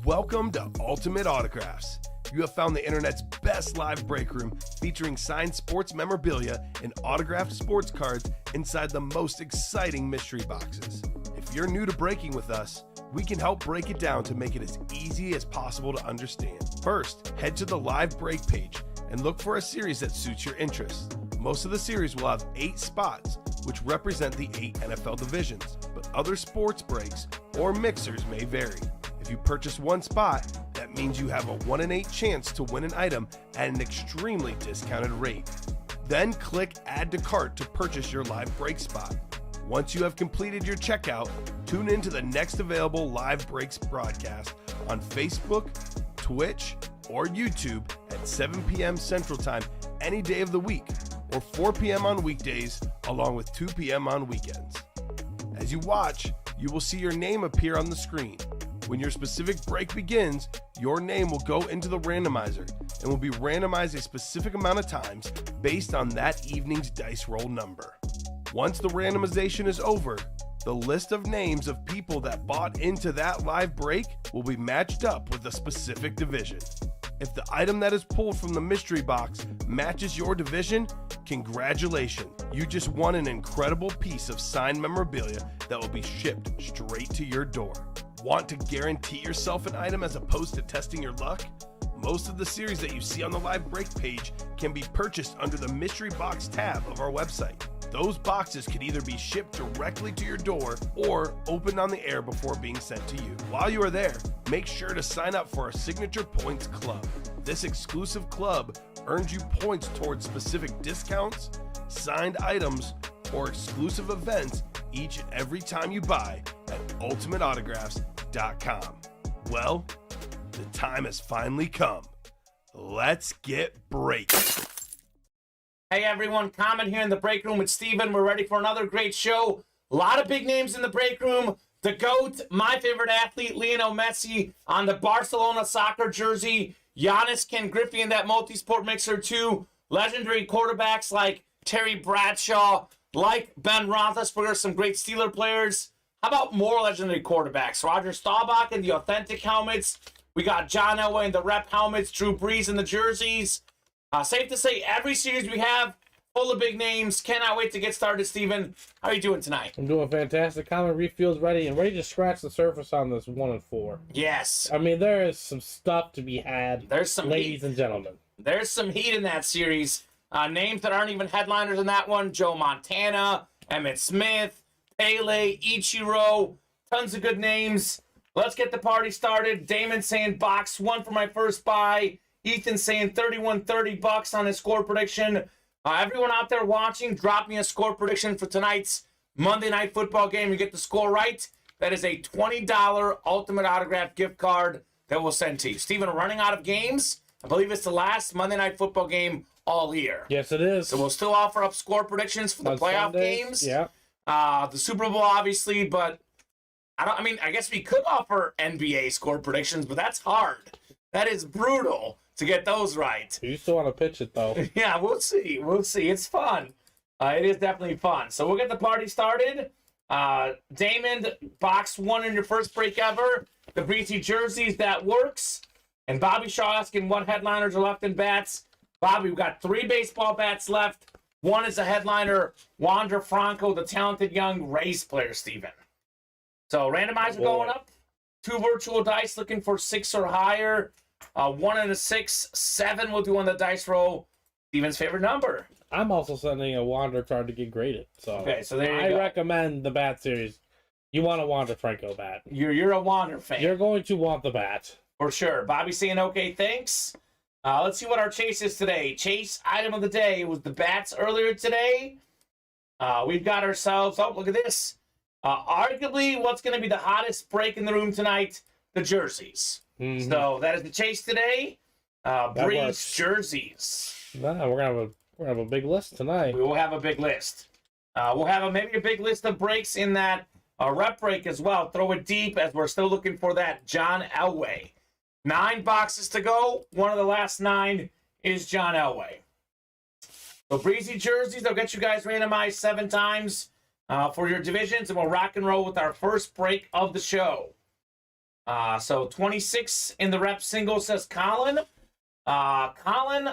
Welcome to Ultimate Autographs. You have found the internet's best live break room featuring signed sports memorabilia and autographed sports cards inside the most exciting mystery boxes. If you're new to breaking with us, we can help break it down to make it as easy as possible to understand. First, head to the live break page and look for a series that suits your interests. Most of the series will have 8 spots, which represent the 8 NFL divisions, but other sports breaks or mixers may vary. If you purchase one spot, that means you have a 1 in 8 chance to win an item at an extremely discounted rate. Then click Add to Cart to purchase your live break spot. Once you have completed your checkout, tune in to the next available live breaks broadcast on Facebook, Twitch, or YouTube at 7 p.m. Central Time any day of the week, or 4 p.m. on weekdays, along with 2 p.m. on weekends. As you watch, you will see your name appear on the screen. When your specific break begins, your name will go into the randomizer and will be randomized a specific amount of times based on that evening's dice roll number. Once the randomization is over, the list of names of people that bought into that live break will be matched up with a specific division. If the item that is pulled from the mystery box matches your division, congratulations, you just won an incredible piece of signed memorabilia that will be shipped straight to your door. Want to guarantee yourself an item as opposed to testing your luck? Most of the series that you see on the live break page can be purchased under the mystery box tab of our website. Those boxes can either be shipped directly to your door or opened on the air before being sent to you. While you are there, make sure to sign up for our Signature Points Club. This exclusive club earns you points towards specific discounts, signed items, or exclusive events each and every time you buy at ultimateautographs.com. Well, the time has finally come. Let's get breaking. Hey everyone, Kamen here in the break room with Steven. We're ready for another great show. A lot of big names in the break room. The GOAT, my favorite athlete, Lionel Messi, on the Barcelona soccer jersey. Giannis Ken Griffey in that multi-sport mixer too. Legendary quarterbacks like Terry Bradshaw, like Ben Roethlisberger, some great Steeler players. How about more legendary quarterbacks? Roger Staubach in the authentic helmets. We got John Elway in the rep helmets, Drew Brees in the jerseys. Safe to say, every series we have, full of big names. Cannot wait to get started, Steven. How are you doing tonight? I'm doing fantastic. Kamen refield's ready and ready to scratch the surface on this 1 and 4. Yes. I mean, there is some stuff to be had. There's some ladies heat. And gentlemen. There's some heat in that series. Names that aren't even headliners in that one. Joe Montana, Emmitt Smith, Pele, Ichiro. Tons of good names. Let's get the party started. Damon saying box 1 for my first buy. Ethan saying $31.30 on his score prediction. Everyone out there watching, drop me a score prediction for tonight's Monday Night Football game. You get the score right, that is a $20 Ultimate Autograph gift card that we'll send to you. Steven, we're running out of games. I believe it's the last Monday Night Football game all year. Yes, it is. So we'll still offer up score predictions for the on playoff Sundays, games. Yeah. The Super Bowl, obviously, but I guess we could offer NBA score predictions, but that's hard. That is brutal to get those right. You still want to pitch it, though. Yeah, we'll see. We'll see. It's fun. It is definitely fun. So we'll get the party started. Damon, box 1 in your first break ever. The Breezy jerseys, that works. And Bobby Shaw asking what headliners are left in bats. Bobby, we've got 3 baseball bats left. 1 is a headliner, Wander Franco, the talented young Rays player, Steven. So randomizer going up. 2 virtual dice looking for 6 or higher. 1 and a 6, 7 will do on the dice roll. Steven's favorite number. I'm also sending a Wander card to get graded. So okay, so there you go. I recommend the bat series. You want a Wander Franco bat. You're a Wander fan. You're going to want the bat. For sure. Bobby saying okay, thanks. Let's see what our chase is today. Chase item of the day was the bats earlier today. We've got ourselves, oh, look at this. Arguably what's going to be the hottest break in the room tonight, the jerseys. Mm-hmm. So that is the chase today. Breeze jerseys. Nah, we're gonna have a big list tonight. We will have a big list. We'll have maybe a big list of breaks in that rep break as well. Throw it deep as we're still looking for that John Elway. 9 boxes to go. One of the last 9 is John Elway. So Breezy jerseys, they'll get you guys randomized 7 times for your divisions, and we'll rock and roll with our first break of the show. So 26 in the rep single, says Colin. Colin,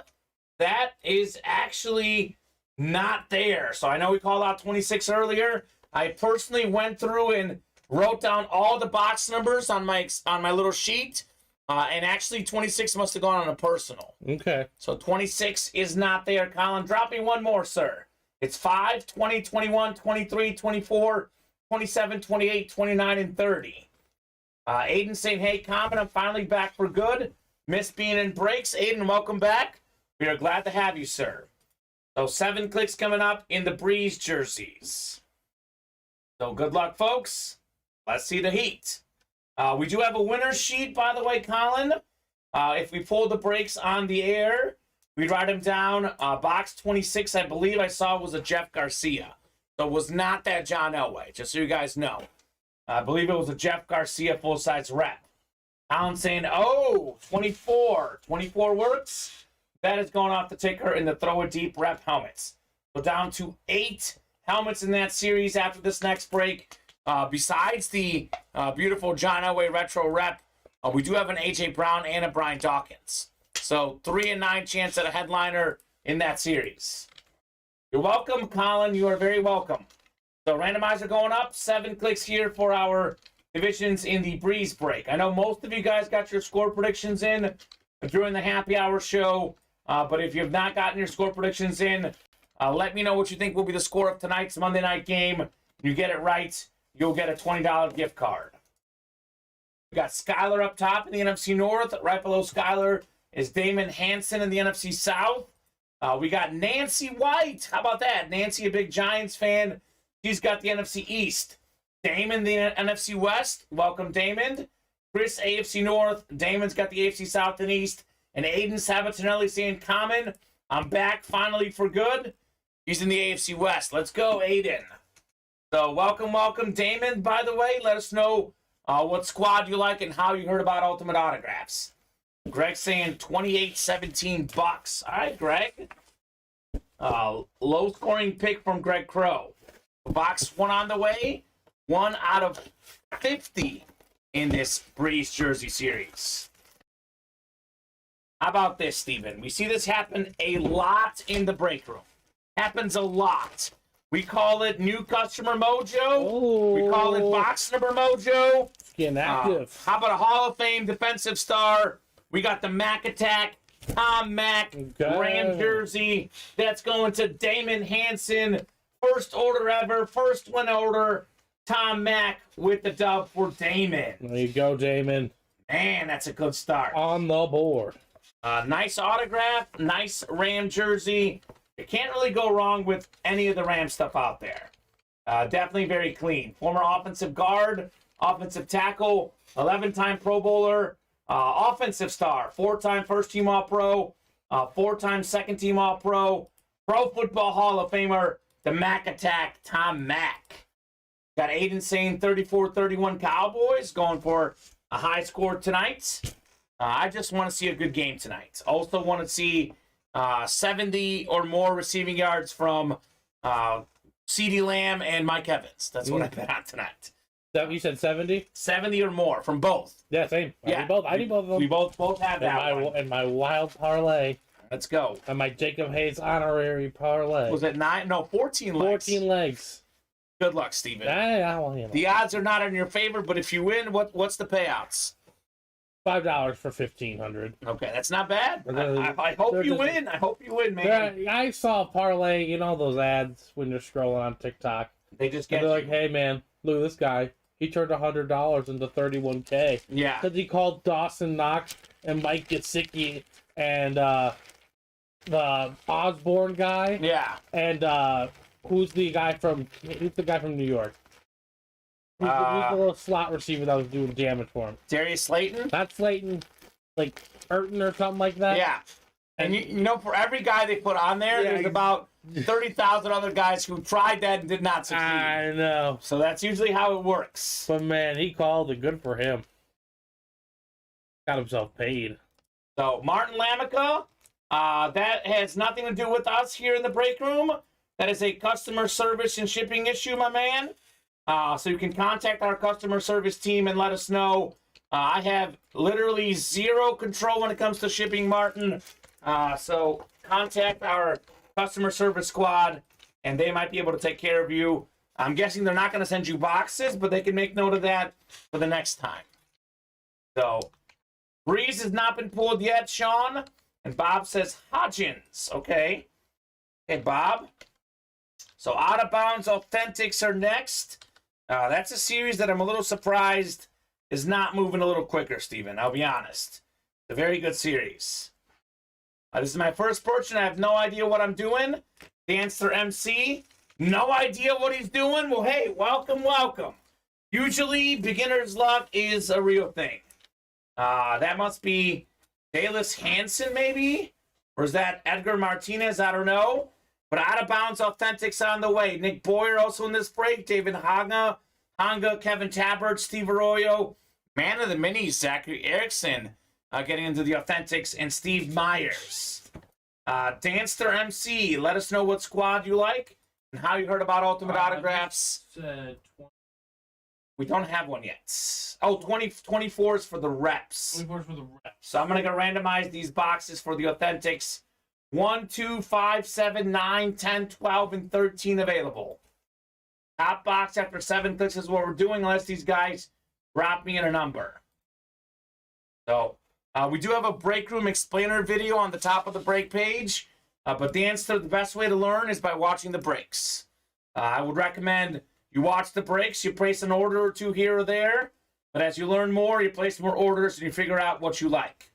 that is actually not there. So I know we called out 26 earlier. I personally went through and wrote down all the box numbers on my little sheet. And actually 26 must have gone on a personal. Okay. So 26 is not there. Colin, drop me one more, sir. It's 5, 20, 21, 23, 24, 27, 28, 29, and 30. Aiden saying, hey, Kamen, I'm finally back for good. Missed being in breaks. Aiden, welcome back. We are glad to have you, sir. So 7 clicks coming up in the Breeze jerseys. So good luck, folks. Let's see the heat. We do have a winner's sheet, by the way, Colin. If we pull the breaks on the air, we'd write them down. Box 26, I believe I saw, was a Jeff Garcia. So it was not that John Elway, just so you guys know. I believe it was a Jeff Garcia full-size rep. Colin saying, oh, 24. 24 works. That is going off the ticker in the Throw It Deep rep helmets. So down to 8 helmets in that series after this next break. Besides the beautiful John Elway retro rep, we do have an A.J. Brown and a Brian Dawkins. So 3 and 9 chance at a headliner in that series. You're welcome, Colin. You are very welcome. So randomizer going up. 7 clicks here for our divisions in the Breeze break. I know most of you guys got your score predictions in during the happy hour show. But if you have not gotten your score predictions in, let me know what you think will be the score of tonight's Monday night game. You get it right, you'll get a $20 gift card. We got Skyler up top in the NFC North. Right below Skyler is Damon Hansen in the NFC South. We got Nancy White. How about that? Nancy, a big Giants fan. She's got the NFC East. Damon, the NFC West. Welcome, Damon. Chris, AFC North. Damon's got the AFC South and East. And Aiden Sabatinelli saying, Kamen, I'm back finally for good. He's in the AFC West. Let's go, Aiden. So welcome, Damon, by the way. Let us know what squad you like and how you heard about Ultimate Autographs. Greg saying 28-17 Bucks. All right, Greg. Low-scoring pick from Greg Crow. Box 1 on the way. 1 out of 50 in this Breeze jersey series. How about this, Steven? We see this happen a lot in the break room. Happens a lot. We call it new customer mojo. Oh. We call it box number mojo. Getting active. How about a Hall of Fame defensive star? We got the Mac Attack, Tom Mack, Ram jersey. That's going to Damon Hansen. First order ever, first win order. Tom Mack with the dub for Damon. There you go, Damon. Man, that's a good start. On the board. Nice autograph, nice Ram jersey. You can't really go wrong with any of the Ram stuff out there. Definitely very clean. Former offensive guard, offensive tackle, 11-time Pro Bowler, offensive star, 4-time first-team All-Pro, 4-time second-team All-Pro, Pro Football Hall of Famer, the Mac Attack, Tom Mack. Got Aiden saying 34-31 Cowboys, going for a high score tonight. I just want to see a good game tonight. Also want to see 70 or more receiving yards from CeeDee Lamb and Mike Evans. That's what I bet on tonight. You said 70? 70 or more from both. Yeah, same. Yeah. I need both of them. We both have that one. And my wild parlay. Let's go. And my Jacob Hayes honorary parlay. Was it 9? No, 14 legs. 14 legs. Good luck, Steven. The The odds are not in your favor, but if you win, what's the payouts? $5 for 1,500. Okay, that's not bad. I hope you win. I hope you win, man. I saw a parlay, you know those ads when you're scrolling on TikTok. They just get they're like, hey man, look at this guy. He turned $100 into $31K. Yeah. Because he called Dawson Knox and Mike Gesicki and the Osborne guy. Yeah. And who's the guy from New York? Who's the little slot receiver that was doing damage for him? Darius Slayton? Not Slayton, like Urton or something like that. Yeah. And you know, for every guy they put on there, there's about 30,000 other guys who tried that and did not succeed. I know. So that's usually how it works. But man, he called it. Good for him. Got himself paid. So Martin Lamica, that has nothing to do with us here in the break room. That is a customer service and shipping issue, my man. So you can contact our customer service team and let us know I have literally zero control when it comes to shipping, Martin. So contact our customer service squad, and they might be able to take care of you. I'm guessing they're not going to send you boxes, but they can make note of that for the next time. So, Breeze has not been pulled yet, Sean. And Bob says Hodgins. Okay. Hey, Bob. So, Out of Bounds Authentics are next. That's a series that I'm a little surprised is not moving a little quicker, Steven. I'll be honest. It's a very good series. This is my first purchase, and I have no idea what I'm doing. Dancer MC, no idea what he's doing. Well, hey, welcome, welcome. Usually, beginner's luck is a real thing. That must be Dallas Hansen, maybe? Or is that Edgar Martinez? I don't know. But Out of Bounds Authentics on the way. Nick Boyer also in this break. David Hanga, Kevin Tabbert, Steve Arroyo. Man of the Minis, Zachary Erickson getting into the Authentics. And Steve Myers. Danster MC, let us know what squad you like and how you heard about Ultimate Autographs. We don't have one yet. Oh, 24 is for the reps. 24 for the reps. So I'm going to randomize these boxes for the Authentics. 1, 2, 5, 7, 9, 10, 12, and 13 available. Top box after 7 clicks is what we're doing unless these guys drop me in a number. So we do have a break room explainer video on the top of the break page. But the answer, the best way to learn is by watching the breaks. I would recommend you watch the breaks, you place an order or two here or there. But as you learn more, you place more orders and you figure out what you like.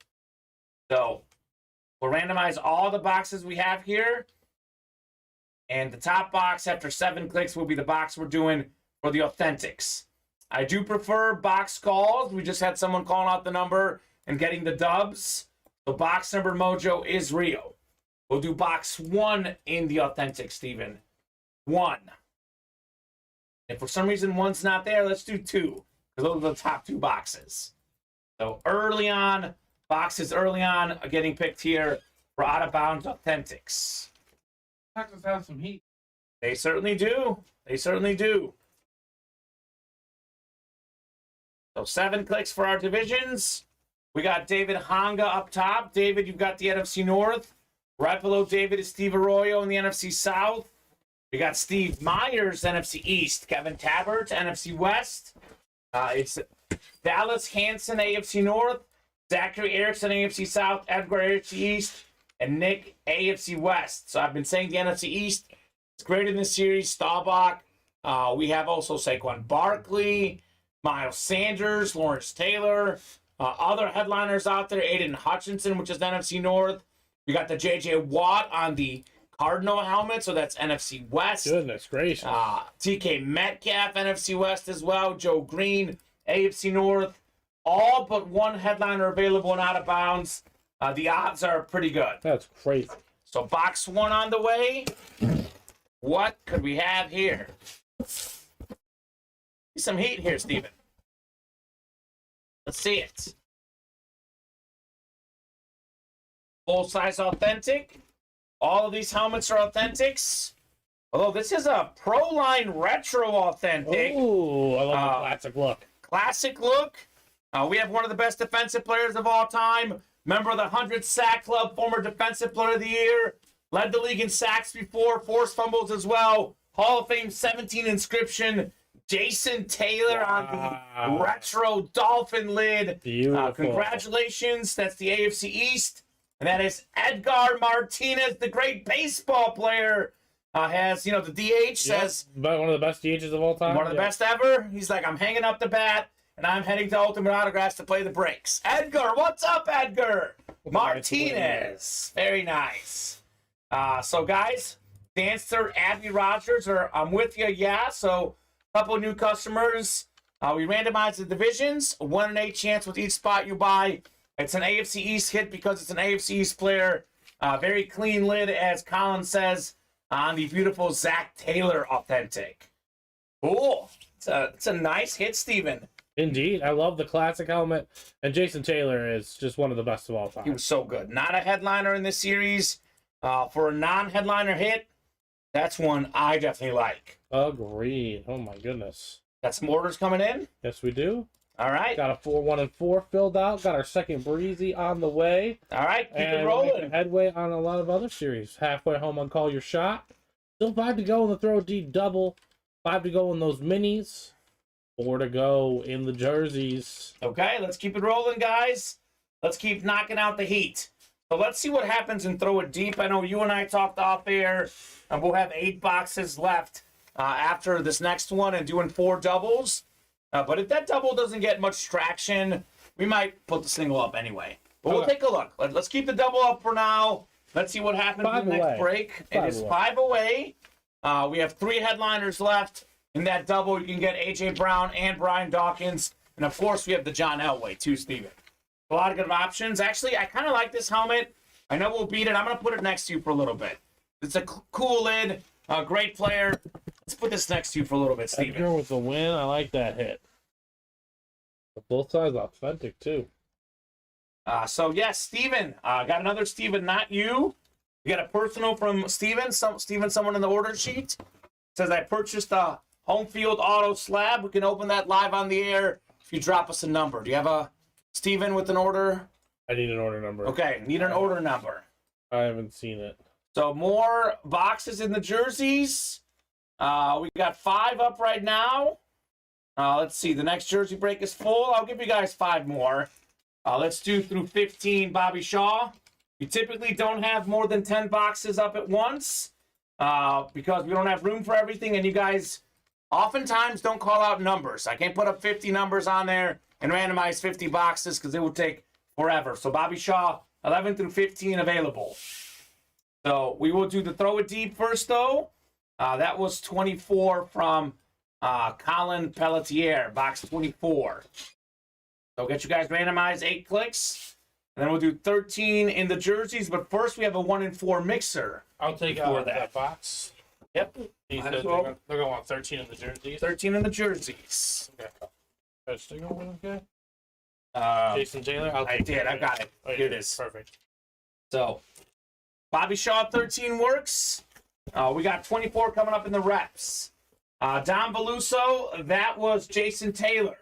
So we'll randomize all the boxes we have here. And the top box after 7 clicks will be the box we're doing for the Authentics. I do prefer box calls. We just had someone calling out the number and getting the dubs. So box number mojo is real. We'll do box 1 in the Authentics, Steven. 1. If for some reason 1's not there, let's do 2. Because those are the top 2 boxes. So early on, boxes early on are getting picked here for Out of Bounds Authentics. Texas has some heat. They certainly do. They certainly do. So 7 clicks for our divisions. We got David Hanga up top. David, you've got the NFC North. Right below David is Steve Arroyo in the NFC South. We got Steve Myers, NFC East. Kevin Tabbert, NFC West. It's Dallas Hansen, AFC North. Zachary Erickson, AFC South. Edgar, AFC East. And Nick, AFC West. So I've been saying the NFC East is great in this series. Staubach. We have also Saquon Barkley, Miles Sanders, Lawrence Taylor. Other headliners out there, Aiden Hutchinson, which is NFC North. We got the J.J. Watt on the Cardinal helmet, so that's NFC West. Goodness gracious. TK Metcalf, NFC West as well. Joe Green, AFC North. All but one headliner available and Out of Bounds. The odds are pretty good. That's crazy. So box 1 on the way. What could we have here? Some heat here, Steven. Let's see it. Full-size authentic. All of these helmets are authentics. Although this is a Pro Line Retro authentic. Ooh, I love the classic look. Classic look. We have one of the best defensive players of all time. Member of the 100 Sack Club, former Defensive Player of the Year. Led the league in sacks before, forced fumbles as well. Hall of Fame 17 inscription. Jason Taylor on the retro Dolphin lid. Beautiful. Congratulations. That's the AFC East. And that is Edgar Martinez, the great baseball player. Has, the DH says... But one of the best DHs of all time. One of the best ever. He's like, I'm hanging up the bat, and I'm heading to Ultimate Autographs to play the breaks. Edgar, what's up, Edgar? Martinez. Very nice. So, guys, Dancer, Abby Rogers, I'm with you, yeah. So, a couple new customers. We randomized the divisions. 1 in 8 chance with each spot you buy. It's an AFC East hit because it's an AFC East player. Very clean lid, as Colin says, on the beautiful Zach Taylor authentic. Cool. It's a nice hit, Steven. Indeed. I love the classic helmet. And Jason Taylor is just one of the best of all time. He was so good. Not a headliner in this series. For a non-headliner hit, that's one I definitely like. Agreed. Oh, my goodness. Got some orders coming in? Yes, we do. All right. Got a 4, 1, and 4 filled out. Got our second breezy on the way. All right. Keep it And rolling. making headway on a lot of other series. Halfway home on Call Your Shot. Still 5 to go in the Throw Deep double. 5 to go in those minis. 4 to go in the jerseys. Okay, let's keep it rolling, guys. Let's keep knocking out the heat. So let's see what happens and Throw It Deep. I know you and I talked off air, and we'll have 8 boxes left after this next one and doing 4 doubles. But if that double doesn't get much traction, we might put the single up anyway. But we'll take a look. Let's keep the double up for now. Let's see what happens in the next break. It is 5 away. We have 3 headliners left. In that double, you can get A.J. Brown and Brian Dawkins. And, of course, we have the John Elway, too, Steven. A lot of good options. Actually, I kind of like this helmet. I know we'll beat it. I'm going to put it next to you for a little bit. It's a cool lid. Great player. Let's put this next to you for a little bit, Steven. Edgar with the win. I like that hit. Both sides authentic, too. So, yes, Steven. Got another Steven, not you. You got a personal from Steven. Someone in the order sheet. Says, I purchased a home field auto slab. We can open that live on the air if you drop us a number. Do you have a Steven with an order? I need an order number. Okay, need an order number. I haven't seen it. So more boxes in the jerseys. We got 5 up right now. Let's see. The next jersey break is full. I'll give you guys 5 more. Let's do through 15 Bobby Shaw. We typically don't have more than 10 boxes up at once because we don't have room for everything, and you guys oftentimes don't call out numbers. I can't put up 50 numbers on there and randomize 50 boxes because it would take forever. So Bobby Shaw, 11 through 15 available. So we will do the Throw It Deep first, though. That was 24 from Colin Pelletier, box 24. So get you guys randomized 8 clicks. And then we'll do 13 in the jerseys. But first, we have a 1 in 4 mixer. I'll take that box. Yep. They're going to want 13 in the jerseys. 13 in the jerseys. Okay. Jason Taylor? I did. I got it. Oh, Here it is. Perfect. So, Bobby Shaw, 13 works. We got 24 coming up in the reps. Don Beluso, that was Jason Taylor.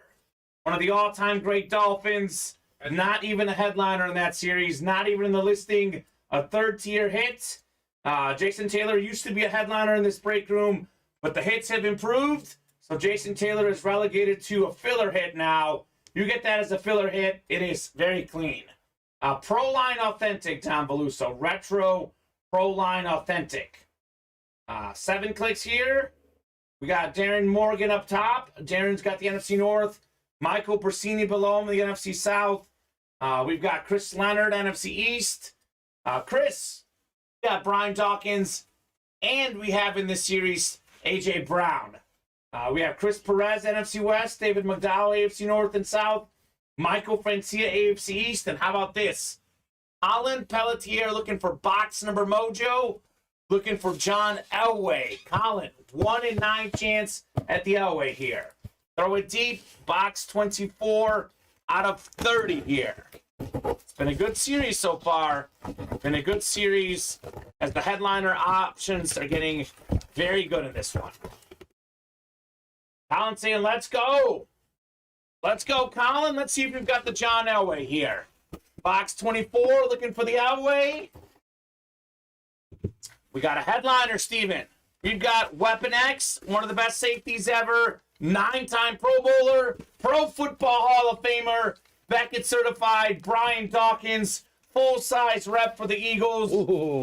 One of the all-time great Dolphins. Not even a headliner in that series. Not even in the listing. A third-tier hit. Jason Taylor used to be a headliner in this break room, but the hits have improved. So Jason Taylor is relegated to a filler hit now. You get that as a filler hit. It is very clean. Pro Line Authentic, Don Beluso. Retro Pro Line Authentic. 7 clicks here. We got Darren Morgan up top. Darren's got the NFC North. Michael Persini below him, the NFC South. We've got Chris Leonard, NFC East. Chris, we got Brian Dawkins. And we have in this series, A.J. Brown. We have Chris Perez, NFC West. David McDowell, AFC North and South. Michael Francia, AFC East. And how about this? Colin Pelletier looking for box number mojo. Looking for John Elway. Colin, 1 in 9 chance at the Elway here. Throw It Deep, box 24 out of 30 here. It's been a good series so far. Been a good series as the headliner options are getting very good in this one. Colin saying, let's go. Let's go, Colin. Let's see if we've got the John Elway here. Box 24, looking for the Elway. We got a headliner, Steven. We've got Weapon X, one of the best safeties ever. 9-time Pro Bowler, Pro Football Hall of Famer, Beckett certified, Brian Dawkins, full-size rep for the Eagles.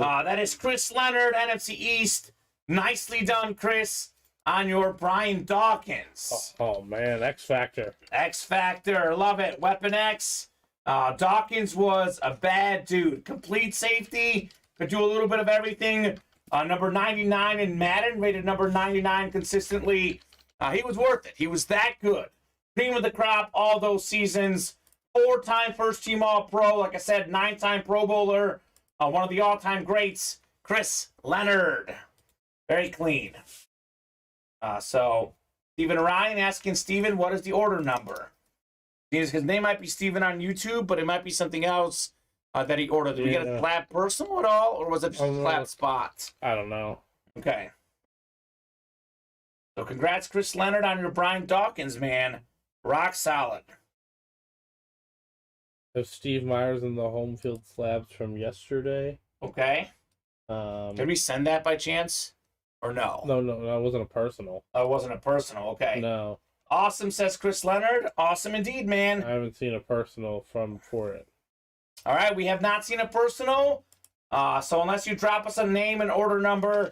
That is Chris Leonard, NFC East. Nicely done, Chris, on your Brian Dawkins. Oh man, X Factor. X Factor, love it. Weapon X. Dawkins was a bad dude. Complete safety, could do a little bit of everything. Number 99 in Madden, rated number 99 consistently. He was worth it. He was that good. Cream of the crop all those seasons. 4-time first-team All-Pro. Like I said, 9-time Pro Bowler. One of the all-time greats, Chris Leonard. Very clean. So, Stephen Ryan asking Stephen, what is the order number? His name might be Stephen on YouTube, but it might be something else that he ordered. Did we get a Flap Personal at all, or was it just a Flap Spot? I don't know. Okay. So congrats, Chris Leonard, on your Brian Dawkins, man. Rock solid. There's Steve Myers in the home field slabs from yesterday. Okay. Did we send that by chance? Or no? No, it wasn't a personal. Oh, it wasn't a personal. Okay. No. Awesome, says Chris Leonard. Awesome indeed, man. I haven't seen a personal for it. All right, we have not seen a personal. So unless you drop us a name and order number,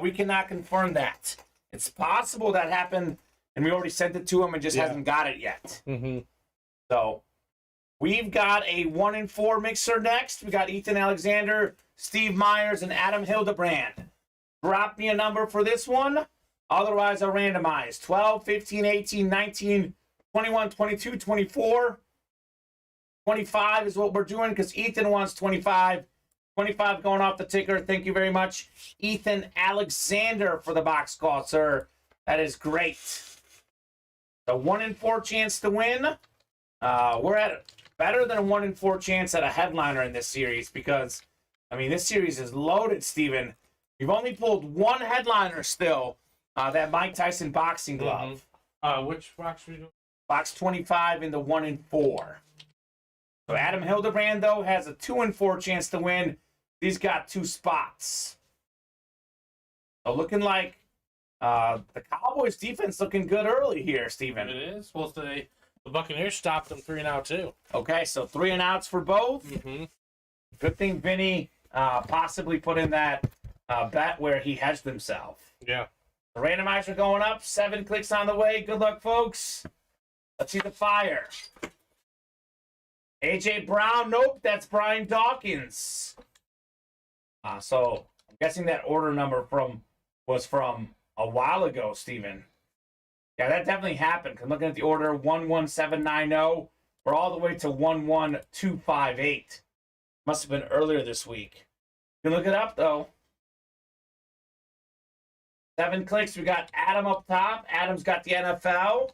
we cannot confirm that. It's possible that happened and we already sent it to him and just hasn't got it yet. Mm-hmm. So we've got a 1 in 4 mixer next. We got Ethan Alexander, Steve Myers, and Adam Hildebrand. Drop me a number for this one. Otherwise, I'll randomize. 12, 15, 18, 19, 21, 22, 24. 25 is what we're doing because Ethan wants 25. 25 going off the ticker. Thank you very much, Ethan Alexander, for the box call, sir. That is great. The 1 in 4 chance to win. We're at better than a 1 in 4 chance at a headliner in this series because, I mean, this series is loaded, Steven. We've only pulled one headliner still, that Mike Tyson boxing glove. Which box are we doing? Box 25 in the 1 in 4. So Adam Hildebrand, though, has a 2 in 4 chance to win. He's got 2 spots. So looking like the Cowboys defense looking good early here, Steven. It is. Well, the Buccaneers stopped them 3 and out too. Okay, so 3 and outs for both. Mm-hmm. Good thing Vinny possibly put in that bet where he hedged himself. Yeah. The randomizer going up. 7 clicks on the way. Good luck, folks. Let's see the fire. A.J. Brown. Nope, that's Brian Dawkins. So I'm guessing that order number was from a while ago, Steven. Yeah, that definitely happened. I'm looking at the order 11790. We're all the way to 11258. Must have been earlier this week. You can look it up, though. 7 clicks. We got Adam up top. Adam's got the NFL.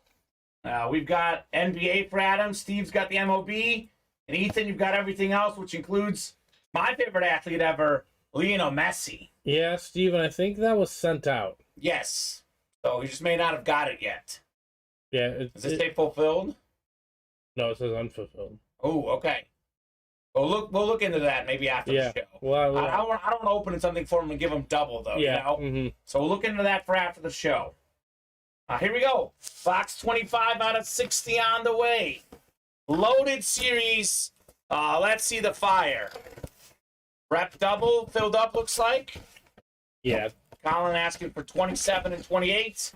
We've got NBA for Adam. Steve's got the MLB. And Ethan, you've got everything else, which includes my favorite athlete ever, Lionel Messi. Yeah, Steven, I think that was sent out. Yes. So he just may not have got it yet. Yeah. Does it say fulfilled? No, it says unfulfilled. Oh, okay. We'll look into that maybe after the show. Well, I don't want to open something for him and give him double, though. Yeah. You know? Mm-hmm. So we'll look into that for after the show. Here we go. Box 25 out of 60 on the way. Loaded series. Let's see the fire. Rep double filled up, looks like. Yeah. Colin asking for 27 and 28.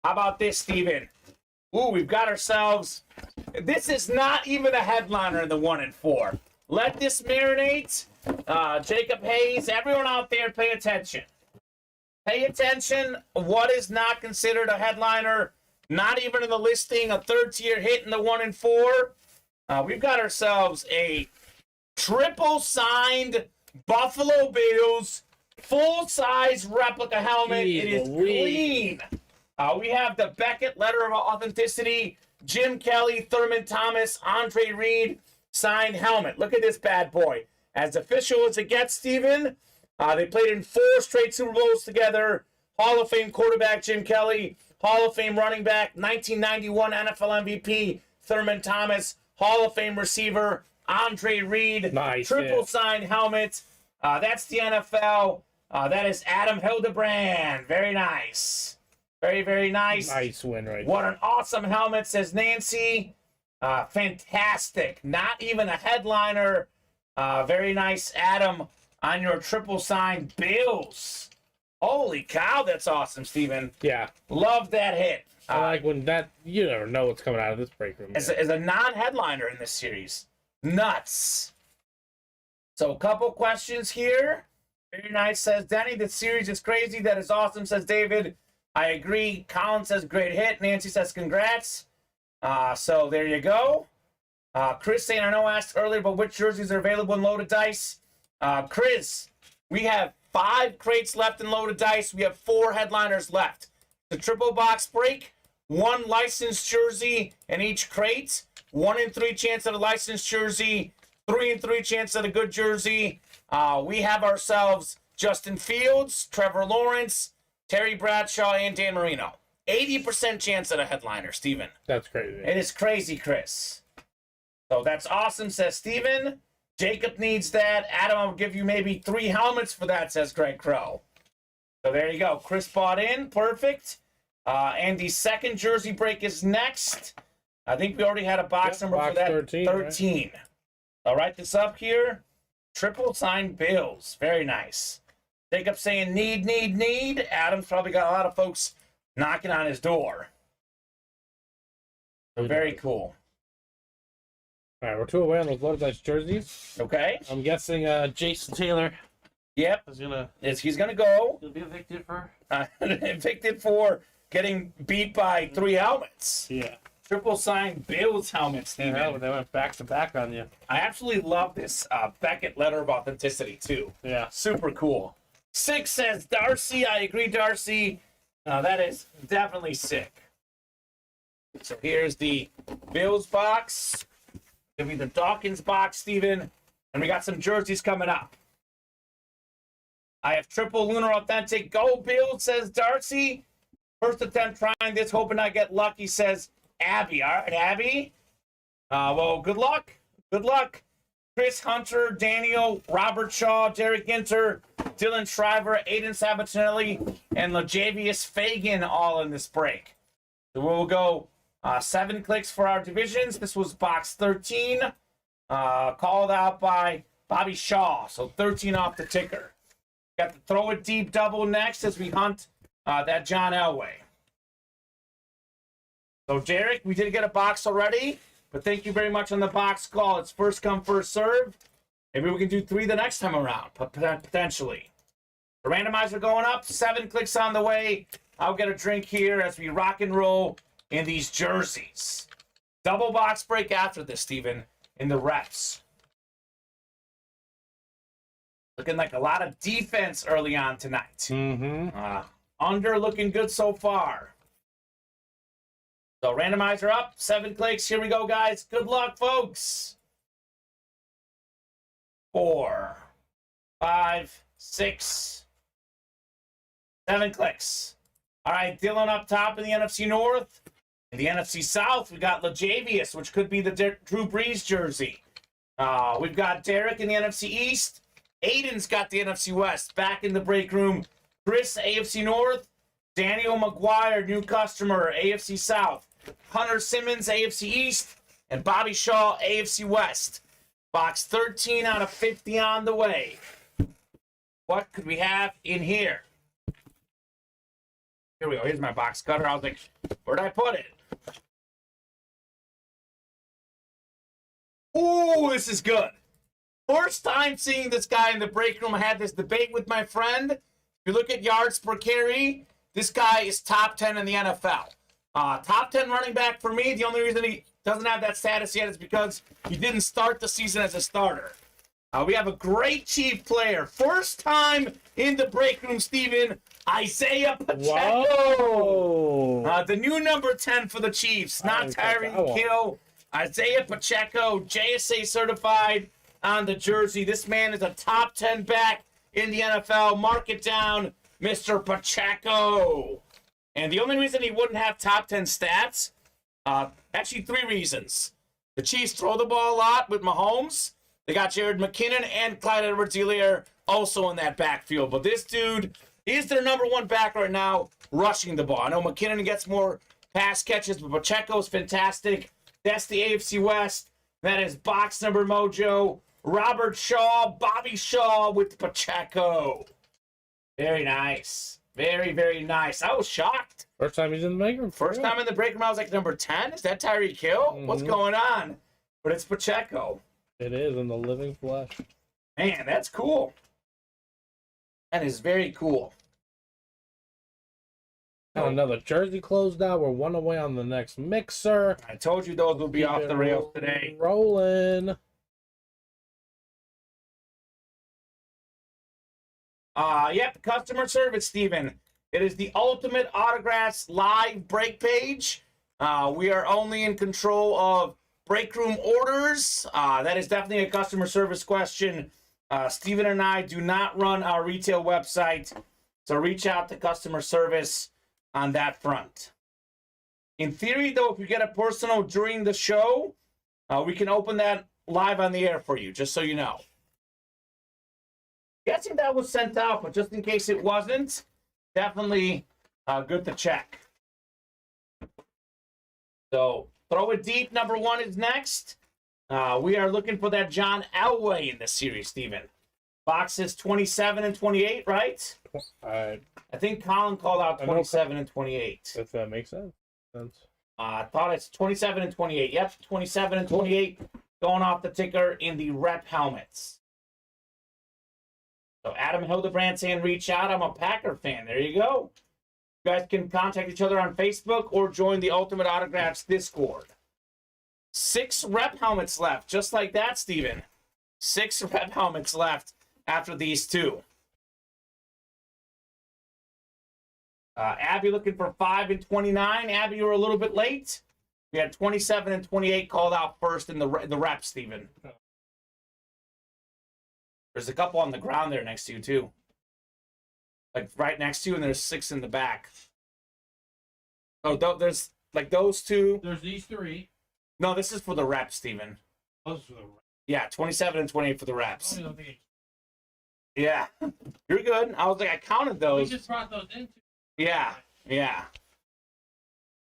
How about this, Steven? Ooh, we've got ourselves. This is not even a headliner in the 1 in 4. Let this marinate. Jacob Hayes, everyone out there, pay attention. Pay attention. What is not considered a headliner? Not even in the listing, a 3rd-tier hit in the 1 in 4. We've got ourselves a triple signed Buffalo Bills full-size replica helmet. It is clean. We have the Beckett letter of authenticity, Jim Kelly, Thurman Thomas, Andre Reed signed helmet. Look at this bad boy. As official as it gets, Steven. They played in 4 straight Super Bowls together. Hall of Fame quarterback Jim Kelly, Hall of Fame running back, 1991 NFL MVP Thurman Thomas, Hall of Fame receiver Andre Reed. Nice, triple signed helmet. That's the NFL. That is Adam Hildebrand. Very nice. Very, very nice. Nice win right What an awesome helmet, says Nancy. Fantastic. Not even a headliner. Very nice, Adam, on your triple signed Bills. Holy cow, that's awesome, Steven. Yeah. Love that hit. I like when that, you never know what's coming out of this break room. As a non-headliner in this series. Nuts. So a couple questions here. Very nice, says Denny. This series is crazy. That is awesome, says David. I agree. Colin says great hit. Nancy says congrats. So there you go. Chris saying, I know I asked earlier, but which jerseys are available in Loaded Dice? Chris, we have 5 crates left in Loaded Dice. We have 4 headliners left. The triple box break, 1 licensed jersey in each crate, 1 in 3 chance at a licensed jersey, 3 in 3 chance at a good jersey. We have ourselves Justin Fields, Trevor Lawrence, Terry Bradshaw, and Dan Marino. 80% chance at a headliner, Steven. That's crazy. It is crazy, Chris. So that's awesome, says Steven. Jacob needs that. Adam, I'll give you maybe 3 helmets for that, says Greg Crow. So there you go. Chris bought in. Perfect. Andy's second jersey break is next. I think we already had a box number box for that. 13. 13. Right? I'll write this up here. Triple signed Bills. Very nice. Jacob saying need. Adam's probably got a lot of folks knocking on his door. So very cool. All right, we're 2 away on those Loaded Dice jerseys. Okay. I'm guessing Jason Taylor. Yep. He's gonna go. He'll be evicted for. Evicted for getting beat by 3 helmets. Yeah. Triple signed Bills helmets, Steven. Yeah, they went back to back on you. I absolutely love this Beckett letter of authenticity too. Yeah. Super cool. 6 says Darcy. I agree, Darcy. That is definitely sick. So here's the Bills box. Give me the Dawkins box, Steven. And we got some jerseys coming up. I have triple lunar authentic. Go Bills, says Darcy. First attempt trying this, hoping I get lucky, says Abby. All right, Abby. Well, good luck. Good luck. Chris Hunter, Daniel, Robert Shaw, Derek Ginter, Dylan Shriver, Aiden Sabatinelli, and Lajavius Fagan all in this break. So we'll go 7 clicks for our divisions. This was box 13, called out by Bobby Shaw. So 13 off the ticker. Got the throw it deep double next as we hunt that John Elway. So Derek, we did get a box already, but thank you very much on the box call. It's first come, first serve. Maybe we can do 3 the next time around, potentially. The randomizer going up, 7 clicks on the way. I'll get a drink here as we rock and roll in these jerseys. Double box break after this, Steven, in the reps. Looking like a lot of defense early on tonight. Mm-hmm. Under looking good so far. So randomizer up, 7 clicks. Here we go, guys. Good luck, folks. 4, 5, 6, 7 clicks. All right, Dylan up top in the NFC North. In the NFC South, we got Lajavius, which could be the Drew Brees jersey. We've got Derek in the NFC East. Aiden's got the NFC West. Back in the break room, Chris, AFC North. Daniel McGuire, new customer, AFC South. Hunter Simmons, AFC East. And Bobby Shaw, AFC West. Box 13 out of 50 on the way. What could we have in here? Here we go. Here's my box cutter. I was like, where'd I put it? Ooh, this is good. First time seeing this guy in the break room. I had this debate with my friend. If you look at yards per carry, this guy is top 10 in the NFL. Top 10 running back for me. The only reason he doesn't have that status yet is because he didn't start the season as a starter. We have a great Chief player. First time in the break room, Steven, Isaiah Pacheco. Whoa. The new number 10 for the Chiefs. Not Tyreek Hill. Isaiah Pacheco, JSA certified on the jersey. This man is a top 10 back in the NFL. Mark it down, Mr. Pacheco. And the only reason he wouldn't have top 10 stats, actually 3 reasons. The Chiefs throw the ball a lot with Mahomes. They got Jared McKinnon and Clyde Edwards-Helaire also in that backfield. But this dude is their number 1 back right now, rushing the ball. I know McKinnon gets more pass catches, but Pacheco's fantastic. That's the AFC West. That is box number mojo. Robert Shaw, Bobby Shaw with Pacheco. Very nice. Very, very nice. I was shocked. First time he's in the break room. First time in the break room, I was like, number 10? Is that Tyreek Hill? Mm-hmm. What's going on? But it's Pacheco. It is in the living flesh. Man, that's cool. That is very cool. Got another jersey closed out. We're 1 away on the next mixer. I told you those would be off the rails today. Rolling. Yep, customer service, Steven. It is the Ultimate Autographs live break page. We are only in control of break room orders. That is definitely a customer service question. Steven and I do not run our retail website, so reach out to customer service on that front. In theory, though, if you get a personal during the show, We can open that live on the air for you, just so you know. Guessing that was sent out, but just in case it wasn't, definitely good to check. So, throw it deep. Number 1 is next. We are looking for that John Elway in this series, Steven. Boxes 27 and 28, right? I think Colin called out 27 and 28. If that makes sense. I thought it's 27 and 28. Yep, 27 and 28 going off the ticker in the rep helmets. So Adam Hildebrand saying, reach out. I'm a Packer fan. There you go. You guys can contact each other on Facebook or join the Ultimate Autographs Discord. 6 rep helmets left. Just like that, Steven. 6 rep helmets left after these 2. Abby looking for 5 and 29. Abby, you were a little bit late. We had 27 and 28 called out first in the reps, Steven. There's a couple on the ground there next to you, too. Like, right next to you, and there's 6 in the back. Oh, there's, like, those 2. There's these 3. No, this is for the reps, Steven. Those are the reps. Yeah, 27 and 28 for the reps. Yeah. You're good. I was like, I counted those. We just brought those in. Yeah.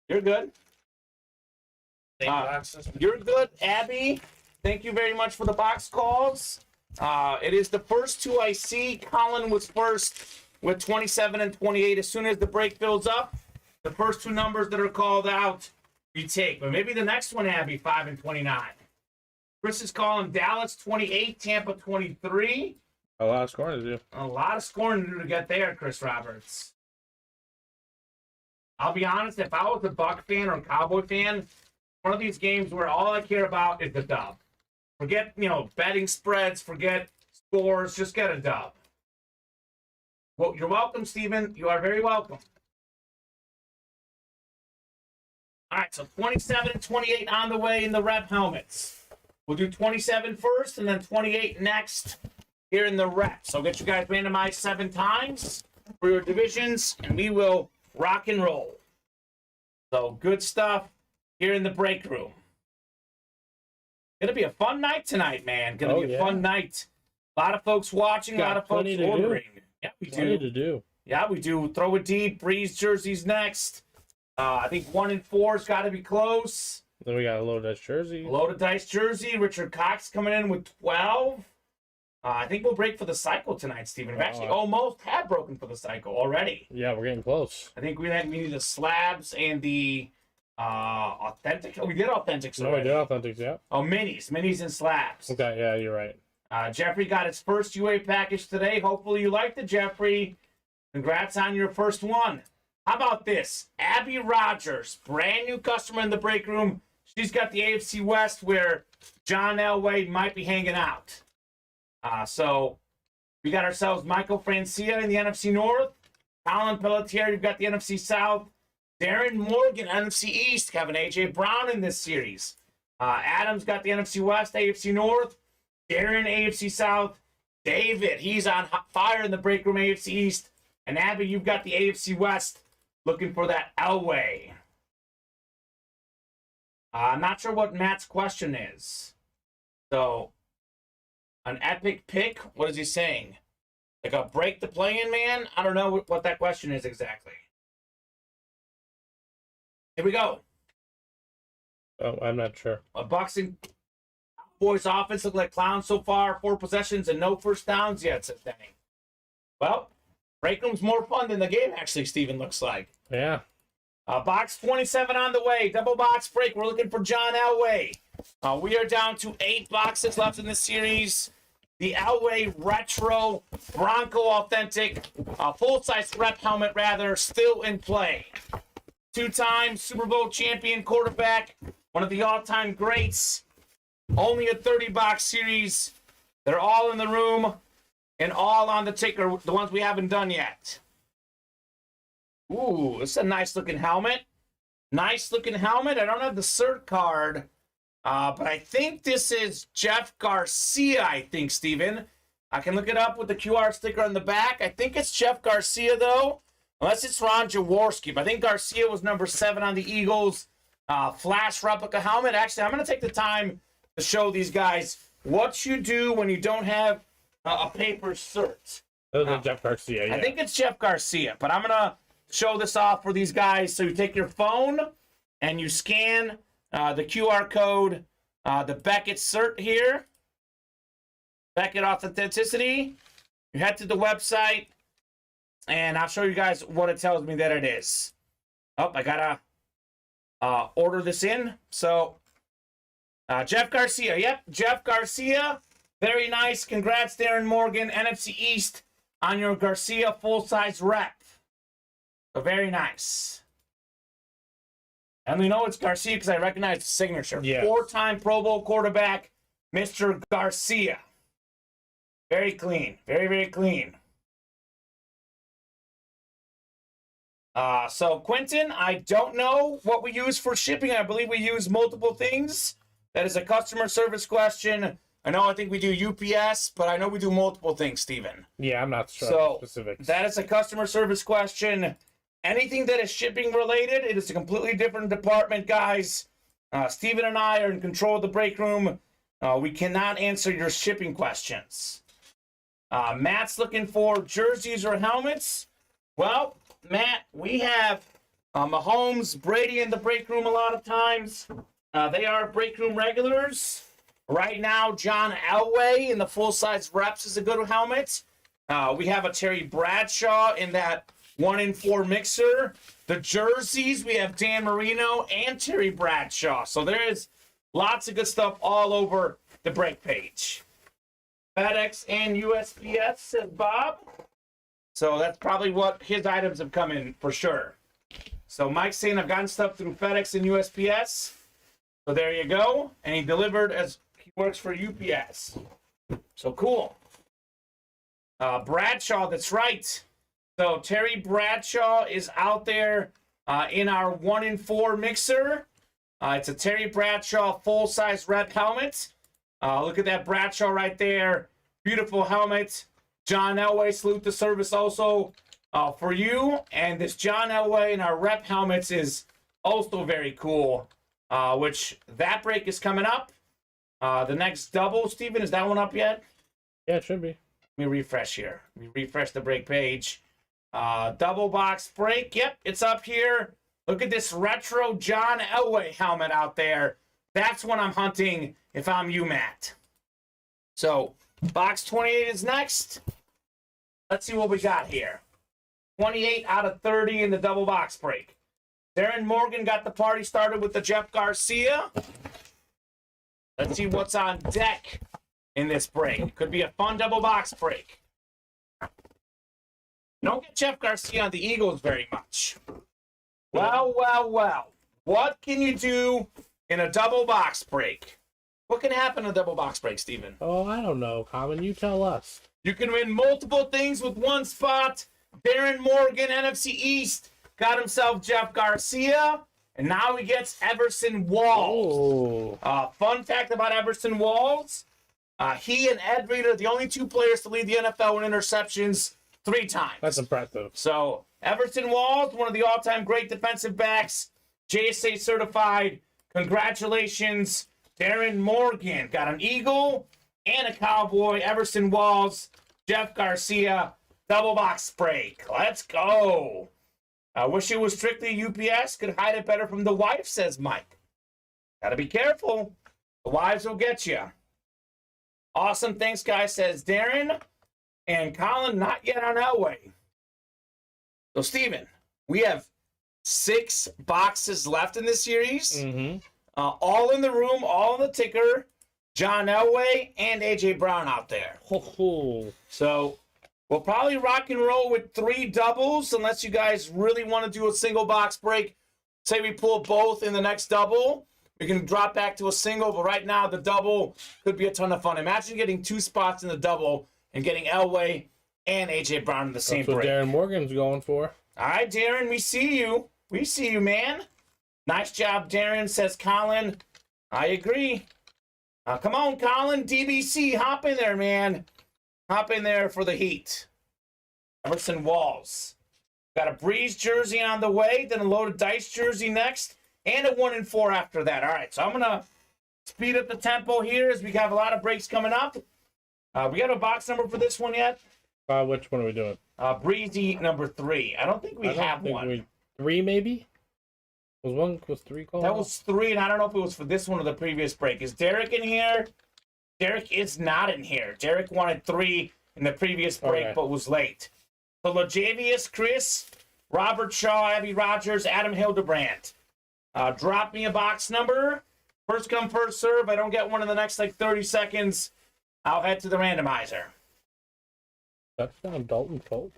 You're good. You're good, Abby. Thank you very much for the box calls. It is the first 2 I see. Colin was first with 27 and 28. As soon as the break fills up, the first 2 numbers that are called out, you take. But maybe the next one, Abby, 5 and 29. Chris is calling Dallas 28, Tampa 23. A lot of scoring to do. A lot of scoring to do to get there, Chris Roberts. I'll be honest, if I was a Buck fan or a Cowboy fan, one of these games where all I care about is the dub. Forget, betting spreads, forget scores, just get a dub. Well, you're welcome, Steven. You are very welcome. All right, so 27 and 28 on the way in the rep helmets. We'll do 27 first and then 28 next here in the reps. I'll get you guys randomized 7 times for your divisions, and we will rock and roll. So good stuff here in the break room. Gonna be a fun night tonight, man. Gonna be a fun night. A lot of folks watching, a lot of folks ordering. Yeah, we do. Plenty to do. Yeah, we do. Throw it deep. Breeze jerseys next. I think 1 and 4's got to be close. Then we got a loaded dice jersey. Loaded dice jersey. Richard Cox coming in with 12. I think we'll break for the cycle tonight, Steven. We've actually almost had broken for the cycle already. Yeah, we're getting close. I think we need the slabs and the authentic. Oh, we did authentics already. No, we did authentics, yeah. Oh, minis and slabs. Okay, yeah, you're right. Jeffrey got his first UA package today. Hopefully you liked it, Jeffrey. Congrats on your first one. How about this? Abby Rogers, brand new customer in the break room. She's got the AFC West where John Elway might be hanging out. So we got ourselves Michael Francia in the NFC North. Colin Pelletier, you've got the NFC South. Darren Morgan, NFC East. Kevin A.J. Brown in this series. Adam's got the NFC West, AFC North. Darren, AFC South. David, he's on fire in the break room, AFC East. And Abby, you've got the AFC West looking for that Elway. I'm not sure what Matt's question is. So, an epic pick? What is he saying? Like a break the play-in, man? I don't know what that question is exactly. Here we go. Oh, I'm not sure. A boxing Boys offense look like clowns so far. 4 possessions and no first downs yet, says Danny. Well, break room's more fun than the game, actually, Steven, looks like. Yeah. Box 27 on the way. Double box break. We're looking for John Elway. We are down to 8 boxes left in this series. The Elway Retro Bronco Authentic, full-size rep helmet, rather, still in play. 2-time Super Bowl champion quarterback, one of the all-time greats. Only a 30-box series. They're all in the room and all on the ticker, the ones we haven't done yet. Ooh, this is a nice-looking helmet. Nice-looking helmet. I don't have the cert card, but I think this is Jeff Garcia, I think, Steven. I can look it up with the QR sticker on the back. I think it's Jeff Garcia, though, unless it's Ron Jaworski. But I think Garcia was number 7 on the Eagles. Flash replica helmet. Actually, I'm going to take the time to show these guys what you do when you don't have a paper cert. Those are Jeff Garcia, yeah. I think it's Jeff Garcia, but I'm going to show this off for these guys. So you take your phone and you scan the QR code, the Beckett cert here, Beckett Authenticity. You head to the website, and I'll show you guys what it tells me that it is. Oh, I got to order this in. So, Jeff Garcia. Yep, Jeff Garcia. Very nice. Congrats, Darren Morgan, NFC East, on your Garcia full-size rep. So very nice. And we know it's Garcia because I recognize the signature. Yeah. 4-time Pro Bowl quarterback, Mr. Garcia. Very clean. Very, very clean. So, Quentin, I don't know what we use for shipping. I believe we use multiple things. That is a customer service question. I think we do UPS, but I know we do multiple things, Steven. Yeah, I'm not sure So, specifics. that is a customer service question. Anything that is shipping related, it is a completely different department, guys. Steven and I are in control of the break room. We cannot answer your shipping questions. Matt's looking for jerseys or helmets. Well, Matt, we have Mahomes, Brady in the break room a lot of times. They are break room regulars. Right now, John Elway in the full-size reps is a good helmet. We have a Terry Bradshaw in that 1-in-4 mixer. The jerseys, we have Dan Marino and Terry Bradshaw. So there is lots of good stuff all over the break page. FedEx and USPS, says Bob. So that's probably what his items have come in for sure. So Mike's saying I've gotten stuff through FedEx and USPS. So there you go. And he delivered as he works for UPS. So cool. Bradshaw, that's right. So Terry Bradshaw is out there in our 1-in-4 mixer. It's a Terry Bradshaw full-size rep helmet. Look at that Bradshaw right there. Beautiful helmet. John Elway, salute the service also for you. And this John Elway in our rep helmets is also very cool, which that break is coming up. The next double, Steven, is that one up yet? Yeah, it should be. Let me refresh here. Let me refresh the break page. Double box break. Yep, it's up here. Look at this retro John Elway helmet out there. That's what I'm hunting if I'm you, Matt. So, box 28 is next. Let's see what we got here. 28 out of 30 in the double box break. Darren Morgan got the party started with the Jeff Garcia. Let's see what's on deck in this break. Could be a fun double box break. Don't get Jeff Garcia on the Eagles very much. Well, well, well. What can you do in a double box break? What can happen in a double box break, Steven? Oh, I don't know, Kamen. You tell us. You can win multiple things with one spot. Darren Morgan, NFC East, got himself Jeff Garcia, and now he gets Everson Walls. Fun fact about Everson Walls, he and Ed Reed are the only two players to lead the NFL in interceptions 3 times. That's impressive. So, Everson Walls, one of the all-time great defensive backs, JSA certified. Congratulations, Darren Morgan. Got an Eagle and a Cowboy. Everson Walls, Jeff Garcia, double box break. Let's go. I wish it was strictly UPS. Could hide it better from the wife, says Mike. Gotta be careful. The wives will get you. Awesome. Thanks, guys, says Darren. And Colin, not yet on Elway. So, Steven, we have 6 boxes left in this series. Mm-hmm. All in the room, all in the ticker. John Elway and A.J. Brown out there. So, we'll probably rock and roll with 3 doubles unless you guys really want to do a single box break. Say we pull both in the next double. We can drop back to a single, but right now the double could be a ton of fun. Imagine getting 2 spots in the double and getting Elway and A.J. Brown in the same break. That's what Darren Morgan's going for. All right, Darren, we see you. We see you, man. Nice job, Darren, says Colin. I agree. Come on, Colin. DBC, hop in there, man. Hop in there for the heat. Everson Walls. Got a Breeze jersey on the way, then a loaded dice jersey next. and a 1 and 4 after that. All right, so I'm going to speed up the tempo here as we have a lot of breaks coming up. We got a box number for this one yet? Which one are we doing? Breezy number 3. I don't think we have one. 3 maybe? Was 3 called? That was 3, and I don't know if it was for this one or the previous break. Is Derek in here? Derek is not in here. Derek wanted 3 in the previous break, but was late. So Lajavius, Chris, Robert Shaw, Abby Rogers, Adam Hildebrand. Drop me a box number. First come, first serve. I don't get one in the next 30 seconds. I'll head to the randomizer. Touchdown, Dalton Colt.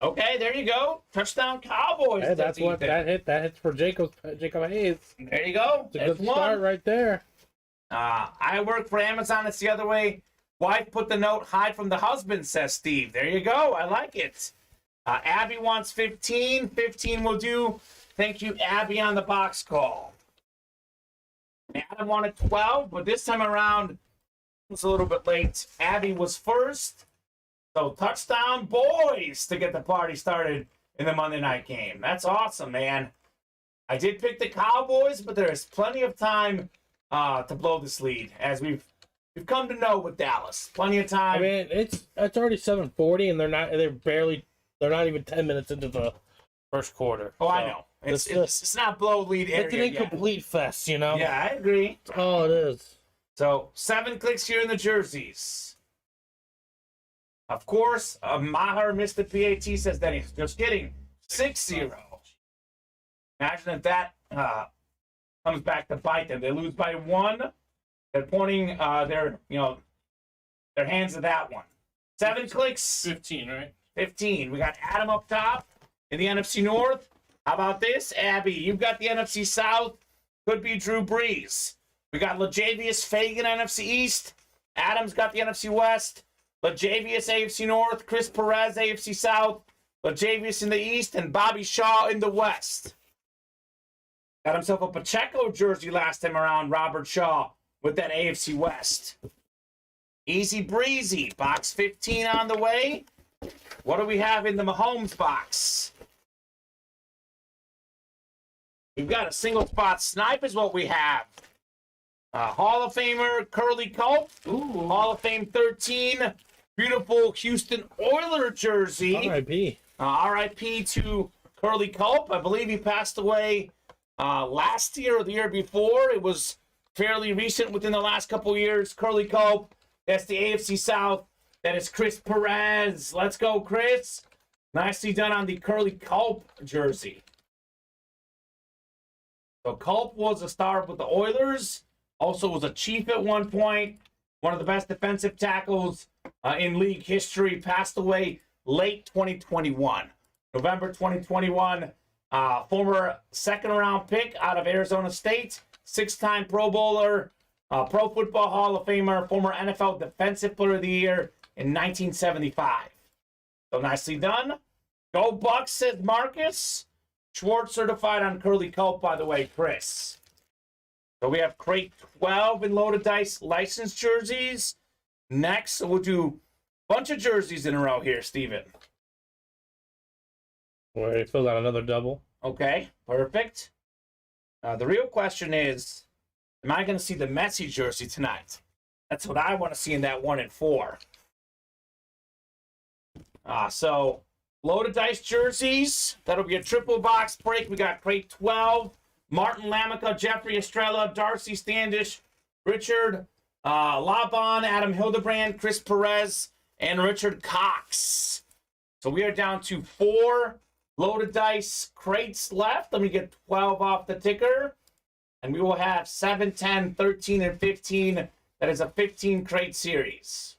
Okay, there you go. Touchdown Cowboys. Hey, that's what that hits for Jacob Hayes. There you go. It's a good start right there. I work for Amazon. It's the other way. Wife put the note, hide from the husband, says Steve. There you go. I like it. Abby wants 15. 15 will do. Thank you, Abby, on the box call. Adam wanted 12, but this time around, it's a little bit late. Abby was first. So touchdown boys to get the party started in the Monday night game. That's awesome, man. I did pick the Cowboys, but there is plenty of time to blow this lead, as we've come to know with Dallas. Plenty of time. I mean, it's already 7:40, and they're not even 10 minutes into the first quarter. Oh, so I know. It's not blow lead area. It's an incomplete fest, you know. Yeah, I agree. Oh, it is. So 7 clicks here in the jerseys. Of course, Maher missed the PAT, says Denny. Just kidding. 6-0. Imagine if that comes back to bite them. They lose by 1. They're pointing their hands at that one. 7 clicks. 15, right? 15. We got Adam up top in the NFC North. How about this, Abby? You've got the NFC South. Could be Drew Brees. We got Lajavius Fagan, NFC East. Adam's got the NFC West. Lajavius, AFC North. Chris Perez, AFC South. Lajavius in the East. And Bobby Shaw in the West. Got himself a Pacheco jersey last time around, Robert Shaw, with that AFC West. Easy breezy. Box 15 on the way. What do we have in the Mahomes box? We've got a single spot snipe is what we have. Hall of Famer Curly Culp. Ooh. Hall of Fame 13. Beautiful Houston Oiler jersey. R.I.P. R.I.P. to Curly Culp. I believe he passed away last year or the year before. It was fairly recent within the last couple years. Curly Culp. That's the AFC South. That is Chris Perez. Let's go, Chris. Nicely done on the Curly Culp jersey. So Culp was a star with the Oilers. Also was a Chief at one point. One of the best defensive tackles in league history. Passed away late 2021. November 2021. Former second-round pick out of Arizona State. 6-time Pro Bowler. Pro Football Hall of Famer. Former NFL Defensive Player of the Year in 1975. So nicely done. Go Bucks, says Marcus. Schwartz certified on Curly Culp, by the way, Chris. So we have crate 12 in Loaded Dice licensed jerseys. Next, so we'll do a bunch of jerseys in a row here, Steven. We filled out another double. Okay, perfect. The real question is, am I going to see the Messi jersey tonight? That's what I want to see in that 1 and 4. So, Loaded Dice jerseys. That'll be a triple box break. We got crate 12. Martin Lamica, Jeffrey Estrella, Darcy Standish, Richard Laban, Adam Hildebrand, Chris Perez, and Richard Cox. So we are down to 4 Loaded Dice crates left. Let me get 12 off the ticker. And we will have 7, 10, 13, and 15. That is a 15 crate series.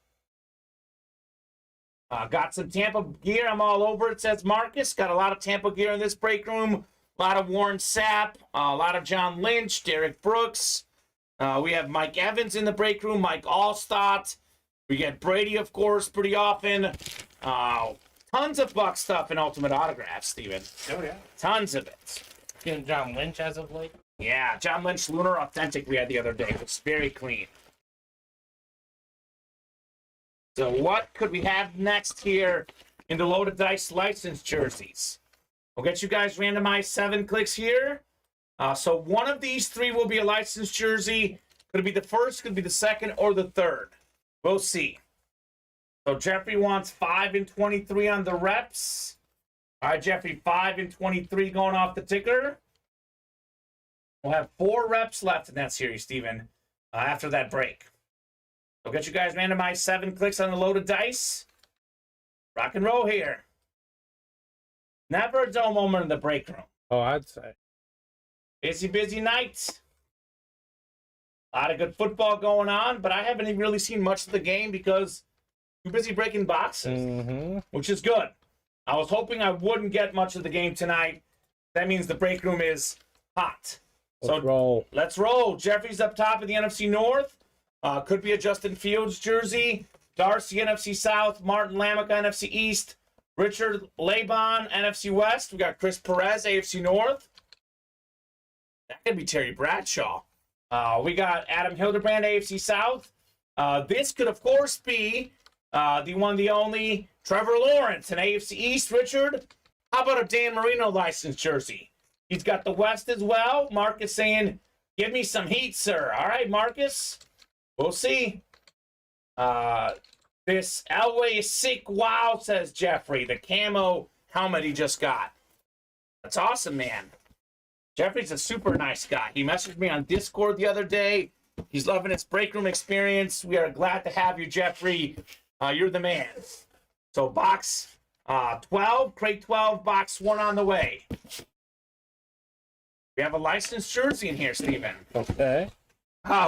Got some Tampa gear. I'm all over it, says Marcus. Got a lot of Tampa gear in this break room. A lot of Warren Sapp. A lot of John Lynch, Derek Brooks. We have Mike Evans in the break room. Mike Allstott. We get Brady, of course, pretty often. Tons of Buck stuff in Ultimate Autographs, Steven. Oh, yeah. Tons of it. Getting John Lynch as of late. Yeah, John Lynch Lunar Authentic we had the other day. It was very clean. So what could we have next here in the Loaded Dice license jerseys? We'll get you guys randomized 7 clicks here. So one of these three will be a licensed jersey. Could it be the first, could it be the second, or the third? We'll see. So Jeffrey wants 5 and 23 on the reps. All right, Jeffrey, 5 and 23 going off the ticker. We'll have 4 reps left in that series, Steven, after that break. So get you guys randomized 7 clicks on the loaded dice. Rock and roll here. Never a dull moment in the break room. Oh, I'd say. Busy night. A lot of good football going on, but I haven't even really seen much of the game because too busy breaking boxes, which is good. I was hoping I wouldn't get much of the game tonight. That means the break room is hot. Let's roll. Jeffrey's up top of the NFC North. Could be a Justin Fields jersey. Darcy, NFC South. Martin Lamica, NFC East. Richard Laban, NFC West. We got Chris Perez, AFC North. That could be Terry Bradshaw. We got Adam Hildebrand, AFC South. This could, of course, be the one, the only Trevor Lawrence in AFC East. Richard, how about a Dan Marino licensed jersey? He's got the West as well. Marcus saying, give me some heat, sir. All right, Marcus. We'll see. This Elway is sick. Wow, says Jeffrey. The camo helmet he just got. That's awesome, man. Jeffrey's a super nice guy. He messaged me on Discord the other day. He's loving his break room experience. We are glad to have you, Jeffrey. You're the man. So box 12, crate 12, box 1 on the way. We have a licensed jersey in here, Steven. Okay.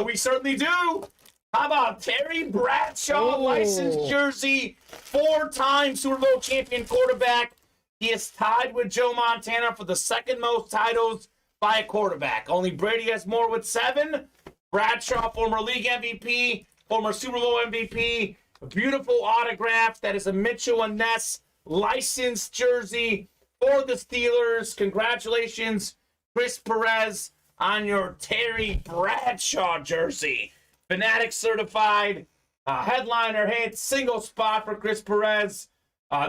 We certainly do. How about Terry Bradshaw, licensed jersey, 4-time Super Bowl champion quarterback. He is tied with Joe Montana for the second most titles by a quarterback. Only Brady has more with 7. Bradshaw, former league MVP, former Super Bowl MVP. A beautiful autograph. That is a Mitchell and Ness licensed jersey for the Steelers. Congratulations, Chris Perez, on your Terry Bradshaw jersey. Fanatic certified, headliner hit, single spot for Chris Perez.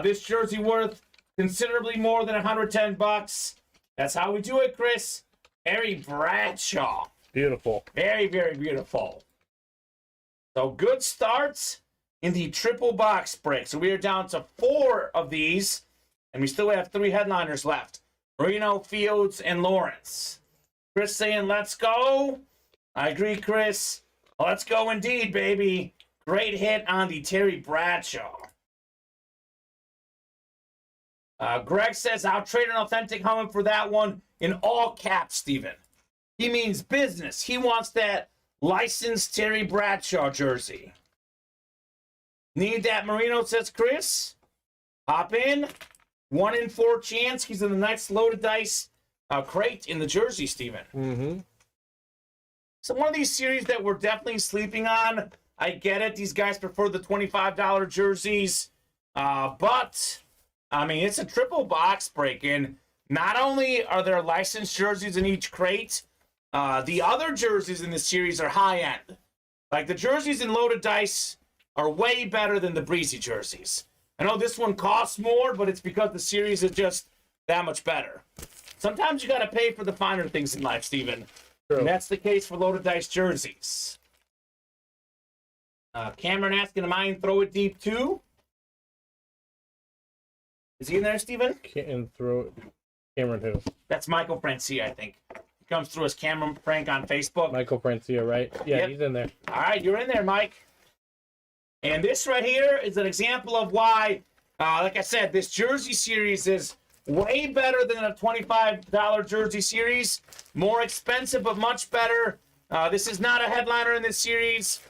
This jersey worth considerably more than $110. That's how we do it, Chris. Terry Bradshaw. Beautiful. Very, very beautiful. So good starts in the triple box break. So we are down to 4 of these, and we still have 3 headliners left. Marino, Fields, and Lawrence. Chris saying, let's go. I agree, Chris. Let's go indeed, baby. Great hit on the Terry Bradshaw. Greg says, I'll trade an authentic helmet for that one in all caps, Steven. He means business. He wants that licensed Terry Bradshaw jersey. Need that Marino, says Chris. Hop in. 1 in 4 chance. He's in the next loaded dice crate in the jersey, Steven. So one of these series that we're definitely sleeping on. I get it. These guys prefer the $25 jerseys. But, I mean, it's a triple box break. And not only are there licensed jerseys in each crate, the other jerseys in this series are high-end. Like, the jerseys in loaded dice are way better than the Breezy jerseys. I know this one costs more, but it's because the series is just that much better. Sometimes you got to pay for the finer things in life, Steven. True. And that's the case for loaded dice jerseys. Cameron asking, am I in throw it deep too? Is he in there, Steven? Can't throw it. Cameron who? That's Michael Francia, I think. He comes through as Cameron Frank on Facebook. Michael Francia, right? Yeah, yep. He's in there. All right, you're in there, Mike. And this right here is an example of why, like I said, this jersey series is way better than a $25 jersey series. More expensive, but much better. This is not a headliner in this series.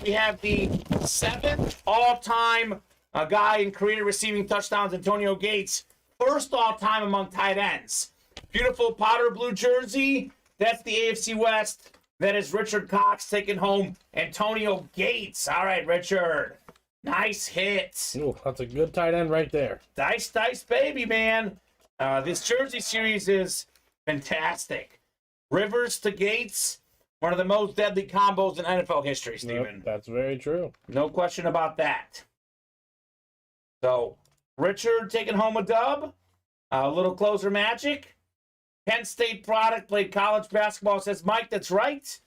We have the 7th all-time guy in career receiving touchdowns, Antonio Gates. First all-time among tight ends. Beautiful powder blue jersey. That's the AFC West. That is Richard Cox taking home Antonio Gates. All right, Richard. Nice hit. Ooh, that's a good tight end right there. Dice, baby, man. This jersey series is fantastic. Rivers to Gates, one of the most deadly combos in NFL history, Steven. Yep, that's very true. No question about that. So, Richard taking home a dub. A little closer magic. Kent State product, played college basketball, says Mike. That's right.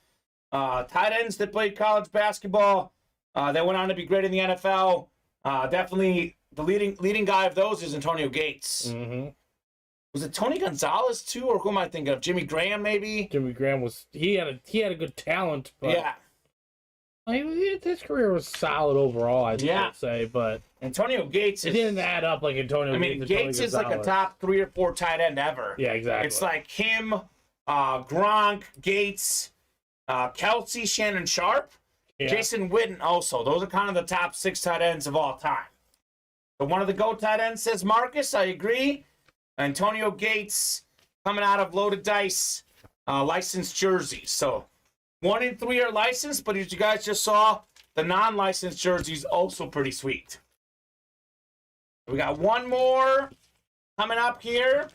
Tight ends that played college basketball, that went on to be great in the NFL. Definitely the leading guy of those is Antonio Gates. Mm-hmm. Was it Tony Gonzalez too, or who am I thinking of? Jimmy Graham, maybe? Jimmy Graham was he had a good talent, but Yeah. His career was solid overall, I'd say, but Antonio Gates it didn't add up like Antonio. I mean, Gates is like a top 3 or 4 tight end ever. Yeah, exactly. It's like him, Gronk, Gates, Kelsey, Shannon Sharp, Jason Witten also. Those are kind of the top 6 tight ends of all time. But one of the GOAT tight ends says Marcus. I agree. Antonio Gates coming out of Loaded Dice licensed jerseys. So 1 in 3 are licensed, but as you guys just saw, the non-licensed jerseys also pretty sweet. We got one more coming up here.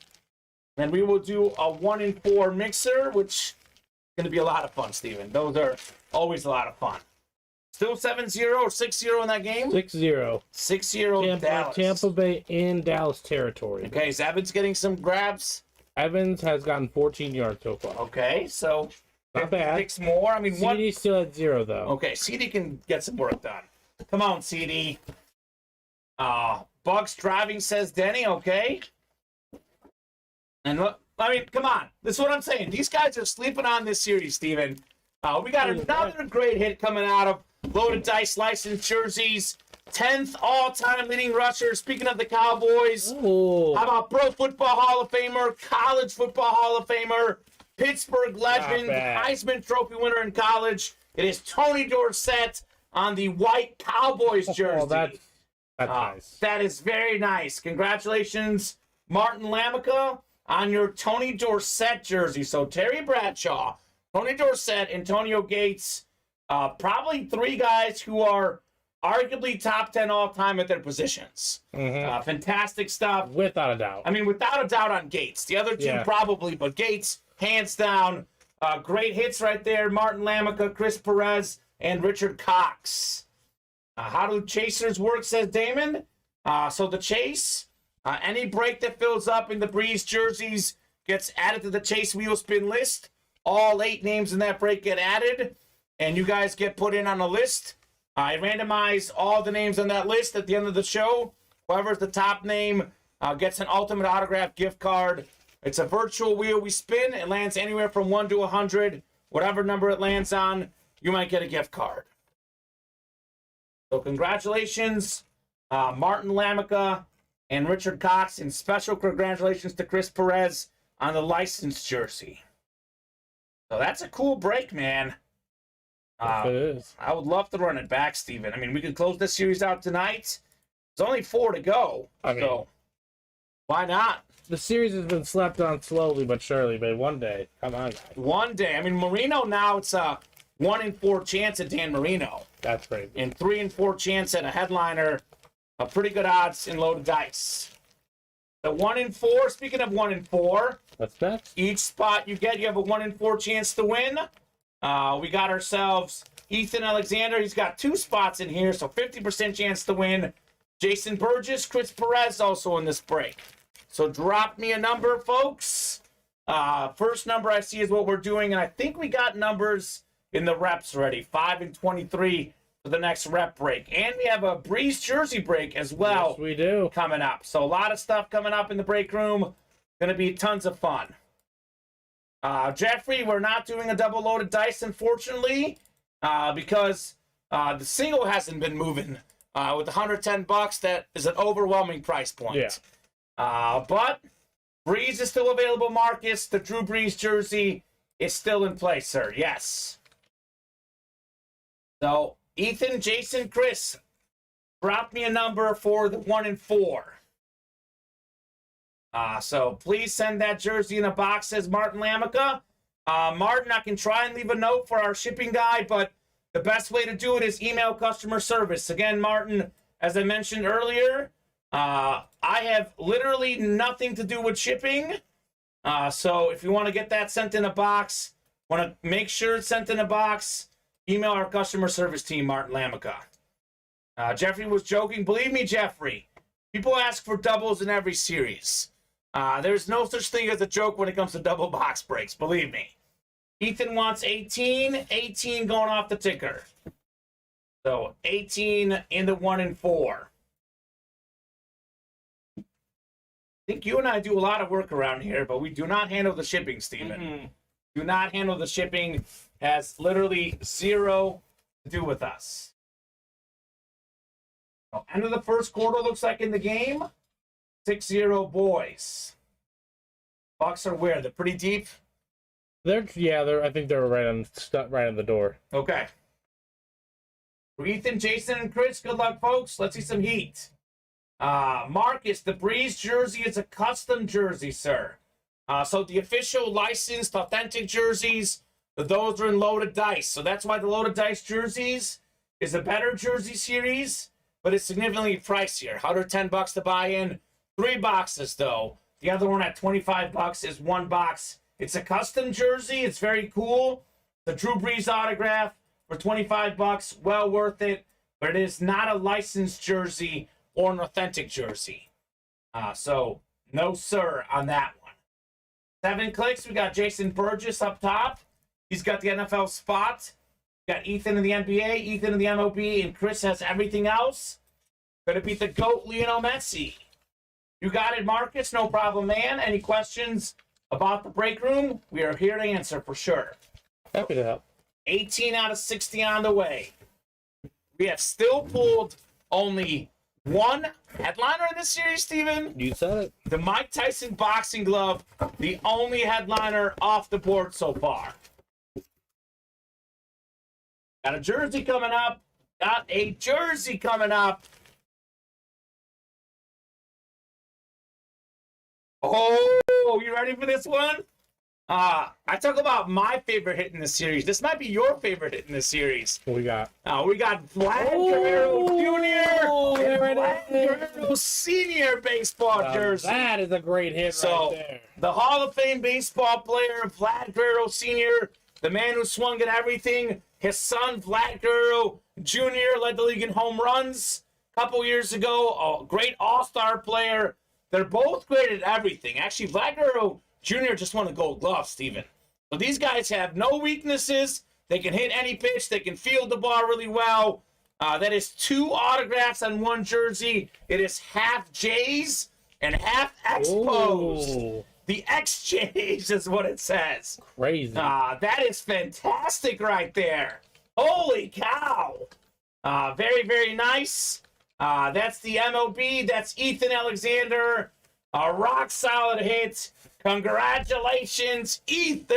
Then we will do a 1 in 4 mixer, which is going to be a lot of fun, Steven. Those are always a lot of fun. Still 7-0 or 6-0 in that game? 6-0. 6-0 Dallas. Tampa Bay in Dallas territory. Okay, is Evans getting some grabs? Evans has gotten 14 yards so far. Okay, so not bad. 6 more. I mean, CD still at 0 though. Okay, CD can get some work done. Come on, CD. Bucks driving, says Denny. Okay. And look, I mean, come on. This is what I'm saying. These guys are sleeping on this series, Steven. We got another great hit coming out of Loaded Dice licensed jerseys. 10th all-time leading rusher. Speaking of the Cowboys, Ooh. How about Pro Football Hall of Famer, College Football Hall of Famer, Pittsburgh legend, Heisman Trophy winner in college? It is Tony Dorsett on the white Cowboys jersey. Oh, that's nice. That is very nice. Congratulations, Martin Lamica, on your Tony Dorsett jersey. So Terry Bradshaw, Tony Dorsett, Antonio Gates, probably 3 guys who are arguably top 10 all-time at their positions. Mm-hmm. Fantastic stuff. Without a doubt. I mean, without a doubt on Gates. The other 2 probably, but Gates, hands down. Great hits right there. Martin Lamica, Chris Perez, and Richard Cox. How do chasers work, says Damon? So the chase, any break that fills up in the Breeze jerseys gets added to the chase wheel spin list. All 8 names in that break get added, and you guys get put in on a list. I randomize all the names on that list at the end of the show. Whoever's the top name gets an Ultimate Autograph gift card. It's a virtual wheel we spin. It lands anywhere from 1 to 100. Whatever number it lands on, you might get a gift card. So congratulations, Martin Lamica and Richard Cox, and special congratulations to Chris Perez on the licensed jersey. So that's a cool break, man. It is. I would love to run it back, Steven. I mean, we could close this series out tonight. There's only 4 to go. So why not? The series has been slept on slowly but surely, but one day. Come on, guys. One day. I mean, Marino now, it's a 1 in 4 chance at Dan Marino. That's crazy. And 3 in 4 chance at a headliner. A pretty good odds in Loaded Dice. The 1 in 4, speaking of 1 in 4. What's next? Each spot you get, you have a 1 in 4 chance to win. We got ourselves Ethan Alexander. He's got 2 spots in here, so 50% chance to win. Jason Burgess, Chris Perez also in this break. So drop me a number, folks. First number I see is what we're doing, and I think we got numbers in the reps already. 5 and 23 for the next rep break. And we have a Breeze jersey break as well. Yes, we do. Coming up. So a lot of stuff coming up in the break room. Going to be tons of fun. Jeffrey, we're not doing a double loaded dice, unfortunately, because the single hasn't been moving. With $110, that is an overwhelming price point. Yeah. But Breeze is still available, Marcus. The Drew Brees jersey is still in place, sir. Yes. So, Ethan, Jason, Chris, drop me a number for the 1 in 4. So please send that jersey in a box, says Martin Lamica. Martin, I can try and leave a note for our shipping guy, but the best way to do it is email customer service. Again, Martin, as I mentioned earlier, I have literally nothing to do with shipping. So if you want to get that sent in a box, want to make sure it's sent in a box, email our customer service team, Martin Lamica. Jeffrey was joking. Believe me, Jeffrey, people ask for doubles in every series. There's no such thing as a joke when it comes to double box breaks, believe me. Ethan wants 18. 18 going off the ticker. So 18 into 1 and 4. I think you and I do a lot of work around here, but we do not handle the shipping, Steven. Mm-hmm. Do not handle the shipping. Has literally zero to do with us. So end of the first quarter looks like in the game. 6-0 boys. Bucks are where? They're pretty deep? They're I think they're right on the door. Okay. For Ethan, Jason, and Chris, good luck, folks. Let's see some heat. Marcus, the Breeze jersey is a custom jersey, sir. So the official licensed authentic jerseys, those are in loaded dice. So that's why the loaded dice jerseys is a better jersey series, but it's significantly pricier. $110 to buy in. 3 boxes, though. The other one at $25 is 1 box. It's a custom jersey. It's very cool. The Drew Brees autograph for $25. Well worth it. But it is not a licensed jersey or an authentic jersey. So, no sir on that one. 7 clicks. We got Jason Burgess up top. He's got the NFL spot. We got Ethan in the NBA, Ethan in the MLB, and Chris has everything else. Gonna beat the GOAT, Lionel Messi. You got it, Marcus. No problem, man. Any questions about the break room? We are here to answer for sure. Happy to help. 18 out of 60 on the way. We have still pulled only 1 headliner in this series, Steven. You said it. The Mike Tyson boxing glove, the only headliner off the board so far. Got a jersey coming up. Got a jersey coming up. Oh, you ready for this one? I talk about my favorite hit in the series. This might be your favorite hit in the series. What we got? We got Vlad Guerrero Jr. There and it Vlad is. Guerrero Senior baseball jersey. That is a great hit So, right there. the Hall of Fame baseball player, Vlad Guerrero Sr., the man who swung at everything. His son, Vlad Guerrero Jr., led the league in home runs a couple years ago. A great all-star player. They're both great at everything. Actually, Vlad Guerrero Jr. just won a gold glove, Steven. So these guys have no weaknesses. They can hit any pitch. They can field the ball really well. That is 2 autographs on 1 jersey. It is half Jays and half exposed. Ooh, The XJs is what it says. crazy. That is fantastic right there. Holy cow. Very, very nice. That's the MOB. That's Ethan Alexander. A rock solid hit. Congratulations, Ethan.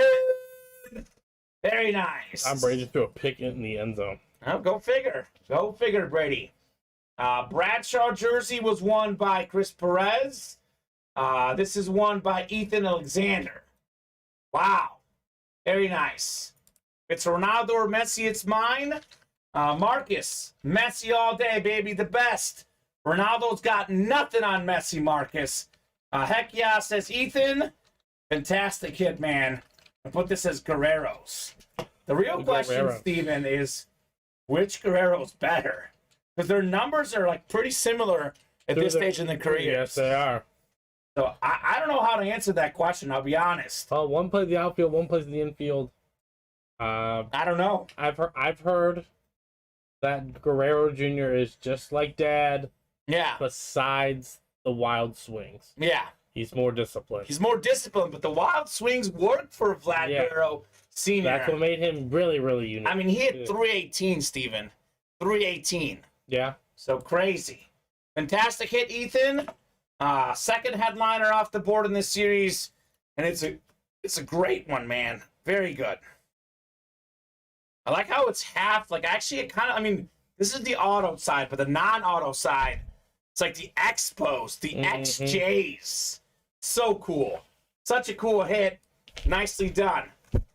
Very nice. Tom Brady just threw a pick in the end zone. Oh, go figure. Go figure, Brady. Bradshaw jersey was won by Chris Perez. This is won by Ethan Alexander. Wow. Very nice. If it's Ronaldo or Messi, it's mine. Marcus, Messi all day, baby, the best. Ronaldo's got nothing on Messi, Marcus. Heck yeah, says Ethan. Fantastic hit, man. I put this as Guerrero's. The real question, Guerrero. Steven, is which Guerrero's better? Because their numbers are like pretty similar at this stage in their careers. Yes, they are. So I don't know how to answer that question, I'll be honest. Well, one plays the outfield, one plays the infield. I don't know. I've heard that Guerrero Jr. is just like Dad, Yeah. besides the wild swings. Yeah. He's more disciplined. He's more disciplined, but the wild swings work for Vlad Yeah. Guerrero Sr. That's what made him really, really unique. I mean, he hit 318, Steven. 318. Yeah. So crazy. Fantastic hit, Ethan. Second headliner off the board in this series, and it's a great one, man. Very good. I like how it's half, like, actually, it kind of, I mean, this is the auto side, but the non-auto side, it's like the Expos, the XJs. So cool. Such a cool hit. Nicely done.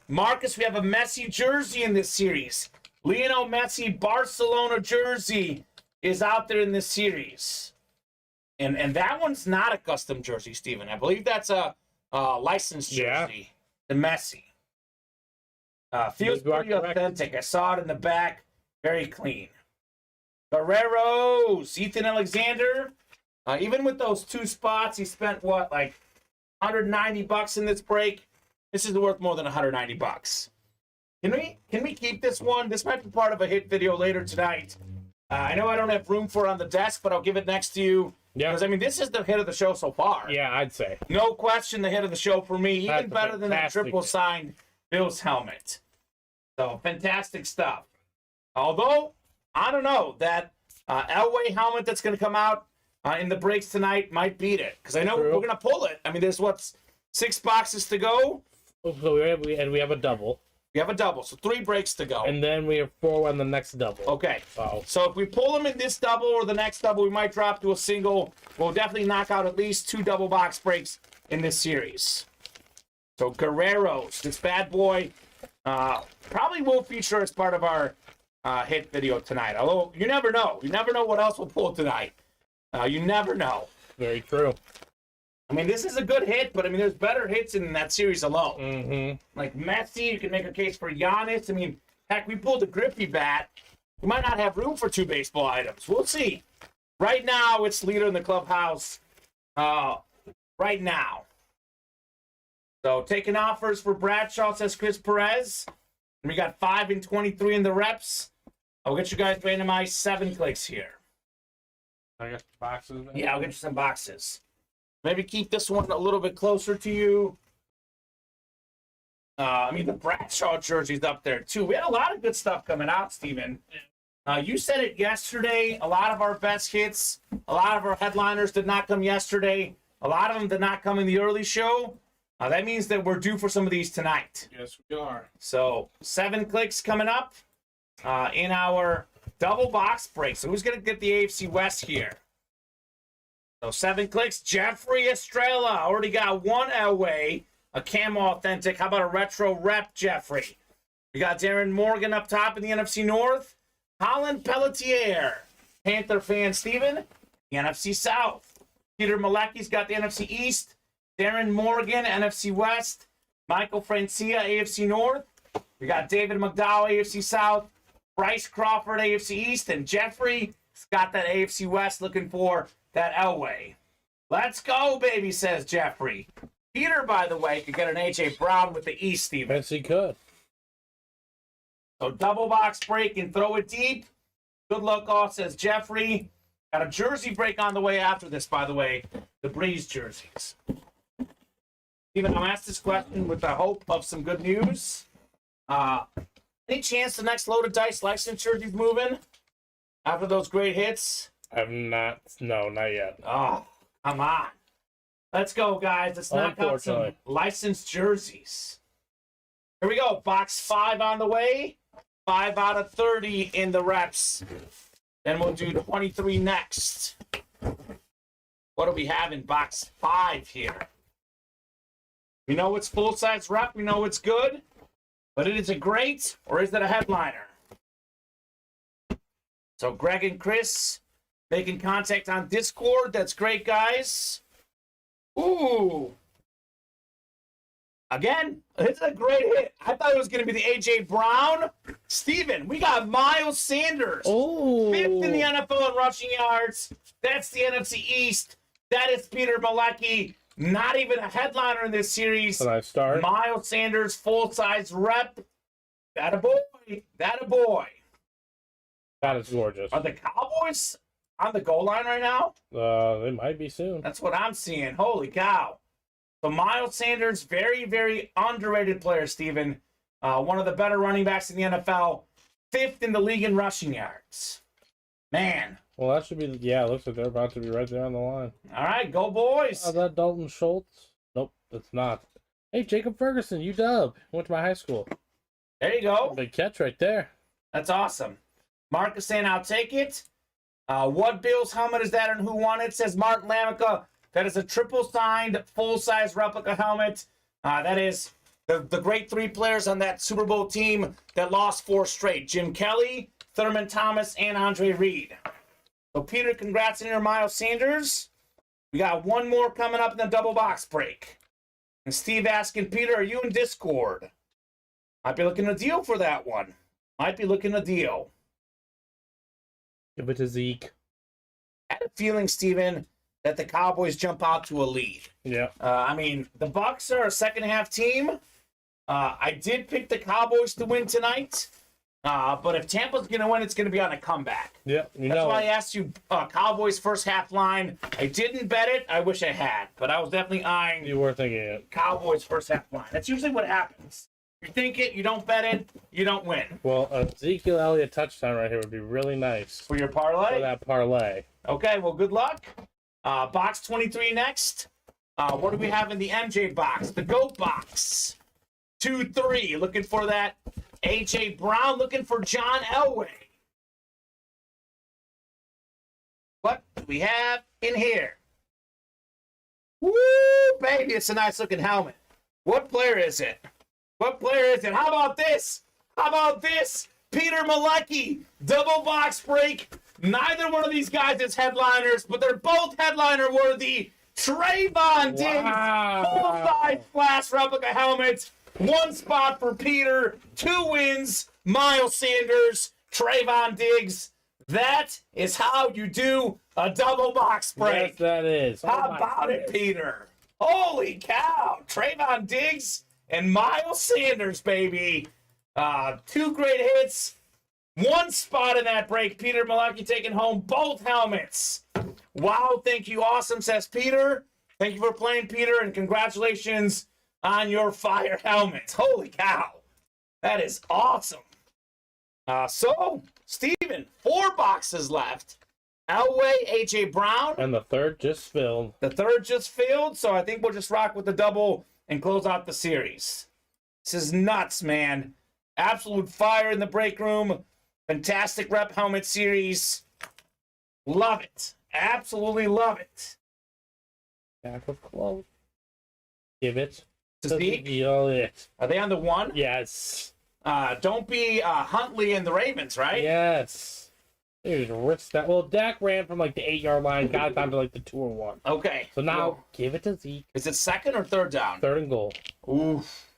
Marcus, we have a Messi jersey in this series. Lionel Messi Barcelona jersey is out there in this series. And that one's not a custom jersey, Steven. I believe that's a licensed jersey. The Messi. Feels pretty authentic. I saw it in the back. Very clean. Guerrero's. Ethan Alexander. Even with those 2 spots, he spent, what, like $190 in this break. This is worth more than $190. Can we keep this one? This might be part of a hit video later tonight. I know I don't have room for it on the desk, but I'll give it next to you. Yeah. Because, I mean, this is the hit of the show so far. Yeah, I'd say. No question the hit of the show for me. Even That's better than that triple hit. signed Bills helmet. So, fantastic stuff. Although, I don't know, that Elway helmet that's going to come out in the breaks tonight might beat it. Because I know we're going to pull it. I mean, there's, 6 boxes to go? So we have a double. We have a double, so 3 breaks to go. And then we have 4 on the next double. Okay. Oh. So if we pull them in this double or the next double, we might drop to a single. We'll definitely knock out at least 2 double box breaks in this series. So Guerreros, this bad boy, probably will feature as part of our hit video tonight. Although, you never know. You never know what else we'll pull tonight. You never know. Very true. I mean, this is a good hit, but I mean, there's better hits in that series alone. Mm-hmm. Like Messi, you can make a case for Giannis. I mean, heck, we pulled a Griffey bat. We might not have room for 2 baseball items. We'll see. Right now, it's leader in the clubhouse. Right now. So, taking offers for Bradshaw, says Chris Perez. And we got 5 and 23 in the reps. I'll get you guys randomized 7 clicks here. I got boxes. Then? Yeah, I'll get you some boxes. Maybe keep this one a little bit closer to you. I mean, the Bradshaw jersey's up there, too. We had a lot of good stuff coming out, Steven. You said it yesterday. A lot of our best hits, a lot of our headliners did not come yesterday. A lot of them did not come in the early show. That means that we're due for some of these tonight. Yes, we are. So, 7 clicks coming up in our double box break. So, who's going to get the AFC West here? So 7 clicks. Jeffrey Estrella already got 1 Elway, a camo authentic. How about a retro rep, Jeffrey? We got Darren Morgan up top in the NFC North. Colin Pelletier, Panther fan Steven, the NFC South. Peter Malecki's got the NFC East. Darren Morgan, NFC West. Michael Francia, AFC North. We got David McDowell, AFC South. Bryce Crawford, AFC East. And Jeffrey's got that AFC West looking for that Elway. Let's go, baby, says Jeffrey. Peter, by the way, could get an A.J. Brown with the East, Steven. Yes, he could. So double box break and throw it deep. Good luck, all, says Jeffrey. Got a jersey break on the way after this, by the way. The Breeze jerseys. Steven, I'll ask this question with the hope of some good news. Any chance the next load of dice license jerseys moving after those great hits? I've not. No, not yet. Oh, come on. Let's go, guys. Let's knock out some licensed jerseys. Here we go. Box 5 on the way. 5 out of 30 in the reps. Then we'll do 23 next. What do we have in box 5 here? We know it's full-size rep. We know it's good. But it is a great, or is it a headliner? So Greg and Chris making contact on Discord. That's great, guys. Ooh. Again, it's a great hit. I thought it was going to be the A.J. Brown. Steven, we got Miles Sanders. Oh. 5th in the NFL in rushing yards. That's the NFC East. That is Peter Malecki. Not even a headliner in this series. Can I start? Miles Sanders, full-size rep. That a boy. That a boy. That is gorgeous. Are the Cowboys on the goal line right now? They might be soon. That's what I'm seeing. Holy cow. So Miles Sanders, very, very underrated player, Steven. One of the better running backs in the NFL. 5th in the league in rushing yards. Man. Well, that should be, yeah, it looks like they're about to be right there on the line. All right, go boys. Oh, that Dalton Schultz? Nope, that's not. Hey, Jacob Ferguson, UW. Went to my high school. There you go. Big catch right there. That's awesome. Mark is saying, I'll take it. What Bills helmet is that and who won it? Says Martin Lamica. That is a triple signed, full-size replica helmet. That is the great 3 players on that Super Bowl team that lost 4 straight. Jim Kelly, Thurman Thomas, and Andre Reed. So, Peter, congrats on your Miles Sanders. We got 1 more coming up in the double box break. And Steve asking, Peter, are you in Discord? Might be looking a deal for that one. Might be looking a deal. Give it to Zeke. I had a feeling, Steven, that the Cowboys jump out to a lead. Yeah. I mean, the Bucs are a second-half team. I did pick the Cowboys to win tonight. But if Tampa's going to win, it's going to be on a comeback. Yeah, That's why I asked you Cowboys first half line. I didn't bet it. I wish I had. But I was definitely eyeing you were thinking it. Cowboys first half line. That's usually what happens. You think it, you don't bet it, you don't win. Well, Ezekiel Elliott touchdown right here would be really nice. For your parlay? For that parlay. Okay, well, good luck. Box 23 next. What do we have in the MJ box? The GOAT box. 2-3. Looking for that A.J. Brown. Looking for John Elway. What do we have in here? Woo, baby, it's a nice looking helmet. What player is it? What player is it? How about this? How about this? Peter Malecki, double box break. Neither one of these guys is headliners, but they're both headliner worthy. Trayvon Diggs, full-size flash replica helmet. One spot for Peter, 2 wins. Miles Sanders, Trayvon Diggs. That is how you do a double box break. Yes, that is. How about it, Peter? Holy cow. Trayvon Diggs and Miles Sanders, baby. 2 great hits. 1 spot in that break. Peter Malecki taking home both helmets. Wow, thank you. Awesome, says Peter. Thank you for playing, Peter, and congratulations on your fire helmets. Holy cow. That is awesome. So, Steven, 4 boxes left. Elway, A.J. Brown. And the third just filled. The third just filled, so I think we'll just rock with the double and close out the series. This is nuts, man. Absolute fire in the break room. Fantastic rep helmet series. Love it. Absolutely love it. Back of close. Give it To Zeke? Ezekiel Elliott. Are they on the 1? Yes. Don't be Huntley and the Ravens, right? Yes. There's risk that. Well, Dak ran from like the 8-yard line, got it down to like the 2 or 1. Okay. So now Well, give it to Zeke. is it second or third down? 3rd and goal. Oof.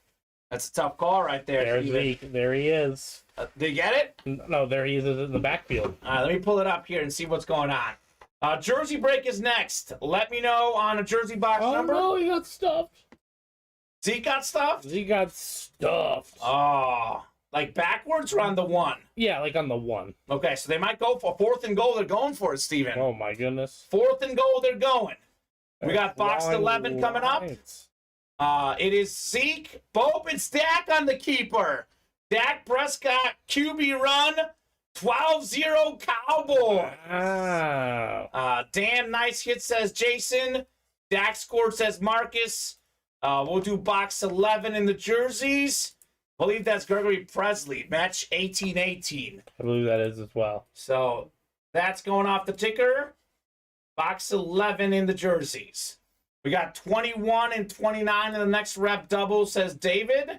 That's a tough call right there. There's Steven. Zeke. There he is. Did you get it? No, there he is in the backfield. All right, let me pull it up here and see what's going on. Jersey break is next. Let me know on a jersey box Oh number. no, he got stuffed. Zeke got stuffed? Zeke got stuffed. Oh, like backwards or on the 1? Yeah, like on the 1. Okay, so they might go for 4th and goal. They're going for it, Steven. Oh my goodness. 4th and goal, they're going. We got box Long 11 coming up. lines. It is Zeke. Boop, it's Dak on the keeper. Dak Prescott, QB run, 12-0 Cowboys. Wow. Dan, nice hit, says Jason. Dak scored, says Marcus. We'll do box 11 in the jerseys. I believe that's Gregory Presley, match 18-18. I believe that is as well. So that's going off the ticker. Box 11 in the jerseys. We got 21 and 29 in the next rep double, says David.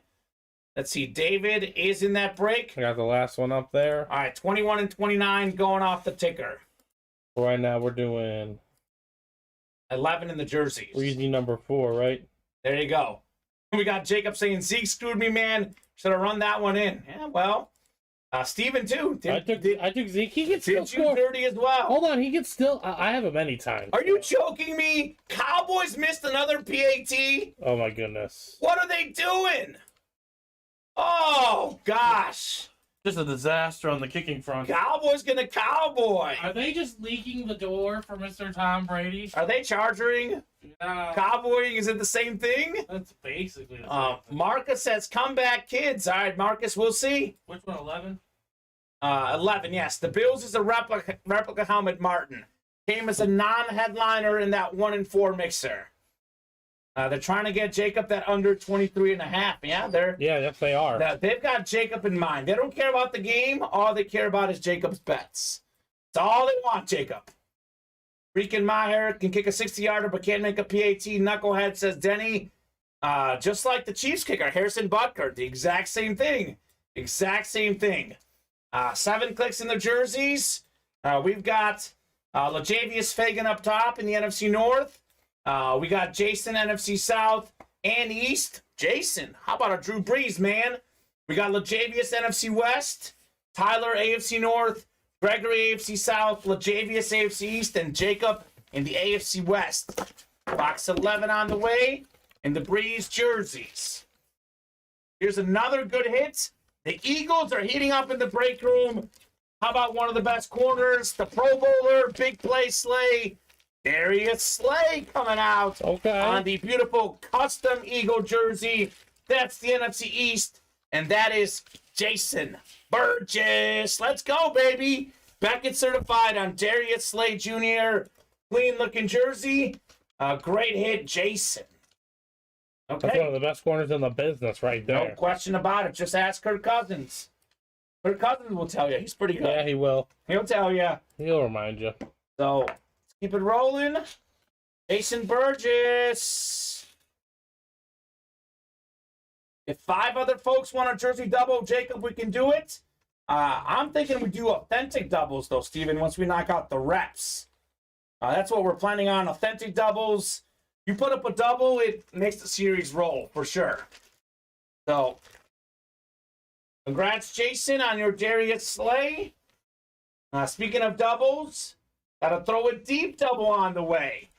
Let's see, David is in that break. I got the last one up there. All right, 21 and 29 going off the ticker. Right now we're doing 11 in the jerseys. we're using number 4, right? There you go. We got Jacob saying, Zeke screwed me, man. Should have run that one in. Yeah, well, Steven, too. I took Zeke. He gets still Did you score. dirty as well? Hold on, he gets still. I have him anytime. Are you joking me? Cowboys missed another PAT? Oh my goodness. What are they doing? Oh, gosh. Just a disaster on the kicking front. Cowboys gonna cowboy. Are they just leaking the door for Mr. Tom Brady? Are they charging? No. Cowboying, is it the same thing? That's basically the same thing. Marcus says, comeback kids. All right, Marcus, we'll see. Which one, 11? 11, yes. The Bills is a replica helmet, Martin. Came as a non-headliner in that 1 and 4 mixer. They're trying to get Jacob that under 23.5. Yeah, Yes, they are. they've got Jacob in mind. They don't care about the game. All they care about is Jacob's bets. That's all they want, Jacob. Freaking Maher can kick a 60-yarder but can't make a PAT. Knucklehead, says Denny. Just like the Chiefs kicker, Harrison Butker. The exact same thing. Exact same thing. 7 clicks in the jerseys. We've got LaJavius Fagan up top in the NFC North. We got Jason, NFC South and East. Jason, how about a Drew Brees, man? We got LaJavius, NFC West. Tyler, AFC North. Gregory, AFC South. LaJavius, AFC East. And Jacob, in the AFC West. Box 11 on the way in the Breeze jerseys. Here's another good hit. The Eagles are heating up in the break room. How about one of the best corners, the Pro Bowler, big play Slay, Darius Slay coming out on the beautiful custom Eagle jersey. That's the NFC East, and that is Jason Burgess. Let's go, baby. Beckett certified on Darius Slay Jr. Clean-looking jersey. Great hit, Jason. Okay. That's one of the best corners in the business right there. No question about it. Just ask Kirk Cousins. Kirk Cousins will tell you. He's pretty good. Yeah, he will. He'll tell you. He'll remind you. So, let's keep it rolling. Jason Burgess. If 5 other folks want a jersey double, Jacob, we can do it. I'm thinking we do authentic doubles, though, Steven, once we knock out the reps. That's what we're planning on, authentic doubles. You put up a double, it makes the series roll, for sure. So, congrats, Jason, on your Darius Slay. Speaking of doubles, gotta throw a deep double on the way.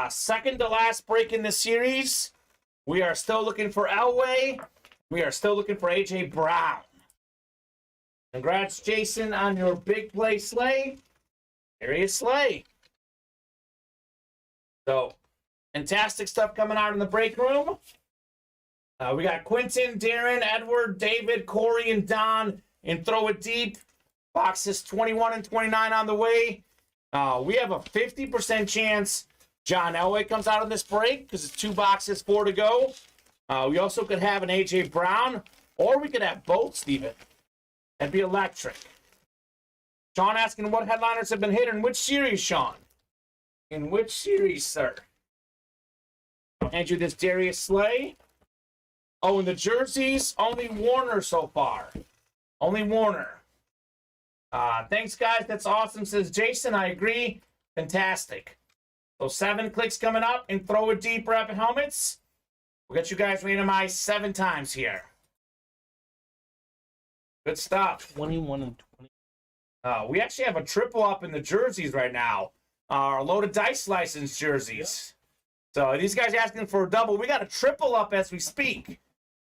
Second to last break in the series. We are still looking for Elway. We are still looking for A.J. Brown. Congrats, Jason, on your big play Slay. Darius Slay. So, fantastic stuff coming out in the break room. We got Quentin, Darren, Edward, David, Corey, and Don in Throw It Deep. Boxes 21 and 29 on the way. We have a 50% chance John Elway comes out of this break because it's 2 boxes, 4 to go. We also could have an A.J. Brown, or we could have both, Steven. That'd be electric. Sean asking what headliners have been hit in which series, Sean? In which series, sir? I'll hand you this Darius Slay. Oh, and the jerseys, only Warner so far. Only Warner. Thanks, guys. That's awesome, says Jason. I agree. Fantastic. So 7 clicks coming up and Throw It Deep rapid helmets. We'll get you guys randomized 7 times here. Good stuff. 21 and 20. We actually have a triple up in the jerseys right now. Our loaded dice license jerseys. So these guys asking for a double. We got a triple up as we speak.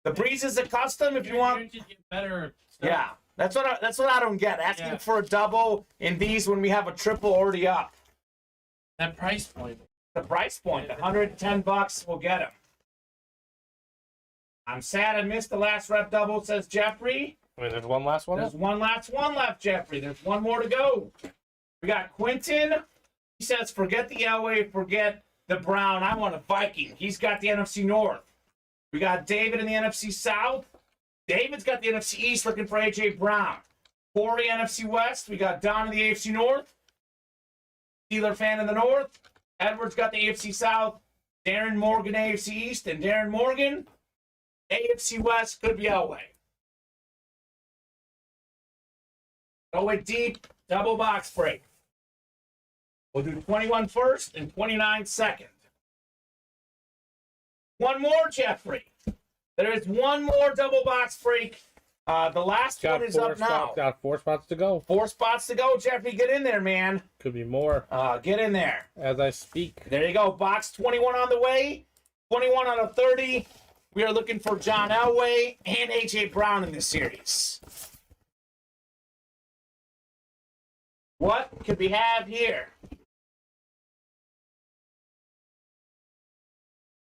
The Breeze is a custom if you want. Better stuff. Yeah, that's what I don't get. Asking for a double in these when we have a triple already up. That price point. The price point, $110, we'll get him. I'm sad I missed the last rep double, says Jeffrey. Wait, there's one last one? There's one last one left, Jeffrey. There's one more to go. We got Quentin. He says, forget the Elway, forget the Brown. I want a Viking. He's got the NFC North. We got David in the NFC South. David's got the NFC East looking for A.J. Brown. Corey, NFC West. We got Don in the AFC North. Steeler fan in the North. Edwards got the AFC South. Darren Morgan, AFC East. And Darren Morgan, AFC West. Could be Elway. Throw it deep. Double box break. We'll do 21 first and 29 second. One more, Jeffrey. There is one more double box break. The last one is up now. Got 4 spots to go. 4 spots to go, Jeffrey. Get in there, man. Could be more. Get in there. As I speak. There you go. Box 21 on the way. 21 out of 30. We are looking for John Elway and A.J. Brown in this series. What could we have here?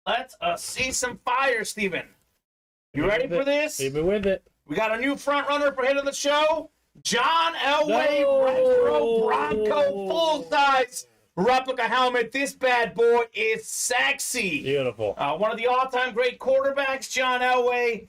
Let's see some fire, Steven. You ready for this? Keep it with it. We got a new front runner for hit of the show. John Elway, retro Bronco, full-size replica helmet. This bad boy is sexy. Beautiful. One of the all-time great quarterbacks, John Elway.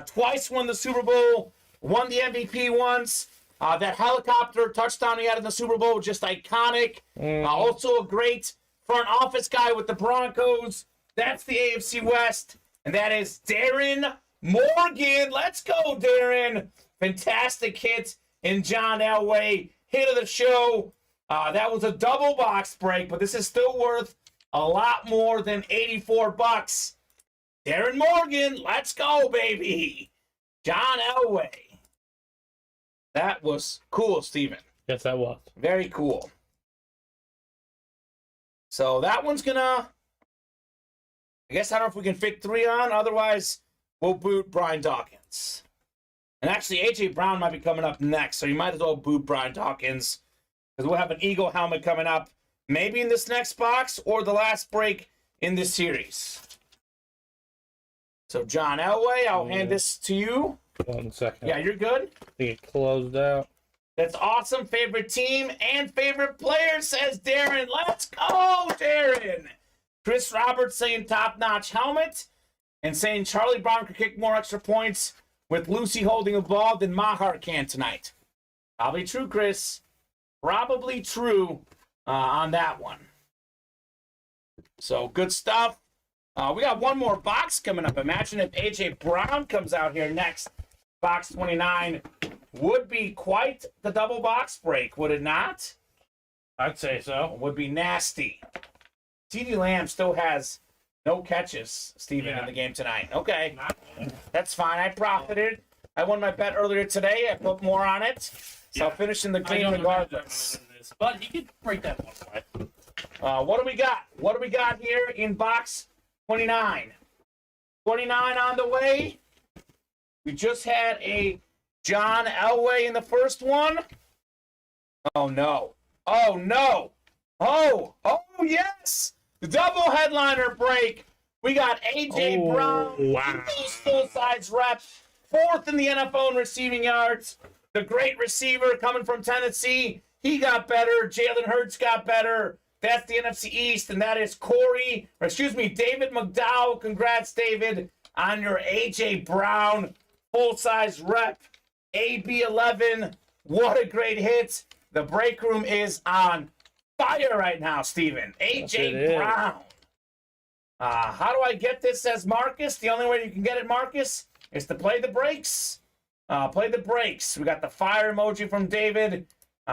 Twice won the Super Bowl. Won the MVP once. That helicopter touchdown he had in the Super Bowl, just iconic. Also a great front office guy with the Broncos. That's the AFC West. And that is Darren Morgan. Let's go, Darren. Fantastic hit in John Elway. Hit of the show. That was a double box break, but this is still worth a lot more than $84. Darren Morgan, let's go, baby. John Elway. That was cool, Steven. Yes, that was. Very cool. So that one's gonna, I guess I don't know if we can fit 3 on. Otherwise, we'll boot Brian Dawkins. And actually, A.J. Brown might be coming up next, so you might as well boot Brian Dawkins. Because we'll have an Eagle helmet coming up, maybe in this next box or the last break in this series. So, John Elway, I'll hand this to you. 1 second. Yeah, you're good? I think it closed out. That's awesome. Favorite team and favorite player, says Darren. Let's go, Darren. Chris Roberts saying top-notch helmet and saying Charlie Brown could kick more extra points with Lucy holding a ball than Maher can tonight. Probably true, Chris. Probably true on that one. So, good stuff. We got one more box coming up. Imagine if A.J. Brown comes out here next. Box 29 would be quite the double box break, would it not? I'd say so. Would be nasty. CeeDee Lamb still has no catches, Steven, in the game tonight. Okay, that's fine. I profited. I won my bet earlier today. I put more on it. So I'll finish in the green regardless. But he could break that one away. What do we got? What do we got here in box 29? 29 on the way. We just had a John Elway in the first one. Oh, no. Oh, no. Oh, yes. The double headliner break. We got A.J. Brown. Wow. Full-size rep. 4th in the NFL in receiving yards. The great receiver coming from Tennessee. He got better. Jalen Hurts got better. That's the NFC East, and that is David McDowell. Congrats, David, on your A.J. Brown full-size rep. AB11. What a great hit. The break room is on fire right now, Steven. A.J. Brown. How do I get this, says Marcus? The only way you can get it, Marcus, is to play the breaks. Play the breaks. We got the fire emoji from David.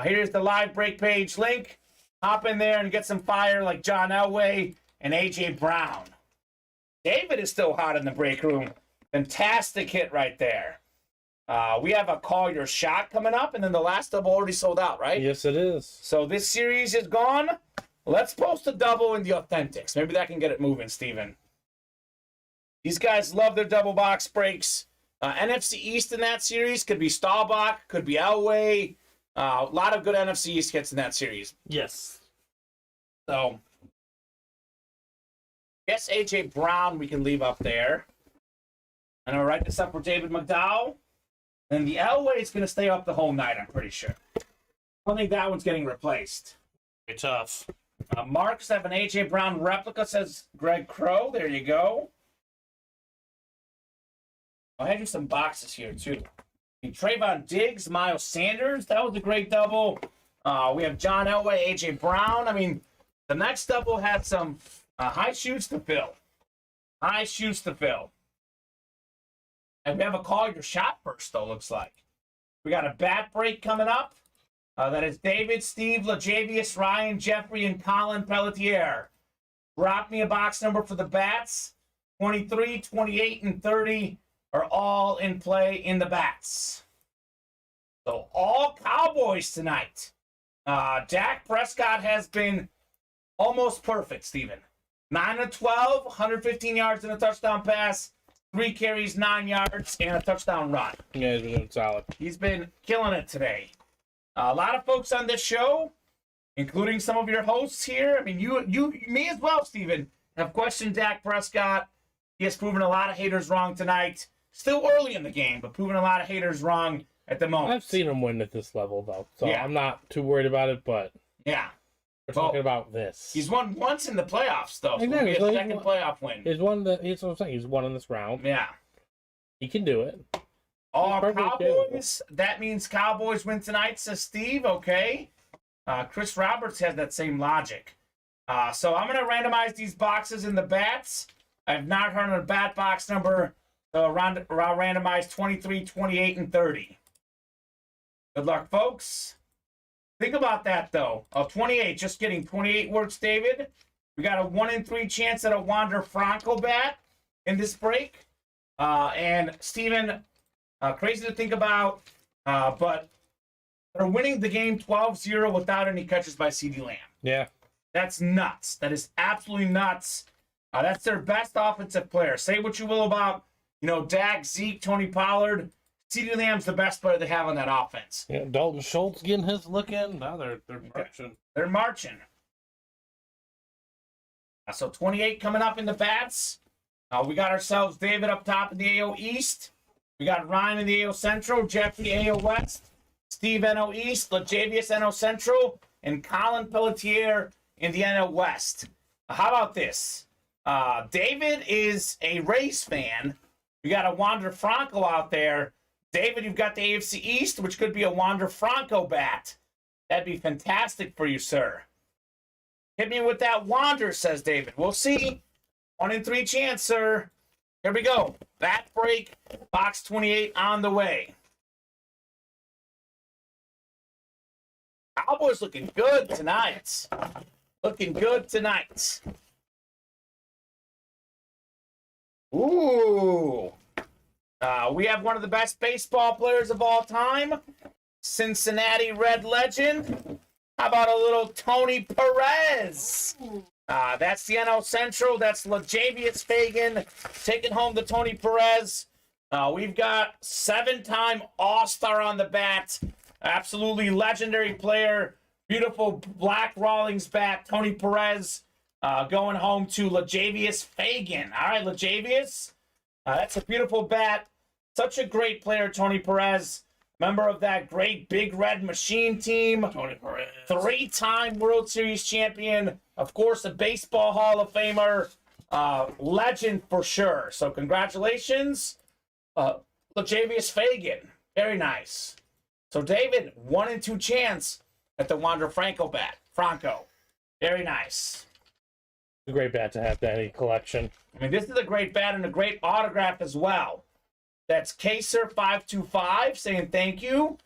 Here's the live break page link. Hop in there and get some fire like John Elway and A.J. Brown. David is still hot in the break room. Fantastic hit right there. We have a Call Your Shot coming up, and then the last double already sold out, right? Yes, it is. So this series is gone. Let's post a double in the Authentics. Maybe that can get it moving, Steven. These guys love their double box breaks. NFC East in that series could be Staubach, could be Elway. A lot of good NFC East hits in that series. Yes. So, guess A.J. Brown we can leave up there. And I'll write this up for David McDowell. And the Elway is going to stay up the whole night, I'm pretty sure. I don't think that one's getting replaced. It's tough. Marks have an A.J. Brown replica, says Greg Crow. There you go. I had you some boxes here, too. Trayvon Diggs, Miles Sanders. That was a great double. We have John Elway, A.J. Brown. I mean, the next double had some high shoes to fill. High shoes to fill. And we have a Call Your Shot first, though, looks like. We got a bat break coming up. That is David, Steve, LaJavius, Ryan, Jeffrey, and Colin Pelletier. Drop me a box number for the bats. 23, 28, and 30 are all in play in the bats. So all Cowboys tonight. Dak Prescott has been almost perfect, Steven. 9 of 12, 115 yards and a touchdown pass, 3 carries, 9 yards, and a touchdown run. Yeah, he's been doing solid. He's been killing it today. A lot of folks on this show, including some of your hosts here. I mean, me as well, Steven, have questioned Dak Prescott. He has proven a lot of haters wrong tonight. Still early in the game, but proving a lot of haters wrong at the moment. I've seen him win at this level, though, so Yeah. I'm not too worried about it, but Yeah. we're talking about this. He's won once in the playoffs, though. So Exactly. it'll be a So he's second playoff win. He's won he's what I'm saying. He's won in this round. Yeah. He can do it. All perfectly Cowboys. That means Cowboys win tonight, says Steve. Okay. Chris Roberts has that same logic. So I'm going to randomize these boxes in the bats. I have not heard of a bat box number. So I'll randomize 23, 28, and 30. Good luck, folks. Think about that, though. 28, just kidding. 28 works, David. We got a 1 in 3 chance at a Wander Franco bat in this break. And Steven, crazy to think about, but they're winning the game 12-0 without any catches by CeeDee Lamb. Yeah. That's nuts. That is absolutely nuts. That's their best offensive player. Say what you will about, Dak, Zeke, Tony Pollard. CeeDee Lamb's the best player they have on that offense. Yeah, Dalton Schultz getting his look in. Now they're marching. They're marching. So 28 coming up in the bats. We got ourselves David up top in the AO East. We got Ryan in the AO Central, Jeffrey AO West, Steve NO East, Lajavius NO Central, and Colin Pelletier in the NO West. How about this? David is a Rays fan. We got a Wander Franco out there. David, you've got the AFC East, which could be a Wander Franco bat. That'd be fantastic for you, sir. Hit me with that Wander, says David. We'll see. 1 in 3 chance, sir. Here we go. Bat break, box 28 on the way. Cowboys looking good tonight. Looking good tonight. Ooh. We have one of the best baseball players of all time. Cincinnati Red legend. How about a little Tony Perez? That's the NL Central. That's Lajavius Fagan taking home the Tony Perez. We've got 7-time All-Star on the bat. Absolutely legendary player. Beautiful black Rawlings bat. Tony Perez going home to Lajavius Fagan. All right, Lajavius. That's a beautiful bat. Such a great player, Tony Perez. Member of that great Big Red Machine team. Tony Perez. 3-time World Series champion. Of course, a Baseball Hall of Famer. Legend for sure. So congratulations, Lajavius Fagan. Very nice. So David, 1 in 2 chance at the Wander Franco bat. Franco. Very nice. A great bat to have that in collection. I mean, this is a great bat and a great autograph as well. That's Kaser525 saying thank you.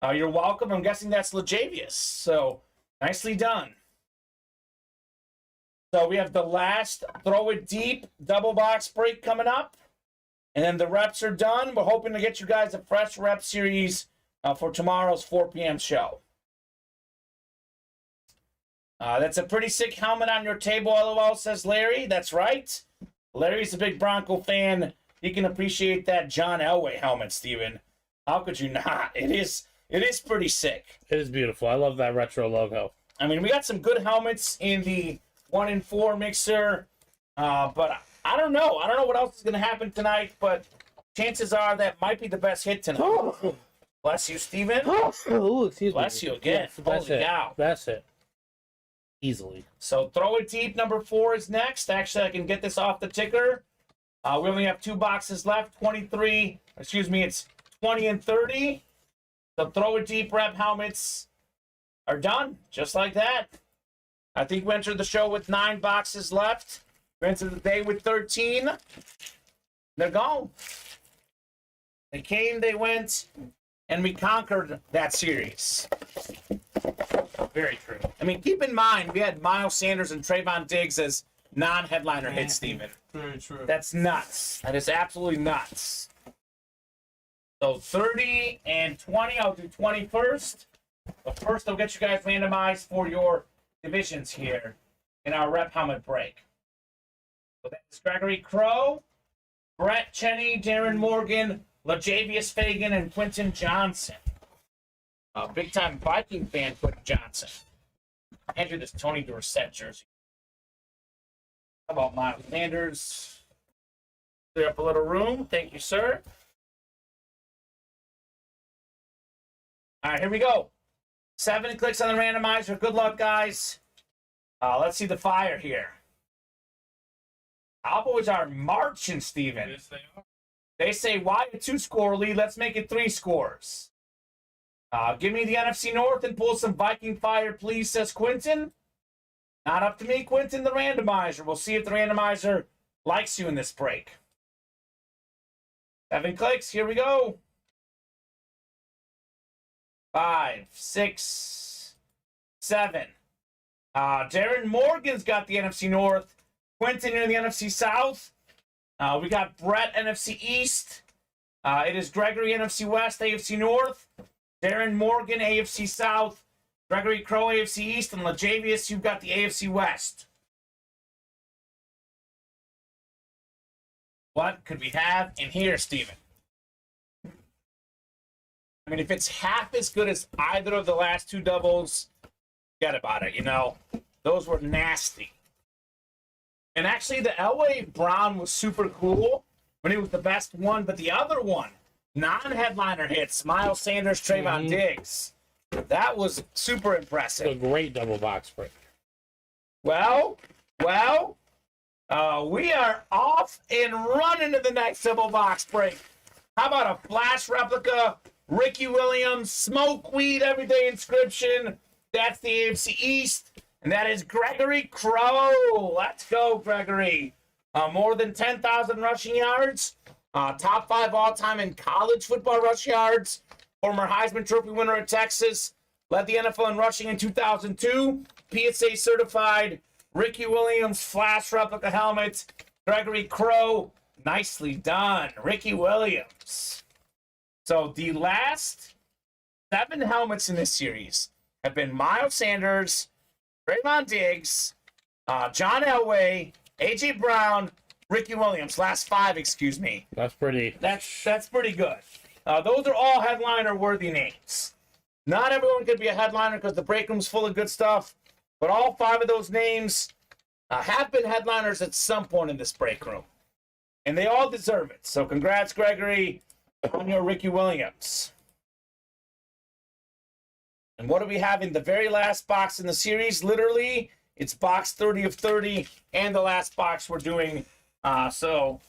You're welcome. I'm guessing that's Lajavius. So, nicely done. So, we have the last Throw It Deep double box break coming up. And then the reps are done. We're hoping to get you guys a fresh rep series for tomorrow's 4 p.m. show. That's a pretty sick helmet on your table, LOL, says Larry. That's right. Larry's a big Bronco fan. He can appreciate that John Elway helmet, Steven. How could you not? It is pretty sick. It is beautiful. I love that retro logo. I mean, we got some good helmets in the 1 in 4 mixer. But I don't know. I don't know what else is going to happen tonight, but chances are that might be the best hit tonight. Oh. Bless you, Steven. Oh, excuse me. Bless you again. Yes, that's Holy it. cow. That's it. Easily. So Throw It Deep number 4 is next. Actually, I can get this off the ticker. We only have 2 boxes left. it's 20 and 30. The Throw It Deep rep helmets are done, just like that. I think we entered the show with 9 boxes left. We entered the day with 13. They're gone. They came, they went, and we conquered that series. Very true. I mean, keep in mind, we had Miles Sanders and Trayvon Diggs as non-headliner hits, Steven. Very true. That's nuts. That is absolutely nuts. So 30 and 20. I'll do 20 first. But first, I'll get you guys randomized for your divisions here in our rep helmet break. So that's Gregory Crow, Brett Cheney, Darren Morgan, Lajavius Fagan, and Quentin Johnson. Big-time Viking fan, Quentin Johnson. Enter this Tony Dorsett jersey. How about Miles Sanders? Clear up a little room. Thank you, sir. All right, here we go. 7 clicks on the randomizer. Good luck, guys. Let's see the fire here. Cowboys are marching, Steven. Yes, they are. They say, why a 2-score lead? Let's make it 3 scores. Give me the NFC North and pull some Viking fire, please, says Quentin. Not up to me, Quentin, the randomizer. We'll see if the randomizer likes you in this break. 7 clicks. Here we go. 5, 6, 7. Darren Morgan's got the NFC North. Quentin, you're in the NFC South. We got Brett, NFC East. It is Gregory, NFC West, AFC North. Darren Morgan, AFC South. Gregory Crow, AFC East, and LaJavius, you've got the AFC West. What could we have in here, Steven? I mean, if it's half as good as either of the last two doubles, forget about it, you know. Those were nasty. And actually, the Elway Brown was super cool when he was the best one, but the other one, non-headliner hits, Miles Sanders, Trayvon Diggs. That was super impressive. A great double box break. Well, we are off and running to the next double box break. How about a flash replica, Ricky Williams, smoke weed everyday inscription? That's the AFC East, and that is Gregory Crow. Let's go, Gregory. More than 10,000 rushing yards, top 5 all-time in college football rush yards, former Heisman Trophy winner at Texas, led the NFL in rushing in 2002, PSA certified, Ricky Williams flash replica helmet, Gregory Crow, nicely done, Ricky Williams. So the last 7 helmets in this series have been Miles Sanders, Trayvon Diggs, John Elway, A.J. Brown, Ricky Williams. Last 5, excuse me. That's pretty. That's pretty good. Those are all headliner-worthy names. Not everyone could be a headliner because the break room's full of good stuff, but all 5 of those names have been headliners at some point in this break room, and they all deserve it. So congrats, Gregory, on your Ricky Williams. And what do we have in the very last box in the series? Literally, it's box 30 of 30 and the last box we're doing. So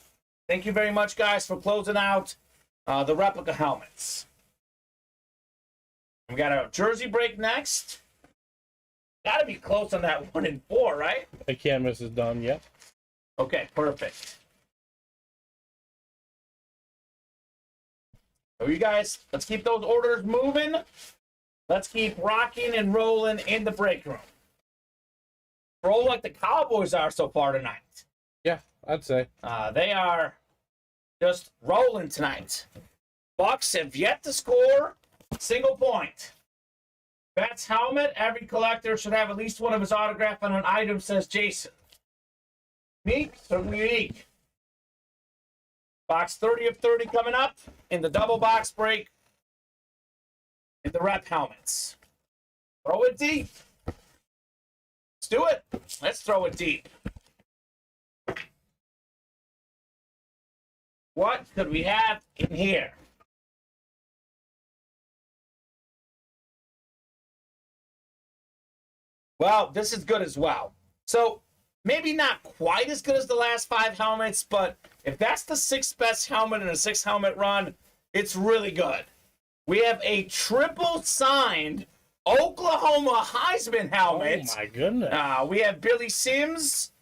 thank you very much, guys, for closing out the replica helmets. We got a jersey break next. Got to be close on that 1 and 4, right? The canvas is done, yep. Okay, perfect. So you guys, let's keep those orders moving. Let's keep rocking and rolling in the break room. Roll like the Cowboys are so far tonight. Yeah, I'd say. They are just rolling tonight. Bucks have yet to score a single point. Bet's helmet, every collector should have at least one of his autograph on an item, says Jason. Unique, certainly unique. Box 30 of 30 coming up in the double box break in the rep helmets. Throw it deep. Let's do it. Let's throw it deep. What could we have in here? Well, this is good as well. So, maybe not quite as good as the last 5 helmets, but if that's the 6th best helmet in a 6-helmet run, it's really good. We have a triple signed Oklahoma Heisman helmet. Oh, my goodness. We have Billy Sims.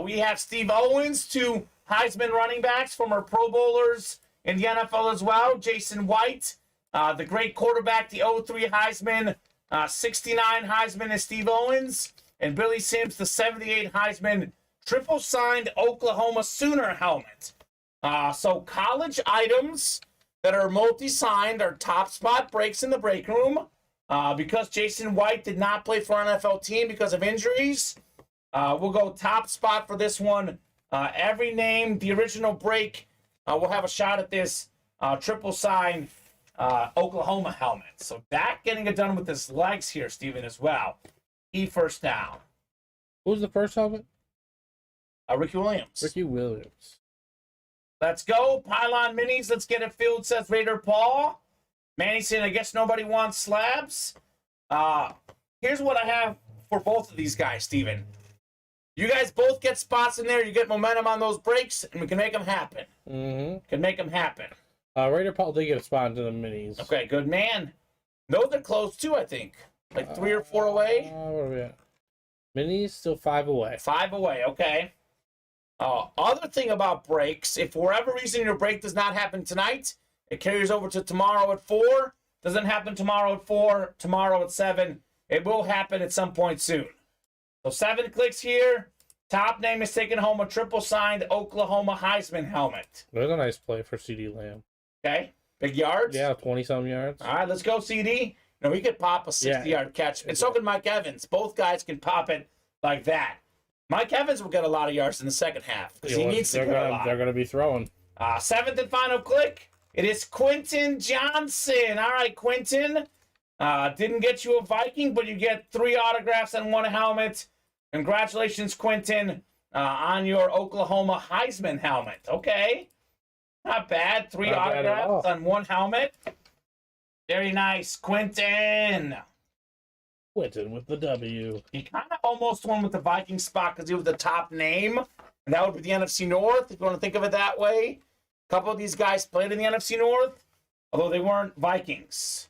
We have Steve Owens, 2 Heisman running backs, former Pro Bowlers in the NFL as well. Jason White, the great quarterback, the 03 Heisman. 69 Heisman is Steve Owens, and Billy Sims, the 78 Heisman, triple signed Oklahoma Sooner helmet. So college items that are multi-signed are top spot breaks in the break room. Because Jason White did not play for an NFL team because of injuries, we'll go top spot for this one. Every name, the original break, we'll have a shot at this triple signed Oklahoma helmet. So that getting it done with his legs here, Steven, as well. Key first down. Who's the first helmet? Ricky Williams. Ricky Williams. Let's go. Pylon minis. Let's get it filled, says Raider Paul. Manny saying, I guess nobody wants slabs. Here's what I have for both of these guys, Steven. You guys both get spots in there. You get momentum on those breaks, and we can make them happen. Mm-hmm. Can make them happen. Raider Paul did get a spot into the minis. Okay, good man. Those are close too, I think. Like 3 or 4 away. Where are we at? Minis still 5 away. 5 away, okay. Other thing about breaks, if for whatever reason your break does not happen tonight, it carries over to tomorrow at 4. Doesn't happen tomorrow at 4, tomorrow at 7. It will happen at some point soon. So 7 clicks here. Top name is taking home a triple signed Oklahoma Heisman helmet. There's a nice play for CD Lamb. Okay. Big yards? Yeah, 20-some yards. All right, let's go, CD. You know, he could pop a 60-yard catch, and so can Mike Evans. Both guys can pop it like that. Mike Evans will get a lot of yards in the second half because he needs to get a lot. They're going to be throwing. Seventh and final click. It is Quentin Johnson. All right, Quentin. Didn't get you a Viking, but you get 3 autographs and 1 helmet. Congratulations, Quentin, on your Oklahoma Heisman helmet. Okay. Not bad. 3 autographs on 1 helmet. Very nice, Quentin. Quentin with the W. He kind of almost won with the Viking spot because he was the top name. And that would be the NFC North, if you want to think of it that way. A couple of these guys played in the NFC North, although they weren't Vikings.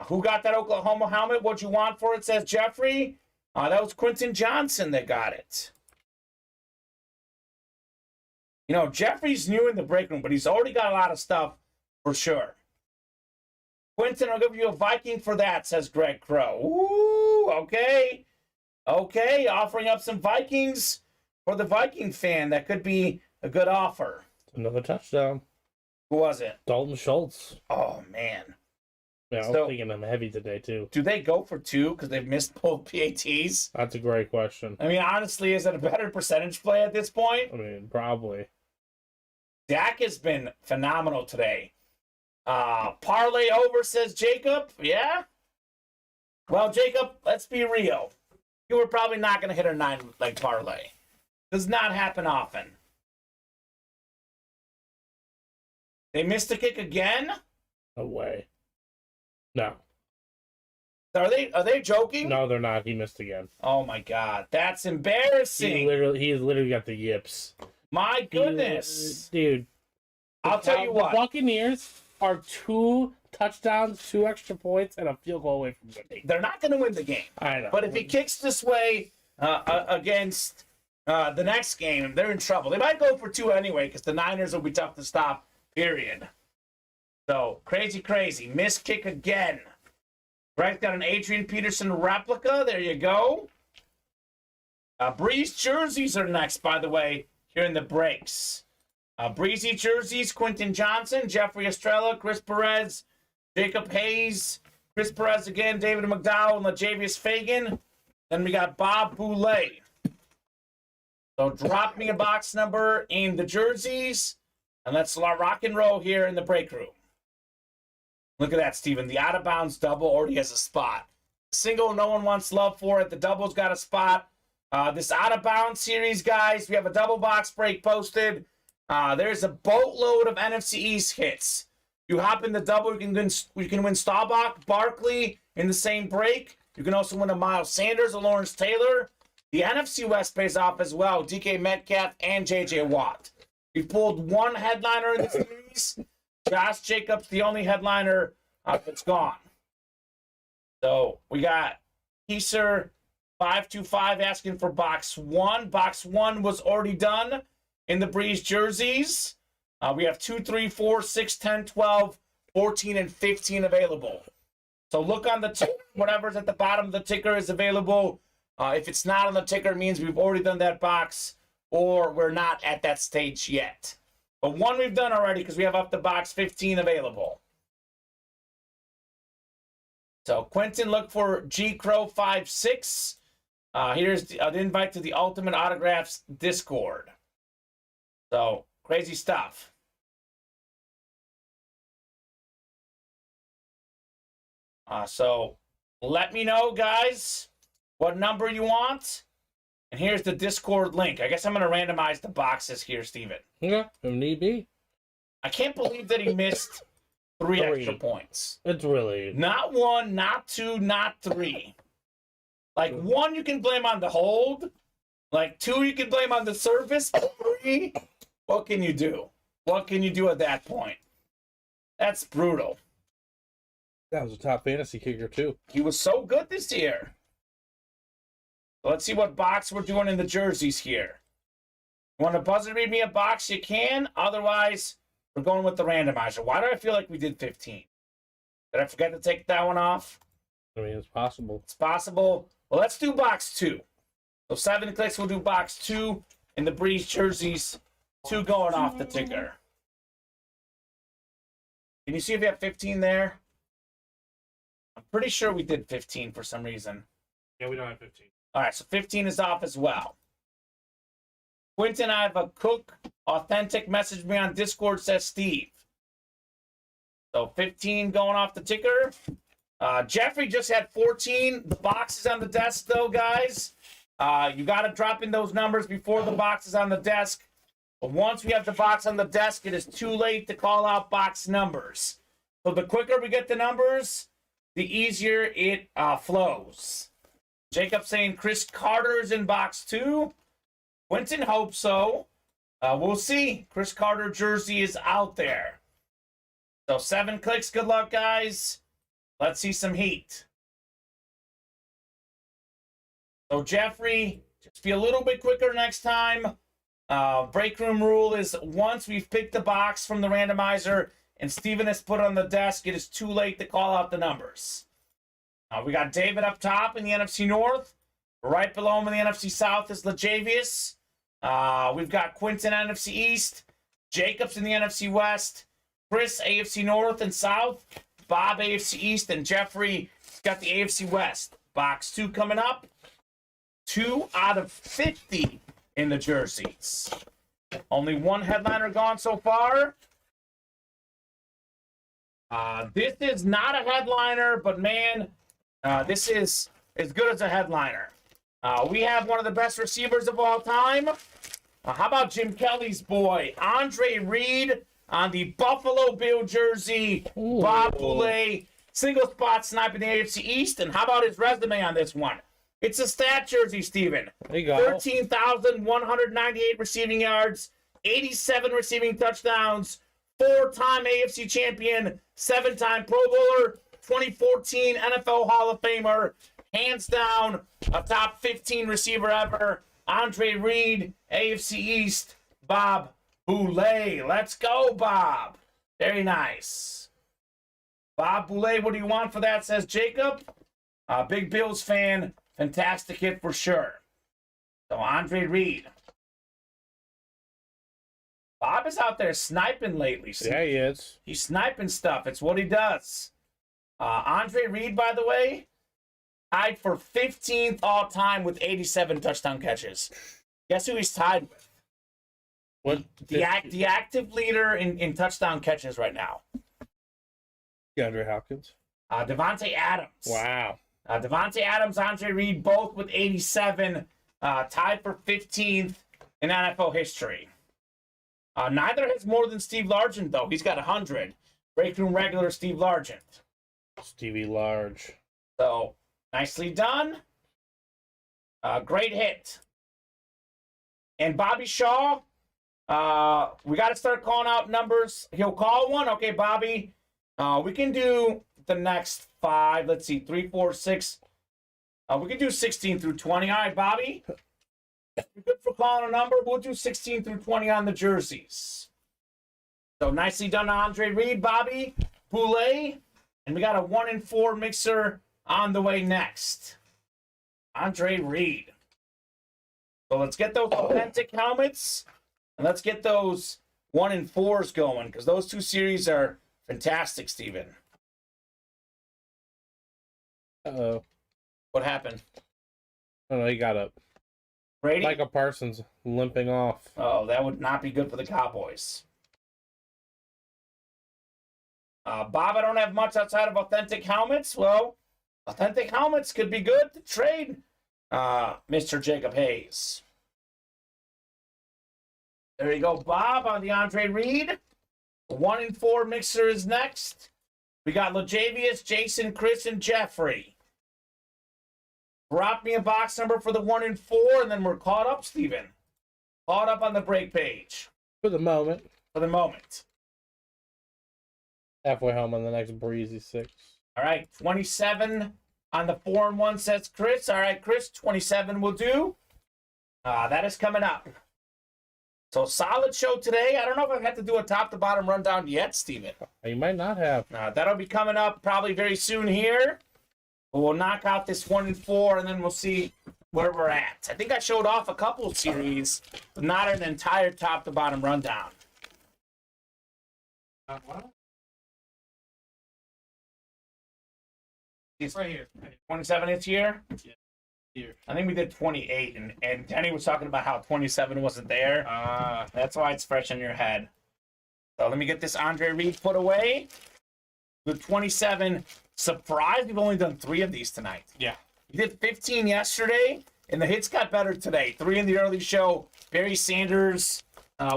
Who got that Oklahoma helmet? What'd you want for it, says Jeffrey. That was Quentin Johnson that got it. You know, Jeffrey's new in the break room, but he's already got a lot of stuff for sure. Quentin, I'll give you a Viking for that, says Greg Crow. Ooh, okay. Okay, offering up some Vikings for the Viking fan. That could be a good offer. Another touchdown. Who was it? Dalton Schultz. Oh, man. Yeah, I'm thinking I'm heavy today, too. Do they go for 2 because they've missed both PATs? That's a great question. I mean, honestly, is it a better percentage play at this point? I mean, probably. Dak has been phenomenal today. Parlay over, says Jacob. Yeah? Well, Jacob, let's be real. You were probably not going to hit a 9-leg parlay. Does not happen often. They missed a kick again? No way. No. Are they joking? No, they're not. He missed again. Oh my God, that's embarrassing. He's literally got the yips. My goodness, dude. I'll tell you what. The Buccaneers are 2 touchdowns, 2 extra points, and a field goal away from winning. They're not going to win the game. I know. But if he kicks this way against the next game, they're in trouble. They might go for 2 anyway because the Niners will be tough to stop. Period. So, crazy. Missed kick again. Greg's got an Adrian Peterson replica. There you go. Breeze jerseys are next, by the way, here in the breaks. Breezy jerseys, Quentin Johnson, Jeffrey Estrella, Chris Perez, Jacob Hayes, Chris Perez again, David McDowell, and LaJavius Fagan. Then we got Bob Boulay. So drop me a box number in the jerseys, and let's rock and roll here in the break room. Look at that, Steven. The out-of-bounds double already has a spot. Single, no one wants love for it. The double's got a spot. This out-of-bounds series, guys, we have a double box break posted. There's a boatload of NFC East hits. You hop in the double, you can win Staubach, Barkley in the same break. You can also win a Miles Sanders, a Lawrence Taylor. The NFC West pays off as well. DK Metcalf and J.J. Watt. We've pulled 1 headliner in the series. Josh Jacobs, the only headliner that's gone. So we got Keiser 525 asking for box 1. Box 1 was already done in the Breeze jerseys. We have 2, 3, 4, 6, 10, 12, 14, and 15 available. So look on the ticker. Whatever's at the bottom of the ticker is available. If it's not on the ticker, it means we've already done that box or we're not at that stage yet. But 1 we've done already because we have up to box 15 available. So Quentin, look for G Crow 56. Here's the invite to the Ultimate Autographs Discord. So crazy stuff. So let me know, guys, what number you want. And here's the Discord link. I guess I'm going to randomize the boxes here, Steven. Yeah, if need be. I can't believe that he missed 3 extra points. It's really... Not 1, not 2, not 3. Like, 1 you can blame on the hold. Like, 2 you can blame on the service. 3, what can you do? What can you do at that point? That's brutal. That was a top fantasy kicker, too. He was so good this year. Let's see what box we're doing in the jerseys here. You want to buzzer read me a box? You can. Otherwise, we're going with the randomizer. Why do I feel like we did 15? Did I forget to take that one off? I mean, it's possible. It's possible. Well, let's do box 2. So 7 clicks, we'll do box 2 in the Breeze jerseys. 2 going off the ticker. Can you see if you have 15 there? I'm pretty sure we did 15 for some reason. Yeah, we don't have 15. All right, so 15 is off as well. Quentin, I have a Cook Authentic message me on Discord, says Steve. So 15 going off the ticker. Jeffrey just had 14. The box is on the desk, though, guys. You got to drop in those numbers before the box is on the desk. But once we have the box on the desk, it is too late to call out box numbers. So the quicker we get the numbers, the easier it flows. Jacob saying Chris Carter is in box 2. Quentin hopes so. We'll see. Chris Carter jersey is out there. So 7 clicks. Good luck, guys. Let's see some heat. So Jeffrey, just be a little bit quicker next time. Break room rule is once we've picked the box from the randomizer and Steven has put it on the desk, it is too late to call out the numbers. We got David up top in the NFC North. Right below him in the NFC South is Lajavius. We've got Quentin NFC East. Jacobs in the NFC West. Chris AFC North and South. Bob AFC East. And Jeffrey got the AFC West. Box 2 coming up. 2 out of 50 in the jerseys. Only one headliner gone so far. This is not a headliner, but man, this is as good as a headliner. We have one of the best receivers of all time. How about Jim Kelly's boy, Andre Reed, on the Buffalo Bill jersey. Ooh. Bob Boulay, single spot snipe in the AFC East. And how about his resume on this one? It's a stat jersey, Steven. There you go. 13,198 receiving yards, 87 receiving touchdowns, 4-time AFC champion, 7-time Pro Bowler, 2014 NFL Hall of Famer, hands down a top 15 receiver ever. Andre Reed, AFC East, Bob Boulay. Let's go, Bob. Very nice. Bob Boulay, what do you want for that, says Jacob. Big Bills fan. Fantastic hit for sure. So Andre Reed. Bob is out there sniping lately. See? Yeah, he is. He's sniping stuff. It's what he does. Andre Reed, by the way, tied for 15th all-time with 87 touchdown catches. Guess who he's tied with? What? The active leader in touchdown catches right now. DeAndre Hopkins. Devontae Adams. Wow. Devontae Adams, Andre Reed, both with 87, tied for 15th in NFL history. Neither has more than Steve Largent, though. He's got 100. Break room regular Steve Largent. Stevie Large. So, nicely done. Great hit. And Bobby Shaw, we got to start calling out numbers. He'll call one. Okay, Bobby. We can do the next 5. Let's see, 3, 4, 6. We can do 16 through 20. All right, Bobby. You're good for calling a number. We'll do 16 through 20 on the jerseys. So nicely done, Andre Reed, Bobby Boulay. And we got a 1 in 4 mixer on the way next. Andre Reed. So let's get those authentic helmets. And let's get those 1 in 4s going. Because those 2 series are fantastic, Steven. Uh-oh. What happened? Oh, no, he got up. Brady? Micah Parsons limping off. Oh, that would not be good for the Cowboys. Bob, I don't have much outside of authentic helmets. Well, authentic helmets could be good to trade, Mr. Jacob Hayes. There you go, Bob, on the Andre Reed. 1 in 4 mixer is next. We got Lajavius, Jason, Chris, and Jeffrey. Drop me a box number for the 1 in 4, and then we're caught up, Steven. Caught up on the break page. For the moment. For the moment. Halfway home on the next breezy 6. All right, 27 on the 4 and 1, says Chris. All right, Chris, 27 will do. That is coming up. So solid show today. I don't know if I've had to do a top-to-bottom rundown yet, Steven. You might not have. That'll be coming up probably very soon here. We'll knock out this 1 in 4, and then we'll see where we're at. I think I showed off a couple of series, but not an entire top-to-bottom rundown. He's Right here. 27 this year? Here. I think we did 28, and Denny was talking about how 27 wasn't there. That's why it's fresh in your head. So let me get this Andre Reed put away. The 27, surprised we've only done 3 of these tonight. Yeah. We did 15 yesterday, and the hits got better today. 3 in the early show. Barry Sanders.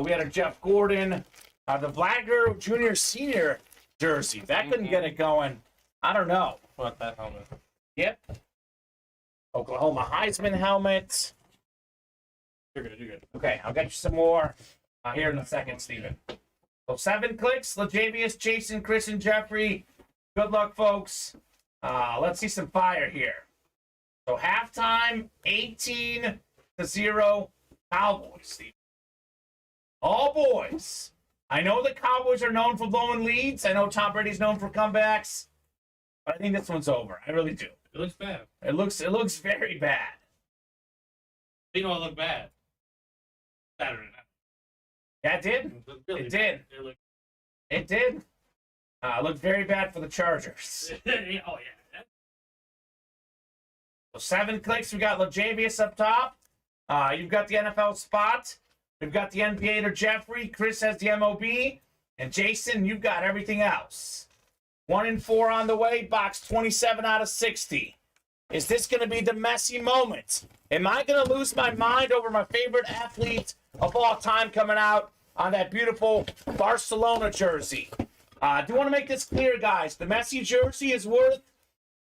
We had a Jeff Gordon. The Vladger Jr. Senior jersey. That couldn't get it going. I don't know. What that helmet? Yep. Oklahoma Heisman helmet. You're good. Okay, I'll get you some more here in a second, Steven. So 7 clicks. Lajavius, Jason, Chris, and Jeffrey. Good luck, folks. Let's see some fire here. So halftime, 18-0 Cowboys, Steven. All boys. I know the Cowboys are known for blowing leads. I know Tom Brady's known for comebacks. But I think this one's over. I really do. It looks bad. It looks very bad. You know it looked bad. Saturday night. Yeah, it did. It did. It did. It looked very bad for the Chargers. Oh, yeah. So 7 clicks. We got Lajavius up top. You've got the NFL spot. We've got the NBA to Jeffrey. Chris has the MOB. And Jason, you've got everything else. 1 and 4 on the way. Box 27 out of 60. Is this going to be the messy moment? Am I going to lose my mind over my favorite athlete of all time coming out on that beautiful Barcelona jersey? I do want to make this clear, guys. The Messi jersey is worth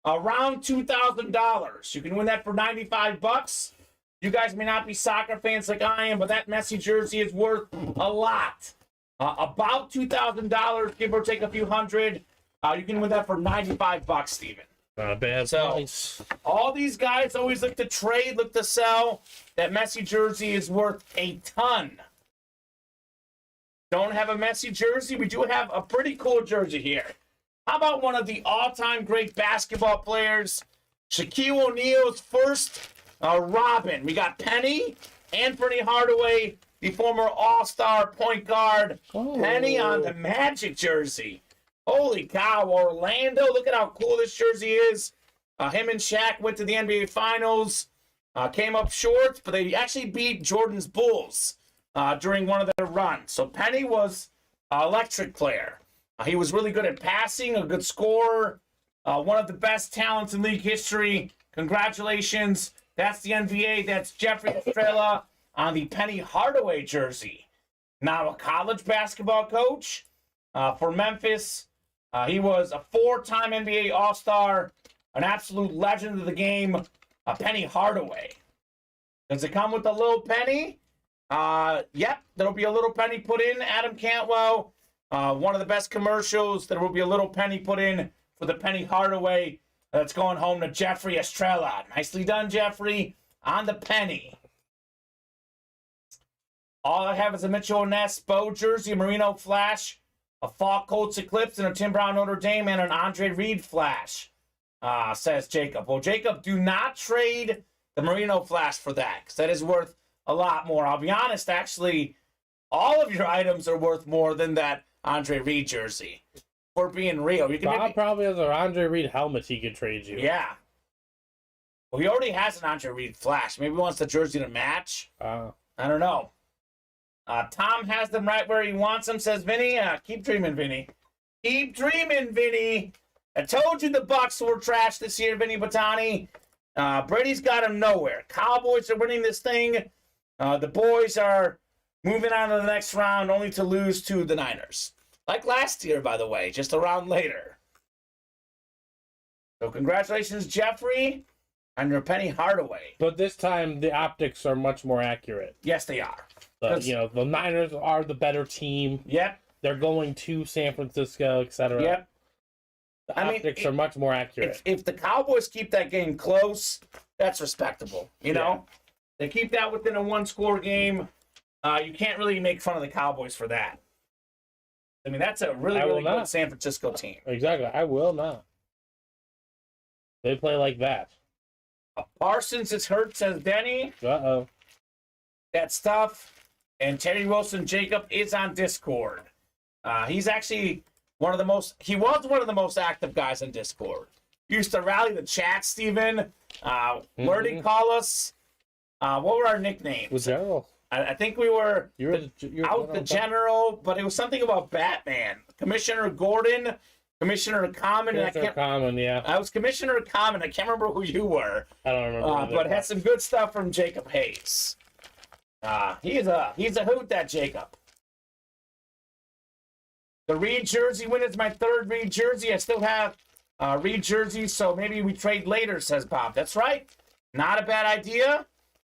around $2,000. You can win that for $95. You guys may not be soccer fans like I am, but that Messi jersey is worth a lot. About $2,000, give or take a few hundred. You can win that for $95, Steven. Not a bad price. All these guys always look to trade, look to sell. That Messi jersey is worth a ton. Don't have a Messi jersey? We do have a pretty cool jersey here. How about one of the all-time great basketball players, Shaquille O'Neal's first Robin? We got Penny, Anthony Hardaway, the former all-star point guard. Oh. Penny on the Magic jersey. Holy cow, Orlando. Look at how cool this jersey is. Him and Shaq went to the NBA Finals. Came up short, but they actually beat Jordan's Bulls during one of their runs. So Penny was an electric player. He was really good at passing, a good scorer, one of the best talents in league history. Congratulations. That's the NBA. That's Jeffrey Estrella on the Penny Hardaway jersey. Now a college basketball coach for Memphis. He was a 4-time NBA All-Star, an absolute legend of the game, Penny Hardaway. Does it come with a little penny? Yep, there'll be a little penny put in. Adam Cantwell, one of the best commercials. There will be a little penny put in for the Penny Hardaway that's going home to Jeffrey Estrella. Nicely done, Jeffrey, on the penny. All I have is a Mitchell Ness Bo jersey, a Merino Flash, a Fall Colts Eclipse, and a Tim Brown Notre Dame, and an Andre Reed Flash, says Jacob. Well, Jacob, do not trade the Merino Flash for that, because that is worth a lot more. I'll be honest, actually, all of your items are worth more than that Andre Reed jersey. For being real. You can Bob probably has an Andre Reed helmet he could trade you. Yeah. Well, he already has an Andre Reed Flash. Maybe he wants the jersey to match. I don't know. Tom has them right where he wants them, says Vinny. Keep dreaming, Vinny. Keep dreaming, Vinny. I told you the Bucs were trash this year, Vinny Batani. Brady's got him nowhere. Cowboys are winning this thing. The boys are moving on to the next round, only to lose to the Niners. Like last year, by the way, just a round later. So congratulations, Jeffrey, on your Penny Hardaway. But this time, the optics are much more accurate. Yes, they are. The Niners are the better team. Yep. They're going to San Francisco, etc. Yep. The optics are much more accurate. If the Cowboys keep that game close, that's respectable. You know? They keep that within a one-score game. You can't really make fun of the Cowboys for that. I mean, that's a really good San Francisco team. Exactly. I will not. They play like that. Parsons is hurt, says Denny. Uh-oh. That's tough. And Terry Wilson Jacob is on Discord. He's actually he was one of the most active guys on Discord. used to rally the chat, Steven. Where did he call us? What were our nicknames? With General. I think we were You're the General, but it was something about Batman. Commissioner Gordon, Commissioner Kamen, and I can't. Common, yeah. I was Commissioner Kamen. I can't remember who you were. I don't remember. But had some good stuff from Jacob Hayes. He's a hoot, that Jacob. The Reed jersey win is my third Reed jersey. I still have Reed jerseys, so maybe we trade later, says Bob. That's right. Not a bad idea.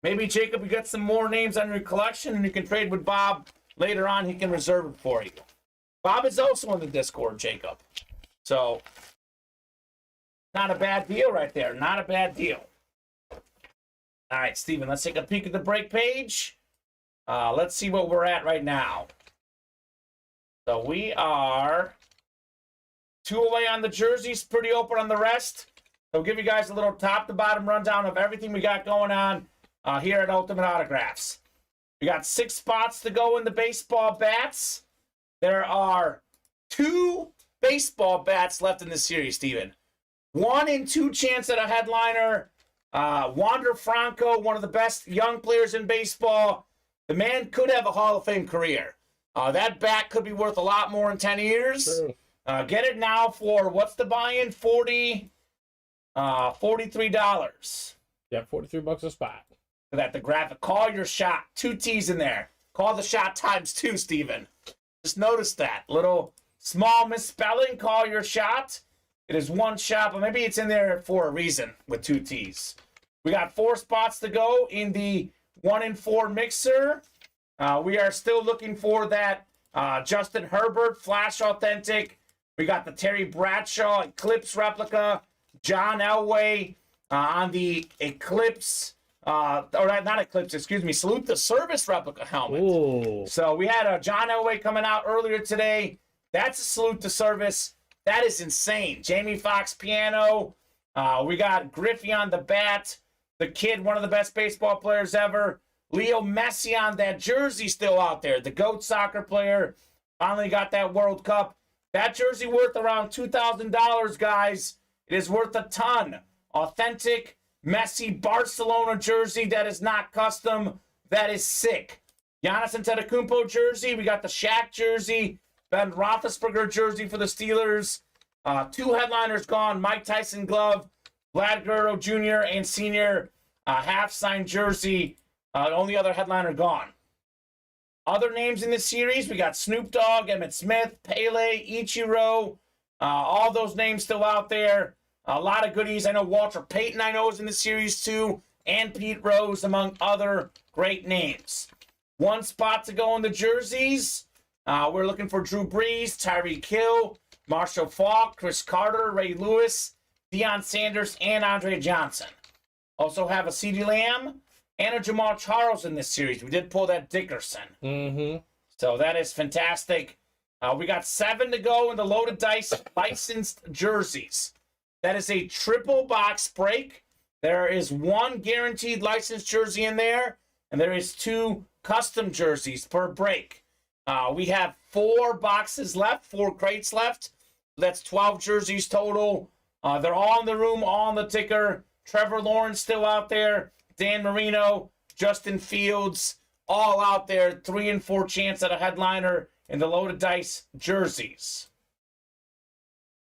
Maybe, Jacob, you got some more names on your collection, and you can trade with Bob later on. He can reserve it for you. Bob is also in the Discord, Jacob. So, not a bad deal right there. Not a bad deal. All right, Steven, let's take a peek at the break page. Let's see what we're at right now. So, we are 2 away on the jerseys, pretty open on the rest. So, we'll give you guys a little top-to-bottom rundown of everything we got going on here at Ultimate Autographs. We got 6 spots to go in the baseball bats. There are 2 baseball bats left in this series, Steven. 1 in 2 chance at a headliner. Wander Franco, one of the best young players in baseball. The man could have a Hall of Fame career. That bat could be worth a lot more in 10 years. True. Get it now for, what's the buy-in? $43. Yeah, $43 a spot. That the graphic. Call your shot. 2 T's in there. Call the shot times 2, Steven. Just notice that. Little small misspelling. Call your shot. It is 1 shot, but maybe it's in there for a reason with 2 T's. We got 4 spots to go in the 1 in 4 mixer. We are still looking for that Justin Herbert Flash Authentic. We got the Terry Bradshaw Eclipse replica. John Elway on the Eclipse. Or not Eclipse, excuse me, Salute the Service replica helmet. Ooh. So we had a John Elway coming out earlier today. That's a Salute the Service. That is insane. Jamie Foxx piano. We got Griffey on the bat. The kid, one of the best baseball players ever. Leo Messi on that jersey still out there. The GOAT soccer player. Finally got that World Cup. That jersey worth around $2,000, guys. It is worth a ton. Authentic Messi Barcelona jersey that is not custom. That is sick. Giannis Antetokounmpo jersey. We got the Shaq jersey. Ben Roethlisberger jersey for the Steelers. 2 headliners gone. Mike Tyson glove. Vlad Guerrero Jr. and Sr. Half-signed jersey. Only other headliner gone. Other names in this series. We got Snoop Dogg, Emmitt Smith, Pele, Ichiro. All those names still out there. A lot of goodies. I know Walter Payton, I know, is in the series too. And Pete Rose, among other great names. 1 spot to go in the jerseys. We're looking for Drew Brees, Tyreek Hill, Marshall Faulk, Chris Carter, Ray Lewis, Deion Sanders, and Andre Johnson. Also have a CeeDee Lamb and a Jamal Charles in this series. We did pull that Dickerson. Mm-hmm. So that is fantastic. We got 7 to go in the loaded dice licensed jerseys. That is a triple box break. There is 1 guaranteed licensed jersey in there, and there is 2 custom jerseys per break. We have 4 boxes left, 4 crates left. That's 12 jerseys total. They're all in the room, all on the ticker. Trevor Lawrence still out there. Dan Marino, Justin Fields, all out there. 3 and 4 chance at a headliner in the loaded dice jerseys.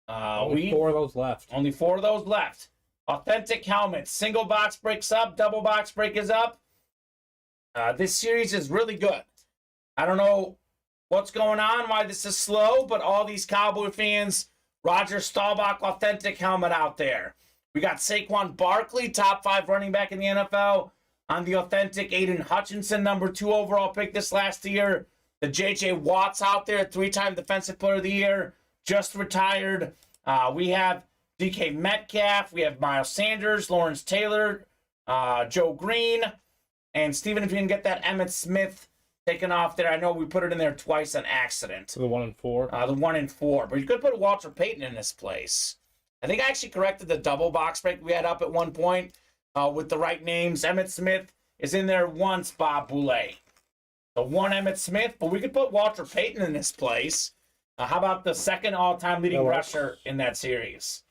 Only 4 of those left. Only 4 of those left. Authentic helmets. Single box breaks up. Double box break is up. This series is really good. I don't know what's going on, why this is slow, but all these Cowboy fans, Roger Staubach authentic helmet out there. We got Saquon Barkley, top 5 running back in the NFL, on the authentic. Aiden Hutchinson, number 2 overall pick this last year. The J.J. Watts out there, 3-time Defensive Player of the Year, just retired. We have DK Metcalf. We have Miles Sanders, Lawrence Taylor, Joe Green. And Steven, if you can get that Emmitt Smith taken off there. I know we put it in there twice on accident. So the 1 in 4? The 1 in 4. But you could put Walter Payton in this place. I think I actually corrected the double box break we had up at one point with the right names. Emmitt Smith is in there once, Bob Boulay. The 1 Emmitt Smith, but we could put Walter Payton in this place. How about the second all-time leading rusher in that series?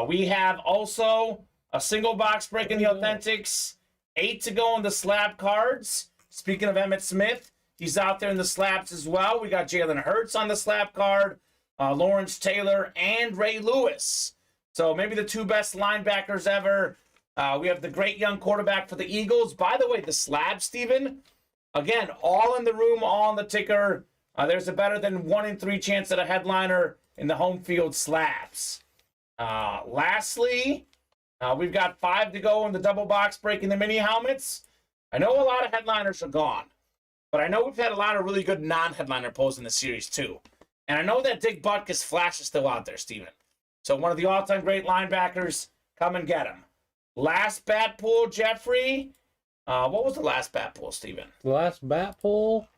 We have also a single box break in the Authentics. 8 to go on the slab cards. Speaking of Emmitt Smith, he's out there in the slabs as well. We got Jalen Hurts on the slab card, Lawrence Taylor, and Ray Lewis. So maybe the 2 best linebackers ever. We have the great young quarterback for the Eagles. By the way, the slab, Steven, again, all in the room, all on the ticker. There's a better than 1 in 3 chance at a headliner in the home field slabs. Lastly, we've got 5 to go in the double box break in the mini helmets. I know a lot of headliners are gone, but I know we've had a lot of really good non-headliner pulls in the series too. And I know that Dick Butkus Flash is still out there, Steven. So one of the all-time great linebackers, come and get him. Last bat pull, Jeffrey. What was the last bat pull, Steven? The last bat pull,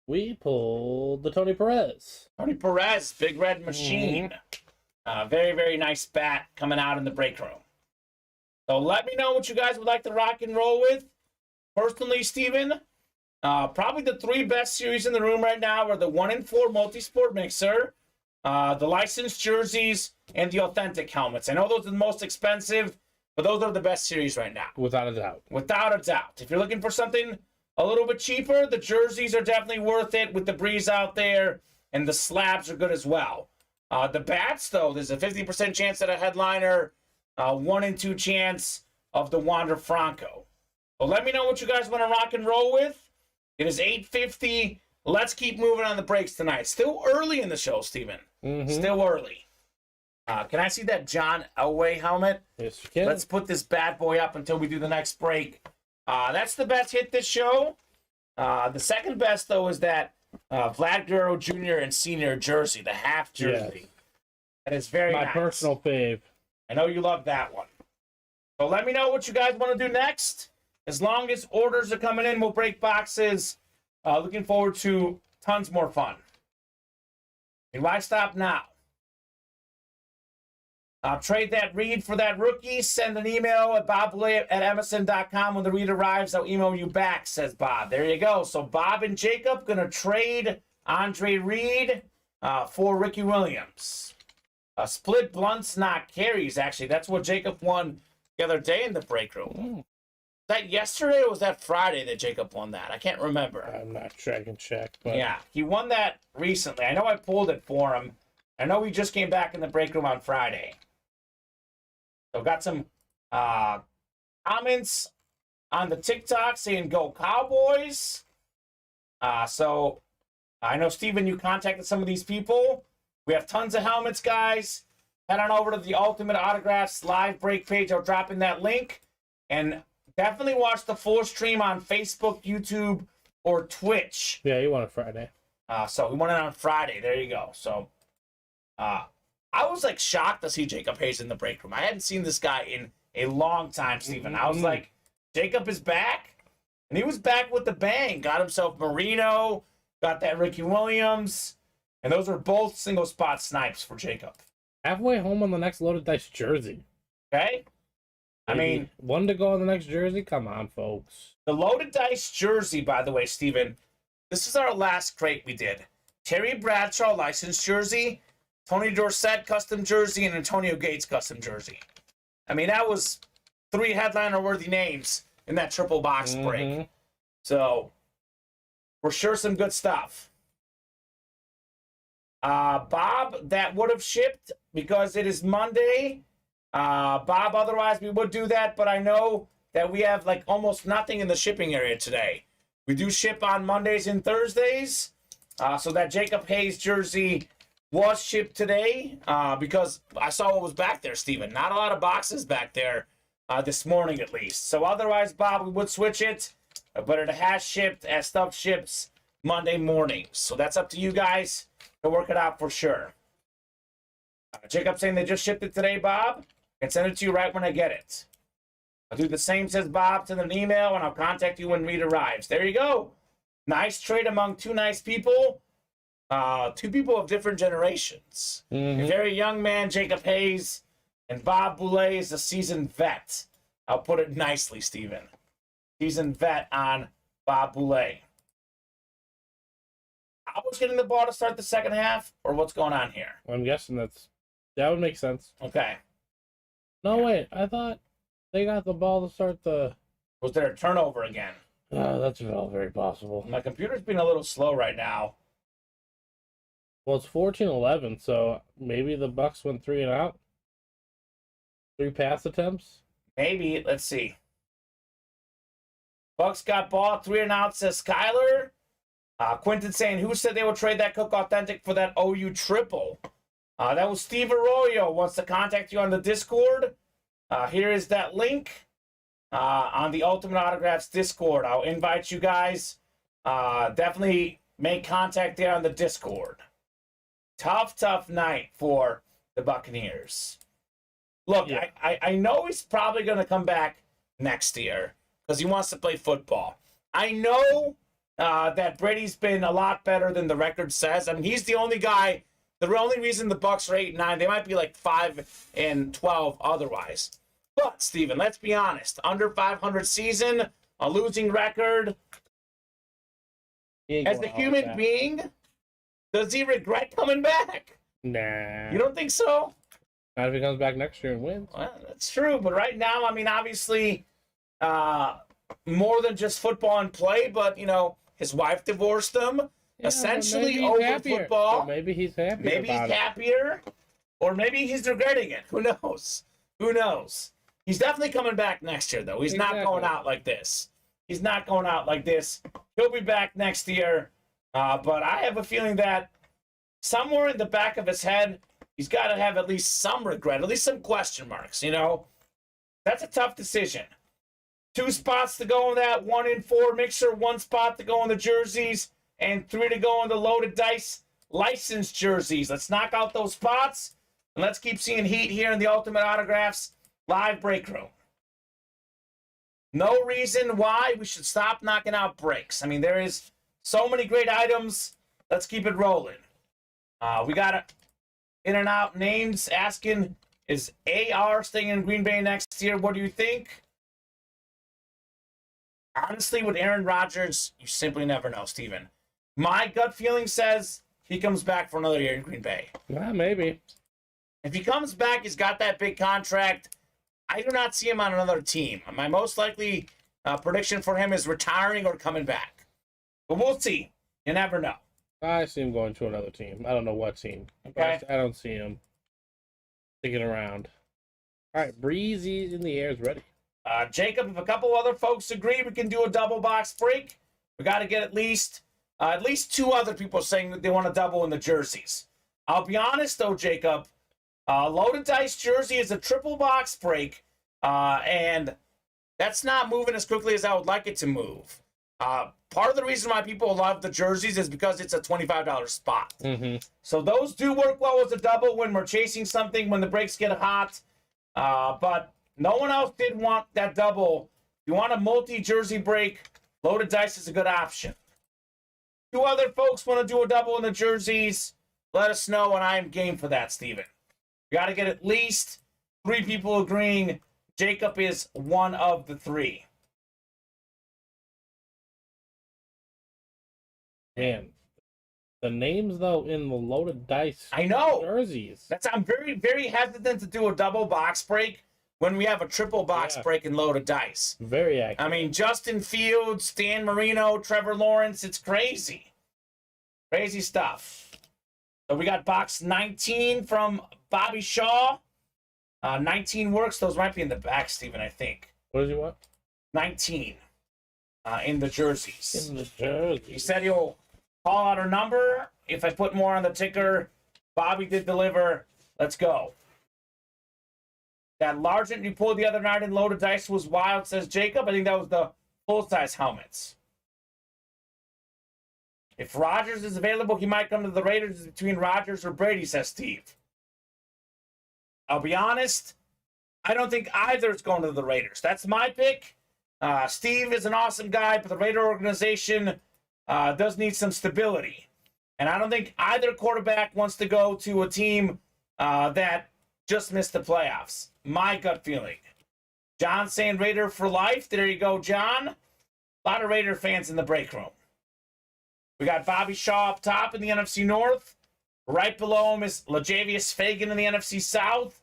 we pulled the Tony Perez. Tony Perez, Big Red Machine. Very, very nice bat coming out in the break room. So let me know what you guys would like to rock and roll with. Personally, Steven, probably the 3 best series in the room right now are the 1 in 4 multi-sport mixer, the licensed jerseys, and the authentic helmets. I know those are the most expensive, but those are the best series right now. Without a doubt. Without a doubt. If you're looking for something a little bit cheaper, the jerseys are definitely worth it with the breeze out there, and the slabs are good as well. The bats, though, there's a 50% chance at a headliner, 1 in 2 chance of the Wander Franco. So let me know what you guys want to rock and roll with. It is 8:50. Let's keep moving on the breaks tonight. Still early in the show, Steven. Still early. Can I see that John Elway helmet? Yes, you can. Let's put this bad boy up until we do the next break. That's the best hit this show. The second best, though, is that Vlad Guerrero Jr. and Senior jersey, the half jersey. Yes. That is very nice. My personal fave. I know you love that one. So let me know what you guys want to do next. As long as orders are coming in, we'll break boxes. Looking forward to tons more fun. And why stop now? Trade that read for that rookie. Send an email at bobboulet@msn.com. When the read arrives, I'll email you back, says Bob. There you go. So Bob and Jacob going to trade Andre Reed for Ricky Williams. Split blunts, not carries, actually. That's what Jacob won the other day in the break room. Was that yesterday or was that Friday that Jacob won that? I can't remember. I'm not sure, I can check. But... Yeah, he won that recently. I know I pulled it for him. I know he just came back in the break room on Friday. So got some comments on the TikTok saying go Cowboys. So I know, Steven, you contacted some of these people. We have tons of helmets, guys. Head on over to the Ultimate Autographs live break page. I'll drop in that link. And definitely watch the full stream on Facebook, YouTube, or Twitch. Yeah, he won it Friday. So we won it on Friday. There you go. So I was like shocked to see Jacob Hayes in the break room. I hadn't seen this guy in a long time, Steven. I was like, Jacob is back? And he was back with the bang. Got himself Marino, got that Ricky Williams. And those were both single spot snipes for Jacob. Halfway home on the next loaded dice jersey. Okay? I mean, 1 to go on the next jersey? Come on, folks. The loaded dice jersey, by the way, Steven, this is our last crate we did. Terry Bradshaw licensed jersey, Tony Dorsett custom jersey, and Antonio Gates custom jersey. I mean, that was 3 headliner-worthy names in that triple box break. So, for sure, some good stuff. Bob, that would have shipped because it is Monday. Bob, otherwise we would do that, but I know that we have like almost nothing in the shipping area today. We do ship on Mondays and Thursdays. So that Jacob Hayes jersey was shipped today because I saw what was back there, Steven. Not a lot of boxes back there this morning at least. So otherwise, Bob, we would switch it, but it has shipped as stuff ships Monday mornings. So that's up to you guys to work it out for sure. Jacob saying they just shipped it today, Bob. I can send it to you right when I get it. I'll do the same, says Bob. Send an email, and I'll contact you when read arrives. There you go. Nice trade among 2 nice people. 2 people of different generations. A very young man, Jacob Hayes, and Bob Boulay is a seasoned vet. I'll put it nicely, Steven. Seasoned vet on Bob Boulay. I was getting the ball to start the second half, or what's going on here? I'm guessing that would make sense. Okay. No, wait. I thought they got the ball to start the. Was there a turnover again? That's all very possible. My computer's being a little slow right now. Well, it's 14-11, so maybe the Bucks went 3 and out. 3 pass attempts. Maybe. Let's see. Bucks got ball, 3 and out, says Skyler. Quentin saying, who said they would trade that Cook Authentic for that OU triple? That was Steve Arroyo. Wants to contact you on the Discord. Here is that link on the Ultimate Autographs Discord. I'll invite you guys. Definitely make contact there on the Discord. Tough night for the Buccaneers. Look, Yeah. I know he's probably going to come back next year because he wants to play football. I know that Brady's been a lot better than the record says. I mean, he's the only guy. The only reason the Bucks are 8-9, they might be like 5-12 otherwise. But Steven, let's be honest. Under 500 season, a losing record. As a human being, does he regret coming back? Nah. You don't think so? Not if he comes back next year and wins. Well, that's true. But right now, I mean, obviously, more than just football and play, but, you know, his wife divorced him. Yeah, essentially maybe he's over happier. football. Or maybe he's happy. Maybe he's happier. Or maybe he's regretting it. Who knows? Who knows? He's definitely coming back next year, though. He's not going out like this. He's not going out like this. He'll be back next year. But I have a feeling that somewhere in the back of his head, he's got to have at least some regret, at least some question marks, you know? That's a tough decision. 2 spots to go in that 1 in 4 mixer, 1 spot to go in the jerseys, and 3 to go in the loaded dice licensed jerseys. Let's knock out those spots, and let's keep seeing heat here in the Ultimate Autographs live break room. No reason why we should stop knocking out breaks. I mean, there is so many great items. Let's keep it rolling. We got in and out names asking, is AR staying in Green Bay next year? What do you think? Honestly, with Aaron Rodgers, you simply never know, Steven. My gut feeling says he comes back for another year in Green Bay. Yeah, maybe. If he comes back, he's got that big contract. I do not see him on another team. My most likely prediction for him is retiring or coming back. But we'll see. You never know. I see him going to another team. I don't know what team. Okay. I don't see him sticking around. All right, Breezy in the air is ready. Jacob, if a couple other folks agree, we can do a double box break. We got to get at least 2 other people saying that they want to double in the jerseys. I'll be honest, though, Jacob. Loaded Dice jersey is a triple box break, and that's not moving as quickly as I would like it to move. Part of the reason why people love the jerseys is because it's a $25 spot. Mm-hmm. So those do work well as a double when we're chasing something, when the breaks get hot. But no one else did want that double. If you want a multi-jersey break, Loaded Dice is a good option. 2 other folks want to do a double in the jerseys. Let us know, and I am game for that, Steven. We got to get at least 3 people agreeing. Jacob is one of the 3. Man, the names though in the Loaded Dice I know. jerseys. I'm very, very hesitant to do a double box break when we have a triple box break in Loaded Dice. Very accurate. I mean, Justin Fields, Dan Marino, Trevor Lawrence, it's crazy. Crazy stuff. So we got box 19 from Bobby Shaw. 19 works. Those might be in the back, Steven, I think. What does he want? 19 in the jerseys. In the jerseys. He said he'll call out her number. If I put more on the ticker, Bobby did deliver. Let's go. That Largent you pulled the other night in Loaded Dice was wild, says Jacob. I think that was the full-size helmets. If Rodgers is available, he might come to the Raiders. It's between Rodgers or Brady, says Steve. I'll be honest, I don't think either is going to the Raiders. That's my pick. Steve is an awesome guy, but the Raider organization does need some stability. And I don't think either quarterback wants to go to a team that just missed the playoffs. My gut feeling. John saying Raider for life. There you go, John. A lot of Raider fans in the break room. We got Bobby Shaw up top in the NFC North. Right below him is LaJavius Fagan in the NFC South.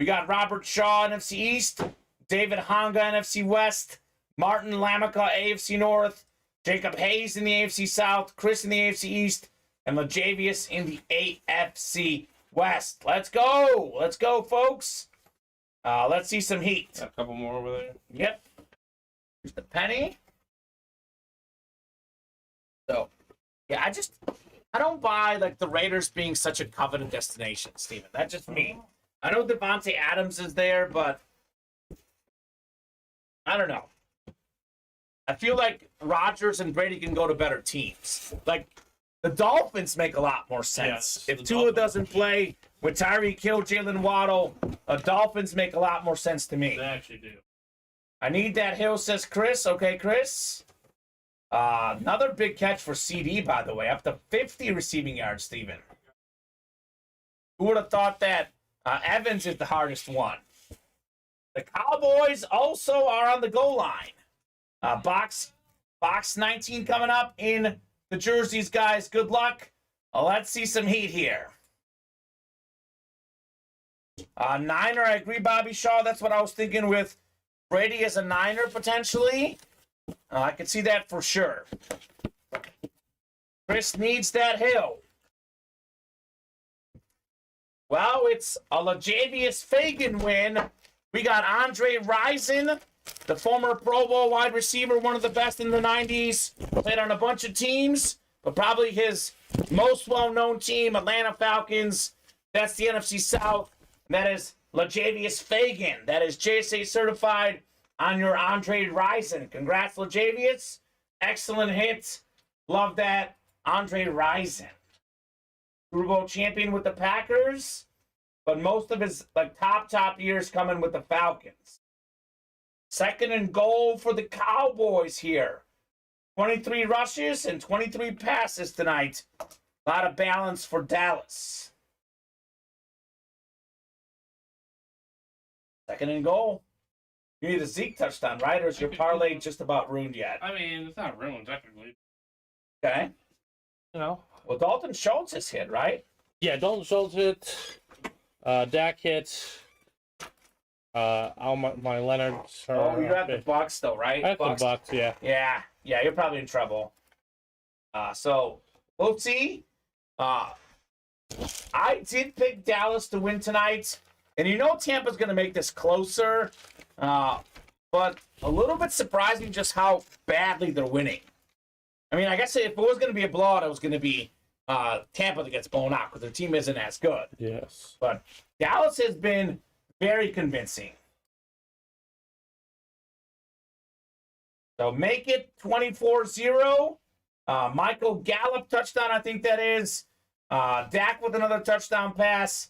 We got Robert Shaw, NFC East. David Honga, NFC West. Martin Lamica, AFC North. Jacob Hayes in the AFC South. Chris in the AFC East. And Lajavius in the AFC West. Let's go. Let's go, folks. Let's see some heat. Got a couple more over there. Yep. Here's the penny. So, yeah, I don't buy, like, the Raiders being such a coveted destination, Steven. That's just me. I know Devontae Adams is there, but I don't know. I feel like Rodgers and Brady can go to better teams. Like, the Dolphins make a lot more sense. Yes, if Tua doesn't play with Tyreek Hill, Jalen Waddle, the Dolphins make a lot more sense to me. They actually do. I need that Hill, says Chris. Okay, Chris. Another big catch for CD, by the way. Up to 50 receiving yards, Steven. Who would have thought that Evans is the hardest one? The Cowboys also are on the goal line. Box 19 coming up in the jerseys, guys. Good luck. Let's see some heat here. Niner, I agree, Bobby Shaw. That's what I was thinking with Brady as a Niner, potentially. I could see that for sure. Chris needs that Hill. Well, it's a Lajavius Fagan win. We got Andre Rison, the former Pro Bowl wide receiver, one of the best in the 90s. Played on a bunch of teams, but probably his most well-known team, Atlanta Falcons. That's the NFC South. That is Lajavius Fagan. That is JSA certified on your Andre Rison. Congrats, Lajavius. Excellent hit. Love that. Andre Rison. Super Bowl champion with the Packers, but most of his top years coming with the Falcons. Second and goal for the Cowboys here. 23 rushes and 23 passes tonight. A lot of balance for Dallas. Second and goal. You need a Zeke touchdown, right? Or is your parlay just about ruined yet? I mean, it's not ruined, technically. Okay. You know? Well, Dalton Schultz is hit, right? Yeah, Dalton Schultz hit. Dak hit. My Leonard. Oh, you have the Bucks, though, right? I have the Bucks, yeah. Yeah, you're probably in trouble. So, we'll see. I did pick Dallas to win tonight. And you know Tampa's going to make this closer. But a little bit surprising just how badly they're winning. I mean, I guess if it was going to be a blowout, it was going to be Tampa that gets blown out because their team isn't as good. Yes. But Dallas has been very convincing. So make it 24-0. Michael Gallup touchdown, I think that is. Dak with another touchdown pass.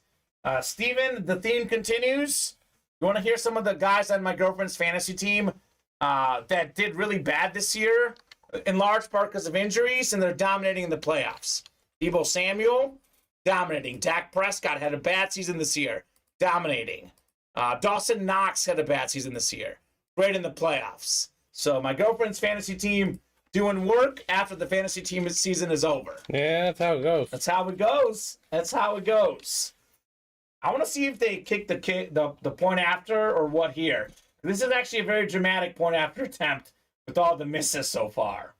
Steven, the theme continues. You want to hear some of the guys on my girlfriend's fantasy team that did really bad this year, in large part because of injuries, and they're dominating in the playoffs. Deebo Samuel, dominating. Dak Prescott had a bad season this year, dominating. Dawson Knox had a bad season this year, great in the playoffs. So my girlfriend's fantasy team doing work after the fantasy team season is over. Yeah, that's how it goes. That's how it goes. That's how it goes. I want to see if they kick the point after or what here. This is actually a very dramatic point after attempt with all the misses so far.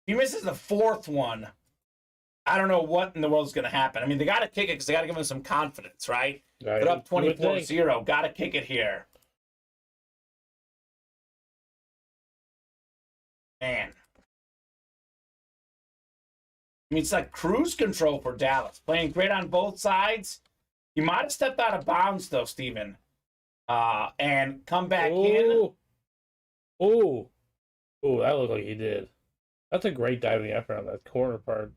He misses the fourth one. I don't know what in the world is going to happen. I mean, they got to kick it because they got to give him some confidence, right? Right. They're up 24-0. Got to kick it here. Man. I mean, it's like cruise control for Dallas. Playing great on both sides. He might have stepped out of bounds, though, Steven. And come back in. Oh, that looked like he did. That's a great diving effort on that corner part.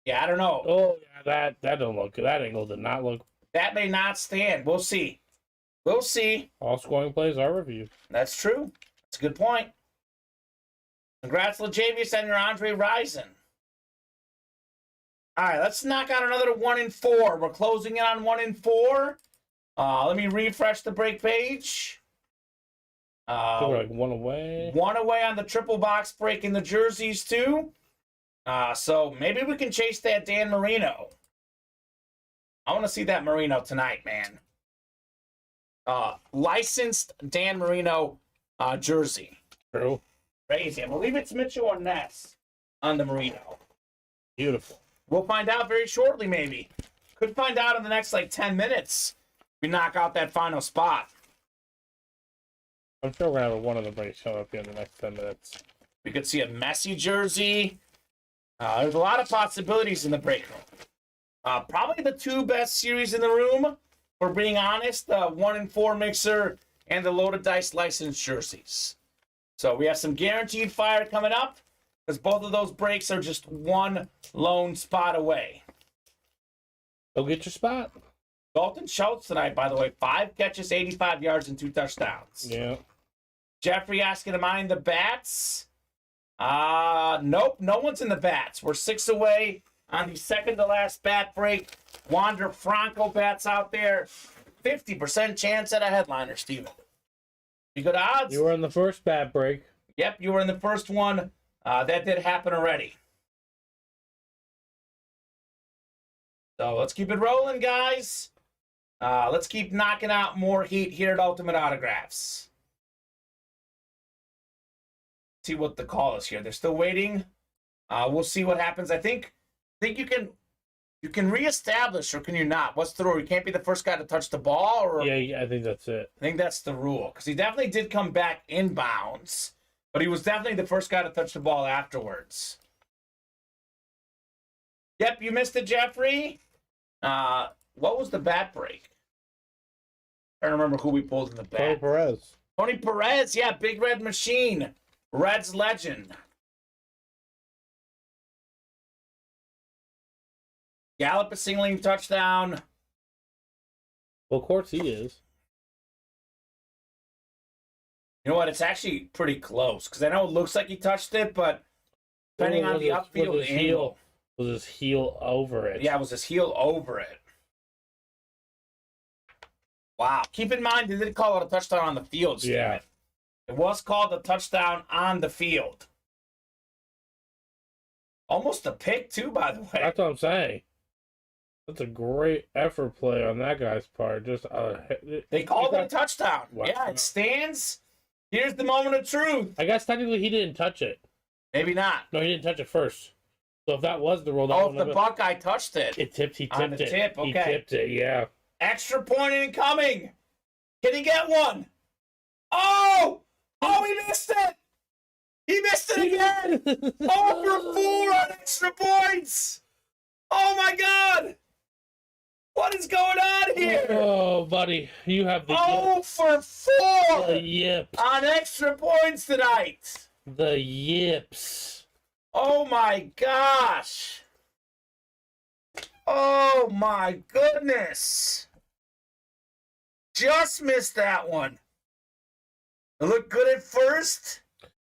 Yeah, I don't know. Oh, yeah, that don't look good. That angle did not look. That may not stand. We'll see. We'll see. All scoring plays are reviewed. That's true. That's a good point. Congrats, Lajavius, and your Andre Rison. All right, let's knock out another 1-4. We're closing in on 1-4. Let me refresh the break page. So we're like one away. One away on the triple box break in the jerseys, too. So maybe we can chase that Dan Marino. I want to see that Marino tonight, man. Licensed Dan Marino jersey. True. Crazy. I believe it's Mitchell or Ness on the Marino. Beautiful. We'll find out very shortly, maybe. Could find out in the next, 10 minutes. We knock out that final spot. I'm sure we're going to have one of the breaks show up here in the next 10 minutes. We could see a Messi jersey. There's a lot of possibilities in the break room. Probably the two best series in the room, for being honest, the 1-4 mixer and the loaded dice licensed jerseys. So we have some guaranteed fire coming up, because both of those breaks are just one lone spot away. Go get your spot. Dalton Schultz tonight, by the way, 5 catches, 85 yards, and 2 touchdowns. Yeah. Jeffrey asking, am I in the bats? Nope, no one's in the bats. We're 6 away on the second to last bat break. Wander Franco bats out there. 50% chance at a headliner, Steven. You good odds? You were in the first bat break. Yep, you were in the first one. That did happen already. So let's keep it rolling, guys. Let's keep knocking out more heat here at Ultimate Autographs. See what the call is here. They're still waiting. We'll see what happens. I think you can reestablish, or can you not? What's the rule? You can't be the first guy to touch the ball, or Yeah, I think that's it. I think that's the rule, because he definitely did come back inbounds, but he was definitely the first guy to touch the ball afterwards. Yep, you missed it, Jeffrey. What was the bat break? I don't remember who we pulled in the bat. Tony Perez. Tony Perez, yeah, Big Red Machine. Reds legend. Gallup a singling touchdown. Well, of course he is. You know what? It's actually pretty close, because I know it looks like he touched it, but depending on the upfield angle. Was his heel over it? Yeah, it was his heel over it. Wow. Keep in mind, they did call it a touchdown on the field, Steven. Yeah. It was called a touchdown on the field. Almost a pick, too, by the way. That's what I'm saying. That's a great effort play on that guy's part. Just They called it a touchdown. Wow. Yeah, it stands. Here's the moment of truth. I guess technically he didn't touch it. Maybe not. No, he didn't touch it first. So if that was the rule, that Oh, if the Buckeye touched it. He tipped On the it. tip, okay. He tipped it, yeah. Extra point incoming. Can he get one? Oh! Oh, he missed it! He missed it again! 0 for 4 on extra points! Oh my God! What is going on here? Oh, buddy, you have the 0 for the 4 yips. on extra points tonight. The yips. Oh my gosh. Oh my goodness. Just missed that one. It looked good at first.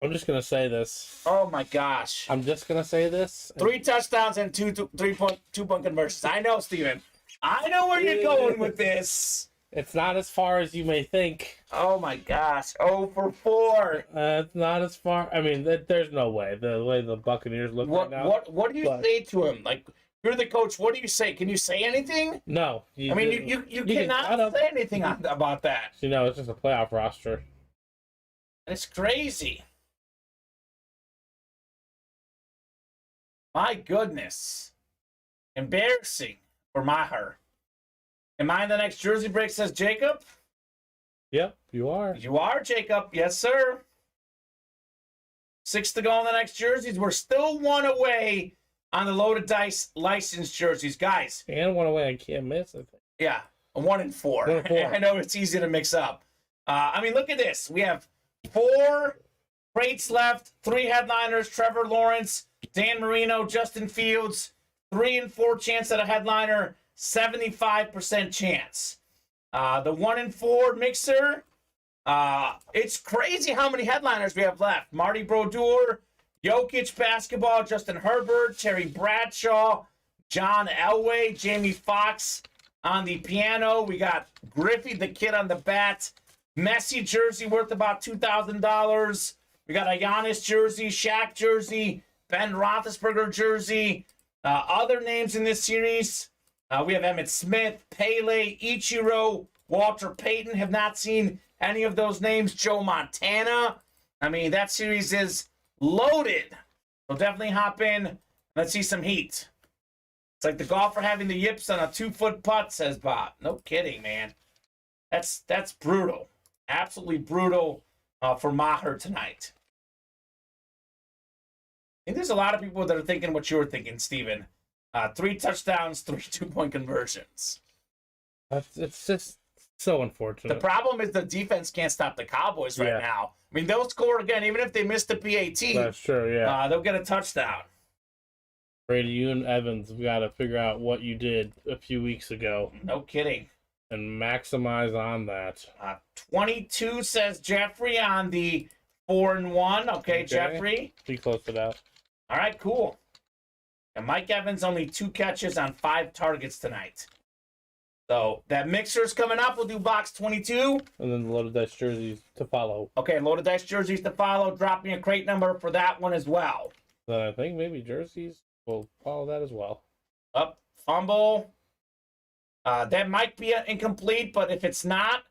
I'm just gonna say this. Oh my gosh. I'm just gonna say this. 3 touchdowns and 2-point conversions. I know, Steven. I know where you're going with this. It's not as far as you may think. Oh my gosh. 0 for 4. It's not as far. I mean, there's no way. The way the Buccaneers look right now. What do you say to him? Like, you're the coach. What do you say? Can you say anything? No. I mean, you cannot say anything about that. You know, it's just a playoff roster. It's crazy. My goodness. Embarrassing for Maher. Am I in the next jersey break, says Jacob? Yep, you are. You are, Jacob. Yes, sir. 6 to go on the next jerseys. We're still 1 away on the loaded dice licensed jerseys. Guys. And one away I can't miss, I think. Yeah, a 1 and 4. 1 and 4. I know it's easy to mix up. I mean, look at this. We have 4 crates left, 3 headliners, Trevor Lawrence, Dan Marino, Justin Fields, 3 and 4 chance at a headliner, 75% chance. The 1 and 4 mixer, it's crazy how many headliners we have left. Marty Brodeur, Jokic basketball, Justin Herbert, Terry Bradshaw, John Elway, Jamie Foxx on the piano. We got Griffey the Kid on the bat. Messi jersey worth about $2,000. We got a Giannis jersey, Shaq jersey, Ben Roethlisberger jersey. Other names in this series. We have Emmitt Smith, Pele, Ichiro, Walter Payton. Have not seen any of those names. Joe Montana. I mean, that series is loaded. So definitely hop in. Let's see some heat. It's like the golfer having the yips on a 2-foot putt, says Bob. No kidding, man. That's brutal. Absolutely brutal for Maher tonight. I think there's a lot of people that are thinking what you were thinking, Steven. 3 touchdowns, 3 2-point conversions. It's just so unfortunate. The problem is the defense can't stop the Cowboys right now. I mean, they'll score again, even if they miss the PAT. That's true, yeah. They'll get a touchdown. Brady, you and Evans have got to figure out what you did a few weeks ago. No kidding. And maximize on that. 22 says Jeffrey on the 4-1. Okay, Jeffrey. Be close to that. All right, cool. And Mike Evans only 2 catches on 5 targets tonight. So that mixer's coming up. We'll do box 22. And then the loaded dice jerseys to follow. Okay, loaded dice jerseys to follow. Drop me a crate number for that one as well. Then I think maybe jerseys will follow that as well. Up, fumble. That might be incomplete, but if it's not,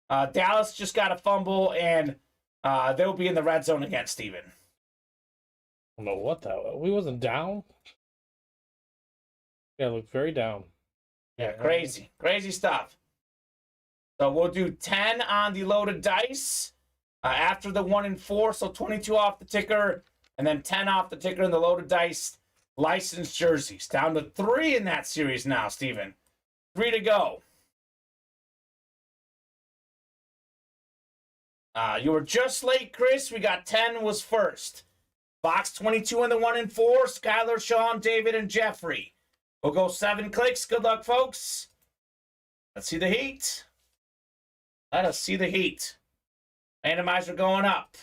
Dallas just got a fumble, and they'll be in the red zone again, Steven. I don't know what that was. We wasn't down? Yeah, it looked very down. Yeah, crazy. Crazy stuff. So we'll do 10 on the loaded dice after the 1 and 4, so 22 off the ticker, and then 10 off the ticker in the loaded dice licensed jerseys. Down to 3 in that series now, Steven. 3 to go. You were just late, Chris. We got 10 was first. Box 22 in the 1 and 4. Skylar, Sean, David, and Jeffrey. We'll go 7 clicks. Good luck, folks. Let's see the heat. Let us see the heat. Randomizer going up.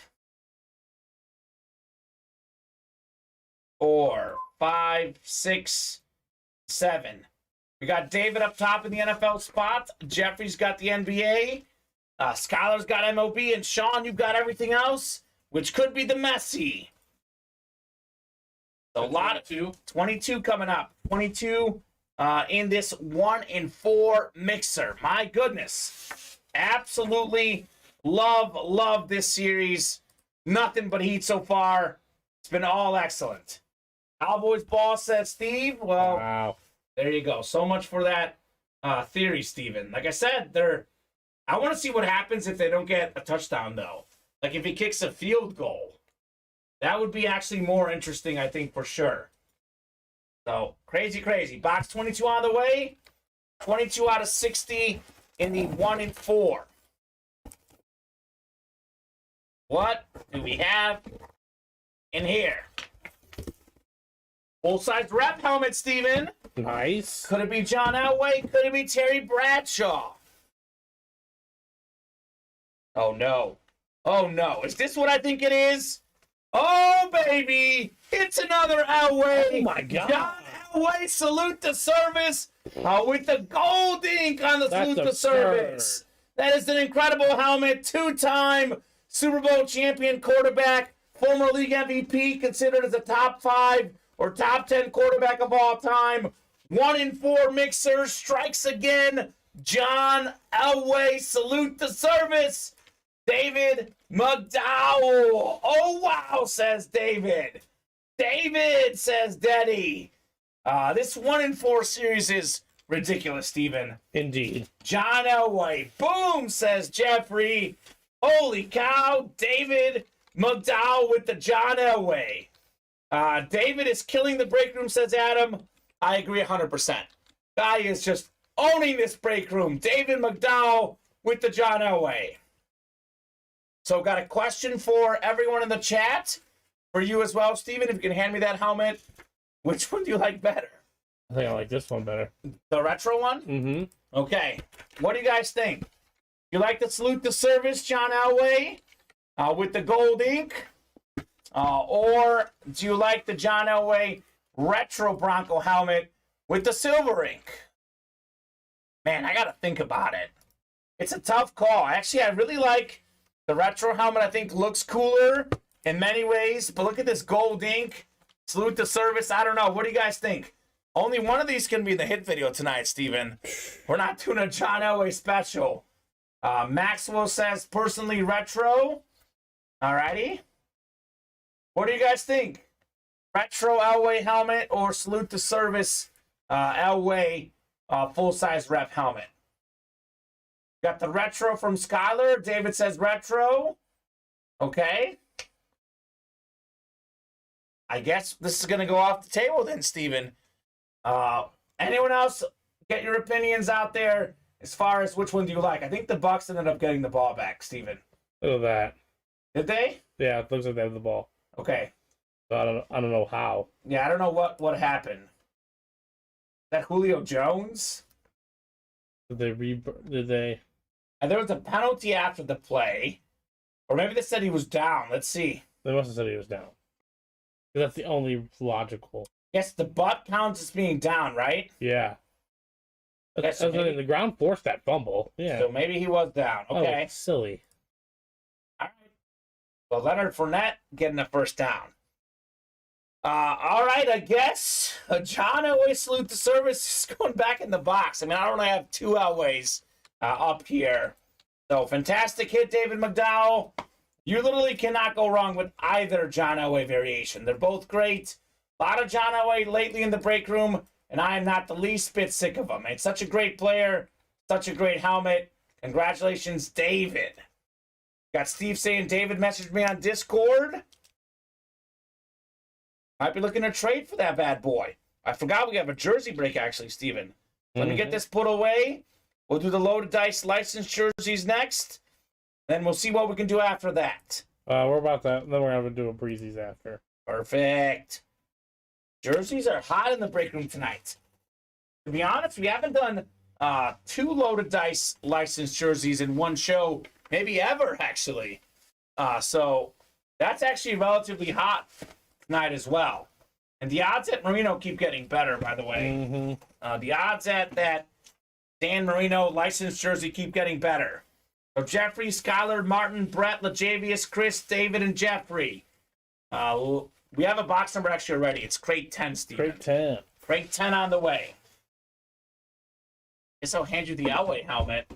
4, 5, 6, 7. We got David up top in the NFL spot. Jeffrey's got the NBA. Skylar's got MOB. And Sean, you've got everything else, which could be the Messi. So a lot of 22 coming up. 22 in this 1 and 4 mixer. My goodness. Absolutely love this series. Nothing but heat so far. It's been all excellent. Cowboys ball, says Steve. Well, wow. There you go. So much for that theory, Steven. Like I said, I want to see what happens if they don't get a touchdown, though. Like if he kicks a field goal. That would be actually more interesting, I think, for sure. So, crazy. Box 22 on the way. 22 out of 60 in the 1 and 4. What do we have in here? Full-size rep helmet, Steven. Nice. Could it be John Elway? Could it be Terry Bradshaw? Oh, no. Oh, no. Is this what I think it is? Oh, baby. It's another Elway. Oh, my God. John Elway, salute the service with the gold ink on the salute the service. That is an incredible helmet. 2-time Super Bowl champion quarterback, former league MVP, considered as a top 5 or top 10 quarterback of all time. 1 and 4 mixer strikes again. John Elway, salute the service. David McDowell. Oh, wow, says David. David, says Daddy. This 1 and 4 series is ridiculous, Steven. Indeed. John Elway. Boom, says Jeffrey. Holy cow, David McDowell with the John Elway. David is killing the break room, says Adam. I agree 100%. Guy is just owning this break room. David McDowell with the John Elway. So got a question for everyone in the chat. For you as well, Steven, if you can hand me that helmet. Which one do you like better? I think I like this one better. The retro one? Mm-hmm. Okay. What do you guys think? You like to salute the service, John Elway, with the gold ink? Or do you like the John Elway retro Bronco helmet with the silver ink? Man, I got to think about it. It's a tough call. Actually, I really like the retro helmet. I think looks cooler in many ways. But look at this gold ink. Salute the service. I don't know. What do you guys think? Only one of these can be the hit video tonight, Steven. We're not doing a John Elway special. Maxwell says, personally retro. Alrighty. What do you guys think? Retro Elway helmet or salute to service Elway full-size rep helmet? Got the retro from Skylar. David says retro. Okay. I guess this is going to go off the table then, Steven. Anyone else get your opinions out there as far as which one do you like? I think the Bucks ended up getting the ball back, Steven. Look at that. Did they? Yeah, it looks like they have the ball. Okay. So I don't know how. Yeah, I don't know what happened. Is that Julio Jones? Did they? And there was a penalty after the play. Or maybe they said he was down. Let's see. They must have said he was down. That's the only logical. Yes, the butt counts as being down, right? Yeah. Okay, so maybe, the ground forced that fumble. Yeah. So maybe he was down. Okay. Oh, silly. All right. Well, Leonard Fournette getting a first down. All right, I guess John Elway salute to service is going back in the box. I mean, I don't have two Elways up here. So, fantastic hit, David McDowell. You literally cannot go wrong with either John Elway variation. They're both great. A lot of John Elway lately in the break room, and I am not the least bit sick of him. It's such a great player, such a great helmet. Congratulations, David. Got Steve saying David messaged me on Discord. Might be looking to trade for that bad boy. I forgot we have a jersey break, actually, Steven. Let me get this put away. We'll do the loaded dice licensed jerseys next. Then we'll see what we can do after that. We're about that. Then we're going to do a breezies after. Perfect. Jerseys are hot in the break room tonight. To be honest, we haven't done two loaded dice licensed jerseys in one show, maybe ever, actually. So that's actually relatively hot tonight as well. And the odds at Marino keep getting better, by the way. The odds at that Dan Marino licensed jersey keep getting better. So Jeffrey, Skylar, Martin, Brett, Lajavius, Chris, David, and Jeffrey. We have a box number actually already. It's crate 10, Steven. Crate 10. Crate 10 on the way. Guess I'll hand you the Elway helmet.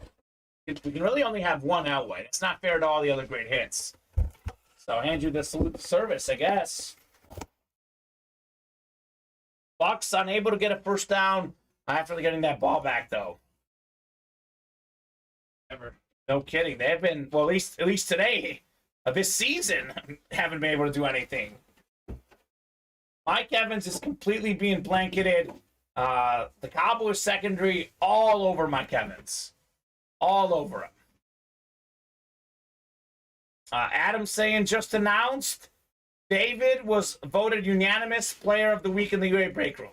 We can really only have one Elway. It's not fair to all the other great hits. So I'll hand you the salute to service, I guess. Bucks unable to get a first down after getting that ball back, though. No kidding. They have been, well, at least today, this season, haven't been able to do anything. Mike Evans is completely being blanketed. The Cowboys secondary all over Mike Evans. All over him. Adam saying just announced, David was voted unanimous player of the week in the UA break room.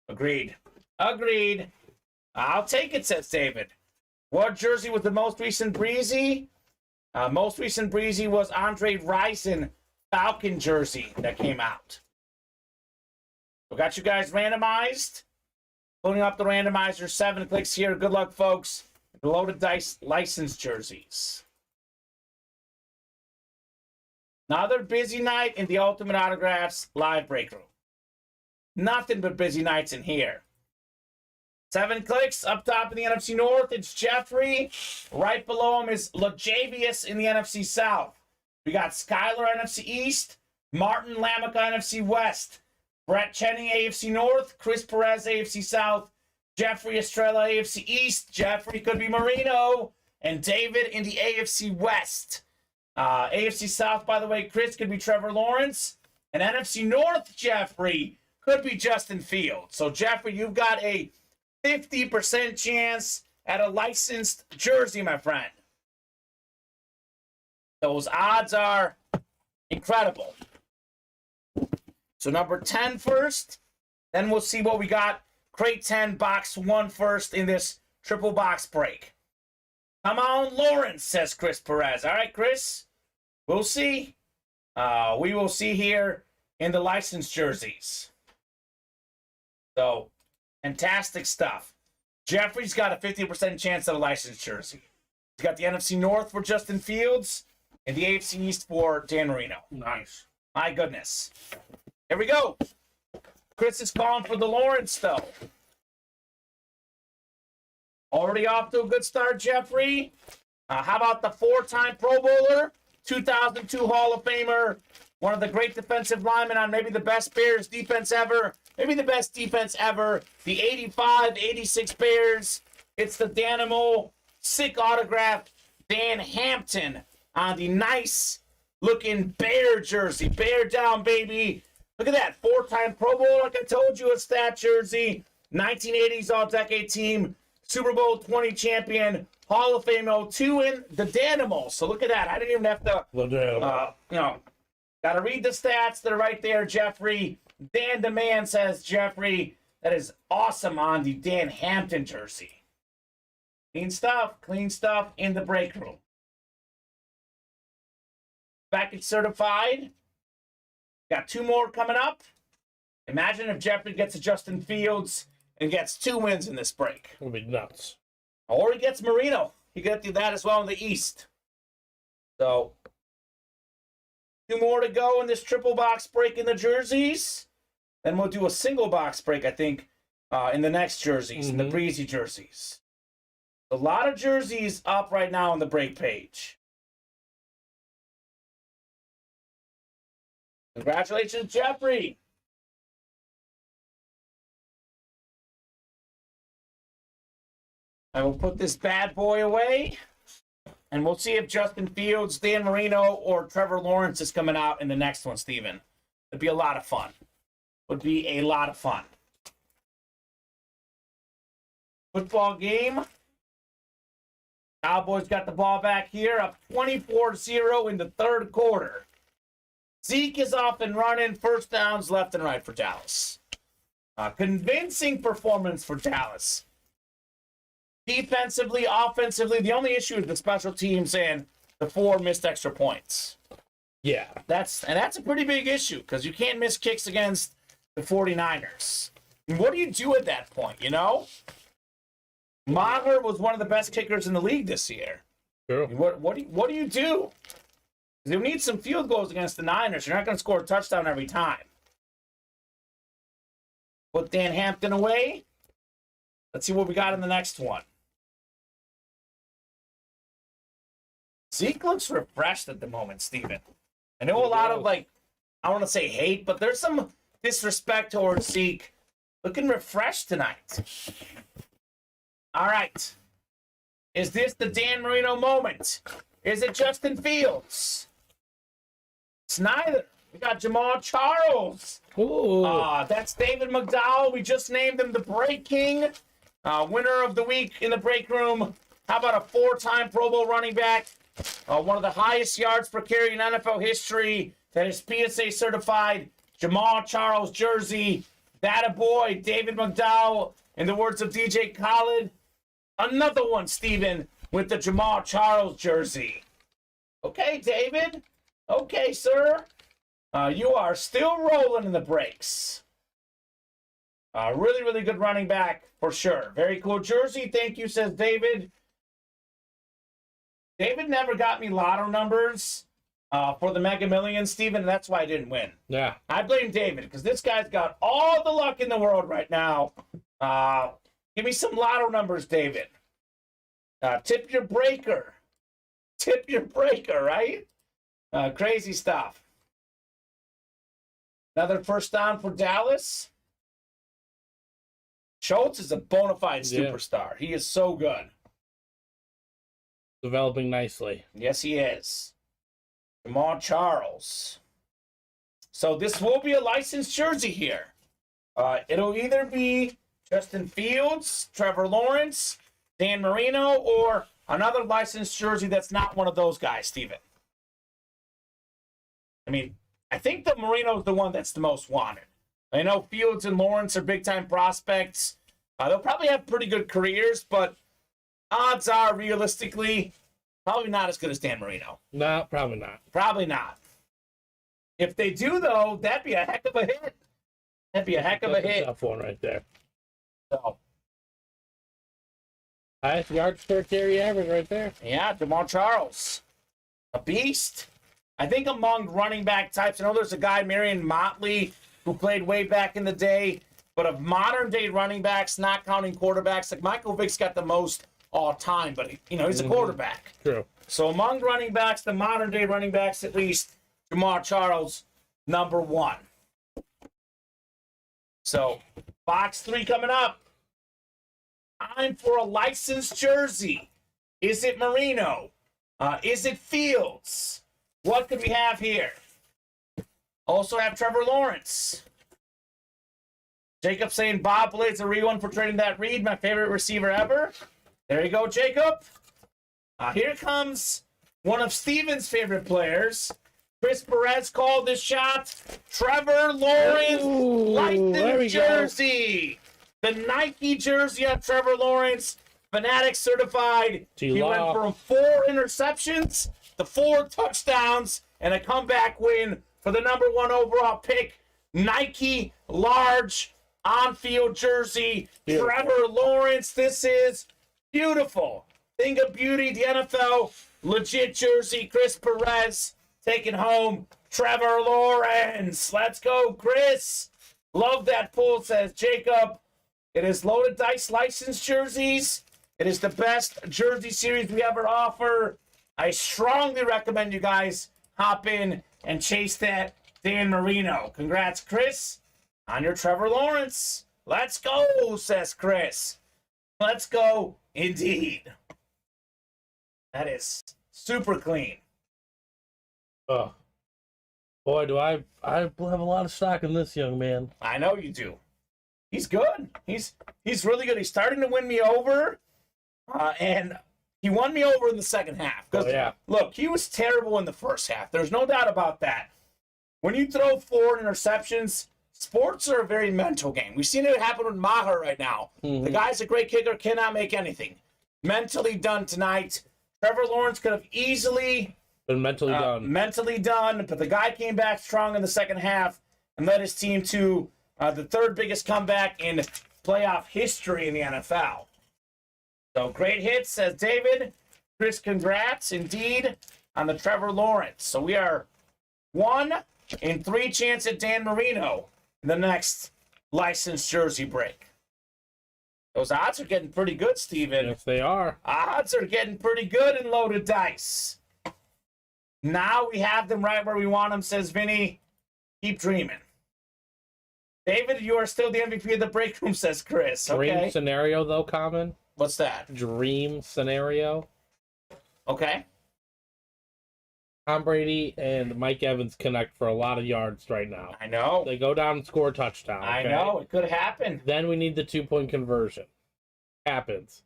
Agreed. I'll take it, says David. What jersey was the most recent breezy? Most recent breezy was Andre Rison Falcon jersey that came out. We got you guys randomized. Pulling up the randomizer, 7 clicks here. Good luck, folks. The loaded dice licensed jerseys. Another busy night in the Ultimate Autographs live break room. Nothing but busy nights in here. 7 clicks up top in the NFC North. It's Jeffrey. Right below him is Lajavius in the NFC South. We got Skylar NFC East. Martin Lamica NFC West. Brett Cheney AFC North. Chris Perez AFC South. Jeffrey Estrella AFC East. Jeffrey could be Marino. And David in the AFC West. AFC South, by the way, Chris could be Trevor Lawrence. And NFC North, Jeffrey, could be Justin Fields. So, Jeffrey, you've got a 50% chance at a licensed jersey, my friend. Those odds are incredible. So number 10 first, then we'll see what we got. Crate 10, box 1 first in this triple box break. Come on, Lawrence, says Chris Perez. All right, Chris, we'll see. We will see here in the licensed jerseys. So, fantastic stuff. Jeffrey's got a 50% chance at a licensed jersey. He's got the NFC North for Justin Fields and the AFC East for Dan Marino. Nice. My goodness. Here we go. Chris is calling for the Lawrence, though. Already off to a good start, Jeffrey. How about the 4-time Pro Bowler, 2002 Hall of Famer, one of the great defensive linemen on maybe the best Bears defense ever, maybe the best defense ever, the 85-86 Bears. It's the Danimal, sick autograph, Dan Hampton on the nice-looking Bear jersey. Bear down, baby. Look at that, 4-time Pro Bowler, like I told you, a stat jersey, 1980s All-Decade Team, Super Bowl 20 champion, Hall of Fame 02 in the Danimal. So look at that. I didn't even have to, got to read the stats. They're right there, Jeffrey. Dan the Man says, Jeffrey, that is awesome on the Dan Hampton jersey. Clean stuff in the break room. Package certified. Got 2 more coming up. Imagine if Jeffrey gets a Justin Fields and gets 2 wins in this break. It'll be nuts. Or he gets Marino. He could do that as well in the East. So, 2 more to go in this triple box break in the jerseys. Then we'll do a single box break, I think, in the next jerseys, in the breezy jerseys. A lot of jerseys up right now on the break page. Congratulations, Jeffrey. I will put this bad boy away, and we'll see if Justin Fields, Dan Marino, or Trevor Lawrence is coming out in the next one, Steven. It'd be a lot of fun. Would be a lot of fun. Football game. Cowboys got the ball back here, up 24-0 in the third quarter. Zeke is off and running, first downs left and right for Dallas. Convincing performance for Dallas. Defensively, offensively, the only issue is the special teams and the 4 missed extra points. Yeah. That's a pretty big issue because you can't miss kicks against the 49ers. And what do you do at that point, you know? Maher was one of the best kickers in the league this year. Sure. What do you do? You need some field goals against the Niners. You're not going to score a touchdown every time. Put Dan Hampton away. Let's see what we got in the next one. Zeke looks refreshed at the moment, Steven. I know a lot of, I want to say hate, but there's some disrespect towards Zeke. Looking refreshed tonight. All right. Is this the Dan Marino moment? Is it Justin Fields? It's neither. We got Jamal Charles. Ooh. That's David McDowell. We just named him the Break King. Winner of the week in the break room. How about a 4-time Pro Bowl running back? One of the highest yards per carry in NFL history. That is PSA certified. Jamal Charles jersey. That a boy, David McDowell. In the words of DJ Khaled, another one, Steven, with the Jamal Charles jersey. Okay, David. Okay, sir. You are still rolling in the breaks. Really, really good running back for sure. Very cool jersey. Thank you, says David. David never got me lotto numbers for the Mega Millions, Steven, and that's why I didn't win. Yeah. I blame David because this guy's got all the luck in the world right now. Give me some lotto numbers, David. Tip your breaker. Tip your breaker, right? Crazy stuff. Another first down for Dallas. Schultz is a bona fide superstar. He is so good. Developing nicely. Yes, he is. Jamal Charles. So this will be a licensed jersey here. It'll either be Justin Fields, Trevor Lawrence, Dan Marino, or another licensed jersey that's not one of those guys, Steven. I mean, I think that Marino's the one that's the most wanted. I know Fields and Lawrence are big-time prospects. They'll probably have pretty good careers, but odds are, realistically, probably not as good as Dan Marino. No, probably not. Probably not. If they do, though, that'd be a heck of a hit. That'd be a heck of a hit. Tough one right there. So, highest yards per carry average right there. yeah, Jamal Charles. A beast. I think among running back types, I know there's a guy, Marion Motley, who played way back in the day. But of modern-day running backs, not counting quarterbacks, like Michael Vick's got the most all-time, but, he's a quarterback. True. So among running backs, the modern-day running backs at least, Jamar Charles, number 1. So, box 3 coming up. Time for a licensed jersey. Is it Marino? Is it Fields? What could we have here? Also have Trevor Lawrence. Jacob saying Bob Blade's a re one for trading that Reed, my favorite receiver ever. There you go, Jacob. Here comes one of Steven's favorite players. Chris Perez called this shot. Trevor Lawrence, licensed jersey. The Nike jersey of Trevor Lawrence, Fanatic certified. He went from 4 interceptions to 4 touchdowns and a comeback win for the number 1 overall pick. Nike large on-field jersey. Beautiful. Trevor Lawrence, this is beautiful. Thing of beauty, the NFL legit jersey. Chris Perez taking home Trevor Lawrence. Let's go, Chris. Love that pull, says Jacob. It is Loaded Dice licensed jerseys. It is the best jersey series we ever offer. I strongly recommend you guys hop in and chase that Dan Marino. Congrats, Chris, on your Trevor Lawrence. Let's go, says Chris. Let's go, indeed. That is super clean. Oh, boy, do I have a lot of stock in this young man. I know you do. He's good. He's really good. He's starting to win me over, and he won me over in the second half. Oh, yeah. Look, he was terrible in the first half. There's no doubt about that. When you throw 4 interceptions, sports are a very mental game. We've seen it happen with Maher right now. Mm-hmm. The guy's a great kicker, cannot make anything. Mentally done tonight. Trevor Lawrence could have easily been mentally done, but the guy came back strong in the second half and led his team to the 3rd biggest comeback in playoff history in the NFL. So great hits, says David. Chris, congrats indeed on the Trevor Lawrence. So we are 1 in 3 chance at Dan Marino in the next licensed jersey break. Those odds are getting pretty good, Steven. Yes, they are. Odds are getting pretty good in Loaded Dice. Now we have them right where we want them, says Vinny. Keep dreaming. David, you are still the MVP of the break room, says Chris. Dream scenario, though, Kamen? What's that? Dream scenario. Okay. Tom Brady and Mike Evans connect for a lot of yards right now. I know. They go down and score a touchdown. Okay? I know. It could happen. Then we need the 2-point conversion. Happens.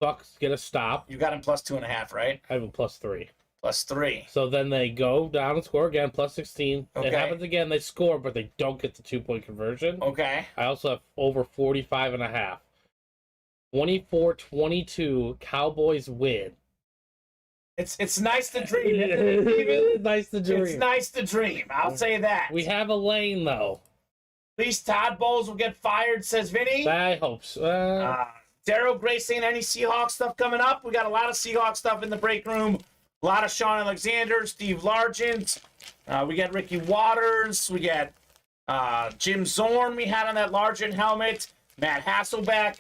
Bucks get a stop. You got him plus 2.5, right? I have a +3. +3. So then they go down and score again, +16. Okay. It happens again. They score, but they don't get the 2-point conversion. Okay. I also have over 45.5. 24-22, Cowboys win. It's nice to dream. It's nice to dream. It's nice to dream. I'll say that. We have a lane, though. At least Todd Bowles will get fired, says Vinny. I hope so. Daryl Gray saying any Seahawks stuff coming up. We got a lot of Seahawks stuff in the break room. A lot of Sean Alexander, Steve Largent. We got Ricky Waters. We got Jim Zorn we had on that Largent helmet. Matt Hasselbeck.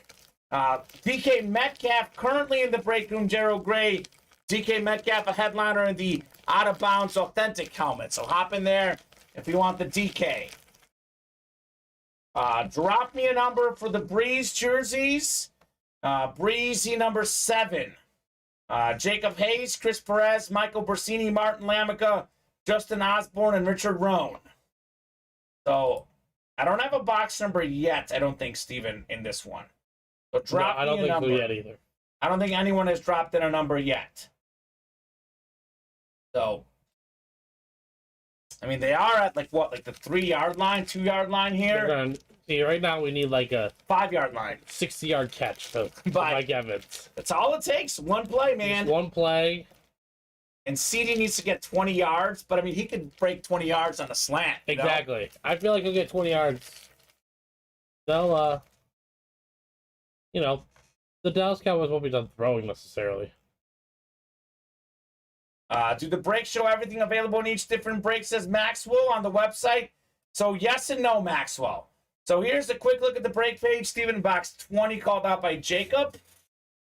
DK Metcalf currently in the break room, Daryl Gray. DK Metcalf, a headliner in the Out of Bounds Authentic helmet. So hop in there if you want the DK. Drop me a number for the Breeze jerseys. Breezy number 7. Jacob Hayes, Chris Perez, Michael Bersini, Martin Lamica, Justin Osborne, and Richard Rohn. So I don't have a box number yet, I don't think, Steven, in this one. So drop me a number. I don't think so yet either. I don't think anyone has dropped in a number yet. So, I mean, they are at like what, like the 3-yard line, 2-yard line here? See, right now we need like a 5-yard line, 60-yard catch for Mike Evans. That's all it takes. One play, man. Just one play. And CD needs to get 20 yards, but I mean, he could break 20 yards on a slant. Exactly. Know? I feel like he'll get 20 yards. They'll, the Dallas Cowboys won't be done throwing necessarily. Do the breaks show everything available in each different break, says Maxwell on the website? So yes and no, Maxwell. So here's a quick look at the break page. Steven, box 20 called out by Jacob.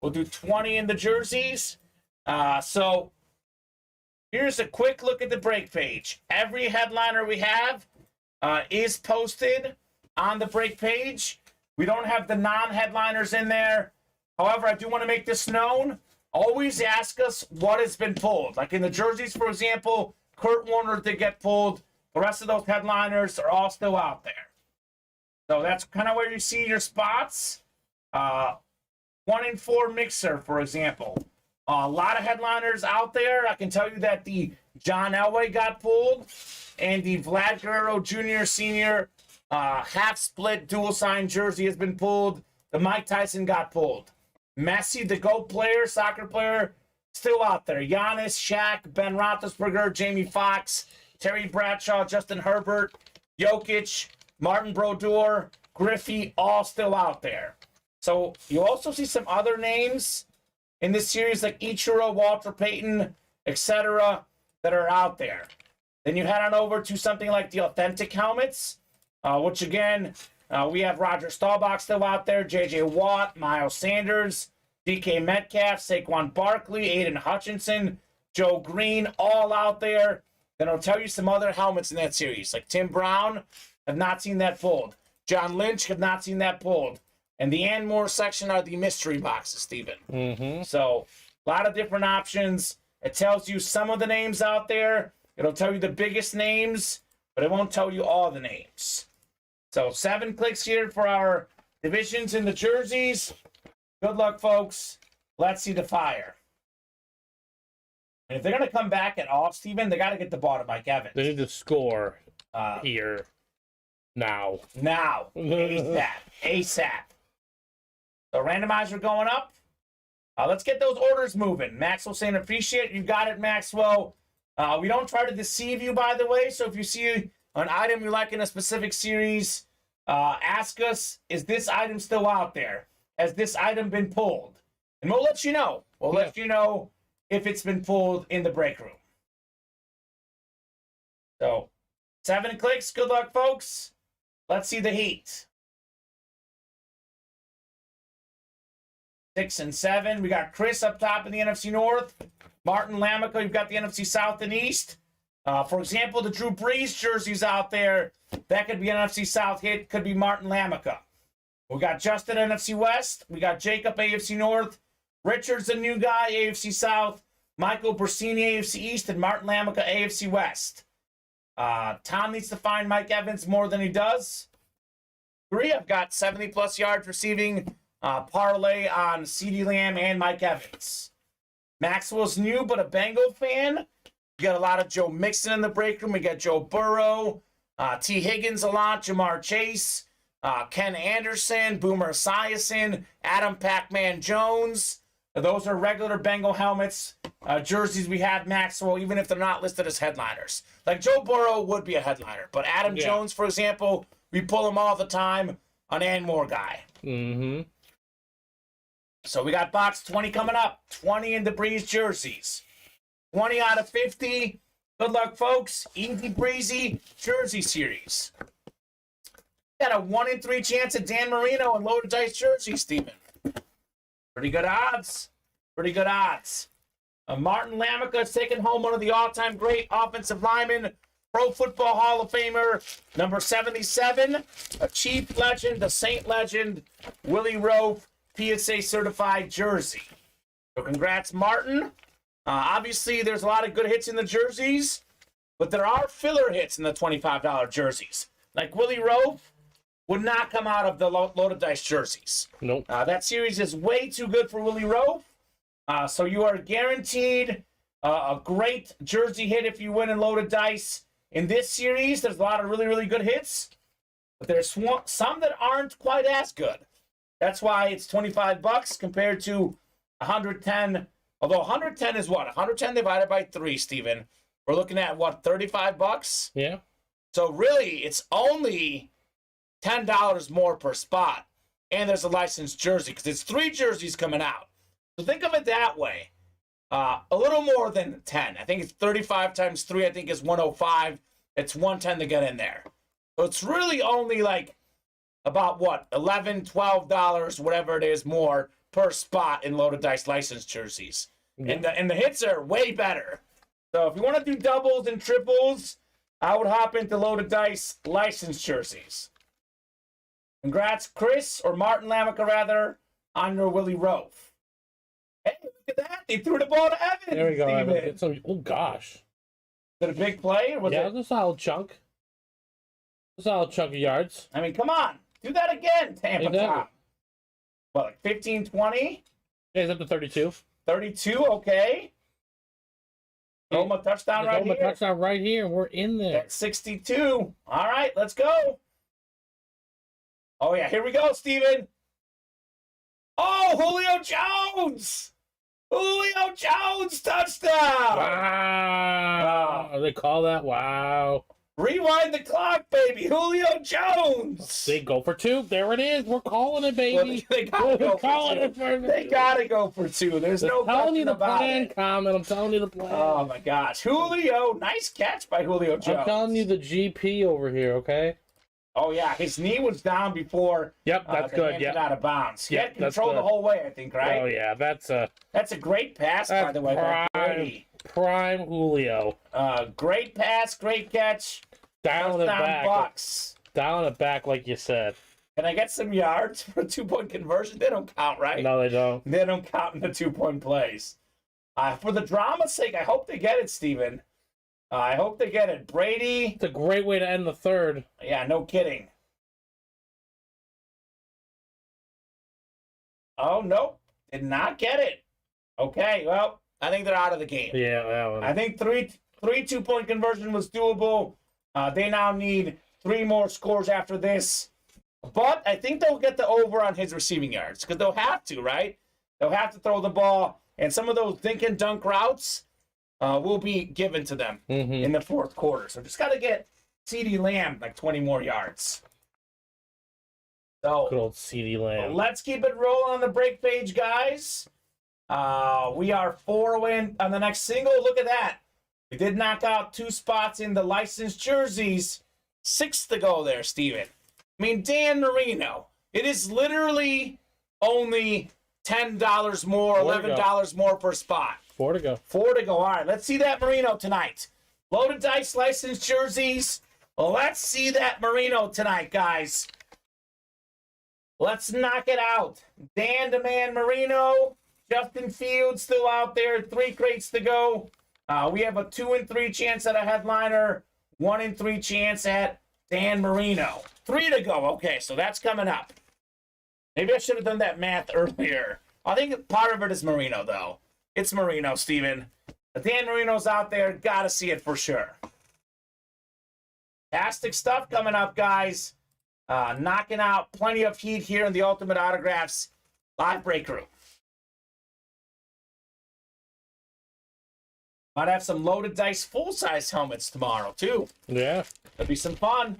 We'll do 20 in the jerseys. So here's a quick look at the break page. Every headliner we have is posted on the break page. We don't have the non-headliners in there. However, I do want to make this known. Always ask us what has been pulled. Like in the jerseys, for example, Kurt Warner did get pulled. The rest of those headliners are all still out there. So that's kind of where you see your spots. 1 in 4 mixer, for example. A lot of headliners out there. I can tell you that the John Elway got pulled, and the Vlad Guerrero Jr. Sr. Half split dual sign jersey has been pulled. The Mike Tyson got pulled. Messi, the GOAT player, soccer player, still out there. Giannis, Shaq, Ben Roethlisberger, Jamie Foxx, Terry Bradshaw, Justin Herbert, Jokic, Martin Brodeur, Griffey, all still out there. So you also see some other names in this series like Ichiro, Walter Payton, etc. that are out there. Then you head on over to something like the authentic helmets, which again, we have Roger Staubach still out there, J.J. Watt, Miles Sanders, DK Metcalf, Saquon Barkley, Aiden Hutchinson, Joe Green, all out there. Then I'll tell you some other helmets in that series, like Tim Brown, have not seen that pulled. John Lynch, have not seen that pulled. And the Anmore section are the mystery boxes, Steven. Mm-hmm. So a lot of different options. It tells you some of the names out there. It'll tell you the biggest names, but it won't tell you all the names. So 7 clicks here for our divisions in the jerseys. Good luck, folks. Let's see the fire. And if they're going to come back at all, Steven, they got to get the ball to Mike Evans. They need to score here now. Now. ASAP. ASAP. So randomizer going up. Let's get those orders moving. Maxwell saying appreciate it. You got it, Maxwell. We don't try to deceive you, by the way. So if you see an item you like in a specific series, ask us, is this item still out there? Has this item been pulled? And we'll let you know. We'll let you know if it's been pulled in the break room. So 7 clicks. Good luck, folks. Let's see the heat. 6 and 7. We got Chris up top in the NFC North. Martin Lamico, you've got the NFC South and East. For example, the Drew Brees jerseys out there, that could be an NFC South hit, could be Martin Lamica. We got Justin, NFC West. We got Jacob, AFC North. Richard's the new guy, AFC South. Michael Bersini, AFC East. And Martin Lamica, AFC West. Tom needs to find Mike Evans more than he does. 3, I've got 70-plus yards receiving parlay on CeeDee Lamb and Mike Evans. Maxwell's new, but a Bengal fan. We got a lot of Joe Mixon in the break room. We got Joe Burrow, T. Higgins a lot, Jamar Chase, Ken Anderson, Boomer Esiason, Adam Pac-Man Jones. Those are regular Bengal helmets, jerseys we have, Maxwell, even if they're not listed as headliners. Like Joe Burrow would be a headliner, but Adam Jones, for example, we pull him all the time, an Anmore guy. Mm-hmm. So we got box 20 coming up. 20 in the Breeze jerseys. 20 out of 50. Good luck, folks. Easy breezy jersey series. Got a 1 in 3 chance at Dan Marino and loaded dice jersey, Steven. Pretty good odds. Pretty good odds. Martin Lamica is taking home one of the all-time great offensive linemen. Pro Football Hall of Famer, number 77. A Chief legend, a Saint legend, Willie Rofe. PSA certified jersey. So congrats, Martin. Obviously, there's a lot of good hits in the jerseys, but there are filler hits in the $25 jerseys. Like Willie Rofe would not come out of the loaded dice jerseys. Nope. That series is way too good for Willie Rofe. So you are guaranteed a great jersey hit if you win in loaded dice. In this series, there's a lot of really, really good hits, but there's some that aren't quite as good. That's why it's $25 compared to 110. Although 110 is what? 110 divided by 3, Steven. We're looking at what, $35? Yeah. So really, it's only $10 more per spot. And there's a licensed jersey because it's 3 jerseys coming out. So think of it that way. A little more than 10. I think it's 35 times 3, I think is 105. It's 110 to get in there. So it's really only like about what, $11, $12, whatever it is more per spot in loaded dice licensed jerseys. Yeah. And the hits are way better. So if you want to do doubles and triples, I would hop into loaded dice licensed jerseys. Congrats, Chris, or Martin Lamica rather, on your Willie Rove. Hey, look at that. They threw the ball to Evans. There we go, Evan. Oh, gosh. Is it a big play? Or was it was a solid chunk. A solid chunk of yards. I mean, come on. Do that again, Tampa Tom. What, like 15, 20? Yeah, he's up to 32. 32, okay. Homa touchdown right here. Homa touchdown right here, and we're in there. At 62. All right, let's go. Oh, yeah, here we go, Steven. Oh, Julio Jones! Julio Jones touchdown! Wow! They call that wow. Rewind the clock, baby. Julio Jones. They go for two. There it is. We're calling it, baby. Well, they gotta go for two. They gotta go for two. There's no question about it. I'm telling you the plan. Oh my gosh, Julio! Nice catch by Julio Jones. I'm telling you the GP over here. Okay. Oh yeah, his knee was down before. Yep, that's good. Yeah, out of bounds. He had control the whole way, I think. Right? Oh yeah, that's a great pass, by the way. Prime Julio. Great pass, great catch. Down it back. Bucks. Down it back, like you said. Can I get some yards for a 2-point conversion? They don't count, right? No, they don't. They don't count in the 2-point plays. For the drama's sake, I hope they get it, Steven. I hope they get it. Brady. It's a great way to end the third. Yeah, no kidding. Oh, nope. Did not get it. Okay, well, I think they're out of the game. Yeah, that one. I think three 2-point conversion was doable. They now need 3 more scores after this. But I think they'll get the over on his receiving yards because they'll have to, right? They'll have to throw the ball. And some of those dink and dunk routes will be given to them in the fourth quarter. So just got to get CeeDee Lamb like 20 more yards. So good old CeeDee Lamb. Let's keep it rolling on the break page, guys. We are 4 away on the next single. Look at that. We did knock out 2 spots in the licensed jerseys. 6 to go there, Steven. I mean, Dan Marino. It is literally only $10 more, $11 more per spot. 4 to go. 4 to go. All right, let's see that Marino tonight. Loaded dice licensed jerseys. Let's see that Marino tonight, guys. Let's knock it out. Dan the Man Marino. Justin Fields still out there. 3 crates to go. We have a 2 in 3 chance at a headliner. 1 in 3 chance at Dan Marino. 3 to go. Okay, so that's coming up. Maybe I should have done that math earlier. I think part of it is Marino, though. It's Marino, Steven. If Dan Marino's out there, gotta see it for sure. Fantastic stuff coming up, guys. Knocking out plenty of heat here in the Ultimate Autographs live break room. Might have some loaded dice full-size helmets tomorrow, too. Yeah. That'd be some fun.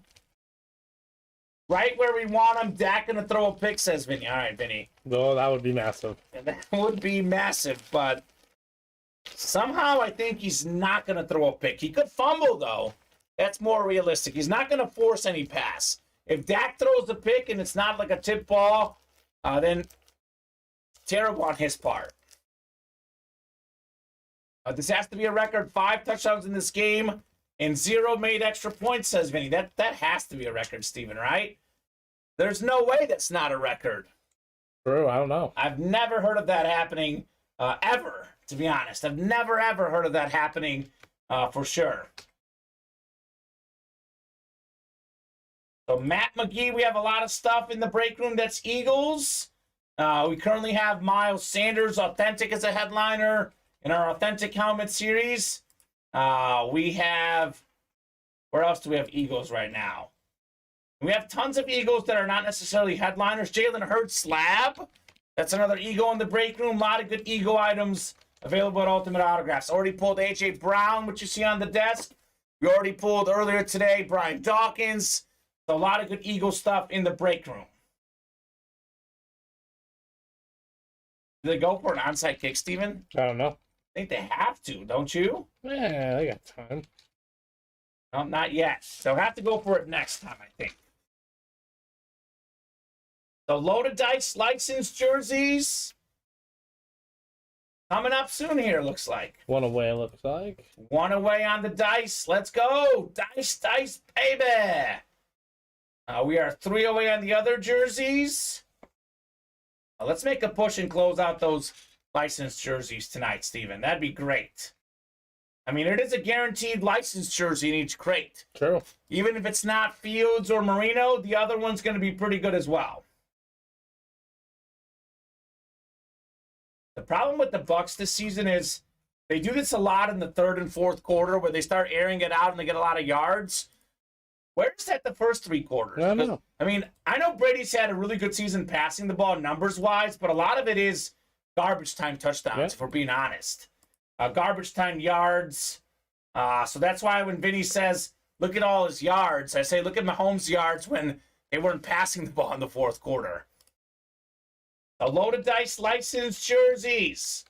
Right where we want them. Dak gonna throw a pick, says Vinny. All right, Vinny. Oh, that would be massive. That would be massive, but somehow I think he's not gonna throw a pick. He could fumble, though. That's more realistic. He's not gonna force any pass. If Dak throws the pick and it's not like a tip ball, then terrible on his part. This has to be a record. 5 touchdowns in this game and 0 made extra points, says Vinny. That has to be a record, Steven, right? There's no way that's not a record. True, I don't know. I've never heard of that happening ever, to be honest. I've never, ever heard of that happening for sure. So Matt McGee, we have a lot of stuff in the break room that's Eagles. We currently have Miles Sanders Authentic as a headliner in our Authentic Helmet series. We have, where else do we have Eagles right now? We have tons of Eagles that are not necessarily headliners. Jalen Hurts Slab. That's another Eagle in the break room. A lot of good Eagle items available at Ultimate Autographs. Already pulled A.J. Brown, which you see on the desk. We already pulled earlier today Brian Dawkins. So a lot of good Eagle stuff in the break room. Do they go for an onside kick, Steven? I don't know. I think they have to, don't you? Yeah, they got time. No, not yet. They'll have to go for it next time, I think. So loaded dice licensed jerseys coming up soon here, looks like. One away, looks like. One away on the dice. Let's go. Dice, baby. We are 3 away on the other jerseys. Let's make a push and close out those licensed jerseys tonight, Steven. That'd be great. I mean, it is a guaranteed licensed jersey in each crate. True. Even if it's not Fields or Marino, the other one's going to be pretty good as well. The problem with the Bucks this season is they do this a lot in the third and fourth quarter where they start airing it out and they get a lot of yards. Where's that the first 3 quarters? I don't know. I mean, I know Brady's had a really good season passing the ball numbers-wise, but a lot of it is garbage time touchdowns, if we're being honest. Garbage time yards. So that's why when Vinny says, look at all his yards, I say, look at Mahomes' yards when they weren't passing the ball in the fourth quarter. A loaded dice licensed jerseys.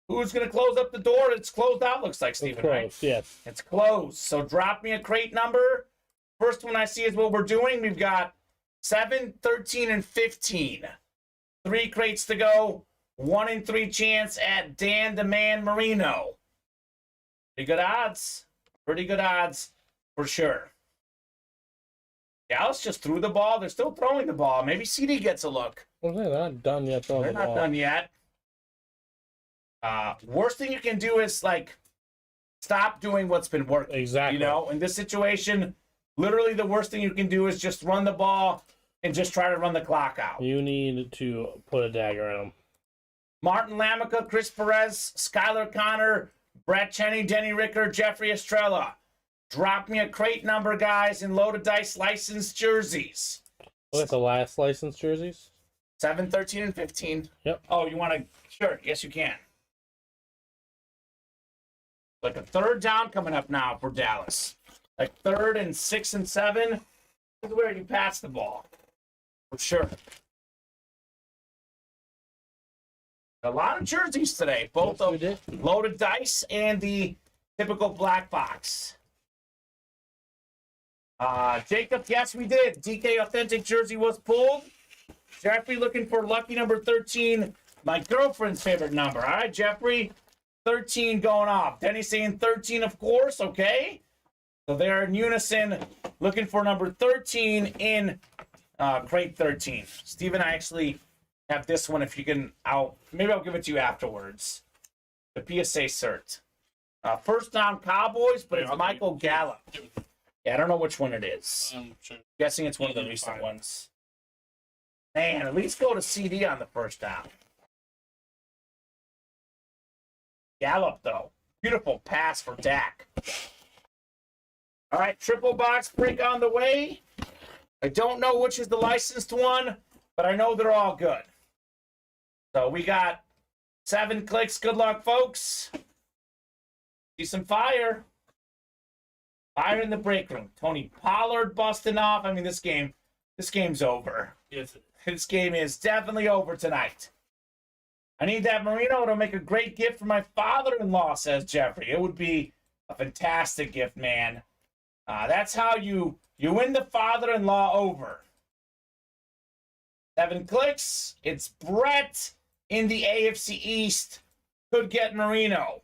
Who's going to close up the door? It's closed out, looks like, Steven, right? Yes. It's closed. So drop me a crate number. First one I see is what we're doing. We've got 7, 13, and 15. 3 crates to go. 1 in 3 chance at Dan the Man Marino. Pretty good odds. Pretty good odds for sure. Dallas just threw the ball. They're still throwing the ball. Maybe CD gets a look. Well, they're not done yet. They're not done yet. Worst thing you can do is, like, stop doing what's been working. Exactly. You know, in this situation, literally the worst thing you can do is just run the ball and just try to run the clock out. You need to put a dagger in them. Martin Lamica, Chris Perez, Skylar Connor, Brett Cheney, Denny Ricker, Jeffrey Estrella. Drop me a crate number, guys, in loaded dice licensed jerseys. What's the last licensed jerseys? 7, 13, and 15. Yep. Oh, you want to? Sure. Yes, you can. Like a third down coming up now for Dallas. Like 3rd and 6 and 7. This is where you pass the ball. For sure. A lot of jerseys today. Both of loaded dice and the typical black box. Jacob, yes, we did. DK Authentic jersey was pulled. Jeffrey looking for lucky number 13, my girlfriend's favorite number. All right, Jeffrey, 13 going off. Denny saying 13, of course, okay. So they're in unison looking for number 13 in crate 13. Steven, I actually have this one if you can. Maybe I'll give it to you afterwards. The PSA cert. First down Cowboys, but it's Michael Gallup. Yeah, I don't know which one it is. Sure. Guessing it's one of the recent ones. Man, at least go to CD on the first down. Gallup, though. Beautiful pass for Dak. All right, triple box break on the way. I don't know which is the licensed one, but I know they're all good. So we got 7 clicks. Good luck, folks. See some fire. Fire in the break room. Tony Pollard busting off. I mean, this game's over. Yes. This game is definitely over tonight. I need that Marino. It'll make a great gift for my father-in-law, says Jeffrey. It would be a fantastic gift, man. That's how you win the father-in-law over. 7 clicks. It's Brett in the AFC East. Could get Marino.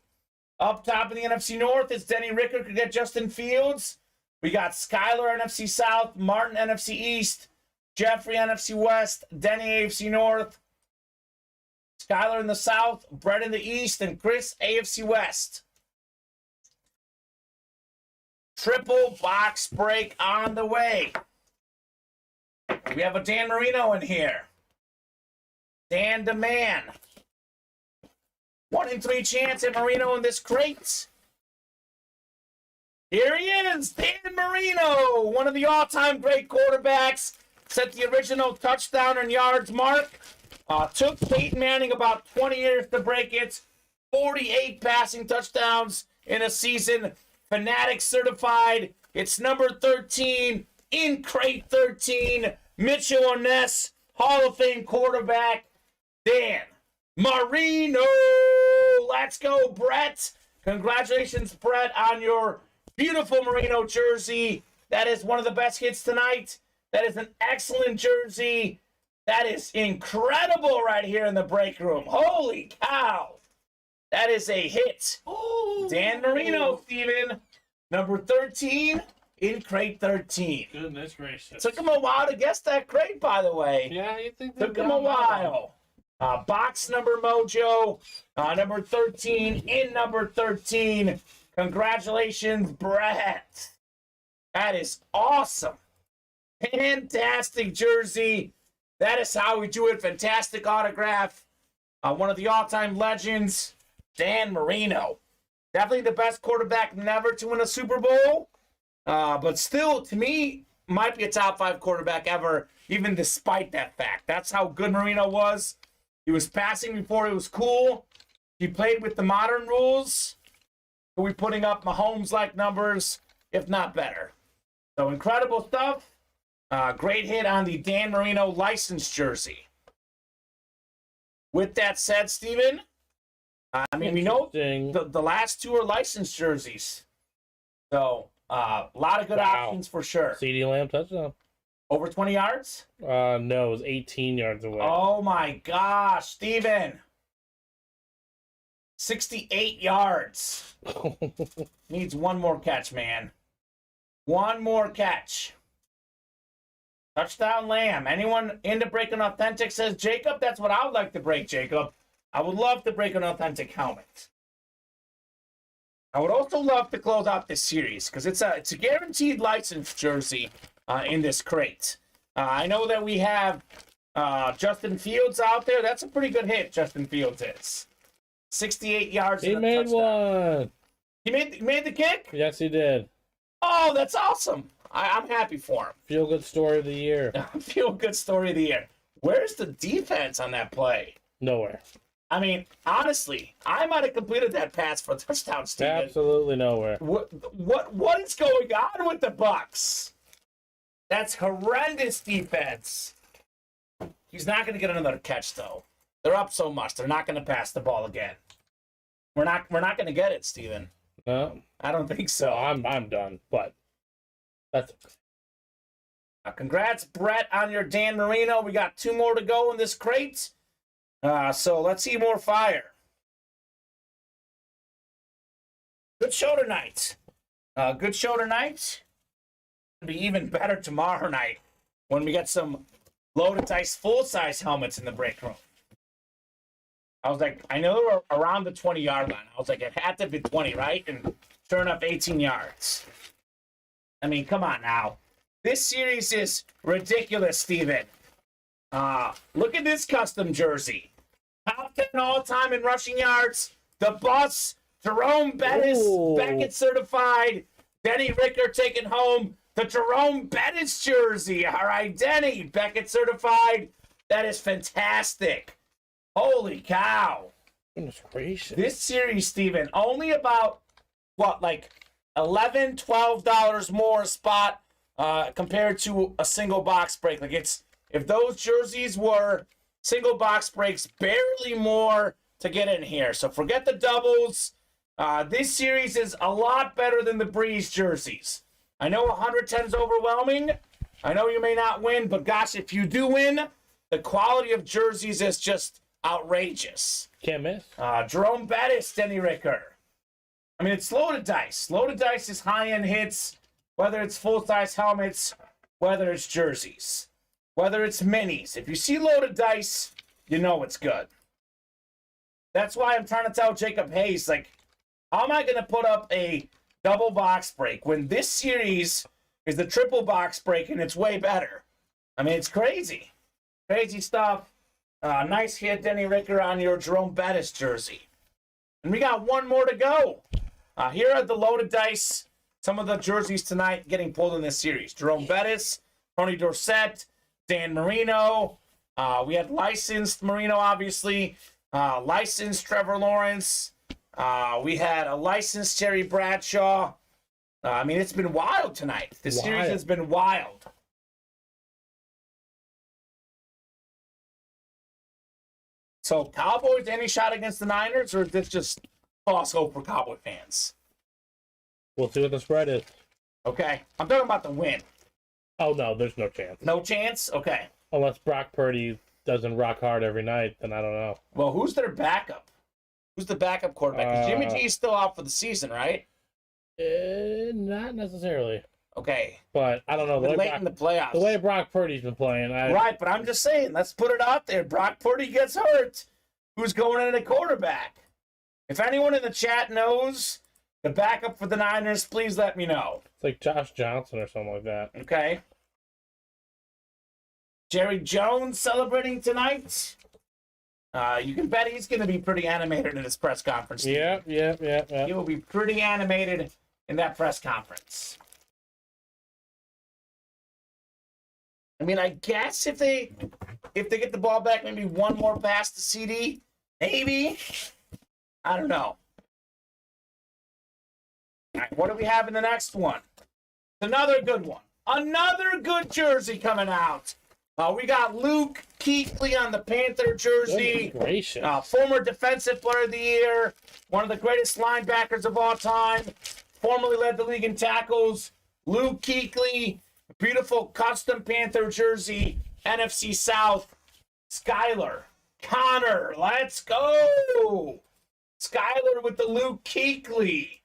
Up top in the NFC North, it's Denny Ricker. Could get Justin Fields. We got Skylar, NFC South. Martin, NFC East. Jeffrey, NFC West. Denny, AFC North. Skylar in the South. Brett in the East. And Chris, AFC West. Triple box break on the way. We have a Dan Marino in here. Dan the Man. 1 in 3 chance at Marino in this crate. Here he is, Dan Marino, one of the all-time great quarterbacks. Set the original touchdown and yards mark. Took Peyton Manning about 20 years to break it. 48 passing touchdowns in a season. Fanatic certified. It's number 13 in crate 13. Mitchell Oness, Hall of Fame quarterback. Dan Marino. Let's go, Brett. Congratulations, Brett, on your Beautiful merino jersey. That is one of the best hits tonight. That is an excellent jersey. That is incredible right here in the break room. Holy cow. That is a hit. Oh, Dan Marino, Steven. Number 13 in crate 13. Goodness gracious. Took him a while to guess that crate, by the way. Yeah, you think Took him a while. Box number mojo. Number 13 in number 13. Congratulations, Brett. That is awesome. Fantastic jersey. That is how we do it. Fantastic autograph. One of the all-time legends, Dan Marino. Definitely the best quarterback never to win a Super Bowl. But still, to me, might be a top 5 quarterback ever, even despite that fact. That's how good Marino was. He was passing before it was cool. He played with the modern rules. We're putting up Mahomes-like numbers, if not better. So incredible stuff. Great hit on the Dan Marino licensed jersey. With that said, Steven, I mean, we know the last 2 are licensed jerseys. So, a lot of good options for sure. CeeDee Lamb touchdown. Over 20 yards? No, it was 18 yards away. Oh my gosh, Steven. 68 yards. Needs one more catch, man. One more catch. Touchdown Lamb. Anyone into breaking authentic, says Jacob? That's what I would like to break, Jacob. I would love to break an authentic helmet. I would also love to close out this series because it's a guaranteed license jersey in this crate. I know that we have Justin Fields out there. That's a pretty good hit, Justin Fields is. 68 yards. He made one. He made the kick? Yes, he did. Oh, that's awesome. I'm happy for him. Feel good story of the year. Feel good story of the year. Where's the defense on that play? Nowhere. I mean, honestly, I might have completed that pass for a touchdown, Steven. Absolutely nowhere. What is going on with the Bucs? That's horrendous defense. He's not going to get another catch, though. They're up so much. They're not going to pass the ball again. We're not going to get it, Steven. No, I don't think so. I'm done. But that's congrats, Brett, on your Dan Marino. We got 2 more to go in this crate. So let's see more fire. Good show tonight. Good show tonight. It'll be even better tomorrow night when we get some loaded dice full-size helmets in the break room. I was like, I know they were around the 20-yard line. I was like, it had to be 20, right? And sure enough, 18 yards. I mean, come on now. This series is ridiculous, Steven. Look at this custom jersey. Top 10 all-time in rushing yards. The Bus, Jerome Bettis, Ooh. Beckett certified. Denny Ricker taking home the Jerome Bettis jersey. All right, Denny, Beckett certified. That is fantastic. Holy cow. goodness gracious. This series, Steven, only about, like $11, $12 more a spot compared to a single box break. Like, if those jerseys were single box breaks, barely more to get in here. So forget the doubles. This series is a lot better than the Breeze jerseys. I know 110 is overwhelming. I know you may not win, but gosh, if you do win, the quality of jerseys is just outrageous. Can't miss. Jerome Bettis, Denny Ricker. I mean, it's loaded dice. Loaded dice is high-end hits, whether it's full-size helmets, whether it's jerseys, whether it's minis. If you see loaded dice, you know it's good. That's why I'm trying to tell Jacob Hayes, like, how am I going to put up a double box break when this series is the triple box break and it's way better? I mean, it's crazy. Crazy stuff. Nice hit, Denny Ricker, on your Jerome Bettis jersey. And we got 1 more to go. Here are the loaded dice. Some of the jerseys tonight getting pulled in this series. Jerome Bettis, Tony Dorsett, Dan Marino. We had licensed Marino, obviously. Licensed Trevor Lawrence. We had a licensed Terry Bradshaw. I mean, it's been wild tonight. The series has been wild. So, Cowboys, any shot against the Niners, or is this just false hope for Cowboy fans? We'll see what the spread is. Okay. I'm talking about the win. Oh, no, there's no chance. No chance? Okay. Unless Brock Purdy doesn't rock hard every night, then I don't know. Well, who's their backup? Who's the backup quarterback? Because Jimmy G is still out for the season, right? Not necessarily. Okay. But I don't know. Late in the playoffs. The way Brock Purdy's been playing. Right, but I'm just saying, let's put it out there. Brock Purdy gets hurt. Who's going in at quarterback? If anyone in the chat knows the backup for the Niners, please let me know. It's like Josh Johnson or something like that. Okay. Jerry Jones celebrating tonight. You can bet he's going to be pretty animated in his press conference. Yeah. He will be pretty animated in that press conference. I mean, I guess if they get the ball back, maybe one more pass to CD, maybe. I don't know. All right, what do we have in the next one? Another good one. Another good jersey coming out. We got Luke Kuechly on the Panther jersey. Goodness gracious. Former Defensive Player of the Year, one of the greatest linebackers of all time, formerly led the league in tackles. Luke Kuechly, beautiful custom Panther jersey, NFC South. Skyler, Connor, let's go. Skyler with the Luke Kuechly.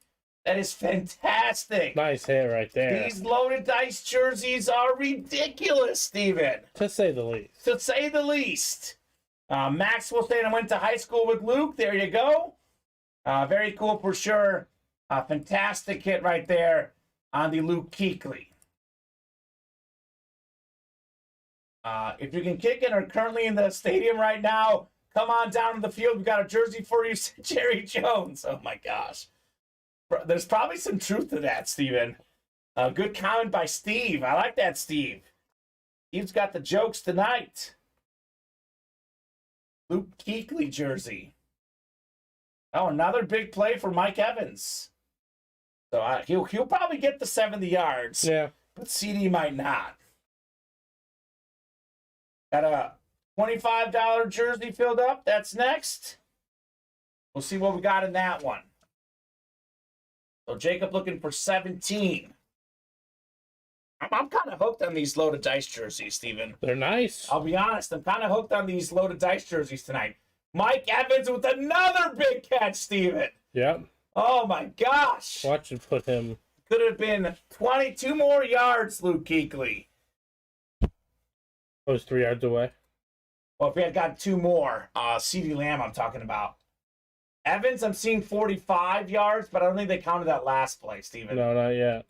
That is fantastic. Nice hair right there. These loaded dice jerseys are ridiculous, Steven. To say the least. To say the least. Maxwell saying I went to high school with Luke. There you go. Very cool for sure. Fantastic hit right there on the Luke Kuechly. If you can kick it or currently in the stadium right now, come on down to the field. We've got a jersey for you, Jerry Jones. Oh, my gosh. There's probably some truth to that, Steven. Good comment by Steve. I like that, Steve. Steve's got the jokes tonight. Luke Kuechly jersey. Oh, another big play for Mike Evans. So he'll probably get the 70 yards. Yeah. But CD might not. Got a $25 jersey filled up. That's next. We'll see what we got in that one. So Jacob looking for 17. I'm kind of hooked on these loaded dice jerseys, Steven. They're nice. I'll be honest. I'm kind of hooked on these loaded dice jerseys tonight. Mike Evans with another big catch, Steven. Yep. Oh, my gosh. Watch it put him. Could have been 22 more yards, Luke Kuechly. Was 3 yards away. Well, if we had got 2 more, CeeDee Lamb I'm talking about. Evans, I'm seeing 45 yards, but I don't think they counted that last play, Steven. No, not yet.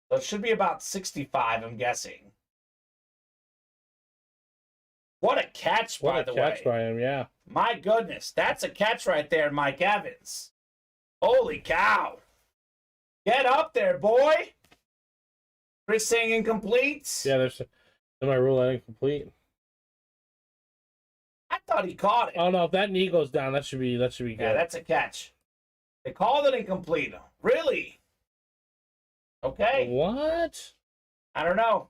So it should be about 65, I'm guessing. What a catch, by the way. What a catch by him, yeah. My goodness, that's a catch right there, Mike Evans. Holy cow. Get up there, boy. Chris saying incomplete. Yeah, there's my rule that incomplete. I thought he caught it. Oh no, if that knee goes down, that should be good. Yeah, that's a catch. They called it incomplete. Really? Okay. What? I don't know.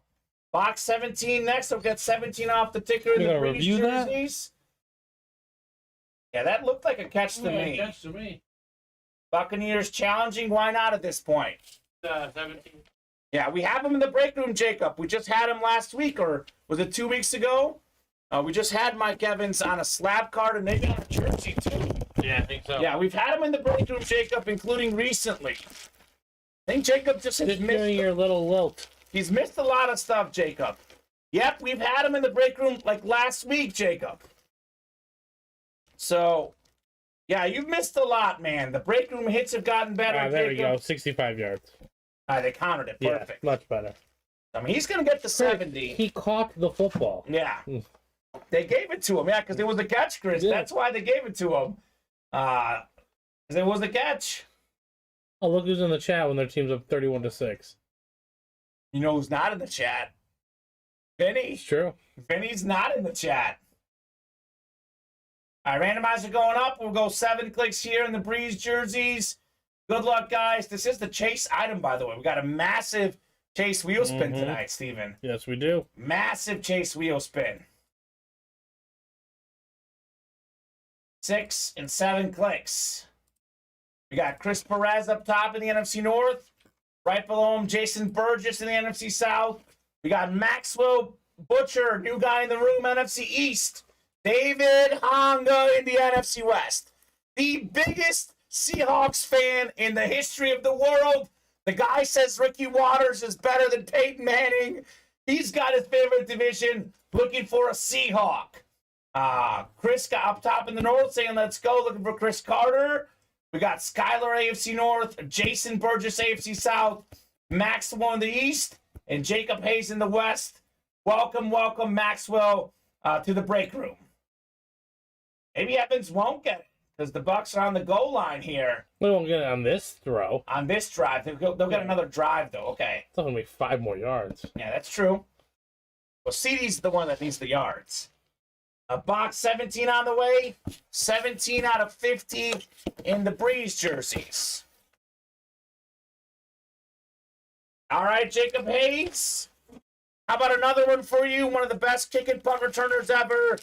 Box 17 next. We'll get 17 off the ticker in You the gonna British review that? jerseys. Yeah, that looked like a catch to me. Catch to me. Buccaneers challenging. Why not at this point? 17. Yeah, we have him in the break room, Jacob. We just had him last week, or was it 2 weeks ago? We just had Mike Evans on a slab card, and they got a jersey, too. Yeah, I think so. Yeah, we've had him in the break room, Jacob, including recently. I think Jacob just has doing your little lilt. He's missed a lot of stuff, Jacob. Yep, we've had him in the break room like last week, Jacob. So, yeah, you've missed a lot, man. The break room hits have gotten better, There Jacob. we go. 65 yards. They counted it. Perfect. Yeah, much better. I mean, he's going to get the 70. He caught the football. Yeah. They gave it to him, yeah, because it was a catch, Chris. Yeah. That's why they gave it to him. Because it was a catch. Oh, look who's in the chat when their team's up 31-6. You know who's not in the chat? Vinny. It's true. Vinny's not in the chat. All right, randomizer going up. We'll go 7 clicks here in the Breeze jerseys. Good luck, guys. This is the chase item, by the way. We got a massive chase wheel spin tonight, Steven. Yes, we do. Massive chase wheel spin. 6 and 7 clicks. We got Chris Perez up top in the NFC North. Right below him, Jason Burgess in the NFC South. We got Maxwell Butcher, new guy in the room, NFC East. David Honga in the NFC West. The biggest Seahawks fan in the history of the world. The guy says Ricky Waters is better than Peyton Manning. He's got his favorite division, looking for a Seahawk. Chris got up top in the North saying, let's go, looking for Chris Carter. We got Skylar AFC North, Jason Burgess AFC South, Maxwell in the East, and Jacob Hayes in the West. Welcome, Maxwell, to the break room. Maybe Evans won't get it because the Bucs are on the goal line here. We won't get it on this throw. On this drive. They'll get another drive, though. Okay. It's only 5 more yards. Yeah, that's true. Well, CeeDee's the one that needs the yards. A box 17 on the way. 17 out of 50 in the Breeze jerseys. All right, Jacob Hayes. How about another one for you? One of the best kick and punt returners ever.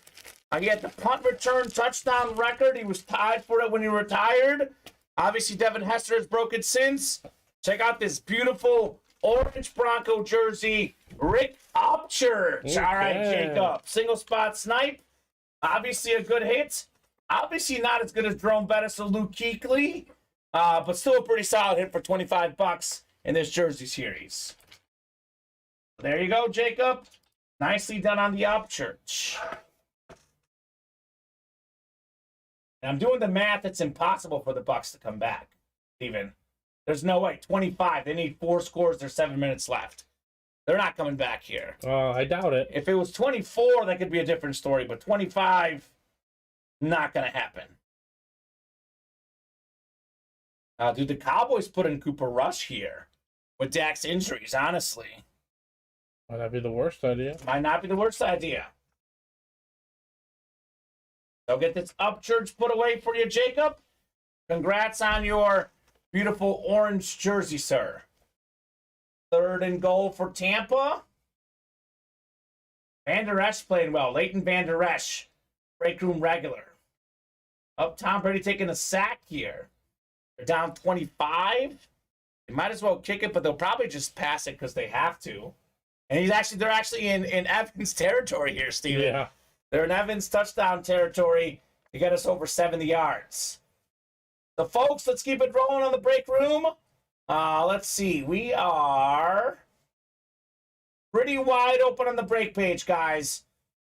He had the punt return touchdown record. He was tied for it when he retired. Obviously, Devin Hester has broken since. Check out this beautiful orange Bronco jersey. Rick Upchurch. Okay. All right, Jacob. Single spot snipe. Obviously a good hit. Obviously not as good as Jerome Bettis or Luke Kuechly, but still a pretty solid hit for $25 in this jersey series. There you go, Jacob. Nicely done on the Upchurch. And I'm doing the math. It's impossible for the Bucs to come back, Steven. There's no way. 25. They need 4 scores. There's 7 minutes left. They're not coming back here. I doubt it. If it was 24, that could be a different story. But 25, not going to happen. Dude, the Cowboys put in Cooper Rush here with Dak's injuries, honestly. Might not be the worst idea. Might not be the worst idea. So get this Upchurch put away for you, Jacob. Congrats on your beautiful orange jersey, sir. 3rd and goal for Tampa. Van Der Esch playing well. Leighton Van Der Esch, break room regular. Tom Brady taking a sack here. They're down 25. They might as well kick it, but they'll probably just pass it because they have to. And they're actually in Evans territory here, Steven. Yeah. They're in Evans touchdown territory to get us over 70 yards. So, folks, let's keep it rolling on the break room. Let's see. We are pretty wide open on the break page, guys.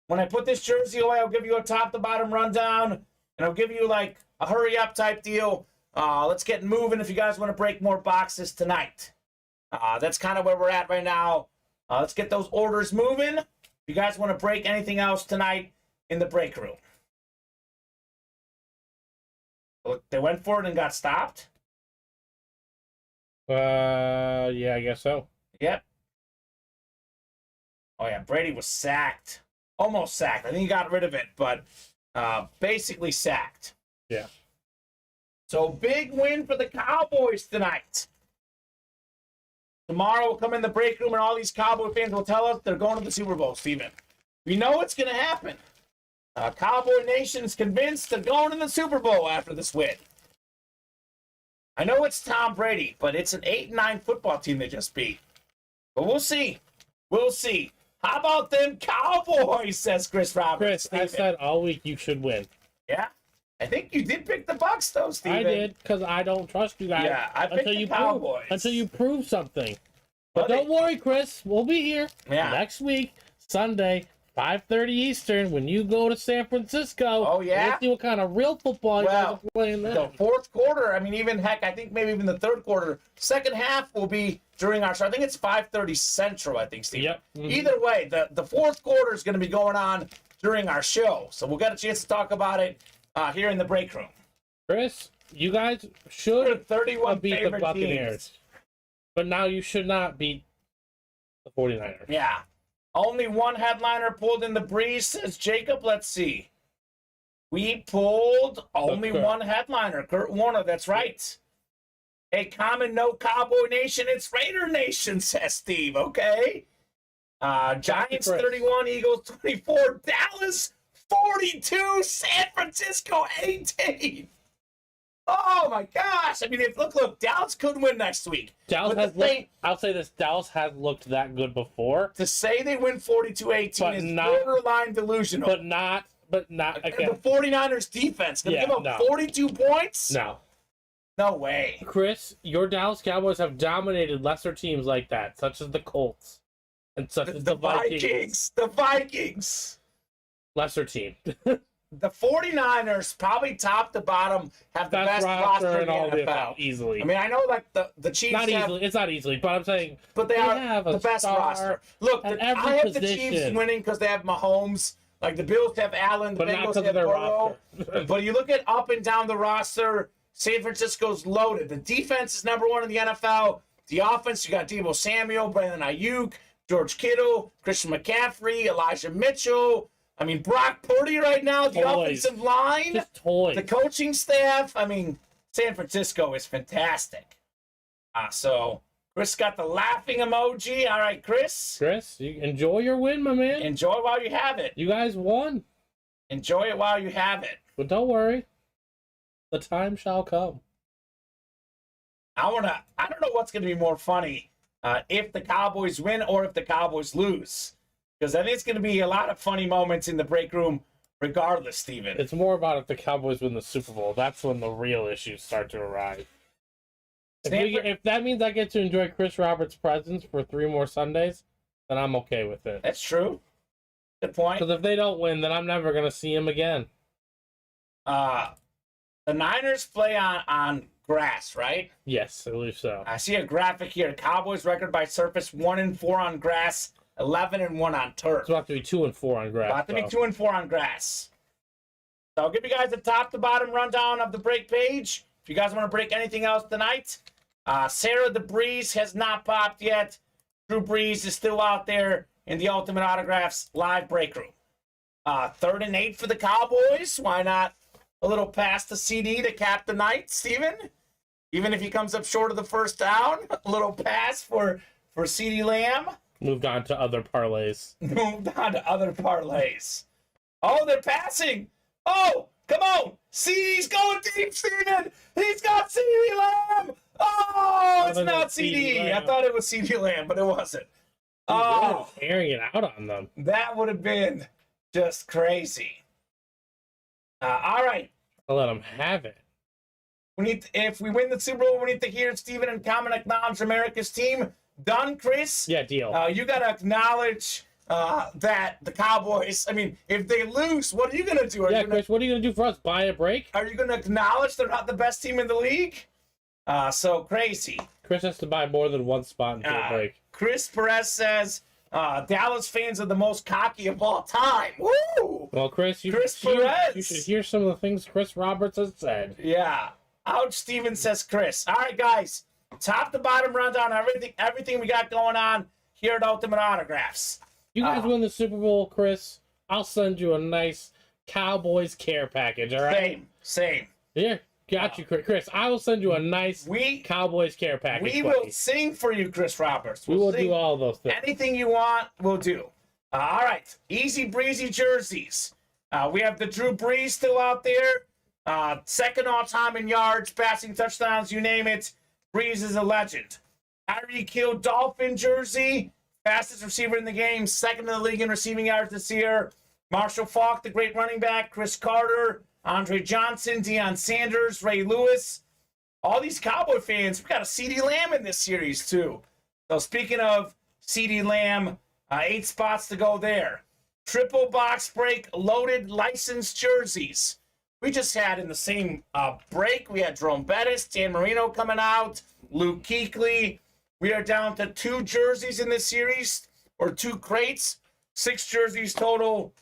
When I put this jersey away, I'll give you a top-to-bottom rundown, and I'll give you, like, a hurry-up type deal. Let's get moving if you guys want to break more boxes tonight. That's kind of where we're at right now. Let's get those orders moving. If you guys want to break anything else tonight in the break room. They went for it and got stopped? Yeah, I guess so. Yep. Oh, yeah, Brady was sacked. Almost sacked. I think he got rid of it, but basically sacked. Yeah. So, big win for the Cowboys tonight. Tomorrow we'll come in the break room and all these Cowboy fans will tell us they're going to the Super Bowl, Steven. We know it's going to happen. Cowboy Nation's convinced they're going to the Super Bowl after this win. I know it's Tom Brady, but it's an 8-9 football team they just beat. But we'll see. We'll see. How about them Cowboys, says Chris Roberts. Chris, I said all week you should win. Yeah? I think you did pick the Bucs, though, Steven. I did, because I don't trust you guys. Yeah, I picked the Cowboys. Until you prove something. But don't worry, Chris. We'll be here next week, Sunday, 5:30 Eastern, when you go to San Francisco. Oh, yeah? We'll see what kind of real football you guys are playing there. The fourth quarter, I mean, even, heck, I think maybe even the third quarter. Second half will be during our show. I think it's 5:30 Central, I think, Steve. Yep. Mm-hmm. Either way, the fourth quarter is going to be going on during our show. So we'll get a chance to talk about it here in the break room. Chris, you guys should 31 beat the Buccaneers. Teams. But now you should not beat the 49ers. Yeah. Only one headliner pulled in the Breeze, says Jacob. Let's see. We pulled only one headliner. Kurt Warner, that's right. Hey, common no Cowboy Nation, it's Raider Nation, says Steve. Okay. Giants 31, Eagles 24, Dallas 42, San Francisco 18. Oh my gosh! I mean, look, Dallas could win next week. I'll say this: Dallas has looked that good before. To say they win 42-18 is borderline delusional. But not. Okay. The 49ers defense gonna give up 42 points? No way. Chris, your Dallas Cowboys have dominated lesser teams like that, such as the Colts and such as the Vikings. The Vikings. Lesser team. The 49ers, probably top to bottom, have the best roster in all the NFL. NFL, easily. I mean, I know like the Chiefs it's not easily, but I'm saying but they have the best roster. Look, I have the Chiefs winning because they have Mahomes. Like the Bills have Allen, the Bengals have Burrow. But you look at up and down the roster, San Francisco's loaded. The defense is number 1 in the NFL. The offense, you got Deebo Samuel, Brandon Ayuk, George Kittle, Christian McCaffrey, Elijah Mitchell. I mean, Brock Purdy right now, the offensive line, the coaching staff. I mean, San Francisco is fantastic. So Chris got the laughing emoji. All right, Chris. You enjoy your win, my man. Enjoy it while you have it. You guys won. Enjoy it while you have it. But don't worry. The time shall come. I don't know what's going to be more funny, if the Cowboys win or if the Cowboys lose. Because I think it's going to be a lot of funny moments in the break room regardless, Steven. It's more about if the Cowboys win the Super Bowl. That's when the real issues start to arise. If that means I get to enjoy Chris Roberts' presence for 3 more Sundays, then I'm okay with it. That's true. Good point. Because if they don't win, then I'm never going to see him again. The Niners play on grass, right? Yes, I believe so. I see a graphic here. Cowboys record by surface 1-4 on grass, 11-1 on turf. It's about to be 2-4 on grass. About to be 2-4 on grass. So I'll give you guys a top to bottom rundown of the break page. If you guys want to break anything else tonight, Sarah the Breeze has not popped yet. Drew Brees is still out there in the Ultimate Autographs live break room. 3rd and 8 for the Cowboys. Why not a little pass to CD to cap the night, Steven? Even if he comes up short of the first down, a little pass for CD Lamb. Moved on to other parlays. Oh, they're passing. Oh, come on. CD's going deep, Steven. He's got CD Lamb. Oh, it's not CD. I thought it was CD Lamb, but it wasn't. Oh, airing it out on them. That would have been just crazy. All right. I'll let them have it. If we win the Super Bowl, we need to hear Steven and Kamen acknowledge America's team. Done, Chris? Yeah, deal. You got to acknowledge that the Cowboys, I mean, if they lose, what are you going to do? Chris, what are you going to do for us? Buy a break? Are you going to acknowledge they're not the best team in the league? So crazy. Chris has to buy more than one spot into a break. Chris Perez says, Dallas fans are the most cocky of all time. Woo! Well, Chris, you should hear some of the things Chris Roberts has said. Yeah. Ouch, Steven, says Chris. All right, guys. Top to bottom rundown, everything we got going on here at Ultimate Autographs. You guys win the Super Bowl, Chris. I'll send you a nice Cowboys care package, all right? Same. Here, got you, Chris. I will send you a nice Cowboys care package. We will sing for you, Chris Roberts. We will do all those things. Anything you want, we'll do. All right. Easy breezy jerseys. We have the Drew Brees still out there. 2nd all-time in yards, passing touchdowns, you name it. Brees is a legend. Tyreek Hill Dolphin jersey, fastest receiver in the game, 2nd in the league in receiving yards this year. Marshall Faulk, the great running back. Chris Carter, Andre Johnson, Deion Sanders, Ray Lewis. All these Cowboy fans, we got a CD Lamb in this series too. So speaking of CD Lamb, 8 spots to go there. Triple box break, loaded licensed jerseys. We just had in the same break, we had Jerome Bettis, Dan Marino coming out, Luke Kuechly. We are down to 2 jerseys in this series, or 2 crates, 6 jerseys total.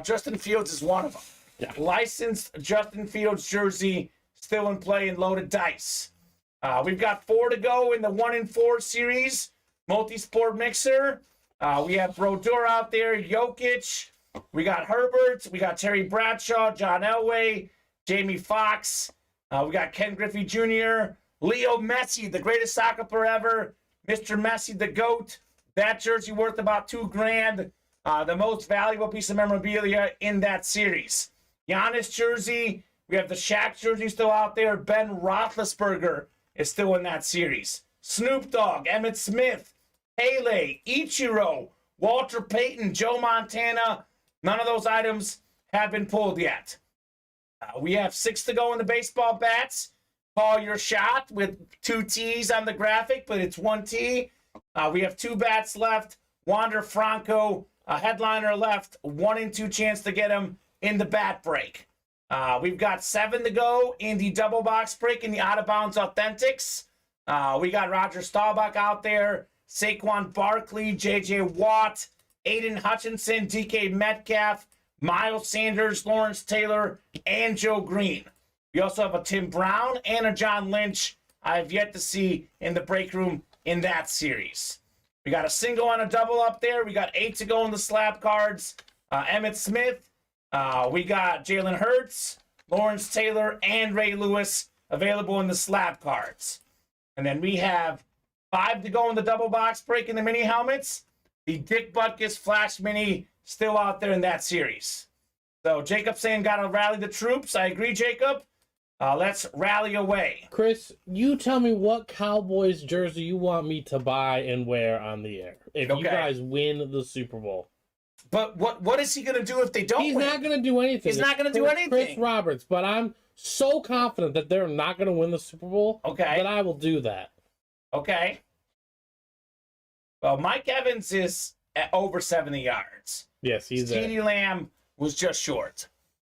Justin Fields is one of them. Yeah. Licensed Justin Fields jersey still in play in loaded dice. We've got 4 to go in the 1-4 series, multi-sport mixer. We have Brodeur out there, Jokic. We got Herbert, we got Terry Bradshaw, John Elway, Jamie Foxx. We got Ken Griffey Jr., Leo Messi, the greatest soccer player ever, Mr. Messi, the GOAT. That jersey worth about $2,000. The most valuable piece of memorabilia in that series. Giannis jersey, We have the Shaq jersey still out there. Ben Roethlisberger is still in that series. Snoop Dogg, Emmitt Smith, Pele, Ichiro, Walter Payton, Joe Montana. None of those items have been pulled yet. We have 6 to go in the baseball bats. Call your shot with 2 T's on the graphic, but it's 1 T. We have 2 bats left. Wander Franco, a headliner left. 1 and 2 chance to get him in the bat break. We've got 7 to go in the double box break in the out of bounds authentics. We got Roger Staubach out there, Saquon Barkley, J.J. Watt, Aiden Hutchinson, DK Metcalf, Miles Sanders, Lawrence Taylor, and Joe Green. We also have a Tim Brown and a John Lynch I have yet to see in the break room in that series. We got a single and a double up there. We got 8 to go in the slab cards. Emmitt Smith. We got Jalen Hurts, Lawrence Taylor, and Ray Lewis available in the slab cards. And then we have 5 to go in the double box break in the mini helmets. The Dick Butkus Flash Mini still out there in that series. So Jacob saying gotta rally the troops. I agree, Jacob. Let's rally away. Chris, you tell me what Cowboys jersey you want me to buy and wear on the air if you guys win the Super Bowl. But what is he going to do if they don't win? He's not going to do anything. He's not going to do anything. Chris Roberts, but I'm so confident that they're not going to win the Super Bowl that I will do that. Okay. Well, Mike Evans is at over 70 yards. Yes, he's there. CeeDee Lamb was just short.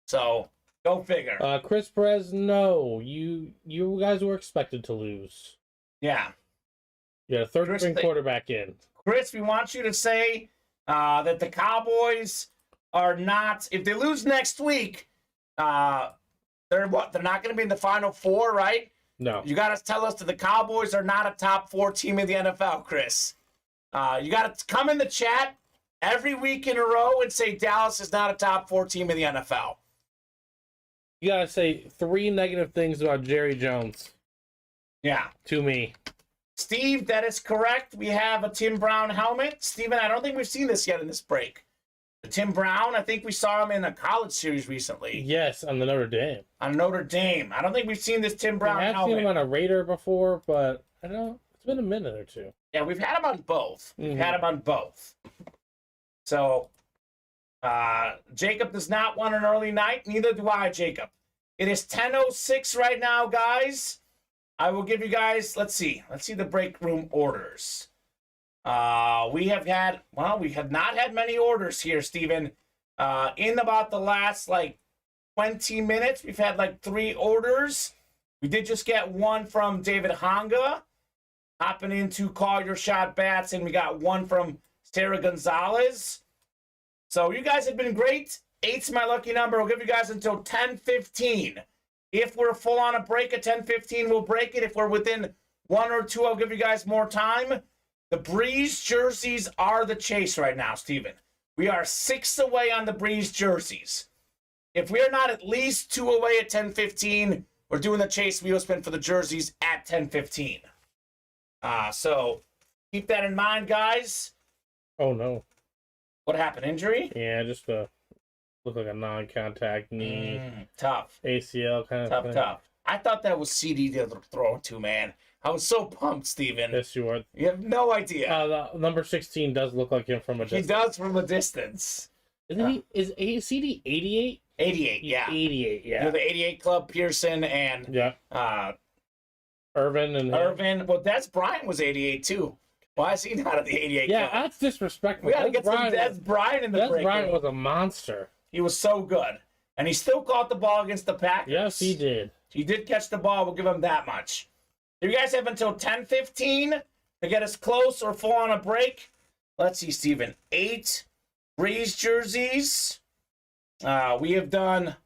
So, go figure. Chris Perez, no. You guys were expected to lose. Yeah. Yeah, third-string quarterback in. Chris, we want you to say that the Cowboys are not, if they lose next week, they're not going to be in the Final Four, right? No. You got to tell us that the Cowboys are not a top 4 team in the NFL, Chris. You got to come in the chat every week in a row and say Dallas is not a top 4 team in the NFL. You got to say 3 negative things about Jerry Jones. Yeah. To me. Steve, that is correct. We have a Tim Brown helmet. Steven, I don't think we've seen this yet in this break. The Tim Brown, I think we saw him in a college series recently. Yes, on the Notre Dame. On Notre Dame. I don't think we've seen this Tim Brown helmet. I've seen him on a Raider before, but I don't know. It's been a minute or two. Yeah, we've had him on both. We've had him on both. So, Jacob does not want an early night. Neither do I, Jacob. It is 10:06 right now, guys. I will give you guys, let's see the break room orders. We have not had many orders here, Steven. In about the last, 20 minutes, we've had, 3 orders. We did just get one from David Honga, hopping into Call Your Shot Bats, and we got one from Sarah Gonzalez. So you guys have been great. 8's my lucky number. I'll give you guys until 10:15. If we're full on a break at 10:15, we'll break it. If we're within 1 or 2, I'll give you guys more time. The Breeze jerseys are the chase right now, Steven. We are 6 away on the Breeze jerseys. If we are not at least 2 away at 10:15, we're doing the chase wheel spin for the jerseys at 10:15. So keep that in mind, guys. Oh, no. What happened? Injury? Yeah, just look like a non-contact knee. Tough. ACL kind of thing. Tough. I thought that was CD to throw to, man. I was so pumped, Steven. Yes, you are. You have no idea. The number 16 does look like him from a distance. He does from a distance. Is CD 88? 88, yeah. 88, yeah. You're the 88 Club, Pearson, and Irvin. Well, Brian was 88, too. Why is he not at the 88 Club? Yeah, that's disrespectful. We got to get some Brian in the break. Brian was a monster. He was so good. And he still caught the ball against the Packers. Yes, he did. He did catch the ball. We'll give him that much. You guys have until 10:15 to get us close or full on a break. Let's see, Steven. 8 Breeze jerseys. We have done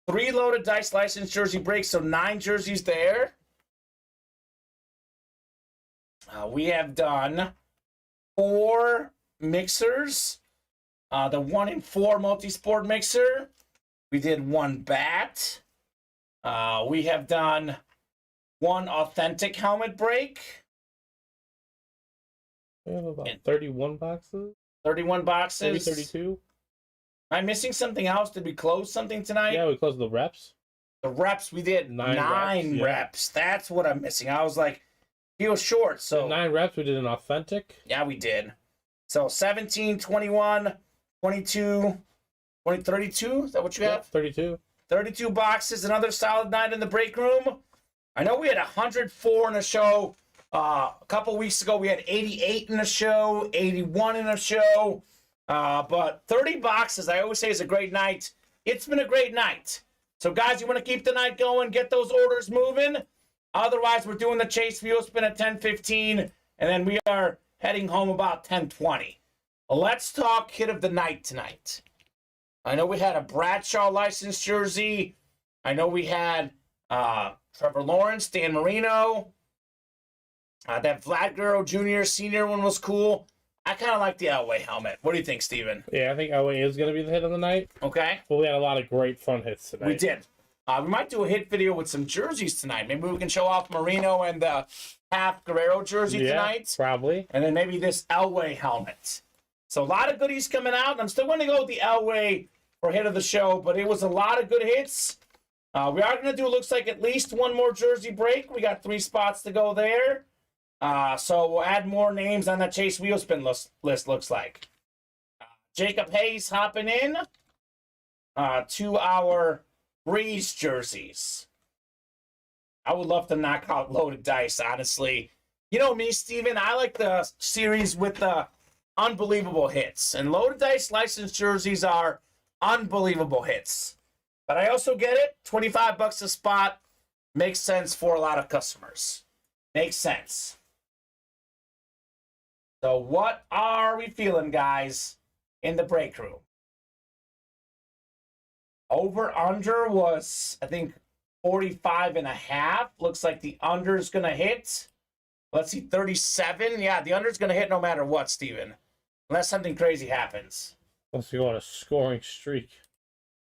3 loaded dice license jersey breaks, so 9 jerseys there. We have done 4 mixers. The 1 in 4 multi-sport mixer. We did 1 bat. We have done 1 authentic helmet break. We have about 31 boxes. 31 boxes. Maybe 32. Am I missing something else? Did we close something tonight? Yeah, we closed the reps. The reps, we did nine reps. That's what I'm missing. I was like, he was short. So 9 reps, we did an authentic. Yeah, we did. So 17, 21, 22, 20, 32. Is that what you have? 32. 32 boxes. Another solid night in the break room. I know we had 104 in the show. A couple weeks ago, we had 88 in the show, 81 in the show. But 30 boxes, I always say, is a great night. It's been a great night. So, guys, you want to keep the night going, get those orders moving. Otherwise, we're doing the Chase Wheel Spin at 10:15, and then we are heading home about 10:20. Let's talk hit of the night tonight. I know we had a Bradshaw licensed jersey. I know we had Trevor Lawrence, Dan Marino. That Vlad Guerrero Jr. senior one was cool. I kind of like the Elway helmet. What do you think, Steven? Yeah, I think Elway is going to be the hit of the night. Okay. But we had a lot of great front hits tonight. We did. We might do a hit video with some jerseys tonight. Maybe we can show off Marino and the half Guerrero jersey tonight. Probably. And then maybe this Elway helmet. So a lot of goodies coming out. I'm still going to go with the Elway for hit of the show, but it was a lot of good hits. We are going to do, looks like, at least one more jersey break. We got 3 spots to go there. So we'll add more names on the Chase Wheel Spin list, looks like. Jacob Hayes hopping in to our Breeze jerseys. I would love to knock out Loaded Dice, honestly. You know me, Steven, I like the series with the unbelievable hits. And Loaded Dice licensed jerseys are unbelievable hits. But I also get it. $25 a spot makes sense for a lot of customers. Makes sense. So what are we feeling, guys, in the break room? Over-under was, I think, 45.5. Looks like the under's going to hit. Let's see, 37. Yeah, the under's going to hit no matter what, Steven. Unless something crazy happens. Unless you go on a scoring streak.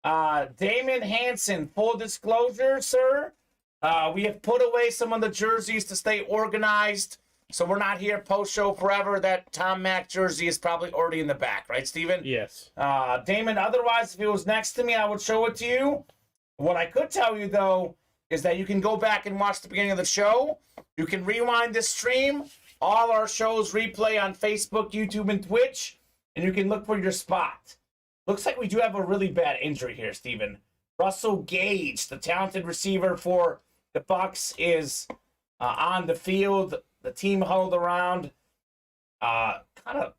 Damon Hansen, full disclosure, sir. We have put away some of the jerseys to stay organized. So we're not here post-show forever. That Tom Mack jersey is probably already in the back, right, Steven? Yes. Damon, otherwise, if it was next to me, I would show it to you. What I could tell you, though, is that you can go back and watch the beginning of the show. You can rewind this stream. All our shows replay on Facebook, YouTube, and Twitch. And you can look for your spot. Looks like we do have a really bad injury here, Steven. Russell Gage, the talented receiver for the Bucs, is on the field. The team huddled around. Kind of,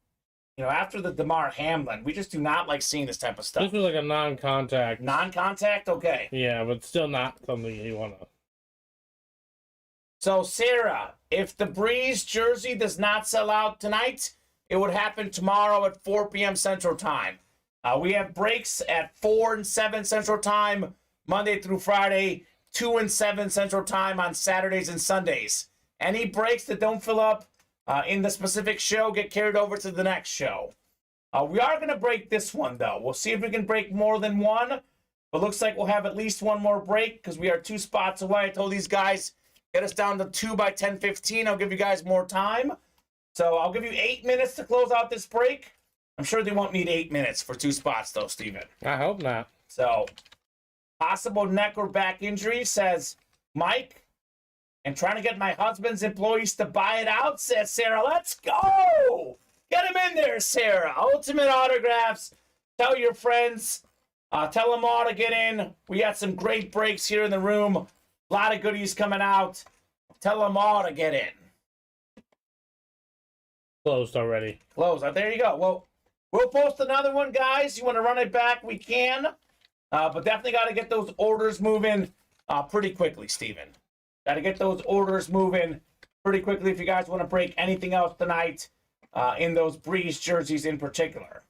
after the DeMar Hamlin, we just do not like seeing this type of stuff. This was like a non-contact. Non-contact? Okay. Yeah, but still not something you want to. So, Sarah, if the Breeze jersey does not sell out tonight, it would happen tomorrow at 4 p.m. Central Time. We have breaks at 4 and 7 Central Time, Monday through Friday, 2 and 7 Central Time on Saturdays and Sundays. Any breaks that don't fill up in the specific show get carried over to the next show. We are going to break this one, though. We'll see if we can break more than one. But looks like we'll have at least one more break because we are 2 spots away. I told these guys, get us down to 2 by 10:15. I'll give you guys more time. So I'll give you 8 minutes to close out this break. I'm sure they won't need 8 minutes for 2 spots, though, Steven. I hope not. So, possible neck or back injury, says Mike. And trying to get my husband's employees to buy it out, says Sarah. Let's go! Get him in there, Sarah. Ultimate Autographs. Tell your friends. Tell them all to get in. We got some great breaks here in the room. A lot of goodies coming out. Tell them all to get in. Closed already. Closed. There you go. Well, we'll post another one, guys. You want to run it back? We can. But definitely got to get those orders moving pretty quickly, Steven. Got to get those orders moving pretty quickly if you guys want to break anything else tonight in those Breeze jerseys in particular.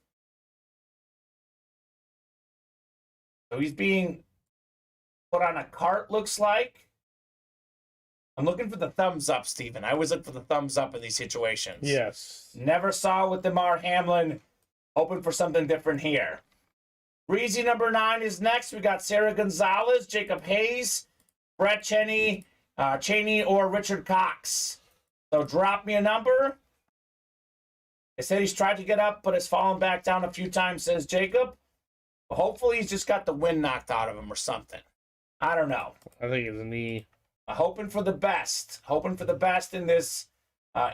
So he's being put on a cart, looks like. I'm looking for the thumbs up, Steven. I always look for the thumbs up in these situations. Yes. Never saw with DeMar Hamlin. Hoping for something different here. Breezy number 9 is next. We got Sarah Gonzalez, Jacob Hayes, Brett Cheney, or Richard Cox. So drop me a number. They said he's tried to get up, but has fallen back down a few times, says Jacob. Hopefully he's just got the wind knocked out of him or something. I don't know. I think it's a knee. Hoping for the best. Hoping for the best in this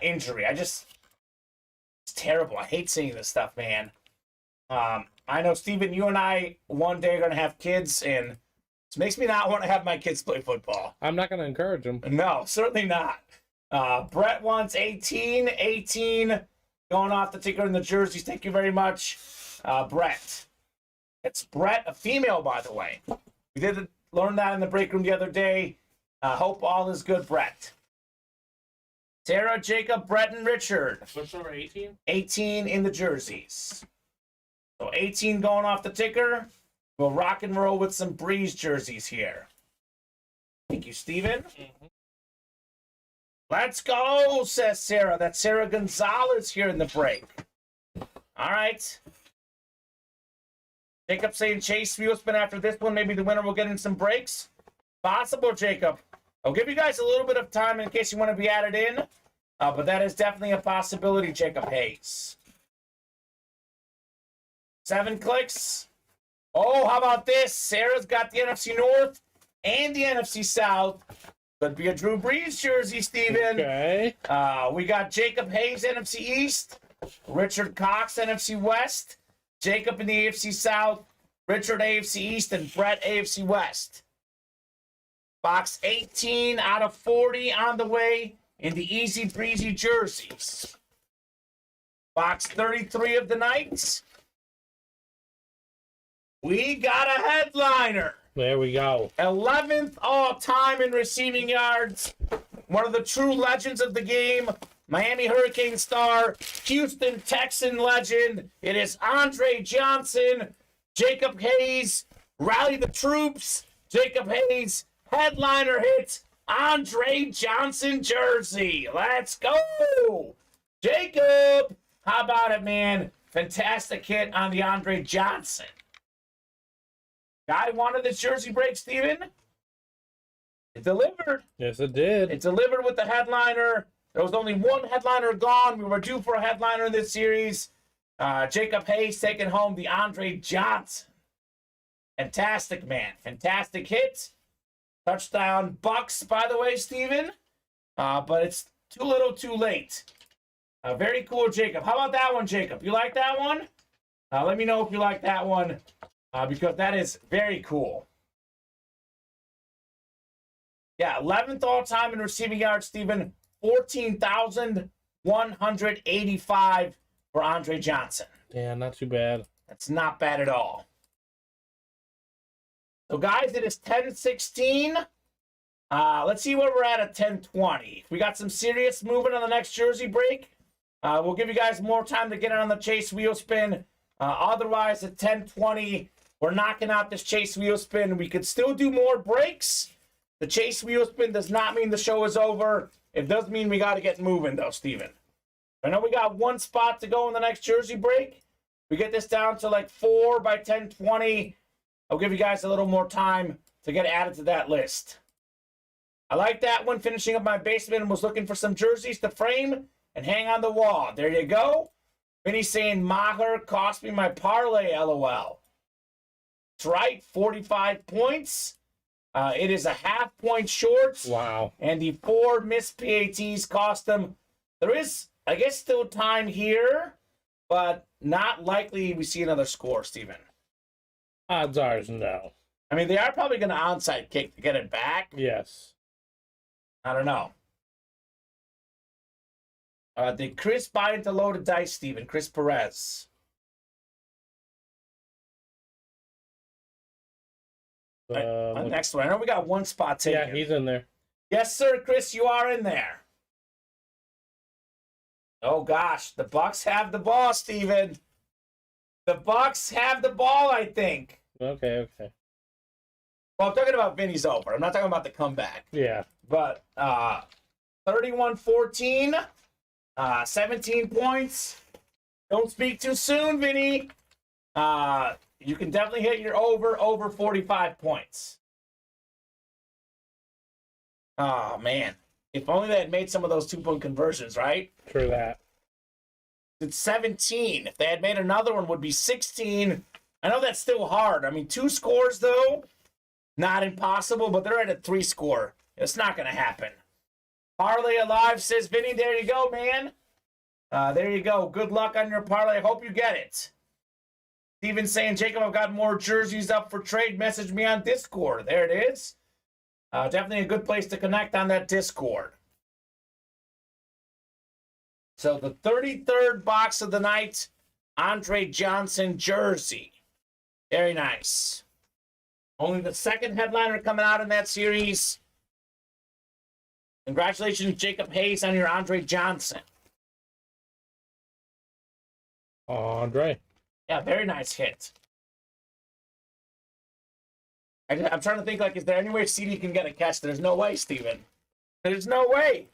injury. It's terrible. I hate seeing this stuff, man. I know, Steven, you and I one day are going to have kids, and it makes me not want to have my kids play football. I'm not going to encourage them. No, certainly not. Brett wants 18. 18 going off the ticker in the jerseys. Thank you very much, Brett. It's Brett, a female, by the way. We did learn that in the break room the other day. Hope all is good, Brett. Sarah, Jacob, Brett, and Richard. What's number 18? 18 in the jerseys. So 18 going off the ticker. We'll rock and roll with some Breeze jerseys here. Thank you, Steven. Mm-hmm. Let's go, says Sarah. That's Sarah Gonzalez here in the break. All right. Jacob saying Chase Wheelspin after this one. Maybe the winner will get in some breaks. Possible, Jacob. I'll give you guys a little bit of time in case you want to be added in. But that is definitely a possibility, Jacob Hayes. 7 clicks. Oh, how about this? Sarah's got the NFC North and the NFC South. Could be a Drew Brees jersey, Steven. Okay. We got Jacob Hayes, NFC East. Richard Cox, NFC West. Jacob in the AFC South. Richard, AFC East. And Brett, AFC West. Box 18 out of 40 on the way in the Easy Breezy jerseys. Box 33 of the night. We got a headliner. There we go. 11th all-time in receiving yards. One of the true legends of the game. Miami Hurricane star. Houston Texan legend. It is Andre Johnson. Jacob Hayes. Rally the troops. Jacob Hayes. Headliner hit. Andre Johnson jersey. Let's go. Jacob. How about it, man? Fantastic hit on the Andre Johnson. Guy wanted this jersey break, Steven. It delivered. Yes, it did. It delivered with the headliner. There was only one headliner gone. We were due for a headliner in this series. Jacob Hayes taking home the Andre Johnson. Fantastic, man. Fantastic hit. Touchdown Bucks, by the way, Steven. But it's too little, too late. Very cool, Jacob. How about that one, Jacob? You like that one? Let me know if you like that one. Because that is very cool. Yeah, 11th all-time in receiving yards, Steven. 14,185 for Andre Johnson. Yeah, not too bad. That's not bad at all. So, guys, it is 10:16. Let's see where we're at 10:20. If we got some serious movement on the next jersey break, we'll give you guys more time to get on the Chase wheel spin. Otherwise, at 10:20, we're knocking out this Chase wheel spin. We could still do more breaks. The Chase wheel spin does not mean the show is over. It does mean we got to get moving, though, Steven. I know we got one spot to go in the next jersey break. We get this down to like 4 by 10:20. I'll give you guys a little more time to get added to that list. I like that one. Finishing up my basement and was looking for some jerseys to frame and hang on the wall. There you go. Vinny's saying Maher cost me my parlay, LOL. That's right, 45 points. It is a half-point short. Wow. And the 4 missed PATs cost them. There is, I guess, still time here, but not likely we see another score, Steven. Odds are no. I mean, they are probably going to onside kick to get it back. Yes. I don't know. Did Chris buy into loaded dice, Steven? Chris Perez. Next one. I know we got one spot taken. Yeah, he's in there. Yes, sir, Chris, you are in there. Oh, gosh. The Bucks have the ball, Steven. The Bucks have the ball, I think. Okay. Well, I'm talking about Vinny's over. I'm not talking about the comeback. Yeah. But 31-14, 17 points. Don't speak too soon, Vinny. You can definitely hit your over 45 points. Oh, man. If only they had made some of those 2-point conversions, right? True that. It's 17. If they had made another one, it would be 16. I know that's still hard. I mean, 2 scores, though, not impossible, but they're at a 3 score. It's not going to happen. Parlay Alive says, Vinny, there you go, man. There you go. Good luck on your parlay. I hope you get it. Steven saying, Jacob, I've got more jerseys up for trade. Message me on Discord. There it is. Definitely a good place to connect on that Discord. So the 33rd box of the night, Andre Johnson jersey. Very nice. Only the second headliner coming out in that series. Congratulations, Jacob Hayes, on your Andre Johnson. Andre. Yeah, very nice hit. I'm trying to think, like, is there any way CD can get a catch? There's no way, Steven. There's no way.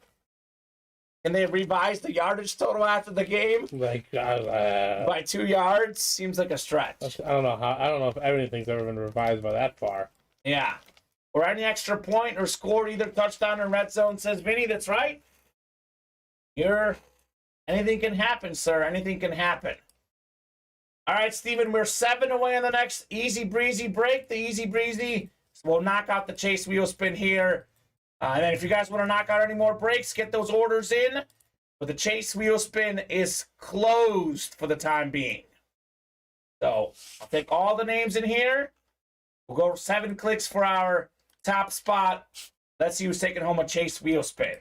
Can they revise the yardage total after the game? Like, by 2 yards? Seems like a stretch. I don't know if anything's ever been revised by that far. Yeah. Or any extra point or scored either touchdown or red zone, says Vinny. That's right. Anything can happen, sir. Anything can happen. All right, Steven, we're 7 away on the next easy breezy break. The easy breezy will knock out the chase wheel spin here. And then if you guys want to knock out any more breaks, get those orders in. But the chase wheel spin is closed for the time being. So I'll take all the names in here. We'll go 7 clicks for our top spot. Let's see who's taking home a chase wheel spin.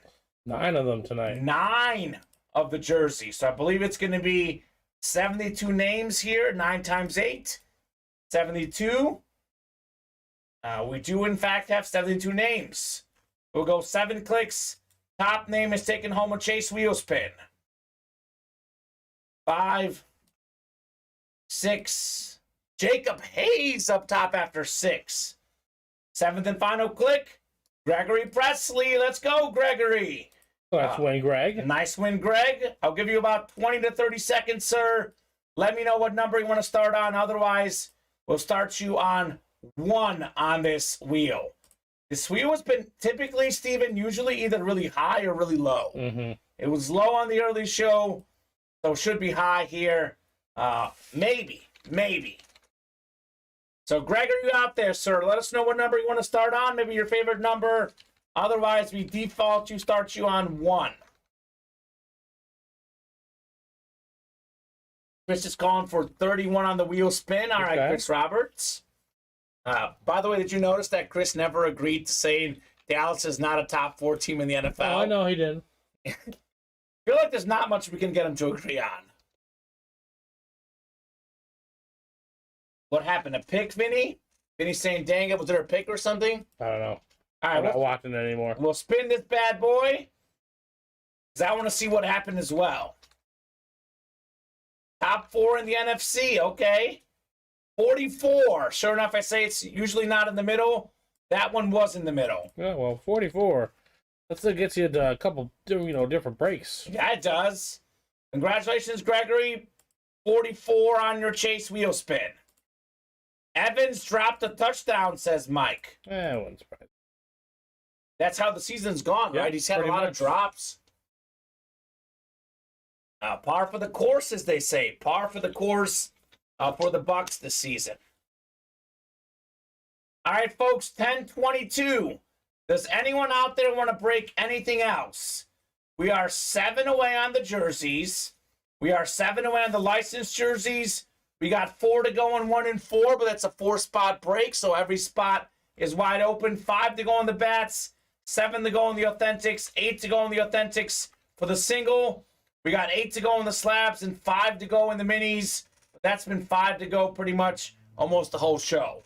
9 of them tonight. 9 of the jerseys. So I believe it's going to be 72 names here. 9 times 8. 72. We do, in fact, have 72 names. We'll go 7 clicks. Top name is taking home a chase wheel spin. 5, 6. Jacob Hayes up top after 6. 7th and final click. Gregory Presley. Let's go, Gregory. Nice win, Greg. Nice win, Greg. I'll give you about 20 to 30 seconds, sir. Let me know what number you want to start on. Otherwise, we'll start you on 1 on this wheel. This wheel has been typically, Steven, usually either really high or really low. Mm-hmm. It was low on the early show, so it should be high here. Maybe. So, Greg, are you out there, sir? Let us know what number you want to start on. Maybe your favorite number. Otherwise, we default start you on 1. Chris is calling for 31 on the wheel spin. All right, Chris Roberts. By the way, did you notice that Chris never agreed to saying Dallas is not a top 4 team in the NFL? Oh, I know he didn't. I feel like there's not much we can get him to agree on. What happened? A pick, Vinny? Vinny saying, dang it, was there a pick or something? I don't know. All right, I'm not watching it anymore. We'll spin this bad boy, because I want to see what happened as well. Top 4 in the NFC, okay. 44. Sure enough, I say it's usually not in the middle. That one was in the middle. Yeah, well, 44. That still gets you to a couple, different breaks. Yeah, it does. Congratulations, Gregory. 44 on your chase wheel spin. Evans dropped a touchdown, says Mike. I wouldn't surprise. That's how the season's gone, right? He's had a lot of drops. Par for the course, as they say. Par for the course for the Bucs this season. All right, folks, 10:22. Does anyone out there want to break anything else? We are 7 away on the jerseys. We are 7 away on the licensed jerseys. We got 4 to go on 1 and 4, but that's a 4-spot break, so every spot is wide open. 5 to go on the bats, 7 to go on the authentics, 8 to go on the authentics for the single. We got 8 to go on the slabs and 5 to go in the minis. That's been 5 to go pretty much almost the whole show.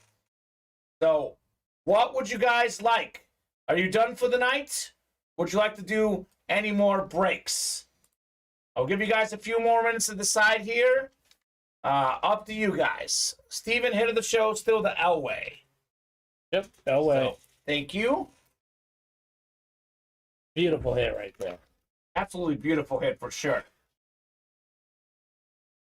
So, what would you guys like? Are you done for the night? Would you like to do any more breaks? I'll give you guys a few more minutes to decide here. Up to you guys. Steven, hit of the show, still the Elway. Yep, Elway. So, thank you. Beautiful hit right there. Absolutely beautiful hit for sure.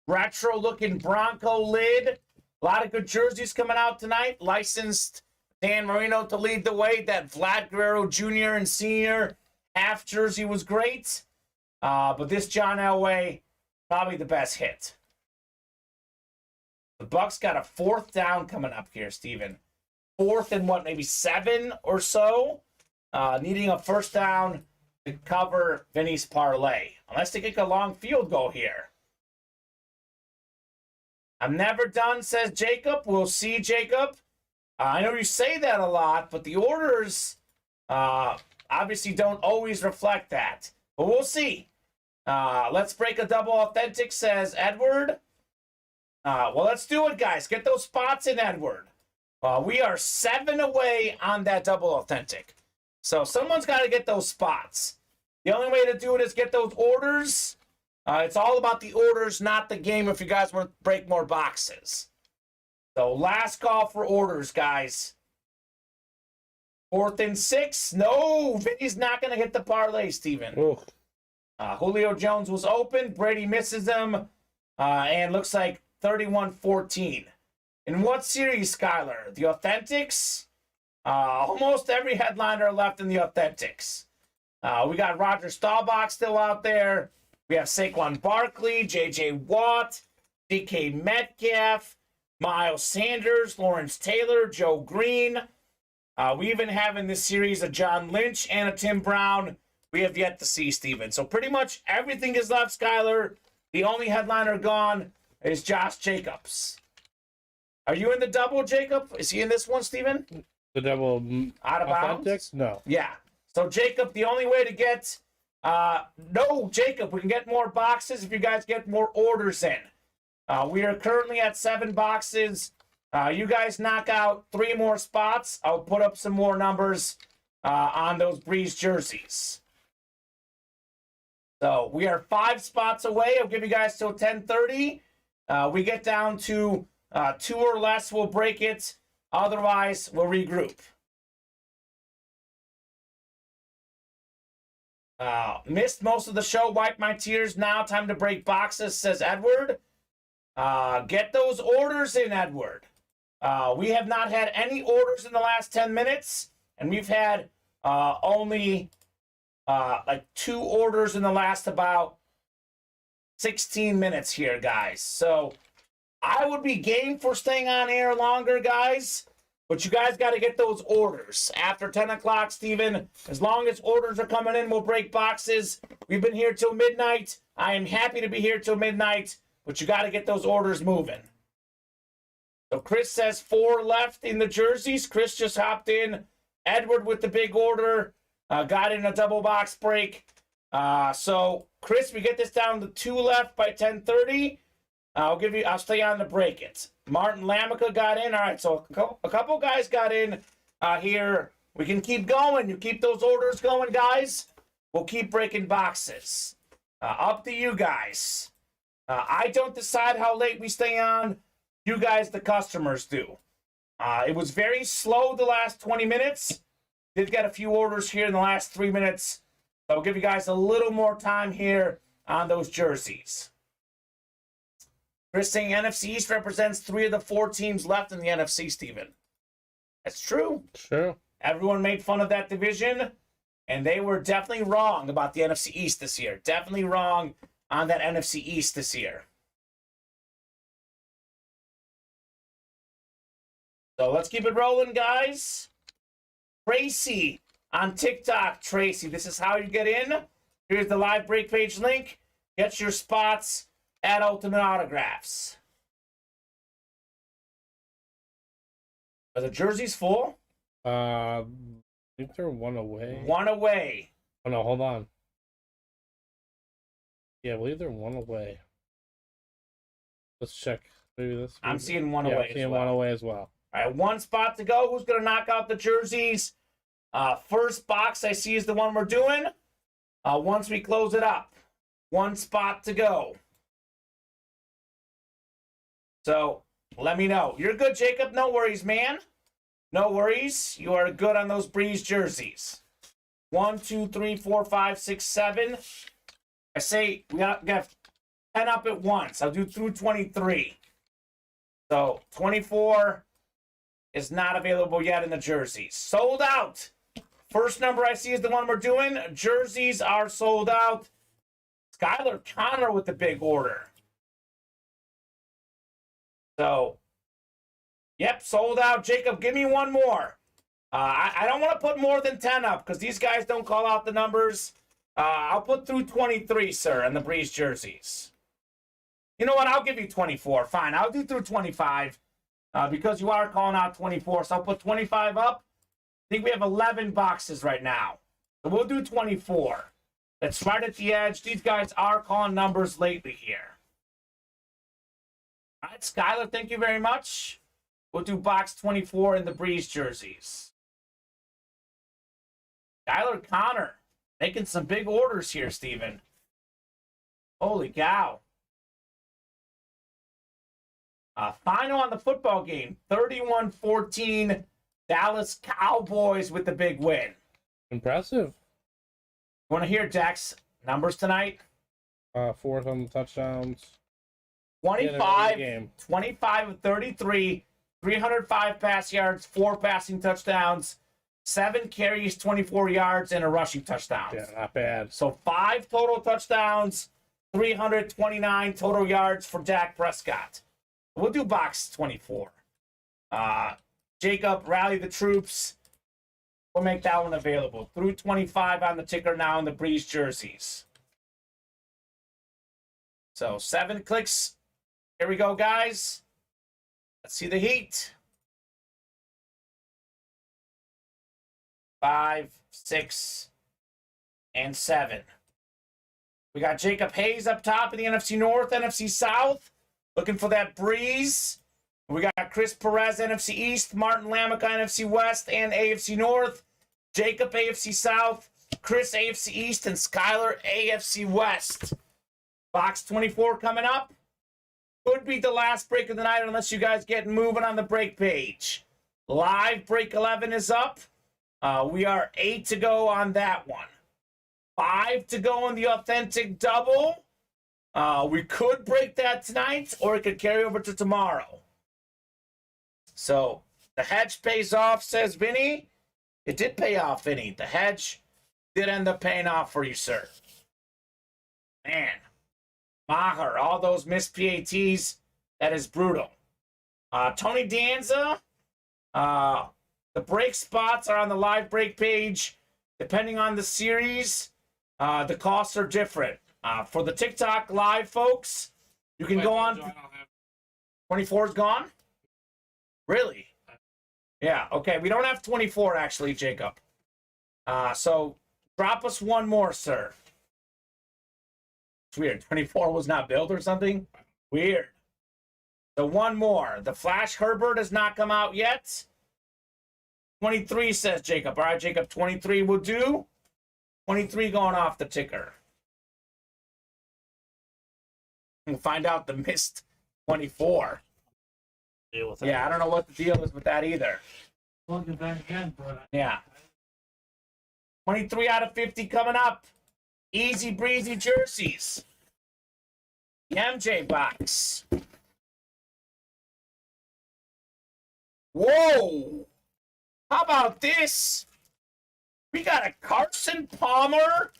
Retro-looking Bronco lid. A lot of good jerseys coming out tonight. Licensed Dan Marino to lead the way. That Vlad Guerrero Jr. and Sr. half jersey was great. But this John Elway, probably the best hit. The Bucks got a 4th down coming up here, Steven. 4th and what, maybe 7 or so? Needing a 1st down to cover Vinny's parlay. Unless they kick a long field goal here. I'm never done, says Jacob. We'll see, Jacob. I know you say that a lot, but the orders obviously don't always reflect that. But we'll see. Let's break a double authentic, says Edward. Well, let's do it, guys. Get those spots in, Edward. We are 7 away on that double authentic. So someone's got to get those spots. The only way to do it is get those orders. It's all about the orders, not the game, if you guys want to break more boxes. So last call for orders, guys. 4th and 6. No, Vinny's not going to hit the parlay, Steven. Julio Jones was open. Brady misses him. And looks like 31-14. In what series, Skylar? The Authentics? Almost every headliner left in the Authentics. We got Roger Staubach still out there. We have Saquon Barkley, J.J. Watt, D.K. Metcalf, Miles Sanders, Lawrence Taylor, Joe Green. We even have in this series a John Lynch and a Tim Brown. We have yet to see, Steven. So pretty much everything is left, Skylar. The only headliner gone is Josh Jacobs. Are you in the double, Jacob? Is he in this one, Steven? The double out of bounds? Authentics? No. Yeah. So, Jacob, the only way to get... no, Jacob, we can get more boxes if you guys get more orders in. We are currently at 7 boxes. You guys knock out 3 more spots. I'll put up some more numbers on those Breeze jerseys. So, we are 5 spots away. I'll give you guys till 10:30. We get down to 2 or less, we'll break it. Otherwise, we'll regroup. Missed most of the show. Wipe my tears now. Time to break boxes, says Edward. Get those orders in, Edward. We have not had any orders in the last 10 minutes, and we've had only like 2 orders in the last about 16 minutes here, guys. So I would be game for staying on air longer, guys. But you guys got to get those orders. After 10 o'clock, Steven, as long as orders are coming in, we'll break boxes. We've been here till midnight. I am happy to be here till midnight, but you got to get those orders moving. So Chris says 4 left in the jerseys. Chris just hopped in. Edward with the big order. Got in a double box break. So, Chris, we get this down to 2 left by 10:30. I'll stay on to break it. Martin Lamica got in. All right, so a couple guys got in here. We can keep going. You keep those orders going, guys. We'll keep breaking boxes. Up to you guys. I don't decide how late we stay on. You guys, the customers, do. It was very slow the last 20 minutes. Did get a few orders here in the last 3 minutes. So I'll give you guys a little more time here on those jerseys. Chris saying NFC East represents 3 of the 4 teams left in the NFC, Steven. That's true. Sure. Everyone made fun of that division, and they were definitely wrong about the NFC East this year. Definitely wrong on that NFC East this year. So let's keep it rolling, guys. Tracy on TikTok. Tracy, this is how you get in. Here's the live break page link. Get your spots at Ultimate Autographs. Are the jerseys full? I think they're 1 away. 1 away. Oh, no, hold on. Yeah, I believe they're 1 away. Let's check. Maybe this. I'm seeing 1 yeah, away. I'm seeing as well. 1 away as well. All right, 1 spot to go. Who's going to knock out the jerseys? First box I see is the one we're doing. Once we close it up. 1 spot to go. So, let me know. You're good, Jacob. No worries, man. No worries. You are good on those Breeze jerseys. 1, 2, 3, 4, 5, 6, 7. I say we got 10 up at once. I'll do through 23. So, 24 is not available yet in the jerseys. Sold out. First number I see is the one we're doing. Jerseys are sold out. Skylar Connor with the big order. So, yep, sold out. Jacob, give me one more. I don't want to put more than 10 up because these guys don't call out the numbers. I'll put through 23, sir, in the Breeze jerseys. You know what? I'll give you 24. Fine, I'll do through 25 because you are calling out 24. So I'll put 25 up. I think we have 11 boxes right now. So we'll do 24. That's right at the edge. These guys are calling numbers lately here. All right, Skylar, thank you very much. We'll do box 24 in the Breeze jerseys. Skylar Connor making some big orders here, Steven. Holy cow. Final on the football game, 31-14, Dallas Cowboys with the big win. Impressive. Want to hear Jack's numbers tonight? 4 on the touchdowns. 25 of 33, 305 pass yards, 4 passing touchdowns, 7 carries, 24 yards, and a rushing touchdown. Yeah, not bad. So 5 total touchdowns, 329 total yards for Dak Prescott. We'll do box 24. Jacob, rally the troops. We'll make that one available. Through 25 on the ticker now in the Breeze jerseys. So 7 clicks. Here we go, guys. Let's see the heat. 5, 6, and 7. We got Jacob Hayes up top in the NFC North, NFC South. Looking for that Breeze. We got Chris Perez, NFC East, Martin Lamica, NFC West, and AFC North. Jacob, AFC South, Chris, AFC East, and Skylar, AFC West. Box 24 coming up. Could be the last break of the night unless you guys get moving on the break page. Live break 11 is up. We are 8 to go on that one. 5 to go on the authentic double. We could break that tonight, or it could carry over to tomorrow. So, the hedge pays off, says Vinny. It did pay off, Vinny. The hedge did end up paying off for you, sir. Man. Maher, all those missed PATs, that is brutal. Tony Danza, the break spots are on the live break page. Depending on the series, the costs are different. For the TikTok live folks, you can go on. 24 is gone? Really? Yeah, okay. We don't have 24, actually, Jacob. So drop us one more, sir. It's weird. 24 was not built or something? Weird. So one more. The Flash Herbert has not come out yet. 23 says Jacob. All right, Jacob, 23 will do. 23 going off the ticker. We'll find out the missed 24. Deal with that. Yeah, I don't know what the deal is with that either. Plug it back again, but Yeah. 23 out of 50 coming up. Easy breezy jerseys. The MJ box. Whoa! How about this? We got a Carson Palmer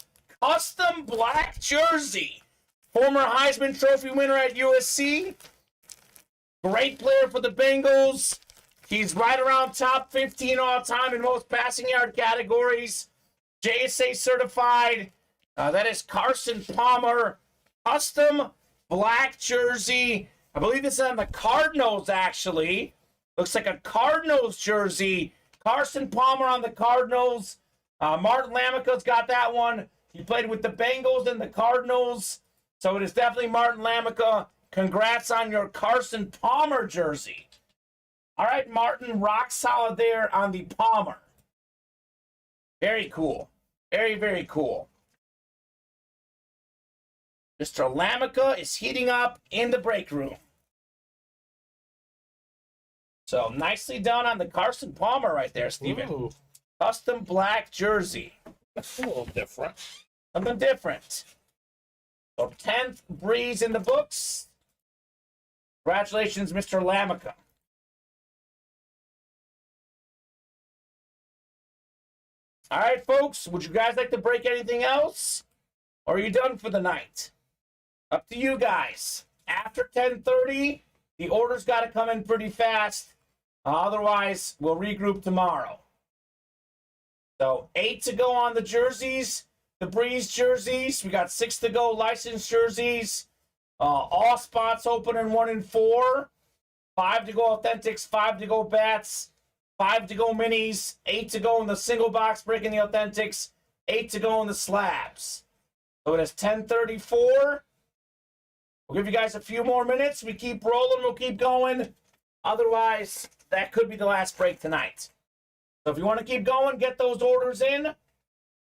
custom black jersey. Former Heisman Trophy winner at USC. Great player for the Bengals. He's right around top 15 all time in most passing yard categories. JSA certified. That is Carson Palmer. Custom black jersey. I believe this is on the Cardinals, actually. Looks like a Cardinals jersey. Carson Palmer on the Cardinals. Martin Lamica's got that one. He played with the Bengals and the Cardinals. So it is definitely Martin Lamica. Congrats on your Carson Palmer jersey. All right, Martin, rock solid there on the Palmer. Very cool. Very, very cool. Mr. Lamica is heating up in the break room. So nicely done on the Carson Palmer right there, Steven. Ooh. Custom black jersey. That's a little different. Something different. So 10th Breeze in the books. Congratulations, Mr. Lamica. All right, folks. Would you guys like to break anything else? Or are you done for the night? Up to you guys. After 10:30, The orders got to come in pretty fast. Otherwise, we'll regroup tomorrow. So 8 to go on the jerseys, the Breeze jerseys. We got 6 to go licensed jerseys. All spots open in 1 and 4. 5 to go authentics, 5 to go bats, 5 to go minis, 8 to go in the single box breaking the authentics, 8 to go in the slabs. So it is 10:34. We'll give you guys a few more minutes. We keep rolling, we'll keep going. Otherwise, that could be the last break tonight. So if you want to keep going, get those orders in.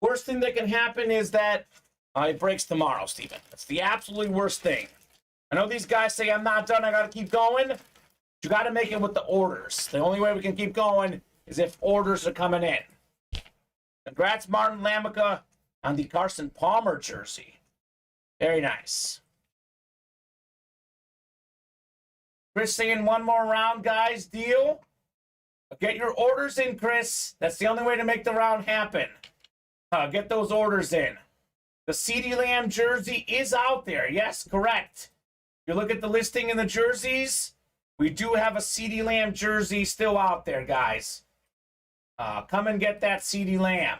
Worst thing that can happen is that it breaks tomorrow, Steven. That's the absolutely worst thing. I know these guys say, I'm not done, I got to keep going. You got to make it with the orders. The only way we can keep going is if orders are coming in. Congrats, Martin Lamica, on the Carson Palmer jersey. Very nice. Chris saying 1 more round, guys. Deal. Get your orders in, Chris. That's the only way to make the round happen. Get those orders in. The CeeDee Lamb jersey is out there. Yes, correct. If you look at the listing in the jerseys, we do have a CeeDee Lamb jersey still out there, guys. Come and get that CeeDee Lamb.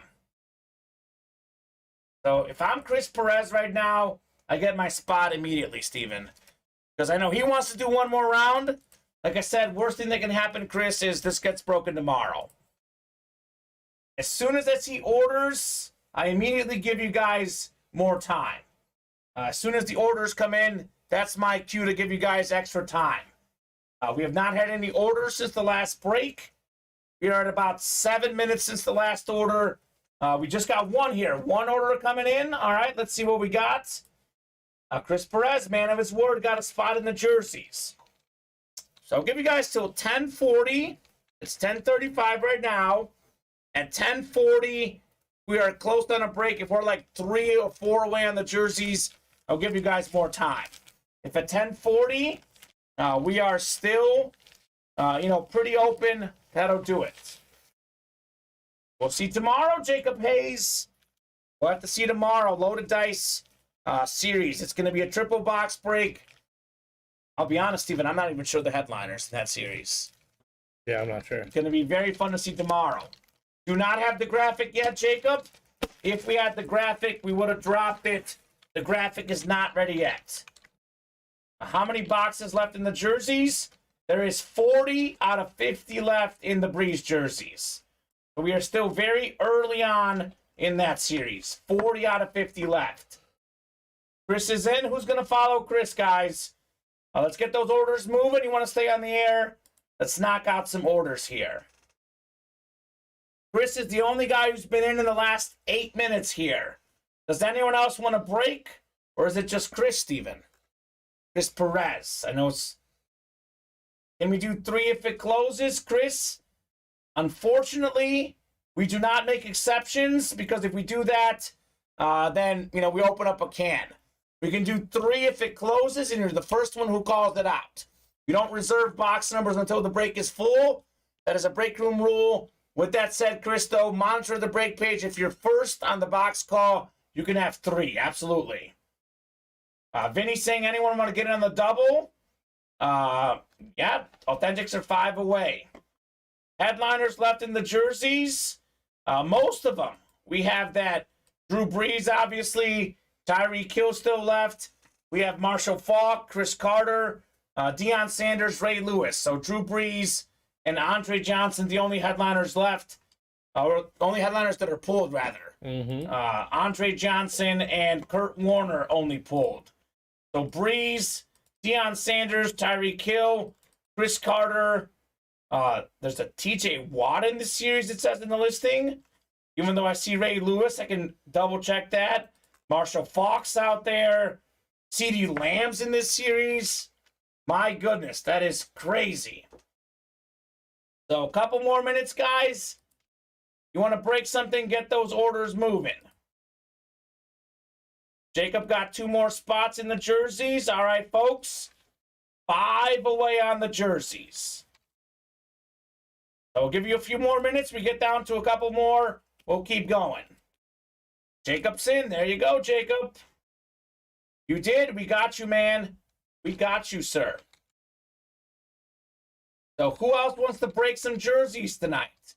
So if I'm Chris Perez right now, I get my spot immediately, Steven. Because I know he wants to do 1 more round. Like I said, worst thing that can happen, Chris, is this gets broken tomorrow. As soon as I see orders, I immediately give you guys more time. As soon as the orders come in, that's my cue to give you guys extra time. We have not had any orders since the last break. We are at about 7 minutes since the last order. We just got 1 here. 1 order coming in. All right, let's see what we got. Chris Perez, man of his word, got a spot in the jerseys. So I'll give you guys till 10:40. It's 10:35 right now. At 10:40, we are close on a break. If we're like 3 or 4 away on the jerseys, I'll give you guys more time. If at 10:40, we are still, pretty open, that'll do it. We'll see tomorrow, Jacob Hayes. We'll have to see tomorrow. Loaded Dice series. It's going to be a triple box break. I'll be honest, Steven, I'm not even sure the headliners in that series. Yeah, I'm not sure. It's going to be very fun to see tomorrow. Do not have the graphic yet, Jacob. If we had the graphic, we would have dropped it. The graphic is not ready yet. How many boxes left in the jerseys? There is 40 out of 50 left in the Breeze jerseys. So we are still very early on in that series. 40 out of 50 left. Chris is in. Who's going to follow Chris, guys? Let's get those orders moving. You want to stay on the air? Let's knock out some orders here. Chris is the only guy who's been in the last 8 minutes here. Does anyone else want to break? Or is it just Chris, Steven? Chris Perez. I know it's... Can we do 3 if it closes, Chris? Unfortunately, we do not make exceptions, because if we do that, then, we open up a can. We can do 3 if it closes, and you're the first one who calls it out. We don't reserve box numbers until the break is full. That is a break room rule. With that said, Chris, though, monitor the break page. If you're first on the box call, you can have 3. Absolutely. Vinny saying, anyone want to get in on the double? Yeah, authentics are 5 away. Headliners left in the jerseys. Most of them. We have that Drew Brees, obviously. Tyreek Hill still left. We have Marshall Faulk, Chris Carter, Deion Sanders, Ray Lewis. So Drew Brees and Andre Johnson, the only headliners left. Or only headliners that are pulled, rather. Mm-hmm. Andre Johnson and Kurt Warner only pulled. So Brees, Deion Sanders, Tyreek Hill, Chris Carter. There's a TJ Watt in the series, it says in the listing. Even though I see Ray Lewis, I can double check that. Marshall Faulk's out there. CeeDee Lamb's in this series. My goodness, that is crazy. So a couple more minutes, guys. You want to break something, get those orders moving. Jacob got 2 more spots in the jerseys. All right, folks. 5 away on the jerseys. So we'll give you a few more minutes. We get down to a couple more. We'll keep going. Jacob's in. There you go, Jacob. You did. We got you, man. We got you, sir. So who else wants to break some jerseys tonight?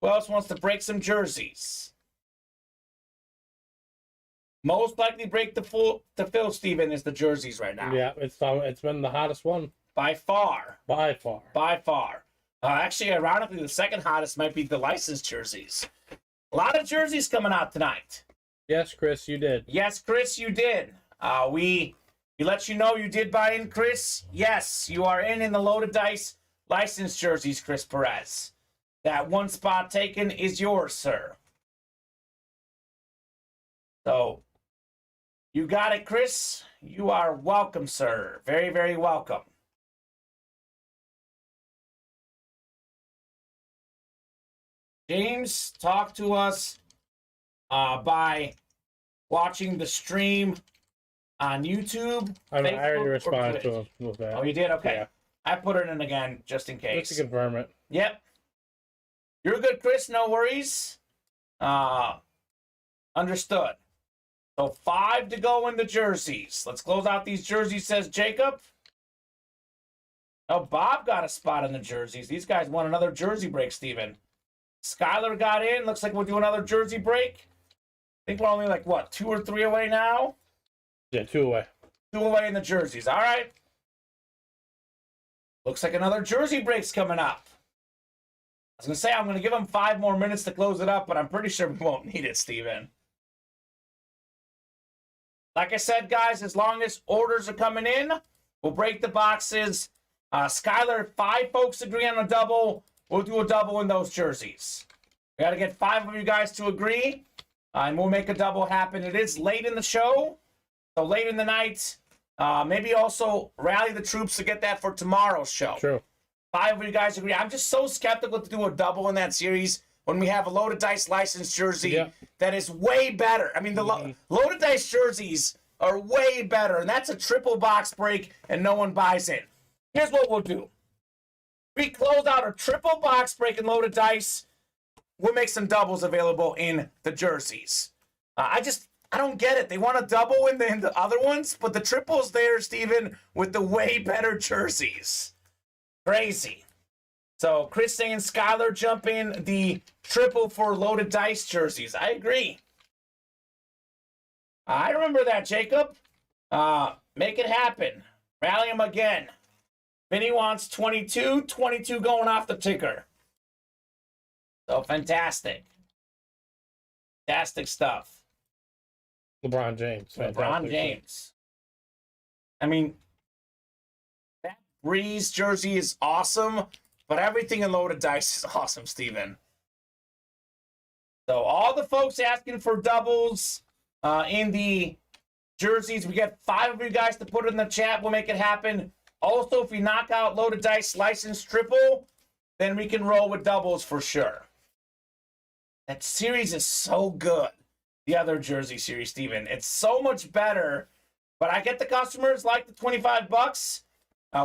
Who else wants to break some jerseys? Most likely break the fill, Steven, is the jerseys right now. Yeah, it's been the hottest one. By far. By far. By far. Actually, ironically, the second hottest might be the licensed jerseys. A lot of jerseys coming out tonight. Yes, Chris, you did. Yes, Chris, you did. We let you know you did buy in, Chris. Yes, you are in the Loaded Dice licensed jerseys, Chris Perez. That one spot taken is yours, sir. So, you got it, Chris. You are welcome, sir. Very, very welcome. James, talk to us by watching the stream on YouTube. I already responded to him with that. Oh, you did? Okay. Yeah. I put it in again just in case. Just to confirm it. Yep. You're good, Chris. No worries. Understood. So 5 to go in the jerseys. Let's close out these jerseys, says Jacob. Oh, Bob got a spot in the jerseys. These guys want another jersey break, Steven. Skylar got in. Looks like we'll do another jersey break. I think we're only like, what, 2 or 3 away now? Yeah, 2 away. 2 away in the jerseys. All right. Looks like another jersey break's coming up. I was going to say I'm going to give them 5 more minutes to close it up, but I'm pretty sure we won't need it, Steven. Like I said, guys, as long as orders are coming in, we'll break the boxes. Skylar, 5 folks agree on a double. We'll do a double in those jerseys. We got to get 5 of you guys to agree, and we'll make a double happen. It is late in the show, so late in the night. Maybe also rally the troops to get that for tomorrow's show. True. 5 of you guys agree. I'm just so skeptical to do a double in that series when we have a Loaded Dice licensed jersey that is way better. I mean, the Loaded Dice jerseys are way better, and that's a triple box break, and no one buys in. Here's what we'll do. We close out a triple box break in Loaded Dice. We'll make some doubles available in the jerseys. I don't get it. They want a double in the other ones, but the triple's there, Steven, with the way better jerseys. Crazy. So, Chris saying Skylar jump in the triple for Loaded Dice jerseys. I agree. I remember that, Jacob. Make it happen. Rally him again. Vinny wants 22. 22 going off the ticker. So, fantastic. Fantastic stuff. LeBron James. LeBron James. I mean, that Breeze jersey is awesome, but everything in Loaded Dice is awesome, Steven. So all the folks asking for doubles in the jerseys, we get 5 of you guys to put it in the chat. We'll make it happen. Also, if we knock out Loaded Dice licensed triple, then we can roll with doubles for sure. That series is so good. The other jersey series, Steven. It's so much better, but I get the customers like the $25.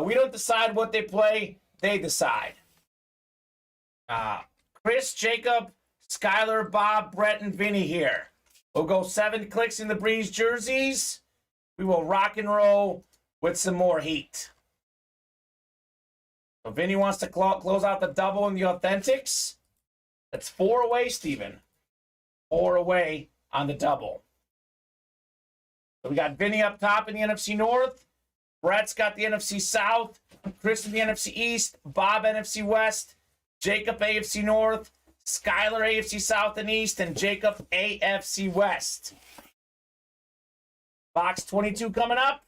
We don't decide what they play. They decide. Chris, Jacob, Skylar, Bob, Brett, and Vinny here. We'll go 7 clicks in the Breeze jerseys. We will rock and roll with some more heat. So Vinny wants to close out the double in the Authentics. That's 4 away, Steven. 4 away on the double. So we got Vinny up top in the NFC North. Brett's got the NFC South. Chris in the NFC East. Bob NFC West. Jacob AFC North. Skylar AFC South and East. And Jacob AFC West. Box 22 coming up.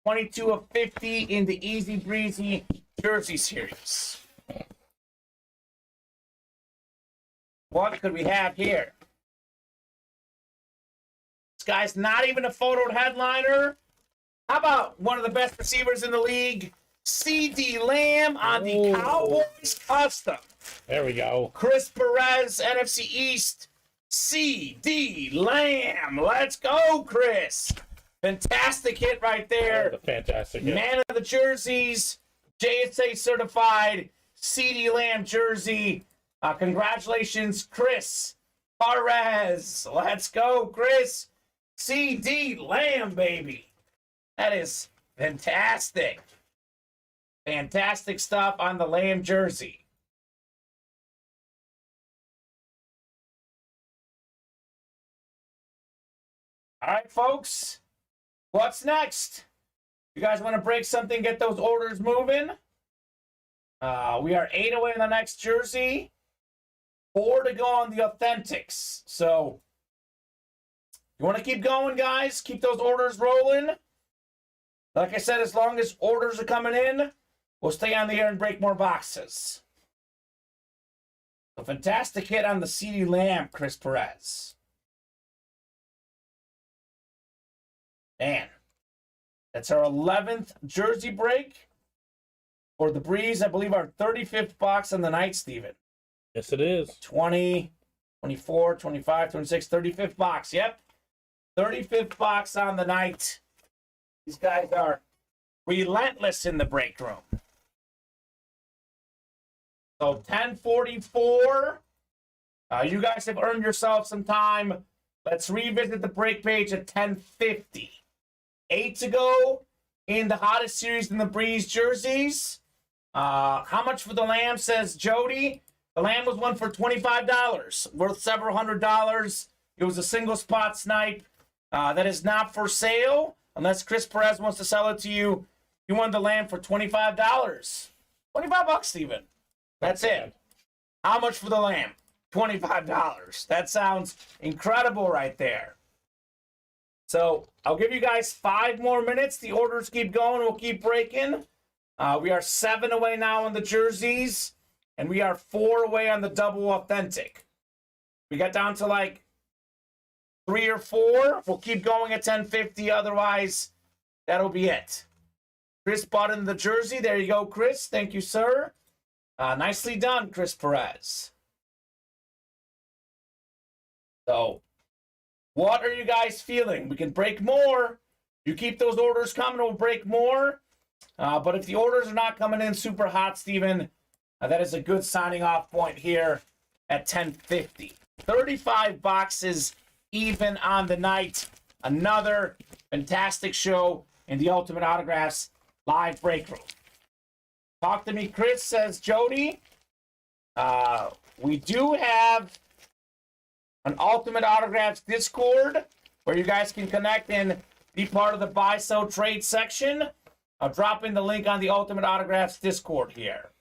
22 of 50 in the Easy Breezy Jersey Series. What could we have here? This guy's not even a photoed headliner. How about one of the best receivers in the league, C.D. Lamb on the Cowboys custom? There we go. Chris Perez, NFC East, C.D. Lamb. Let's go, Chris. Fantastic hit right there. That's a fantastic hit. Man of the jerseys, JSA certified, C.D. Lamb jersey. Congratulations, Chris Perez. Let's go, Chris. C.D. Lamb, baby. That is fantastic. Fantastic stuff on the Lamb jersey. All right, folks. What's next? You guys want to break something, get those orders moving? We are 8 away in the next jersey. 4 to go on the Authentics. So, you want to keep going, guys? Keep those orders rolling. Like I said, as long as orders are coming in, we'll stay on the air and break more boxes. A fantastic hit on the CeeDee Lamb, Chris Perez. Man, that's our 11th jersey break for the Breeze. I believe our 35th box on the night, Steven. Yes, it is. 20, 24, 25, 26, 35th box. Yep. 35th box on the night. These guys are relentless in the break room. So 1044. You guys have earned yourself some time. Let's revisit the break page at 1050. 8 to go in the hottest series in the Breeze jerseys. How much for the Lamb, says Jody? The Lamb was one for $25, worth several $100s. It was a single spot snipe. That is not for sale unless Chris Perez wants to sell it to you. You won the Lamb for $25. 25 bucks, Steven. That's it. How much for the Lamb? $25. That sounds incredible right there. So I'll give you guys 5 more minutes. The orders keep going. We'll keep breaking. We are 7 away now on the jerseys, and we are 4 away on the double authentic. We got down to like 3 or 4. We'll keep going at 1050. Otherwise, that'll be it. Chris bought in the jersey. There you go, Chris. Thank you, sir. Nicely done, Chris Perez. So, what are you guys feeling? We can break more. You keep those orders coming, we'll break more. But if the orders are not coming in super hot, Steven, that is a good signing off point here at 1050. 35 boxes even on the night. Another fantastic show in the Ultimate Autographs live break room. Talk to me, Chris, says Jody. We do have an Ultimate Autographs Discord where you guys can connect and be part of the buy, sell, trade section. I'll drop in the link on the Ultimate Autographs Discord here.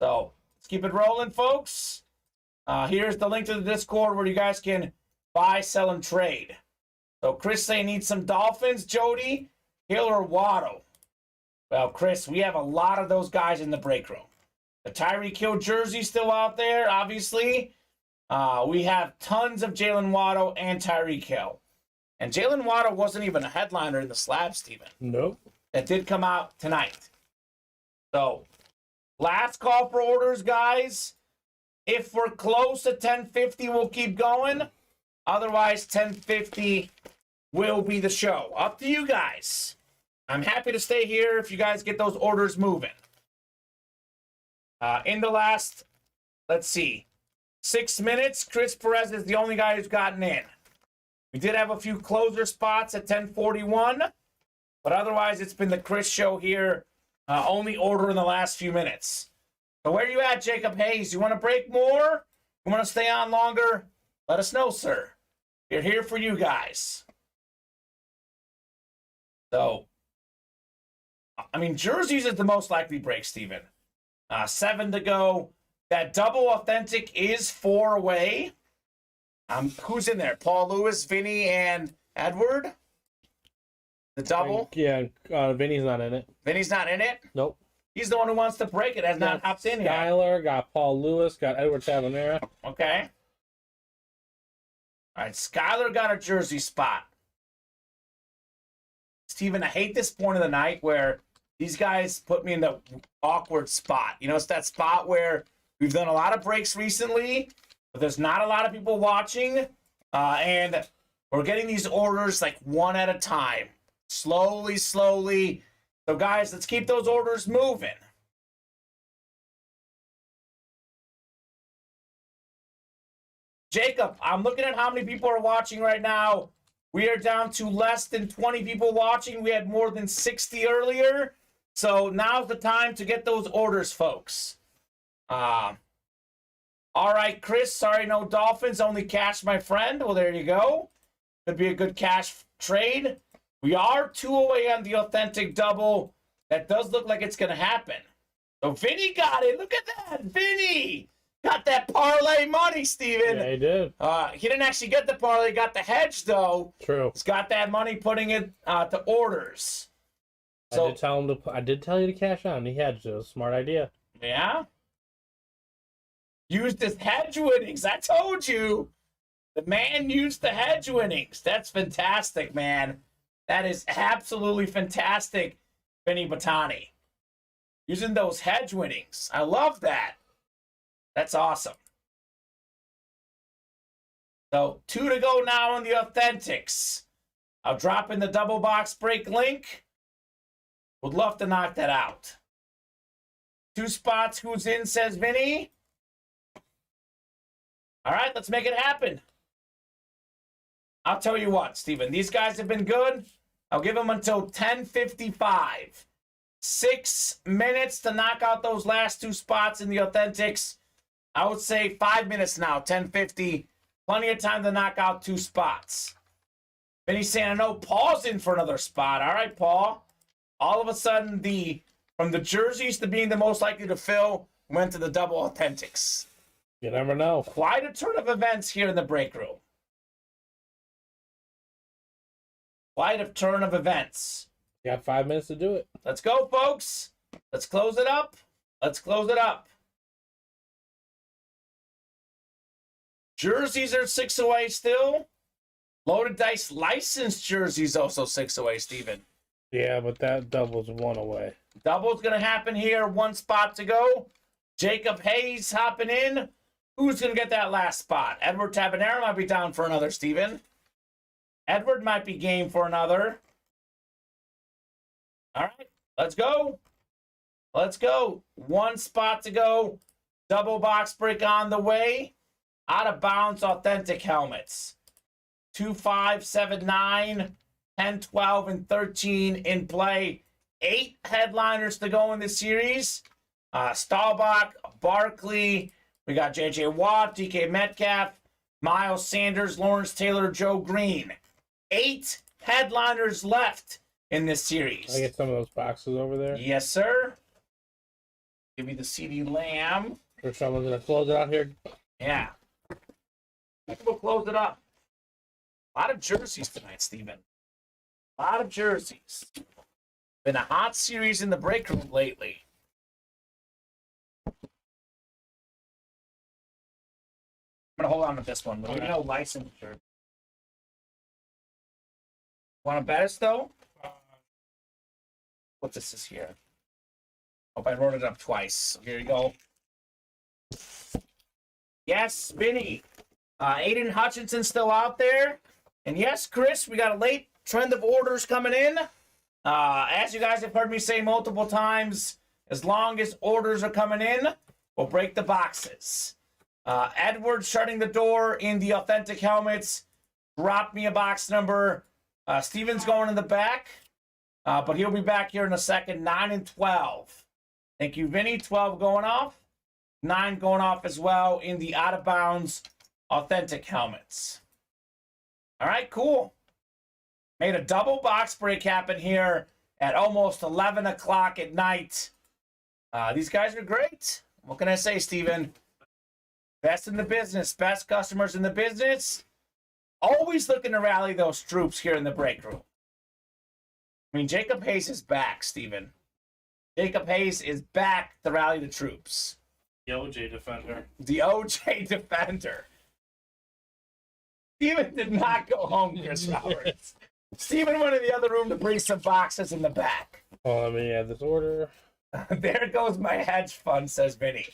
So let's keep it rolling, folks. Here's the link to the Discord where you guys can buy, sell, and trade. So Chris saying needs some Dolphins. Jody, Hill, or Waddle? Well, Chris, we have a lot of those guys in the break room. The Tyreek Hill jersey still out there, obviously. We have tons of Jalen Waddle and Tyreek Hill. And Jalen Waddle wasn't even a headliner in the slab, Steven. Nope. That did come out tonight. So, last call for orders, guys. If we're close at 1050, we'll keep going. Otherwise, 1050 will be the show. Up to you guys. I'm happy to stay here if you guys get those orders moving. In the last, let's see, 6 minutes, Chris Perez is the only guy who's gotten in. We did have a few closer spots at 1041, but otherwise it's been the Chris show here. Only order in the last few minutes. So where are you at, Jacob Hayes? You want to break more? You want to stay on longer? Let us know, sir. We're here for you guys. So, I mean, jerseys is the most likely break, Steven. 7 to go. That double authentic is 4 away. Who's in there? Paul Lewis, Vinny, and Edward? The double? Yeah, Vinny's not in it. Vinny's not in it? Nope. He's the one who wants to break it, has not hopped in yet. Skyler, got Paul Lewis, got Edward Tabanera. Okay. All right, Skyler got a jersey spot. Steven, I hate this point of the night where these guys put me in the awkward spot. You know, it's that spot where we've done a lot of breaks recently, but there's not a lot of people watching, and we're getting these orders like one at a time. Slowly. So, guys, let's keep those orders moving. Jacob, I'm looking at how many people are watching right now. We are down to less than 20 people watching. We had more than 60 earlier. So now's the time to get those orders, folks. All right, Chris. Sorry, no Dolphins. Only cash, my friend. Well, there you go. Could be a good cash trade. We are 2 away on the authentic double. That does look like it's going to happen. So Vinny got it. Look at that. Vinny got that parlay money, Steven. Yeah, he did. He didn't actually get the parlay. Got the hedge, though. True. He's got that money putting it to orders. So, I did tell you to cash on. He hedged. It was a smart idea. Yeah. Used his hedge winnings. I told you. The man used the hedge winnings. That's fantastic, man. That is absolutely fantastic, Vinny Batani. Using those hedge winnings. I love that. That's awesome. So 2 to go now on the Authentics. I'll drop in the double box break link. Would love to knock that out. 2 spots. Who's in, says Vinny. All right, let's make it happen. I'll tell you what, Steven. These guys have been good. I'll give them until 10:55. 6 minutes to knock out those last 2 spots in the Authentics. I would say 5 minutes now, 10:50. Plenty of time to knock out 2 spots. Vinny's saying, I know Paul's in for another spot. All right, Paul. All of a sudden, from the jerseys to being the most likely to fill, went to the double Authentics. You never know. Quite a turn of events here in the break room. Quite a turn of events. You got 5 minutes to do it. Let's go, folks. Let's close it up. Let's close it up. Jerseys are 6 away still. Loaded dice licensed jerseys also 6 away, Steven. Yeah, but that double's 1 away. Double's going to happen here. 1 spot to go. Jacob Hayes hopping in. Who's going to get that last spot? Edward Tabanera might be down for another, Steven. Edward might be game for another. All right, let's go. Let's go. 1 spot to go. Double box break on the way. Out of bounds authentic helmets. 2, 5, 7, 9, 10, 12, and 13 in play. 8 headliners to go in this series. Staubach, Barkley. We got J.J. Watt, DK Metcalf, Miles Sanders, Lawrence Taylor, Joe Green. 8 headliners left in this series. I get some of those boxes over there. Yes, sir. Give me the CD Lamb. Or someone's going to close it out here. Yeah. We'll close it up. A lot of jerseys tonight, Steven. A lot of jerseys. Been a hot series in the break room lately. I'm going to hold on to this one. But we know licensure. Want to bet us, though? What this is here. Hope I wrote it up twice. Here you go. Yes, Spinny. Aiden Hutchinson still out there. And yes, Chris, we got a late trend of orders coming in. As you guys have heard me say multiple times, as long as orders are coming in, we'll break the boxes. Edward shutting the door in the authentic helmets. Drop me a box number. Steven's going in the back, but he'll be back here in a second. 9 and 12. Thank you, Vinny. 12 going off. 9 going off as well in the out of bounds authentic helmets. All right, cool. Made a double box break happen here at almost 11 o'clock at night. These guys are great. What can I say, Steven? Best in the business, best customers in the business. Always looking to rally those troops here in the break room. I mean, Jacob Hayes is back, Steven. Jacob Hayes is back to rally the troops. The OJ defender. The OJ defender. Steven did not go home, Chris Roberts. Steven went in the other room to bring some boxes in the back. Oh, let me add this order. There goes my hedge fund, says Vinny.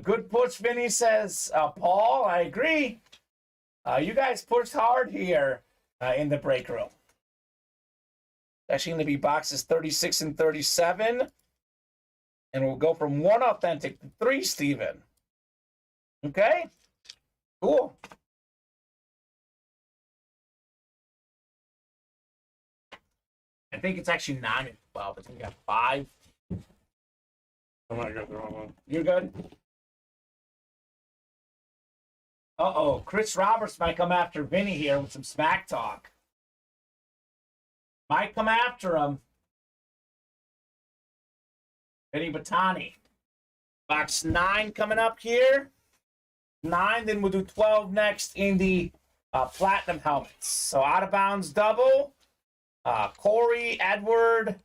Good push, Vinny, says Paul. I agree. You guys pushed hard here in the break room. Actually going to be boxes 36 and 37. And we'll go from 1 authentic to 3, Steven. Okay? Cool. I think it's actually 9 and 12. I think we got 5. I might got the wrong one. You're good? Uh-oh. Chris Roberts might come after Vinny here with some smack talk. Might come after him. Vinny Batani. Box 9 coming up here. 9, then we'll do 12 next in the platinum helmets. So out of bounds double. Corey, Edward.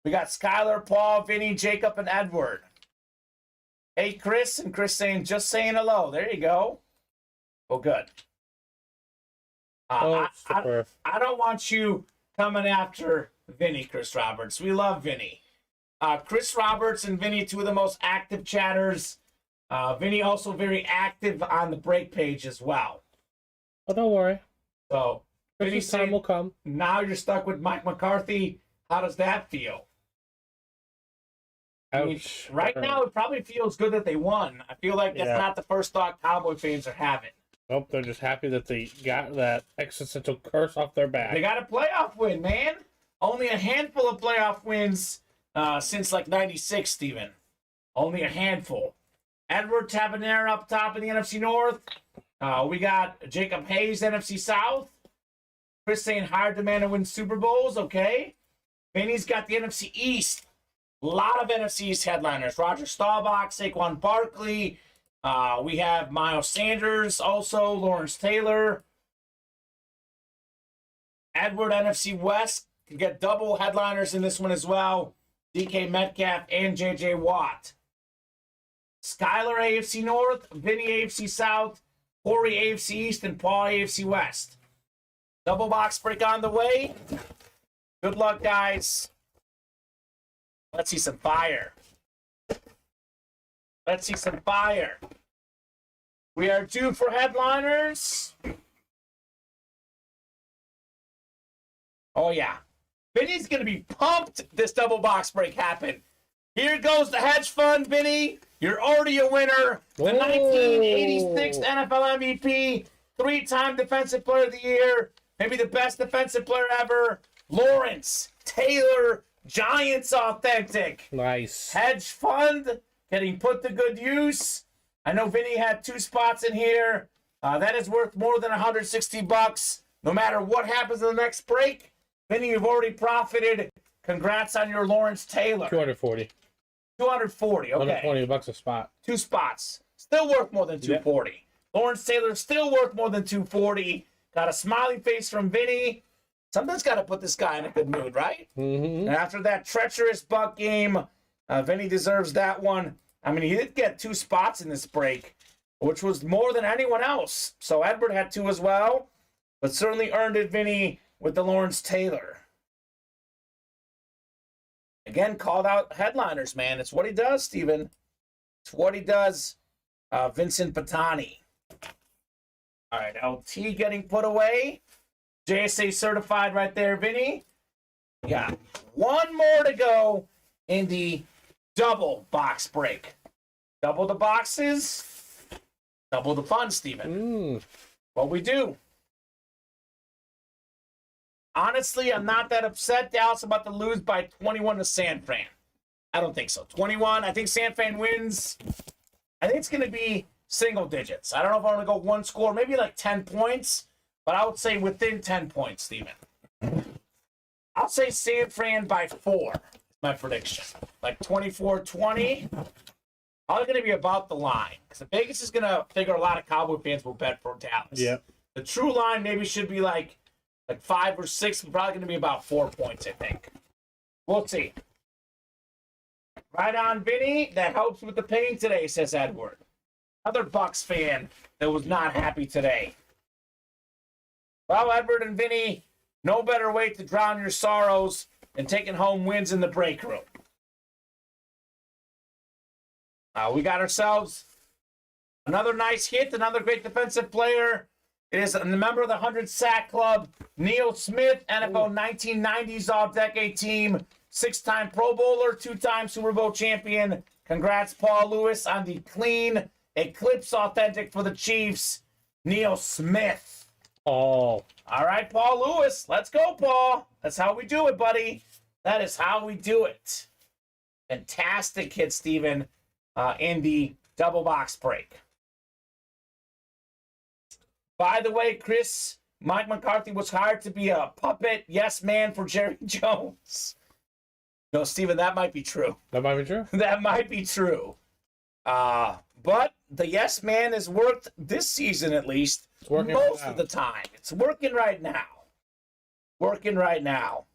We got Skylar, Paul, Vinny, Jacob, and Edward. Hey, Chris, and Chris saying, just saying hello. There you go. Well, good. I don't want you coming after Vinny, Chris Roberts. We love Vinny. Chris Roberts and Vinny, two of the most active chatters. Vinny also very active on the break page as well. Oh, don't worry. So, Vinny's time will come. Now you're stuck with Mike McCarthy. How does that feel? I mean, right now, it probably feels good that they won. I feel like that's not the first thought Cowboy fans are having. Nope, they're just happy that they got that existential curse off their back. They got a playoff win, man. Only a handful of playoff wins since like 96, Steven. Only a handful. Edward Tabanera up top in the NFC North. We got Jacob Hayes, NFC South. Chris saying hard demand to win Super Bowls. Okay. Vinny's got the NFC East. A lot of NFC East headliners. Roger Staubach, Saquon Barkley. We have Miles Sanders also. Lawrence Taylor. Edward, NFC West. Can get double headliners in this one as well. DK Metcalf and JJ Watt. Skylar, AFC North. Vinny, AFC South. Corey, AFC East. And Paul, AFC West. Double box break on the way. Good luck, guys. Let's see some fire. Let's see some fire. We are due for headliners. Oh, yeah. Vinny's going to be pumped this double box break happened. Here goes the hedge fund, Vinny. You're already a winner. The 1986 NFL MVP, 3-time Defensive Player of the Year, maybe the best defensive player ever, Lawrence Taylor, Giants authentic. Nice. Hedge fund getting put to good use. I know Vinny had 2 spots in here. That is worth more than $160. No matter what happens in the next break, Vinny, you've already profited. Congrats on your Lawrence Taylor. 240. 240, okay. $120 a spot. 2 spots. Still worth more than 240. Yep. Lawrence Taylor still worth more than 240. Got a smiley face from Vinny. Something's got to put this guy in a good mood, right? Mm-hmm. And after that treacherous Buck game, Vinny deserves that one. I mean, he did get 2 spots in this break, which was more than anyone else. So Edward had 2 as well, but certainly earned it, Vinny, with the Lawrence Taylor. Again, called out headliners, man. It's what he does, Steven. It's what he does. Vincent Patani. All right, LT getting put away. JSA certified right there, Vinny. We got 1 more to go in the double box break. Double the boxes, double the fun, Steven. What we do. Honestly, I'm not that upset. Dallas about to lose by 21 to San Fran. I don't think so. 21. I think San Fran wins. I think it's going to be single digits. I don't know if I want to go 1 score, maybe like 10 points, but I would say within 10 points, Steven. I'll say San Fran by 4. My prediction. Like 24-20. Probably going to be about the line. Because the Vegas is going to figure a lot of Cowboy fans will bet for Dallas. Yep. The true line maybe should be like 5 or 6. Probably going to be about 4 points, I think. We'll see. Right on, Vinny. That helps with the pain today, says Edward. Another Bucks fan that was not happy today. Well, Edward and Vinny, no better way to drown your sorrows than taking home wins in the break room. We got ourselves another nice hit, another great defensive player. It is a member of the 100 Sack Club, Neil Smith, NFL 1990s All-Decade Team, 6-time Pro Bowler, 2-time Super Bowl champion. Congrats, Paul Lewis, on the clean Eclipse Authentic for the Chiefs, Neil Smith. Oh, All right, Paul Lewis. Let's go, Paul. That's how we do it, buddy. That is how we do it. Fantastic hit, Steven, in the double box break. By the way, Chris, Mike McCarthy was hired to be a puppet yes man for Jerry Jones. No, Steven, that might be true. That might be true. That might be true. But the yes man has worked this season at least most of the time. It's working right now. Working right now.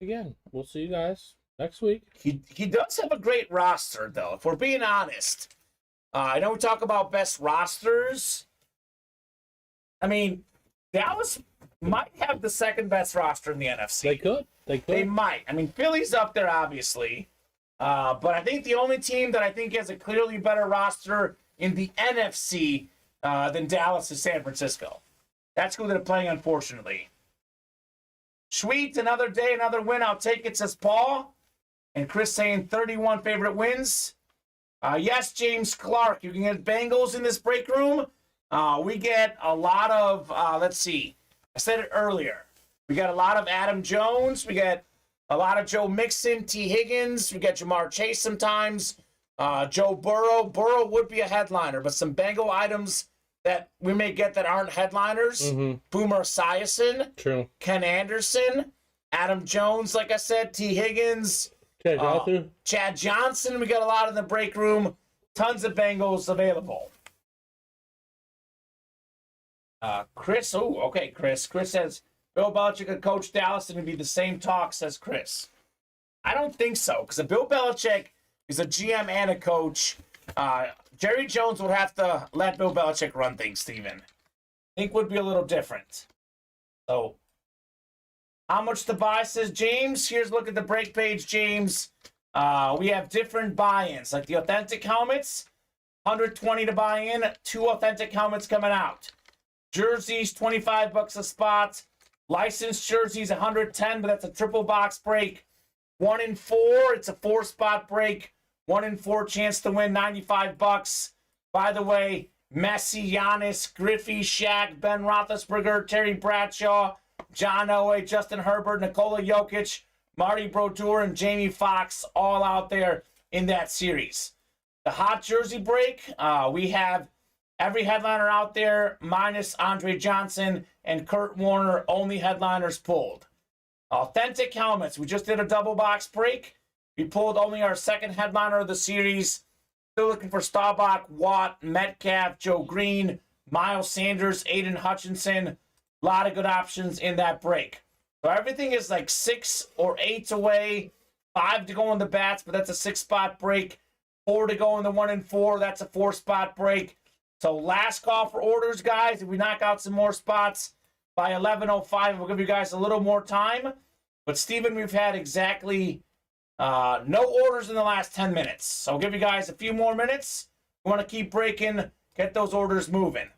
Again, we'll see you guys next week. He does have a great roster, though, if we're being honest. I know we talk about best rosters. I mean, Dallas might have the second best roster in the NFC. They could. They might. I mean, Philly's up there, obviously. But I think the only team that I think has a clearly better roster in the NFC than Dallas is San Francisco. That's who they're playing, unfortunately. Sweet, another day, another win. I'll take it, says Paul. And Chris saying 31 favorite wins. Yes, James Clark. You can get Bengals in this break room. We get a lot of, let's see. I said it earlier. We got a lot of Adam Jones. We got a lot of Joe Mixon, T. Higgins. We got Jamar Chase sometimes. Joe Burrow. Burrow would be a headliner, but some Bengal items that we may get that aren't headliners. Mm-hmm. Boomer Esiason. True. Ken Anderson. Adam Jones, like I said. T. Higgins. Chad Johnson. We got a lot in the break room. Tons of Bengals available. Chris. Oh, okay, Chris. Chris says Bill Belichick could coach Dallas and it'd be the same talk, says Chris. I don't think so, because Bill Belichick is a GM and a coach. Jerry Jones would have to let Bill Belichick run things, Steven. I think would be a little different. So, how much to buy, says James. Here's a look at the break page, James. We have different buy-ins, like the authentic helmets, $120 to buy in, 2 authentic helmets coming out. Jerseys, $25 a spot. Licensed jerseys, $110, but that's a triple box break. 1 in 4, it's a 4-spot break. 1 in 4 chance to win, $95. By the way, Messi, Giannis, Griffey, Shaq, Ben Roethlisberger, Terry Bradshaw, John Elway, Justin Herbert, Nikola Jokic, Marty Brodeur, and Jamie Foxx all out there in that series. The hot jersey break, we have every headliner out there minus Andre Johnson and Kurt Warner, only headliners pulled. Authentic helmets, we just did a double box break. We pulled only our second headliner of the series. Still looking for Staubach, Watt, Metcalf, Joe Green, Miles Sanders, Aiden Hutchinson. A lot of good options in that break. So everything is like 6 or 8 away. 5 to go in the bats, but that's a 6-spot break. 4 to go in the 1 and 4. That's a 4-spot break. So last call for orders, guys. If we knock out some more spots by 11:05, we'll give you guys a little more time. But, Steven, we've had exactly no orders in the last 10 minutes. So I'll give you guys a few more minutes. We want to keep breaking, get those orders moving.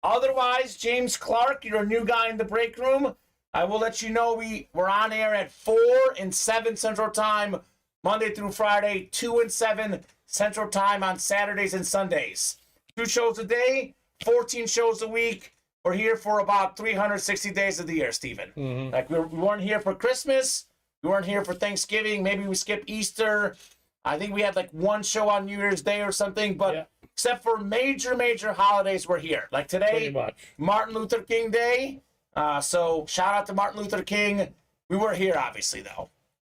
Otherwise, James Clark, you're a new guy in the break room. I will let you know we're on air at 4 and 7 Central Time, Monday through Friday, 2 and 7 Central Time on Saturdays and Sundays. 2 shows a day, 14 shows a week. We're here for about 360 days of the year, Steven. Mm-hmm. Like we weren't here for Christmas. We weren't here for Thanksgiving. Maybe we skipped Easter. I think we had like 1 show on New Year's Day or something. But except for major holidays, we're here. Like today, Martin Luther King Day. So shout out to Martin Luther King. We were here, obviously, though.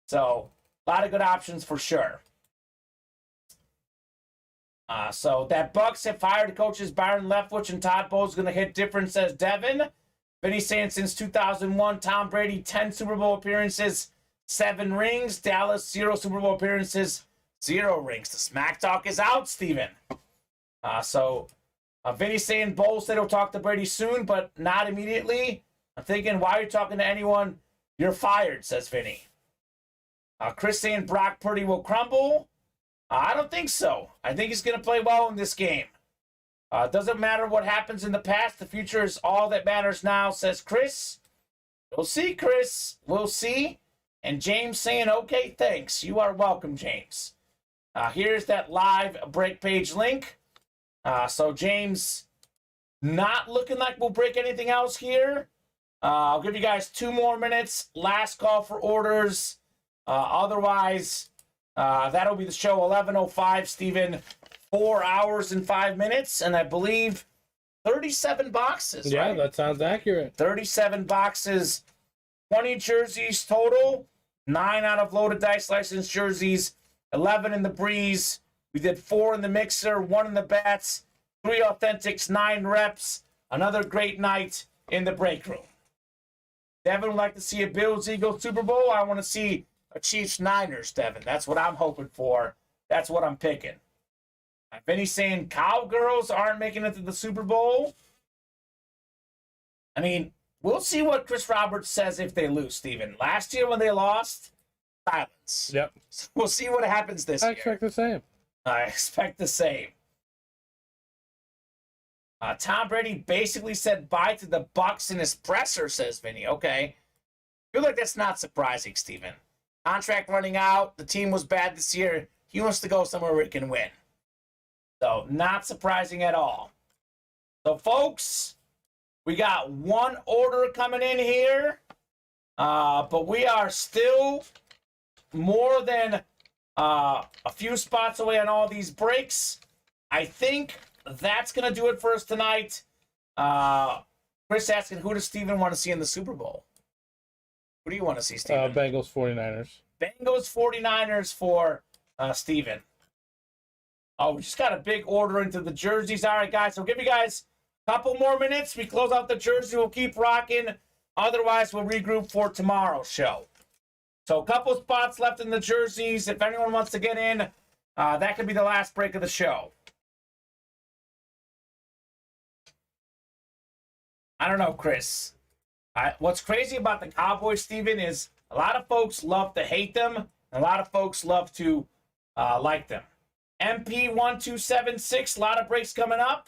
So a lot of good options for sure. So that Bucks have fired coaches Byron Leftwich and Todd Bowles going to hit different, says Devin. Vinny saying since 2001, Tom Brady, 10 Super Bowl appearances, 7 rings. Dallas, 0 Super Bowl appearances, 0 rings. The smack talk is out, Steven. Vinny saying Bowles said he'll talk to Brady soon, but not immediately. I'm thinking, why are you talking to anyone? You're fired, says Vinny. Chris saying Brock Purdy will crumble. I don't think so. I think he's going to play well in this game. It doesn't matter what happens in the past. The future is all that matters now, says Chris. We'll see, Chris. We'll see. And James saying, okay, thanks. You are welcome, James. Here's that live break page link. So James Not looking like we'll break anything else here. I'll give you guys 2 more minutes. Last call for orders. Otherwise, that'll be the show 11:05, Steven. 4 hours and 5 minutes, and I believe 37 boxes. Yeah, right? that sounds accurate. 37 boxes, 20 jerseys total, 9 out of loaded dice licensed jerseys, 11 in the breeze. We did 4 in the mixer, 1 in the bats, 3 authentics, 9 reps. Another great night in the break room. Devin would like to see a Bills-Eagles Super Bowl. I want to see a Chiefs-Niners, Devin. That's what I'm hoping for. That's what I'm picking. Vinny's saying Cowgirls aren't making it to the Super Bowl. I mean, we'll see what Chris Roberts says if they lose, Steven. Last year when they lost, silence. Yep. So we'll see what happens this year. I expect the same. I expect the same. Tom Brady basically said bye to the Bucs in his presser, says Vinny. Okay. I feel like that's not surprising, Steven. Contract running out. The team was bad this year. He wants to go somewhere where he can win. So, not surprising at all. So, folks, we got 1 order coming in here. But we are still more than a few spots away on all these breaks. I think that's going to do it for us tonight. Chris asking, who does Steven want to see in the Super Bowl? Who do you want to see, Steven? Bengals 49ers. Bengals 49ers for Steven. Oh, we just got a big order into the jerseys. All right, guys, so we'll give you guys a couple more minutes. We close out the jersey. We'll keep rocking. Otherwise, we'll regroup for tomorrow's show. So a couple spots left in the jerseys. If anyone wants to get in, that could be the last break of the show. I don't know, Chris. What's crazy about the Cowboys, Steven, is a lot of folks love to hate them, and a lot of folks love to like them. MP1276, a lot of breaks coming up.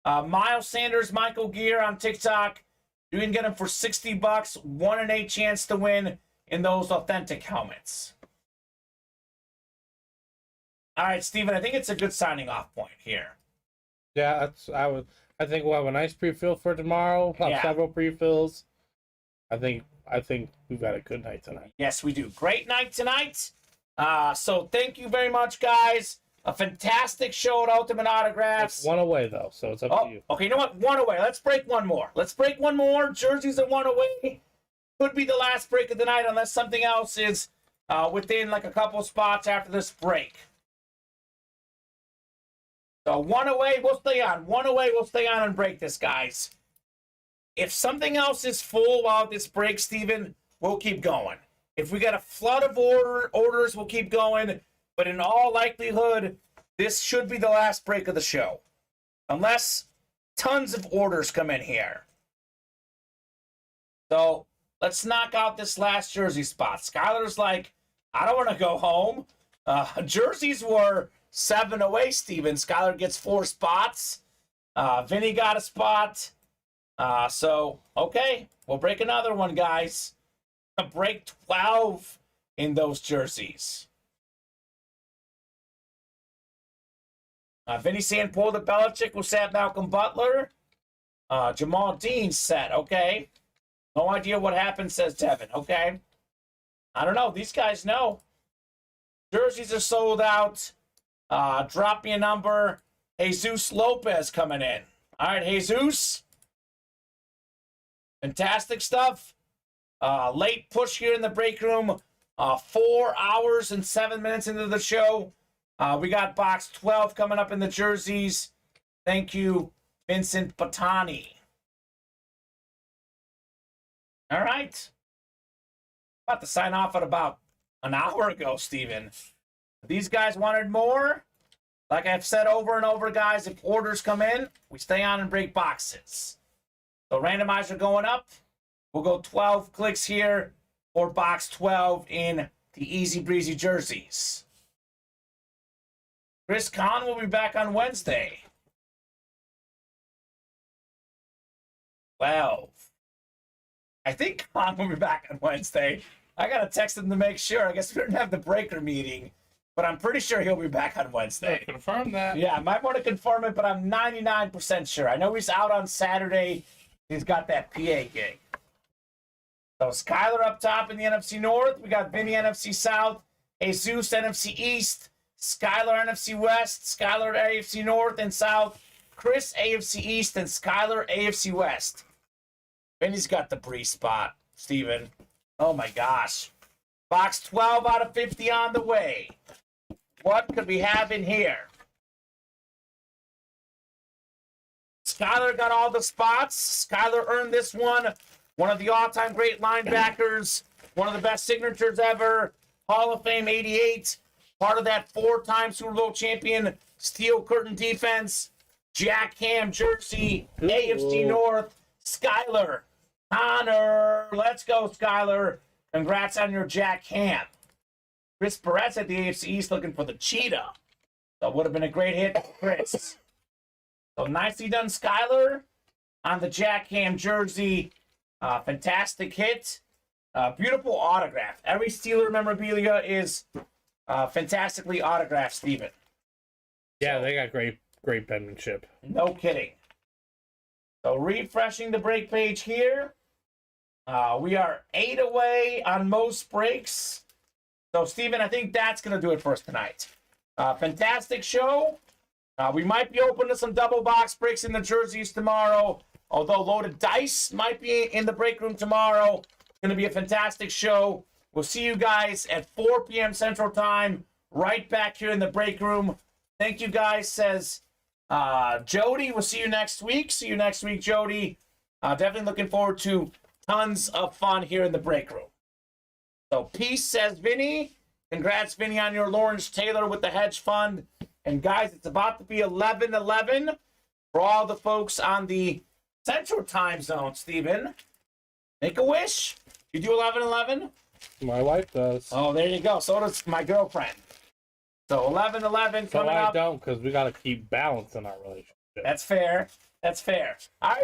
Miles Sanders, Michael Gear on TikTok. You can get them for $60. 1 in 8 chance to win in those authentic helmets. All right, Steven, I think it's a good signing off point here. Yeah, I think we'll have a nice pre-fill for tomorrow. We'll have several pre-fills. I think we've got a good night tonight. Yes, we do. Great night tonight. So thank you very much, guys. A fantastic show at Ultimate Autographs. It's 1 away, though, so it's up to you. Okay, you know what? 1 away. Let's break 1 more. Let's break 1 more. Jerseys at 1 away. Could be the last break of the night unless something else is within like a couple spots after this break. So 1 away, we'll stay on. 1 away, we'll stay on and break this, guys. If something else is full while this breaks, Steven, we'll keep going. If we got a flood of orders, we'll keep going. But in all likelihood, this should be the last break of the show. Unless tons of orders come in here. So let's knock out this last jersey spot. Skylar's like, I don't want to go home. Jerseys were 7 away, Steven. Skylar gets 4 spots. Vinny got a spot. So, okay. We'll break another one, guys. Break 12 in those jerseys. Vinny saying pull the Belichick will set Malcolm Butler. Jamal Dean set, okay. No idea what happened, says Devin, okay. I don't know. These guys know. Jerseys are sold out. Drop me a number. Jesus Lopez coming in. All right, Jesus. Fantastic stuff. Late push here in the break room. 4 hours and 7 minutes into the show. We got box 12 coming up in the jerseys. Thank you, Vincent Batani. All right. About to sign off at about an hour ago, Steven. These guys wanted more. Like I've said over and over, guys, if orders come in, we stay on and break boxes. So randomizer going up. We'll go 12 clicks here for box 12 in the Easy Breezy jerseys. Chris Kahn will be back on Wednesday. 12. I think Kahn will be back on Wednesday. I got to text him to make sure. I guess we didn't have the breaker meeting. but I'm pretty sure he'll be back on Wednesday. Confirm that. Yeah, I might want to confirm it, but I'm 99% sure. I know he's out on Saturday. He's got that PA gig. So Skyler up top in the NFC North. We got Vinny NFC South, Jesus NFC East, Skyler NFC West, Skyler AFC North and South, Chris AFC East, and Skyler AFC West. Vinny's got the Bree spot, Steven. Oh my gosh. Box 12 out of 50 on the way. What could we have in here? Skyler got all the spots. Skyler earned this one. One of the all-time great linebackers. One of the best signatures ever. Hall of Fame 88. Part of that 4-time Super Bowl champion Steel Curtain defense. Jack Ham jersey. Ooh. AFC North. Skyler. Connor. Let's go, Skyler. Congrats on your Jack Ham. Chris Perez at the AFC East looking for the cheetah. That would have been a great hit for Chris. So nicely done, Skyler, on the Jack Ham jersey. Fantastic hit. Beautiful autograph. Every Steeler memorabilia is fantastically autographed, Steven. Yeah, they got great penmanship. No kidding. So refreshing the break page here. We are 8 away on most breaks. So, Steven, I think that's going to do it for us tonight. Fantastic show. We might be open to some double box breaks in the jerseys tomorrow. Although loaded dice might be in the break room tomorrow. It's going to be a fantastic show. We'll see you guys at 4 p.m. Central Time. Right back here in the break room. Thank you guys, says Jody. We'll see you next week. See you next week, Jody. Definitely looking forward to tons of fun here in the break room. So peace, says Vinny. Congrats, Vinny, on your Lawrence Taylor with the hedge fund. And guys, it's about to be 11:11 for all the folks on the Central Time Zone, Steven. Make a wish. You do 11:11? My wife does. Oh, there you go. So does my girlfriend. So 11:11 So coming I up. don't, because we got to keep balance in our relationship. That's fair. That's fair. All right.